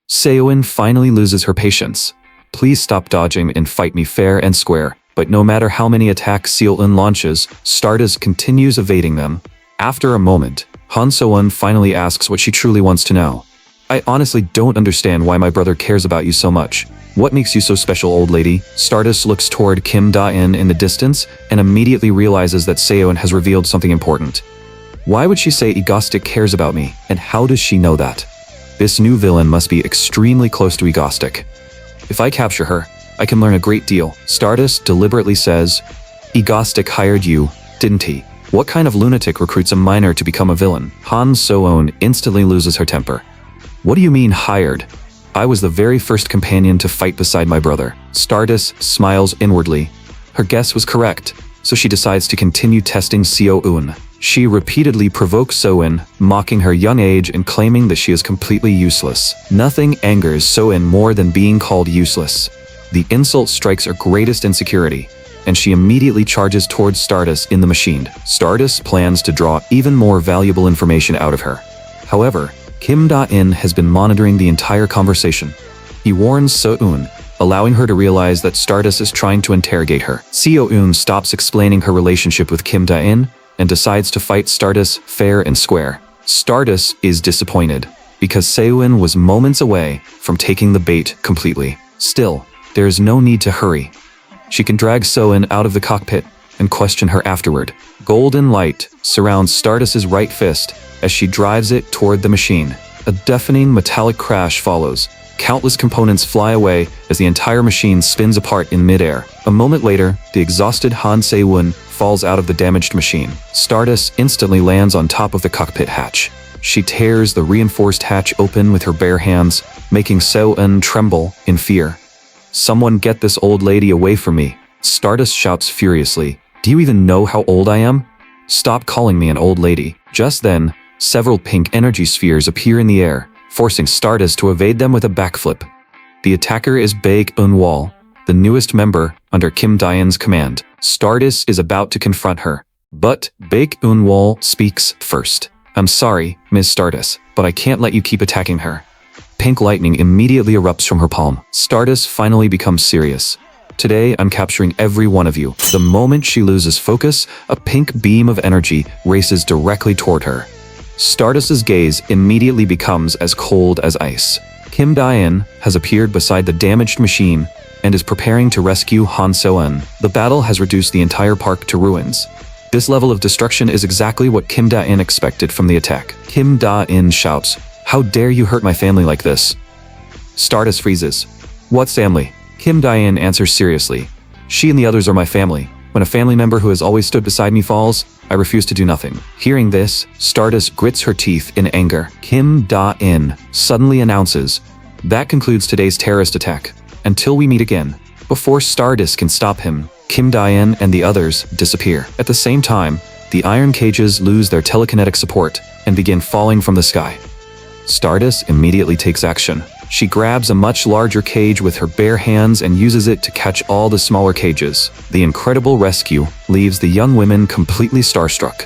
Seoon finally loses her patience. "Please stop dodging and fight me fair and square." But no matter how many attacks Seoon launches, Stardust continues evading them. After a moment, Han Seoon finally asks what she truly wants to know. "I honestly don't understand why my brother cares about you so much. What makes you so special, old lady?" Stardust looks toward Kim Dae-in in the distance and immediately realizes that Seoon has revealed something important. Why would she say Egostic cares about me, and how does she know that? This new villain must be extremely close to Egostic. If I capture her, I can learn a great deal. Stardust deliberately says, "Egostic hired you, didn't he? What kind of lunatic recruits a minor to become a villain?" Han Seoon instantly loses her temper. "What do you mean hired? I was the very first companion to fight beside my brother." Stardust smiles inwardly. Her guess was correct, so she decides to continue testing Seoon. She repeatedly provokes Seoon, mocking her young age and claiming that she is completely useless. Nothing angers Seoon more than being called useless. The insult strikes her greatest insecurity, and she immediately charges towards Stardust in the machine. Stardust plans to draw even more valuable information out of her. However, Kim Da-in has been monitoring the entire conversation. He warns Seoon, allowing her to realize that Stardust is trying to interrogate her. Seoon stops explaining her relationship with Kim Da-in and decides to fight Stardust fair and square. Stardust is disappointed, because Seoon was moments away from taking the bait completely. Still, there is no need to hurry. She can drag Seoon out of the cockpit and question her afterward. Golden light surrounds Stardust's right fist as she drives it toward the machine. A deafening metallic crash follows. Countless components fly away as the entire machine spins apart in midair. A moment later, the exhausted Han Se-woon falls out of the damaged machine. Stardust instantly lands on top of the cockpit hatch. She tears the reinforced hatch open with her bare hands, making Seoon tremble in fear. "Someone get this old lady away from me," Stardust shouts furiously. "Do you even know how old I am? Stop calling me an old lady." Just then, several pink energy spheres appear in the air, forcing Stardust to evade them with a backflip. The attacker is Baek Eun-wol, the newest member under Kim Da-in's command. Stardust is about to confront her, but Baek Eun-wol speaks first. "I'm sorry, Ms. Stardust, but I can't let you keep attacking her." Pink lightning immediately erupts from her palm. Stardust finally becomes serious. "Today, I'm capturing every one of you." The moment she loses focus, a pink beam of energy races directly toward her. Stardust's gaze immediately becomes as cold as ice. Kim Da-in has appeared beside the damaged machine and is preparing to rescue Han Seoon. The battle has reduced the entire park to ruins. This level of destruction is exactly what Kim Da-in expected from the attack. Kim Da-in shouts, "How dare you hurt my family like this?" Stardust freezes. "What family?" Kim Da-in answers seriously. "She and the others are my family. When a family member who has always stood beside me falls, I refuse to do nothing." Hearing this, Stardust grits her teeth in anger. Kim Da-in suddenly announces, "That concludes today's terrorist attack. Until we meet again." Before Stardust can stop him, Kim Da-in and the others disappear. At the same time, the iron cages lose their telekinetic support and begin falling from the sky. Stardust immediately takes action. She grabs a much larger cage with her bare hands and uses it to catch all the smaller cages. The incredible rescue leaves the young women completely starstruck.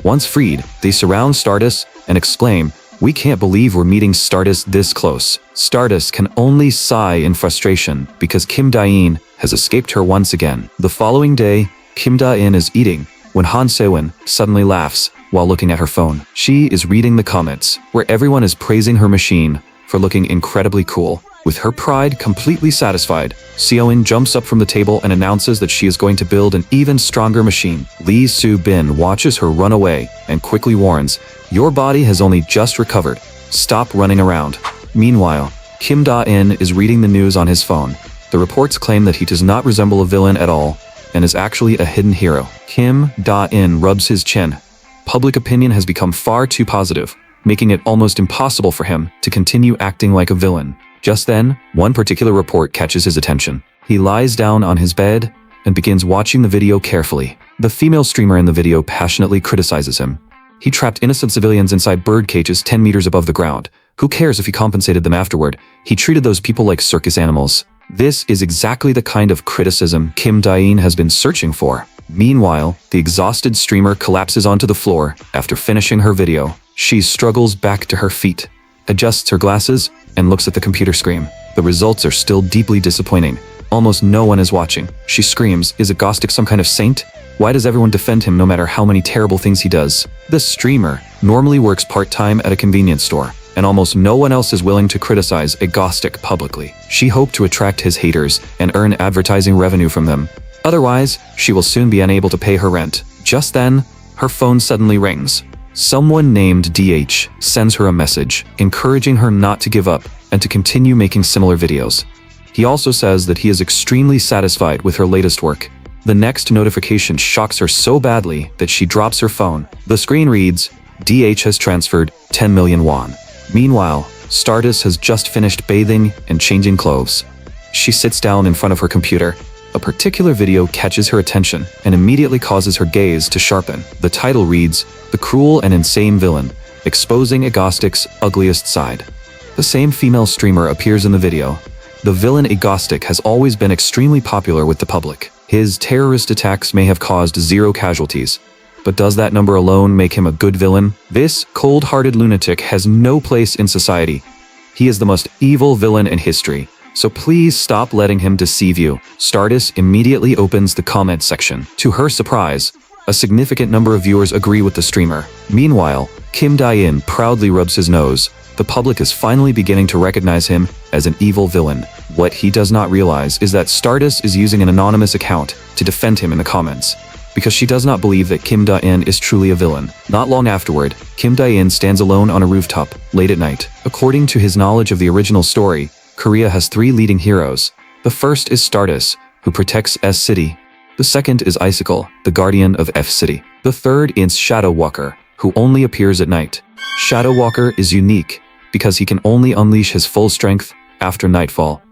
Once freed, they surround Stardust and exclaim, We can't believe we're meeting Stardust this close. Stardust can only sigh in frustration because Kim Da-in has escaped her once again. The following day, Kim Da-in is eating when Han Se-won suddenly laughs while looking at her phone. She is reading the comments, where everyone is praising her machine for looking incredibly cool. With her pride completely satisfied, Seo-in jumps up from the table and announces that she is going to build an even stronger machine. Lee Soo-bin watches her run away and quickly warns, "Your body has only just recovered. Stop running around." Meanwhile, Kim Da-in is reading the news on his phone. The reports claim that he does not resemble a villain at all and is actually a hidden hero. Kim Da-in rubs his chin. Public opinion has become far too positive, making it almost impossible for him to continue acting like a villain. Just then, one particular report catches his attention. He lies down on his bed and begins watching the video carefully. The female streamer in the video passionately criticizes him. He trapped innocent civilians inside bird cages 10 meters above the ground. Who cares if he compensated them afterward? He treated those people like circus animals. This is exactly the kind of criticism Kim Da-in has been searching for. Meanwhile, the exhausted streamer collapses onto the floor after finishing her video. She struggles back to her feet, adjusts her glasses, and looks at the computer screen. The results are still deeply disappointing. Almost no one is watching. She screams, "Is Agostic some kind of saint? Why does everyone defend him no matter how many terrible things he does?" The streamer normally works part-time at a convenience store, and almost no one else is willing to criticize Agostic publicly. She hoped to attract his haters and earn advertising revenue from them. Otherwise, she will soon be unable to pay her rent. Just then, her phone suddenly rings. Someone named DH sends her a message, encouraging her not to give up and to continue making similar videos. He also says that he is extremely satisfied with her latest work. The next notification shocks her so badly that she drops her phone. The screen reads, "DH has transferred 10 million won. Meanwhile, Stardust has just finished bathing and changing clothes. She sits down in front of her computer. A particular video catches her attention and immediately causes her gaze to sharpen. The title reads, "The Cruel and Insane Villain, Exposing Agostic's Ugliest Side." The same female streamer appears in the video. The villain Agostic has always been extremely popular with the public. His terrorist attacks may have caused 0 casualties. But does that number alone make him a good villain? This cold-hearted lunatic has no place in society. He is the most evil villain in history. So please stop letting him deceive you. Stardust immediately opens the comment section. To her surprise, a significant number of viewers agree with the streamer. Meanwhile, Kim Da-in proudly rubs his nose. The public is finally beginning to recognize him as an evil villain. What he does not realize is that Stardust is using an anonymous account to defend him in the comments, because she does not believe that Kim Da-in is truly a villain. Not long afterward, Kim Da-in stands alone on a rooftop, late at night. According to his knowledge of the original story, Korea has 3 leading heroes. The first is Stardust, who protects S City. The second is Icicle, the guardian of F City. The third is Shadow Walker, who only appears at night. Shadow Walker is unique because he can only unleash his full strength after nightfall.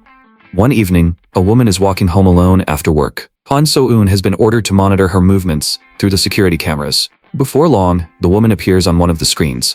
One evening, a woman is walking home alone after work. Han So-eun has been ordered to monitor her movements through the security cameras. Before long, the woman appears on one of the screens.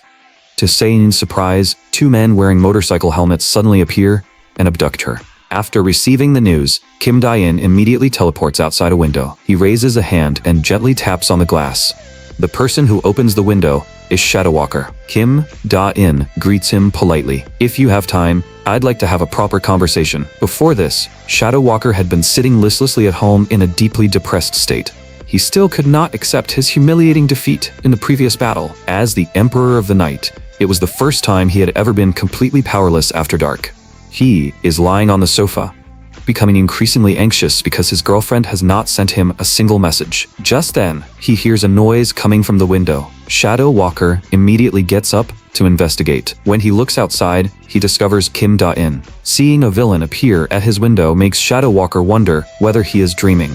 To Se-eun's surprise, 2 men wearing motorcycle helmets suddenly appear and abduct her. After receiving the news, Kim Da-in immediately teleports outside a window. He raises a hand and gently taps on the glass. The person who opens the window is Shadow Walker. Kim Da-in greets him politely. "If you have time, I'd like to have a proper conversation." Before this, Shadow Walker had been sitting listlessly at home in a deeply depressed state. He still could not accept his humiliating defeat in the previous battle. As the Emperor of the Night, it was the first time he had ever been completely powerless after dark. He is lying on the sofa, becoming increasingly anxious because his girlfriend has not sent him a single message. Just then, he hears a noise coming from the window. Shadow Walker immediately gets up to investigate. When he looks outside, he discovers Kim Da-in. Seeing a villain appear at his window makes Shadow Walker wonder whether he is dreaming.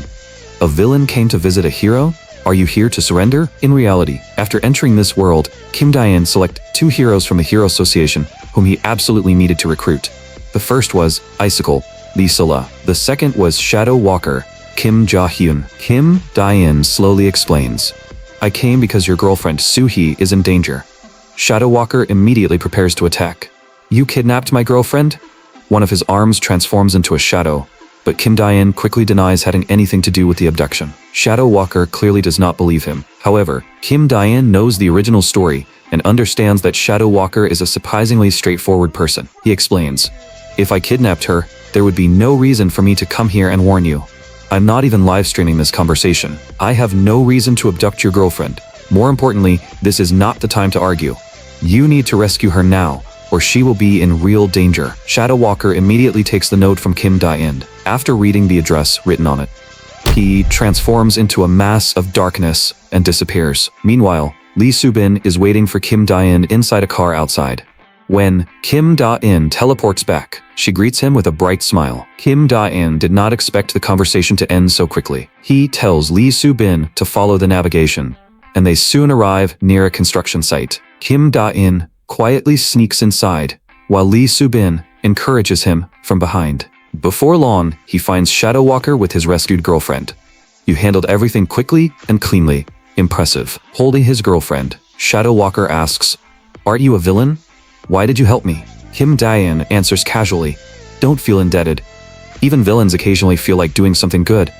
A villain came to visit a hero? Are you here to surrender? In reality, after entering this world, Kim Da-in selected 2 heroes from the Hero Association whom he absolutely needed to recruit. The first was Icicle, Lee Sela. The second was Shadow Walker, Kim Ja-hyun. Kim Da-in slowly explains, "I came because your girlfriend Soo-hee is in danger." Shadow Walker immediately prepares to attack. "You kidnapped my girlfriend?" One of his arms transforms into a shadow, but Kim Da-in quickly denies having anything to do with the abduction. Shadow Walker clearly does not believe him. However, Kim Da-in knows the original story and understands that Shadow Walker is a surprisingly straightforward person. He explains, "If I kidnapped her, there would be no reason for me to come here and warn you. I'm not even live streaming this conversation. I have no reason to abduct your girlfriend. More importantly, this is not the time to argue. You need to rescue her now, or she will be in real danger." Shadow Walker immediately takes the note from Kim Da-in. After reading the address written on it, he transforms into a mass of darkness and disappears. Meanwhile, Lee Soo-bin is waiting for Kim Da-in inside a car outside. When Kim Da-in teleports back, she greets him with a bright smile. Kim Da-in did not expect the conversation to end so quickly. He tells Lee Soo-bin to follow the navigation, and they soon arrive near a construction site. Kim Da-in quietly sneaks inside, while Lee Soo-bin encourages him from behind. Before long, he finds Shadow Walker with his rescued girlfriend. "You handled everything quickly and cleanly. Impressive." Holding his girlfriend, Shadow Walker asks, "Aren't you a villain? Why did you help me?" Kim Da-in answers casually, "Don't feel indebted. Even villains occasionally feel like doing something good.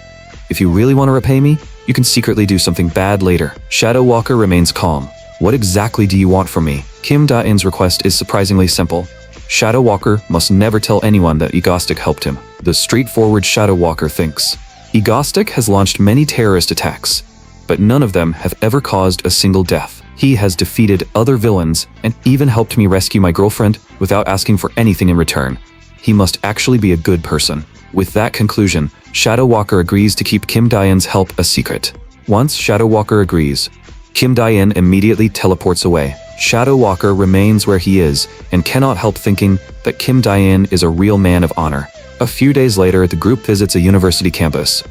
If you really want to repay me, you can secretly do something bad later." Shadow Walker remains calm. "What exactly do you want from me?" Kim Da-in's request is surprisingly simple. Shadow Walker must never tell anyone that Egostic helped him. The straightforward Shadow Walker thinks, "Egostic has launched many terrorist attacks, but none of them have ever caused a single death. He has defeated other villains and even helped me rescue my girlfriend without asking for anything in return. He must actually be a good person." With that conclusion, Shadow Walker agrees to keep Kim Da-in's help a secret. Once Shadow Walker agrees, Kim Da-in immediately teleports away. Shadow Walker remains where he is and cannot help thinking that Kim Da-in is a real man of honor. A few days later, the group visits a university campus.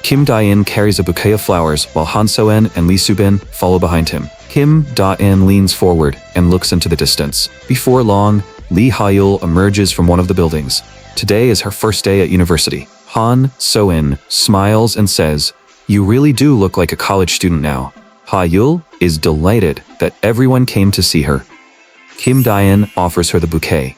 Kim Da-in carries a bouquet of flowers while Han So-en and Lee Soo-bin follow behind him. Kim Da-in leans forward and looks into the distance. Before long, Lee Ha-yul emerges from one of the buildings. Today is her first day at university. Han So-en smiles and says, "You really do look like a college student now." Ha-yul is delighted that everyone came to see her. Kim Da-in offers her the bouquet.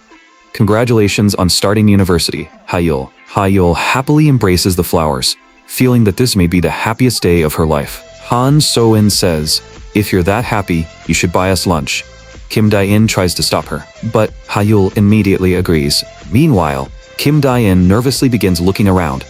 "Congratulations on starting university, Ha-yul." Ha-yul happily embraces the flowers, feeling that this may be the happiest day of her life. Han So-en says, "If you're that happy, you should buy us lunch." Kim Da-in tries to stop her, but Ha-yul immediately agrees. Meanwhile, Kim Da-in nervously begins looking around.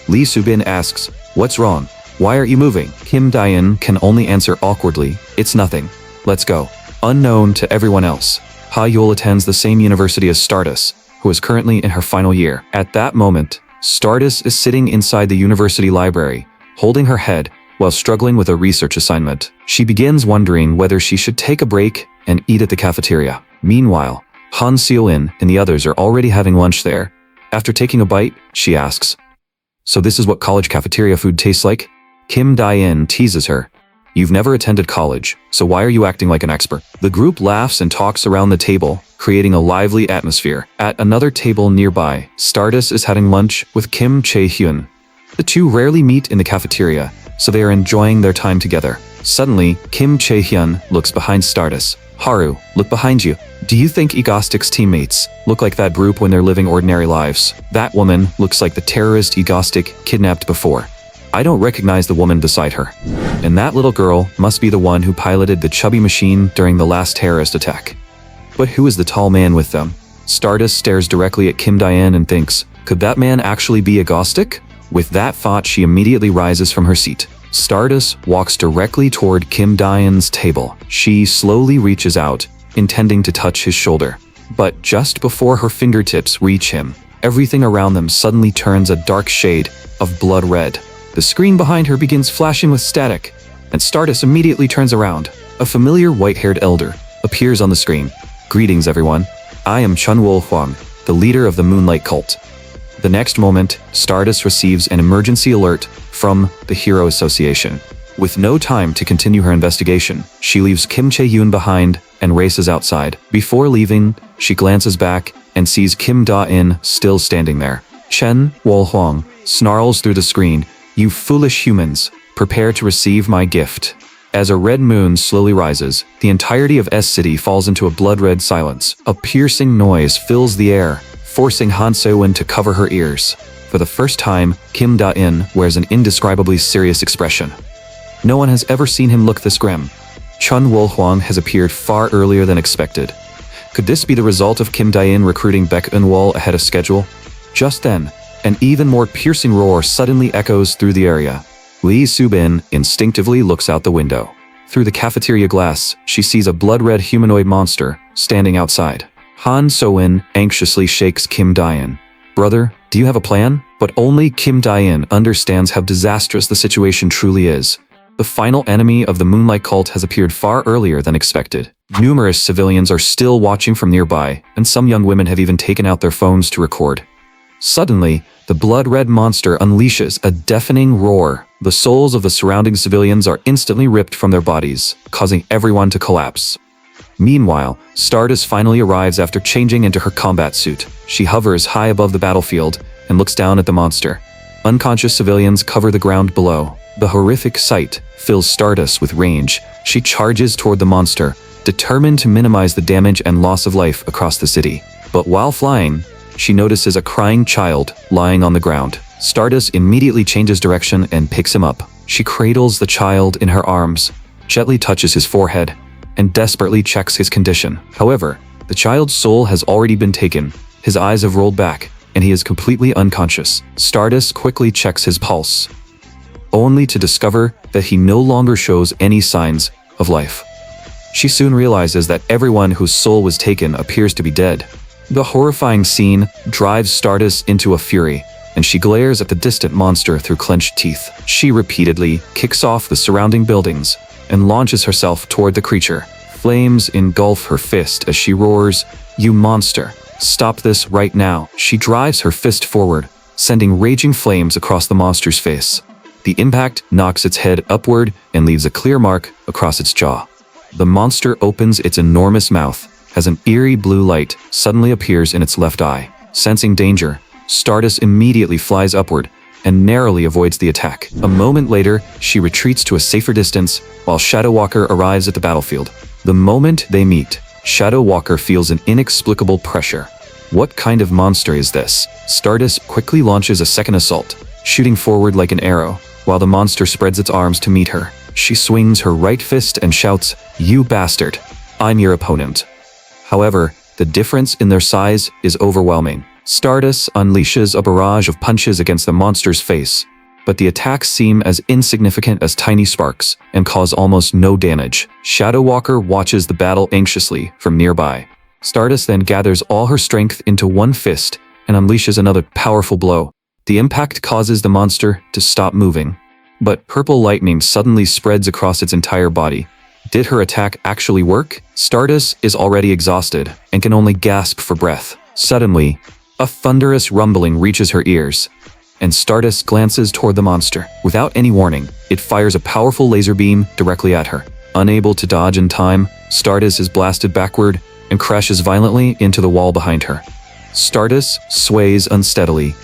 Lee Soo-bin asks, "What's wrong? Why aren't you moving?" Kim Da-in can only answer awkwardly, "It's nothing. Let's go." Unknown to everyone else, Ha-yul attends the same university as Stardust, who is currently in her final year. At that moment, Stardust is sitting inside the university library, holding her head while struggling with a research assignment. She begins wondering whether she should take a break and eat at the cafeteria. Meanwhile, Han So-in and the others are already having lunch there. After taking a bite, she asks, "So this is what college cafeteria food tastes like?" Kim Da-in teases her, "You've never attended college, so why are you acting like an expert?" The group laughs and talks around the table, creating a lively atmosphere. At another table nearby, Stardust is having lunch with Kim Chae-hyun. The two rarely meet in the cafeteria, so they are enjoying their time together. Suddenly, Kim Chae-hyun looks behind Stardust. "Haru, look behind you. Do you think Egostic's teammates look like that group when they're living ordinary lives? That woman looks like the terrorist Egostic kidnapped before. I don't recognize the woman beside her. And that little girl must be the one who piloted the chubby machine during the last terrorist attack. But who is the tall man with them?" Stardust stares directly at Kim Da-in and thinks, "Could that man actually be Egostic?" With that thought, she immediately rises from her seat. Stardust walks directly toward Kim Da-in's table. She slowly reaches out, intending to touch his shoulder. But just before her fingertips reach him, everything around them suddenly turns a dark shade of blood red. The screen behind her begins flashing with static, and Stardust immediately turns around. A familiar white-haired elder appears on the screen. "Greetings, everyone. I am Chun-Wol Huang, the leader of the Moonlight Cult." The next moment, Stardust receives an emergency alert from the Hero Association. With no time to continue her investigation, she leaves Kim Chae-hyun behind and races outside. Before leaving, she glances back and sees Kim Da-in still standing there. Chun-Wol Huang snarls through the screen, "You foolish humans, prepare to receive my gift." As a red moon slowly rises, the entirety of S-City falls into a blood-red silence. A piercing noise fills the air, forcing Han So-in to cover her ears. For the first time, Kim Da-in wears an indescribably serious expression. No one has ever seen him look this grim. Chun Woo-hwang has appeared far earlier than expected. Could this be the result of Kim Dae-in recruiting Baek Eun-wol ahead of schedule? Just then, an even more piercing roar suddenly echoes through the area. Lee Soo-bin instinctively looks out the window. Through the cafeteria glass, she sees a blood-red humanoid monster standing outside. Han So-in anxiously shakes Kim Dae-in. "Brother, do you have a plan?" But only Kim Dae-in understands how disastrous the situation truly is. The final enemy of the Moonlight Cult has appeared far earlier than expected. Numerous civilians are still watching from nearby, and some young women have even taken out their phones to record. Suddenly, the blood-red monster unleashes a deafening roar. The souls of the surrounding civilians are instantly ripped from their bodies, causing everyone to collapse. Meanwhile, Stardust finally arrives after changing into her combat suit. She hovers high above the battlefield and looks down at the monster. Unconscious civilians cover the ground below. The horrific sight fills Stardust with rage. She charges toward the monster, determined to minimize the damage and loss of life across the city. But while flying, she notices a crying child lying on the ground. Stardust immediately changes direction and picks him up. She cradles the child in her arms, gently touches his forehead, and desperately checks his condition. However, the child's soul has already been taken. His eyes have rolled back, and he is completely unconscious. Stardust quickly checks his pulse, only to discover that he no longer shows any signs of life. She soon realizes that everyone whose soul was taken appears to be dead. The horrifying scene drives Stardust into a fury, and she glares at the distant monster through clenched teeth. She repeatedly kicks off the surrounding buildings and launches herself toward the creature. Flames engulf her fist as she roars, "You monster! Stop this right now!" She drives her fist forward, sending raging flames across the monster's face. The impact knocks its head upward and leaves a clear mark across its jaw. The monster opens its enormous mouth as an eerie blue light suddenly appears in its left eye. Sensing danger, Stardust immediately flies upward and narrowly avoids the attack. A moment later, she retreats to a safer distance while Shadow Walker arrives at the battlefield. The moment they meet, Shadow Walker feels an inexplicable pressure. What kind of monster is this? Stardust quickly launches a second assault, shooting forward like an arrow, while the monster spreads its arms to meet her. She swings her right fist and shouts, "You bastard! I'm your opponent." However, the difference in their size is overwhelming. Stardust unleashes a barrage of punches against the monster's face, but the attacks seem as insignificant as tiny sparks and cause almost no damage. Shadow Walker watches the battle anxiously from nearby. Stardust then gathers all her strength into one fist and unleashes another powerful blow. The impact causes the monster to stop moving, but purple lightning suddenly spreads across its entire body. Did her attack actually work? Stardust is already exhausted and can only gasp for breath. Suddenly, a thunderous rumbling reaches her ears, and Stardust glances toward the monster. Without any warning, it fires a powerful laser beam directly at her. Unable to dodge in time, Stardust is blasted backward and crashes violently into the wall behind her. Stardust sways unsteadily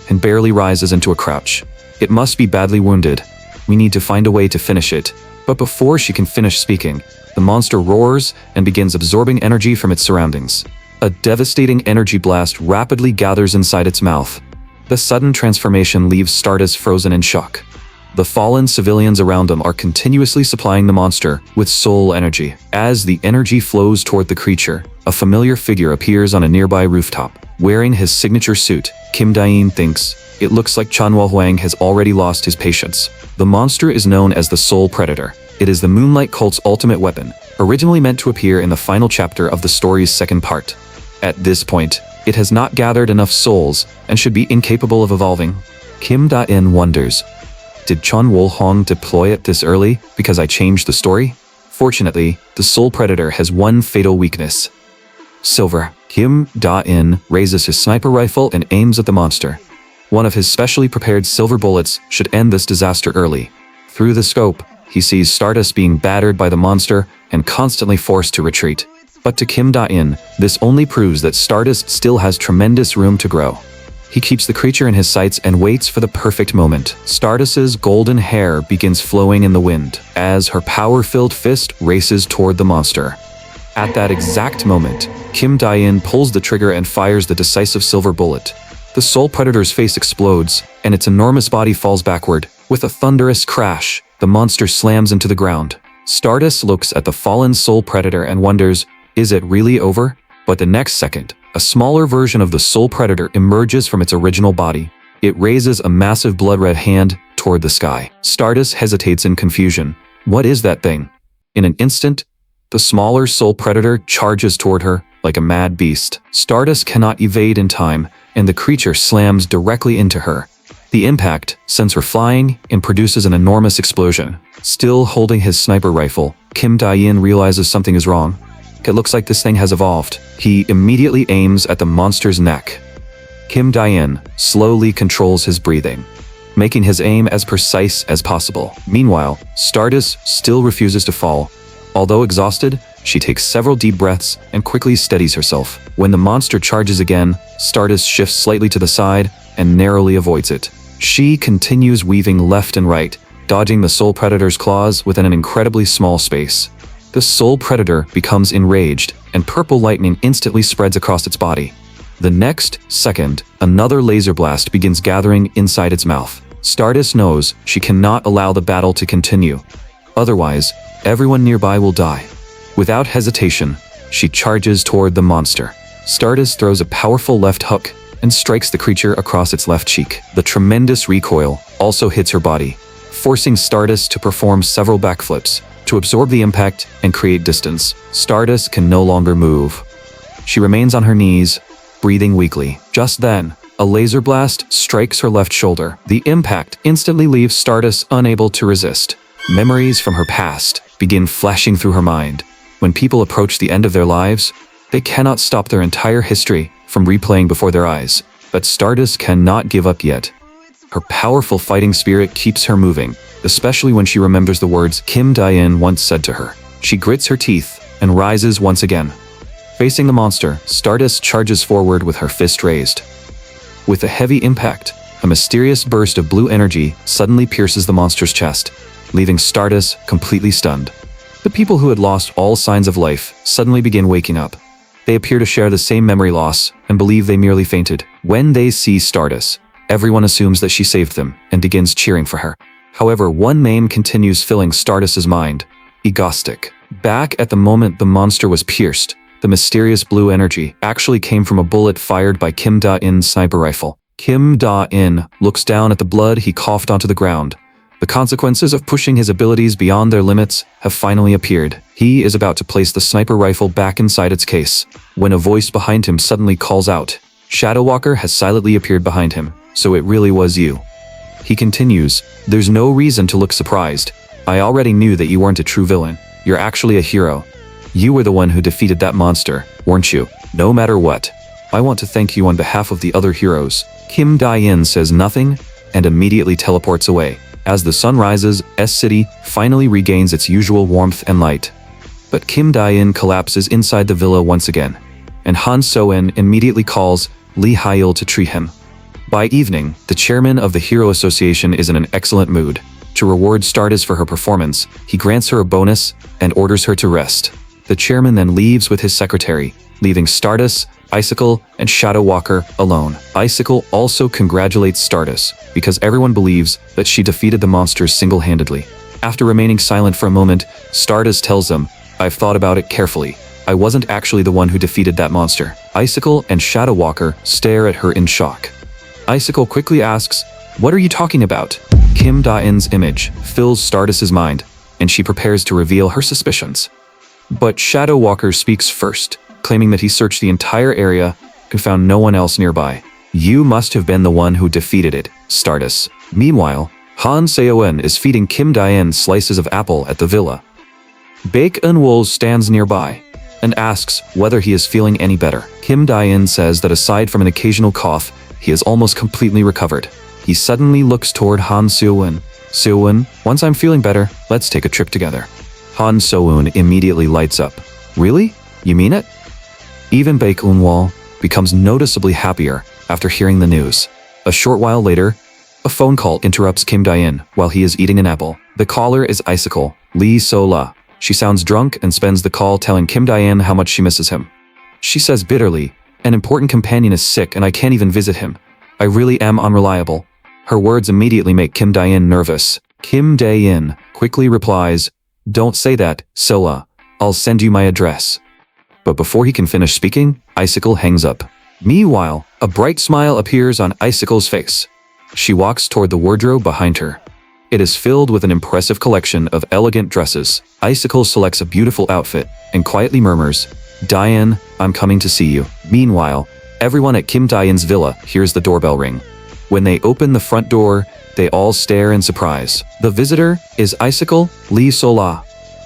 and barely rises into a crouch. It must be badly wounded. We need to find a way to finish it. But before she can finish speaking, the monster roars and begins absorbing energy from its surroundings. A devastating energy blast rapidly gathers inside its mouth. The sudden transformation leaves Stardust frozen in shock. The fallen civilians around them are continuously supplying the monster with soul energy. As the energy flows toward the creature, a familiar figure appears on a nearby rooftop. Wearing his signature suit, Kim Dae-in thinks, it looks like Chun Woo-hwang has already lost his patience. The monster is known as the Soul Predator. It is the Moonlight Cult's ultimate weapon, originally meant to appear in the final chapter of the story's second part. At this point, it has not gathered enough souls and should be incapable of evolving. Kim Dae-in wonders, did Chun Woo-hwang deploy it this early because I changed the story? Fortunately, the Soul Predator has one fatal weakness. Silver. Kim Dae-in raises his sniper rifle and aims at the monster. One of his specially prepared silver bullets should end this disaster early. Through the scope, he sees Stardust being battered by the monster and constantly forced to retreat. But to Kim Dae-in, this only proves that Stardust still has tremendous room to grow. He keeps the creature in his sights and waits for the perfect moment. Stardust's golden hair begins flowing in the wind as her power-filled fist races toward the monster. At that exact moment, Kim Dae-in pulls the trigger and fires the decisive silver bullet. The Soul Predator's face explodes, and its enormous body falls backward. With a thunderous crash, the monster slams into the ground. Stardust looks at the fallen soul predator and wonders, is it really over? But the next second, a smaller version of the soul predator emerges from its original body. It raises a massive blood-red hand toward the sky. Stardust hesitates in confusion. What is that thing? In an instant, the smaller soul predator charges toward her like a mad beast. Stardust cannot evade in time, and the creature slams directly into her. The impact sends her flying and produces an enormous explosion. Still holding his sniper rifle, Kim Dae-in realizes something is wrong. It looks like this thing has evolved. He immediately aims at the monster's neck. Kim Dae-in slowly controls his breathing, making his aim as precise as possible. Meanwhile, Stardust still refuses to fall. Although exhausted, she takes several deep breaths and quickly steadies herself. When the monster charges again, Stardust shifts slightly to the side and narrowly avoids it. She continues weaving left and right, dodging the soul predator's claws within an incredibly small space. The soul predator becomes enraged, and purple lightning instantly spreads across its body. The next second, another laser blast begins gathering inside its mouth. Stardust knows she cannot allow the battle to continue. Otherwise, everyone nearby will die. Without hesitation, she charges toward the monster. Stardust throws a powerful left hook and strikes the creature across its left cheek. The tremendous recoil also hits her body, forcing Stardust to perform several backflips to absorb the impact and create distance. Stardust can no longer move. She remains on her knees, breathing weakly. Just then, a laser blast strikes her left shoulder. The impact instantly leaves Stardust unable to resist. Memories from her past begin flashing through her mind. When people approach the end of their lives, they cannot stop their entire history from replaying before their eyes. But Stardust cannot give up yet. Her powerful fighting spirit keeps her moving, especially when she remembers the words Kim Dae-in once said to her. She grits her teeth and rises once again. Facing the monster, Stardust charges forward with her fist raised. With a heavy impact, a mysterious burst of blue energy suddenly pierces the monster's chest, leaving Stardust completely stunned. The people who had lost all signs of life suddenly begin waking up. They appear to share the same memory loss and believe they merely fainted. When they see Stardust, everyone assumes that she saved them and begins cheering for her. However, one name continues filling Stardust's mind: Egostic. Back at the moment the monster was pierced, the mysterious blue energy actually came from a bullet fired by Kim Da-in's sniper rifle. Kim Da-in looks down at the blood he coughed onto the ground. The consequences of pushing his abilities beyond their limits have finally appeared. He is about to place the sniper rifle back inside its case, when a voice behind him suddenly calls out. Shadow Walker has silently appeared behind him, so it really was you. He continues, there's no reason to look surprised. I already knew that you weren't a true villain. You're actually a hero. You were the one who defeated that monster, weren't you? No matter what, I want to thank you on behalf of the other heroes. Kim Da-in says nothing and immediately teleports away. As the sun rises, S-City finally regains its usual warmth and light. But Kim Da-in collapses inside the villa once again, and Han So-in immediately calls Lee Ha-il to treat him. By evening, the chairman of the Hero Association is in an excellent mood. To reward Stardust for her performance, he grants her a bonus and orders her to rest. The chairman then leaves with his secretary, leaving Stardust, Icicle, and Shadow Walker alone. Icicle also congratulates Stardust because everyone believes that she defeated the monsters single-handedly. After remaining silent for a moment, Stardust tells them, I've thought about it carefully. I wasn't actually the one who defeated that monster. Icicle and Shadow Walker stare at her in shock. Icicle quickly asks, what are you talking about? Kim Da-in's image fills Stardust's mind, and she prepares to reveal her suspicions. But Shadow Walker speaks first, claiming that he searched the entire area and found no one else nearby. You must have been the one who defeated it, Stardust. Meanwhile, Han So-in is feeding Kim Da-in slices of apple at the villa. Baek Eun-wol stands nearby and asks whether he is feeling any better. Kim Da-in says that aside from an occasional cough, he is almost completely recovered. He suddenly looks toward Han So-in. So-in, once I'm feeling better, let's take a trip together. Han So-in immediately lights up. Really? You mean it? Even Baek Eun-wol becomes noticeably happier after hearing the news. A short while later, a phone call interrupts Kim Da-in while he is eating an apple. The caller is Icicle, Lee So-la. She sounds drunk and spends the call telling Kim Da-in how much she misses him. She says bitterly, an important companion is sick and I can't even visit him. I really am unreliable. Her words immediately make Kim Da-in nervous. Kim Da-in quickly replies, Don't say that, Sola. I'll send you my address. But before he can finish speaking, Icicle hangs up. Meanwhile, a bright smile appears on Icicle's face. She walks toward the wardrobe behind her. It is filled with an impressive collection of elegant dresses. Icicle selects a beautiful outfit and quietly murmurs, Diane, I'm coming to see you. Meanwhile, everyone at Kim Diane's villa hears the doorbell ring. When they open the front door, they all stare in surprise. The visitor is Icicle Lee Sola.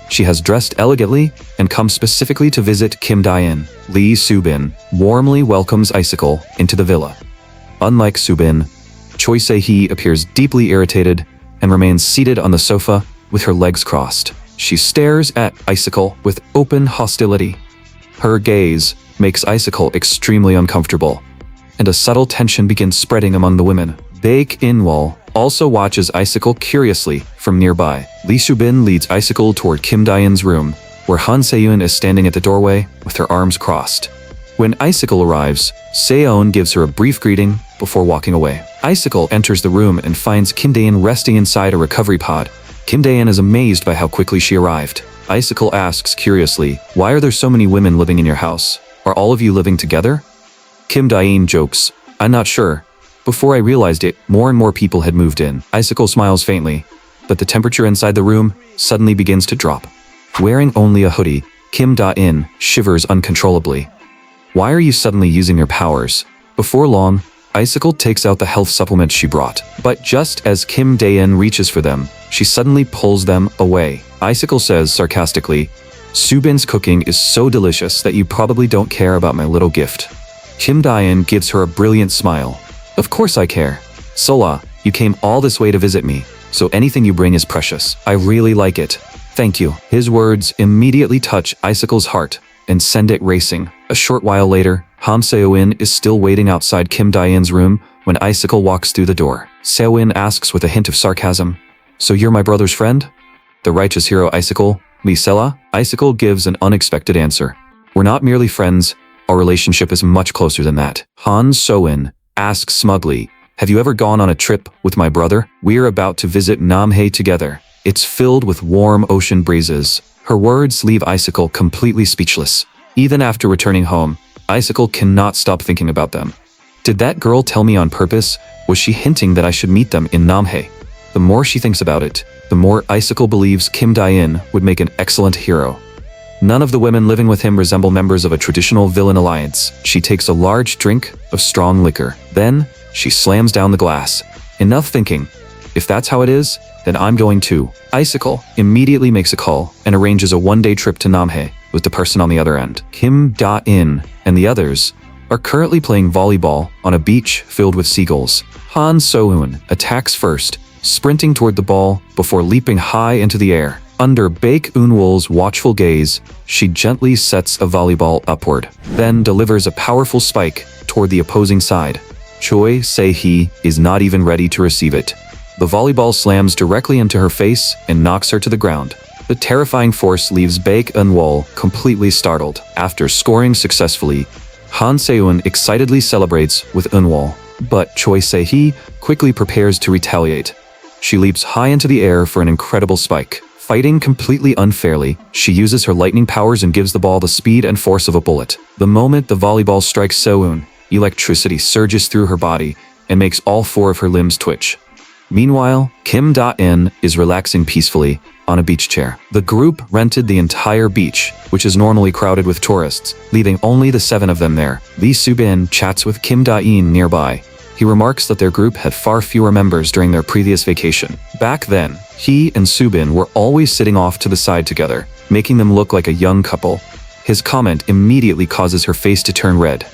She has dressed elegantly and comes specifically to visit Kim Diane. Lee Subin warmly welcomes Icicle into the villa. Unlike Subin, Choi Se-hee appears deeply irritated and remains seated on the sofa with her legs crossed. She stares at Icicle with open hostility. Her gaze makes Icicle extremely uncomfortable, and a subtle tension begins spreading among the women. Baek In-wol also watches Icicle curiously from nearby. Lee Subin leads Icicle toward Kim Diane's room, where Han Seeun is standing at the doorway with her arms crossed. When Icicle arrives, Seon gives her a brief greeting before walking away. Icicle enters the room and finds Kim Daein resting inside a recovery pod. Kim Daein is amazed by how quickly she arrived. Icicle asks curiously, why are there so many women living in your house? Are all of you living together? Kim Daein jokes, I'm not sure. Before I realized it, more and more people had moved in. Icicle smiles faintly, but the temperature inside the room suddenly begins to drop. Wearing only a hoodie, Kim Da-in shivers uncontrollably. Why are you suddenly using your powers? Before long, Icicle takes out the health supplements she brought. But just as Kim Da-in reaches for them, she suddenly pulls them away. Icicle says sarcastically, Subin's cooking is so delicious that you probably don't care about my little gift. Kim Da-in gives her a brilliant smile. Of course I care. Sola, you came all this way to visit me, so anything you bring is precious. I really like it. Thank you. His words immediately touch Icicle's heart and send it racing. A short while later, Han Seoin is still waiting outside Kim Diane's room when Icicle walks through the door. Seoin asks with a hint of sarcasm, so you're my brother's friend? The righteous hero Icicle, Lee Sela? Icicle gives an unexpected answer. We're not merely friends, our relationship is much closer than that. Han Seoin asks smugly, have you ever gone on a trip with my brother? We're about to visit Namhae together. It's filled with warm ocean breezes. Her words leave Icicle completely speechless. Even after returning home, Icicle cannot stop thinking about them. Did that girl tell me on purpose? Was she hinting that I should meet them in Namhae? The more she thinks about it, the more Icicle believes Kim Da-in would make an excellent hero. None of the women living with him resemble members of a traditional villain alliance. She takes a large drink of strong liquor. Then, she slams down the glass. Enough thinking. If that's how it is, then I'm going too. Icicle immediately makes a call and arranges a one-day trip to Namhae with the person on the other end. Kim Da-in and the others are currently playing volleyball on a beach filled with seagulls. Han So-eun attacks first, sprinting toward the ball before leaping high into the air. Under Baek Un-wol's watchful gaze, she gently sets a volleyball upward, then delivers a powerful spike toward the opposing side. Choi Se-hee is not even ready to receive it. The volleyball slams directly into her face and knocks her to the ground. The terrifying force leaves Baek Un-wol completely startled. After scoring successfully, Han Seoin excitedly celebrates with Un-wol, but Choi Se-hee quickly prepares to retaliate. She leaps high into the air for an incredible spike. Fighting completely unfairly, she uses her lightning powers and gives the ball the speed and force of a bullet. The moment the volleyball strikes Seoin, electricity surges through her body and makes all four of her limbs twitch. Meanwhile, Kim Da-in is relaxing peacefully on a beach chair. The group rented the entire beach, which is normally crowded with tourists, leaving only the 7 of them there. Lee Subin chats with Kim Da-in nearby. He remarks that their group had far fewer members during their previous vacation. Back then, he and Subin were always sitting off to the side together, making them look like a young couple. His comment immediately causes her face to turn red.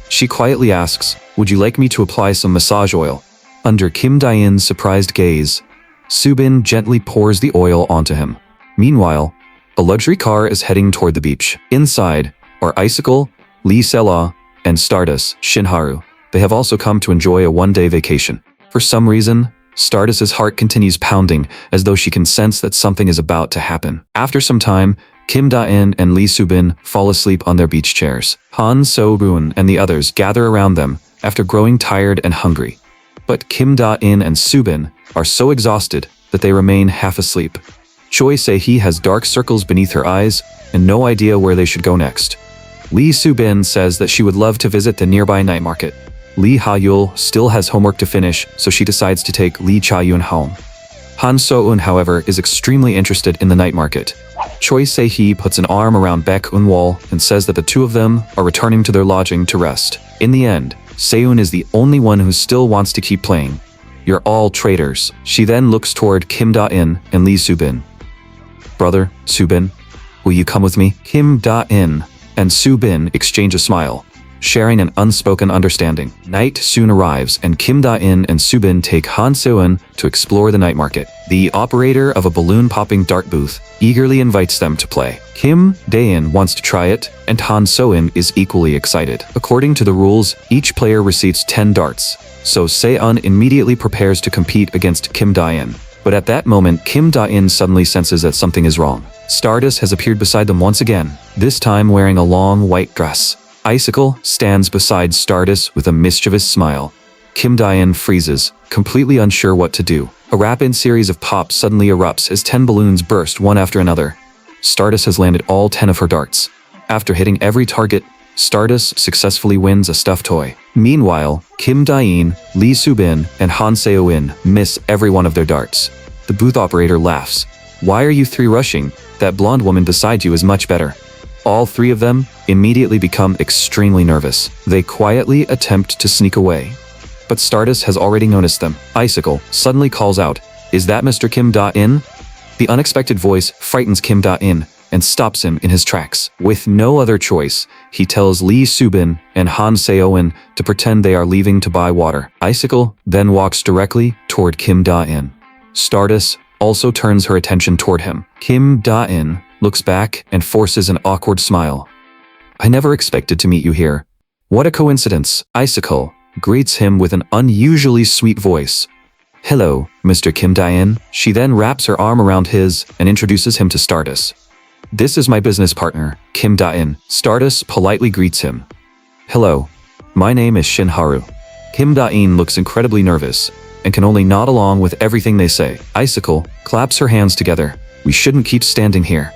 She quietly asks, would you like me to apply some massage oil? Under Kim Da-in's surprised gaze, Subin gently pours the oil onto him. Meanwhile, a luxury car is heading toward the beach. Inside are Icicle, Lee Sela, and Stardust, Shinharu. They have also come to enjoy a one-day vacation. For some reason, Stardust's heart continues pounding as though she can sense that something is about to happen. After some time, Kim Da-in and Lee Subin fall asleep on their beach chairs. Han So-eun and the others gather around them after growing tired and hungry. But Kim Da-in and Subin are so exhausted that they remain half asleep. Choi Se-hee has dark circles beneath her eyes and no idea where they should go next. Lee Soo-bin says that she would love to visit the nearby night market. Lee Ha-yul still has homework to finish, so she decides to take Lee Cha-yoon home. Han So-eun, however, is extremely interested in the night market. Choi Se-hee puts an arm around Baek Eun-wol and says that the two of them are returning to their lodging to rest. In the end, Se-eun is the only one who still wants to keep playing. You're all traitors. She then looks toward Kim Da-in and Lee Soo-bin. Brother, Soo-bin, will you come with me? Kim Da-in and Soo-bin exchange a smile, sharing an unspoken understanding. Night soon arrives and Kim Da-in and Soo-bin take Han So-eun to explore the night market. The operator of a balloon-popping dart booth eagerly invites them to play. Kim Da-in wants to try it, and Han So-eun is equally excited. According to the rules, each player receives 10 darts, so Se-eun immediately prepares to compete against Kim Da-in. But at that moment, Kim Da-in suddenly senses that something is wrong. Stardust has appeared beside them once again, this time wearing a long white dress. Icicle stands beside Stardust with a mischievous smile. Kim Da-in freezes, completely unsure what to do. A rapid series of pops suddenly erupts as 10 balloons burst one after another. Stardust has landed all 10 of her darts. After hitting every target, Stardust successfully wins a stuffed toy. Meanwhile, Kim Da-in, Lee Soo-bin, and Han Se-eun miss every one of their darts. The booth operator laughs. Why are you three rushing? That blonde woman beside you is much better. All three of them immediately become extremely nervous. They quietly attempt to sneak away. But Stardust has already noticed them. Icicle suddenly calls out, "Is that Mr. Kim Da-in?" The unexpected voice frightens Kim Da-in and stops him in his tracks. With no other choice, he tells Lee Soo-bin and Han Se-eun to pretend they are leaving to buy water. Icicle then walks directly toward Kim Da-in. Stardust also turns her attention toward him. Kim Da-in looks back and forces an awkward smile. "I never expected to meet you here. What a coincidence." Icicle greets him with an unusually sweet voice. "Hello, Mr. Kim Da-in." She then wraps her arm around his and introduces him to Stardust. "This is my business partner, Kim Da-in." Stardust politely greets him. "Hello, my name is Shin Haru." Kim Da-in looks incredibly nervous and can only nod along with everything they say. Icicle claps her hands together. "We shouldn't keep standing here.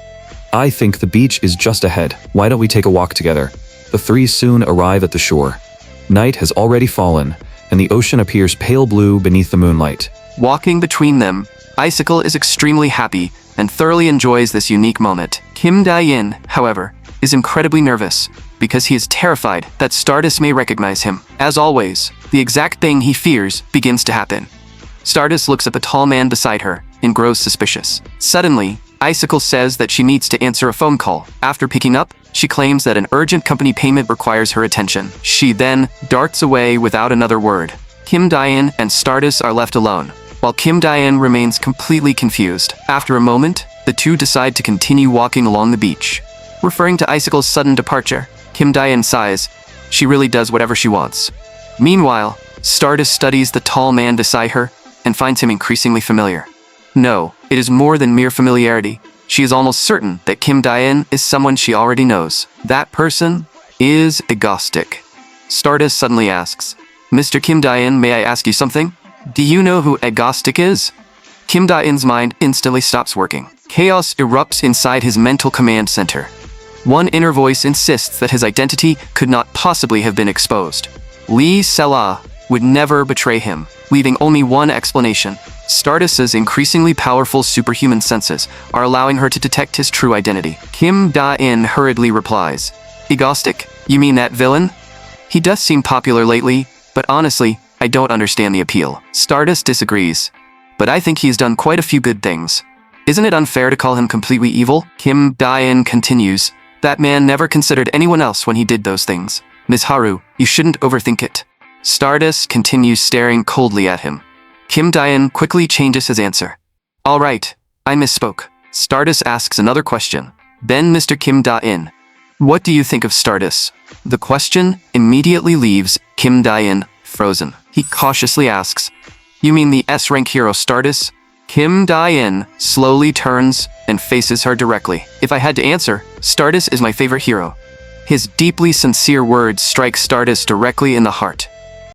I think the beach is just ahead. Why don't we take a walk together?" The three soon arrive at the shore. Night has already fallen, and the ocean appears pale blue beneath the moonlight. Walking between them, Icicle is extremely happy and thoroughly enjoys this unique moment. Kim Da-in, however, is incredibly nervous because he is terrified that Stardust may recognize him. As always, the exact thing he fears begins to happen. Stardust looks at the tall man beside her and grows suspicious. Suddenly, Icicle says that she needs to answer a phone call. After picking up, she claims that an urgent company payment requires her attention. She then darts away without another word. Kim Da-in and Stardust are left alone, while Kim Da-in remains completely confused. After a moment, the two decide to continue walking along the beach. Referring to Icicle's sudden departure, Kim Da-in sighs. She really does whatever she wants. Meanwhile, Stardust studies the tall man beside her and finds him increasingly familiar. No, it is more than mere familiarity. She is almost certain that Kim Da-in is someone she already knows. That person is Agostic. Stardust suddenly asks, "Mr. Kim Da-in, may I ask you something? Do you know who Agostic is?" Kim Da-in's mind instantly stops working. Chaos erupts inside his mental command center. One inner voice insists that his identity could not possibly have been exposed. Lee Se-la would never betray him, leaving only one explanation. Stardust's increasingly powerful superhuman senses are allowing her to detect his true identity. Kim Da-in hurriedly replies, "Agostic, you mean that villain? He does seem popular lately, but honestly, I don't understand the appeal." Stardust disagrees, "But I think he's done quite a few good things. Isn't it unfair to call him completely evil?" Kim Da-in continues, "That man never considered anyone else when he did those things. Ms. Haru, you shouldn't overthink it." Stardust continues staring coldly at him. Kim Da-in quickly changes his answer. "All right, I misspoke." Stardust asks another question. Then Mr. Kim Da-in, "What do you think of Stardust?" The question immediately leaves Kim Da-in frozen. He cautiously asks, "You mean the S-rank hero Stardust?" Kim Da-in slowly turns and faces her directly. "If I had to answer, Stardust is my favorite hero." His deeply sincere words strike Stardust directly in the heart.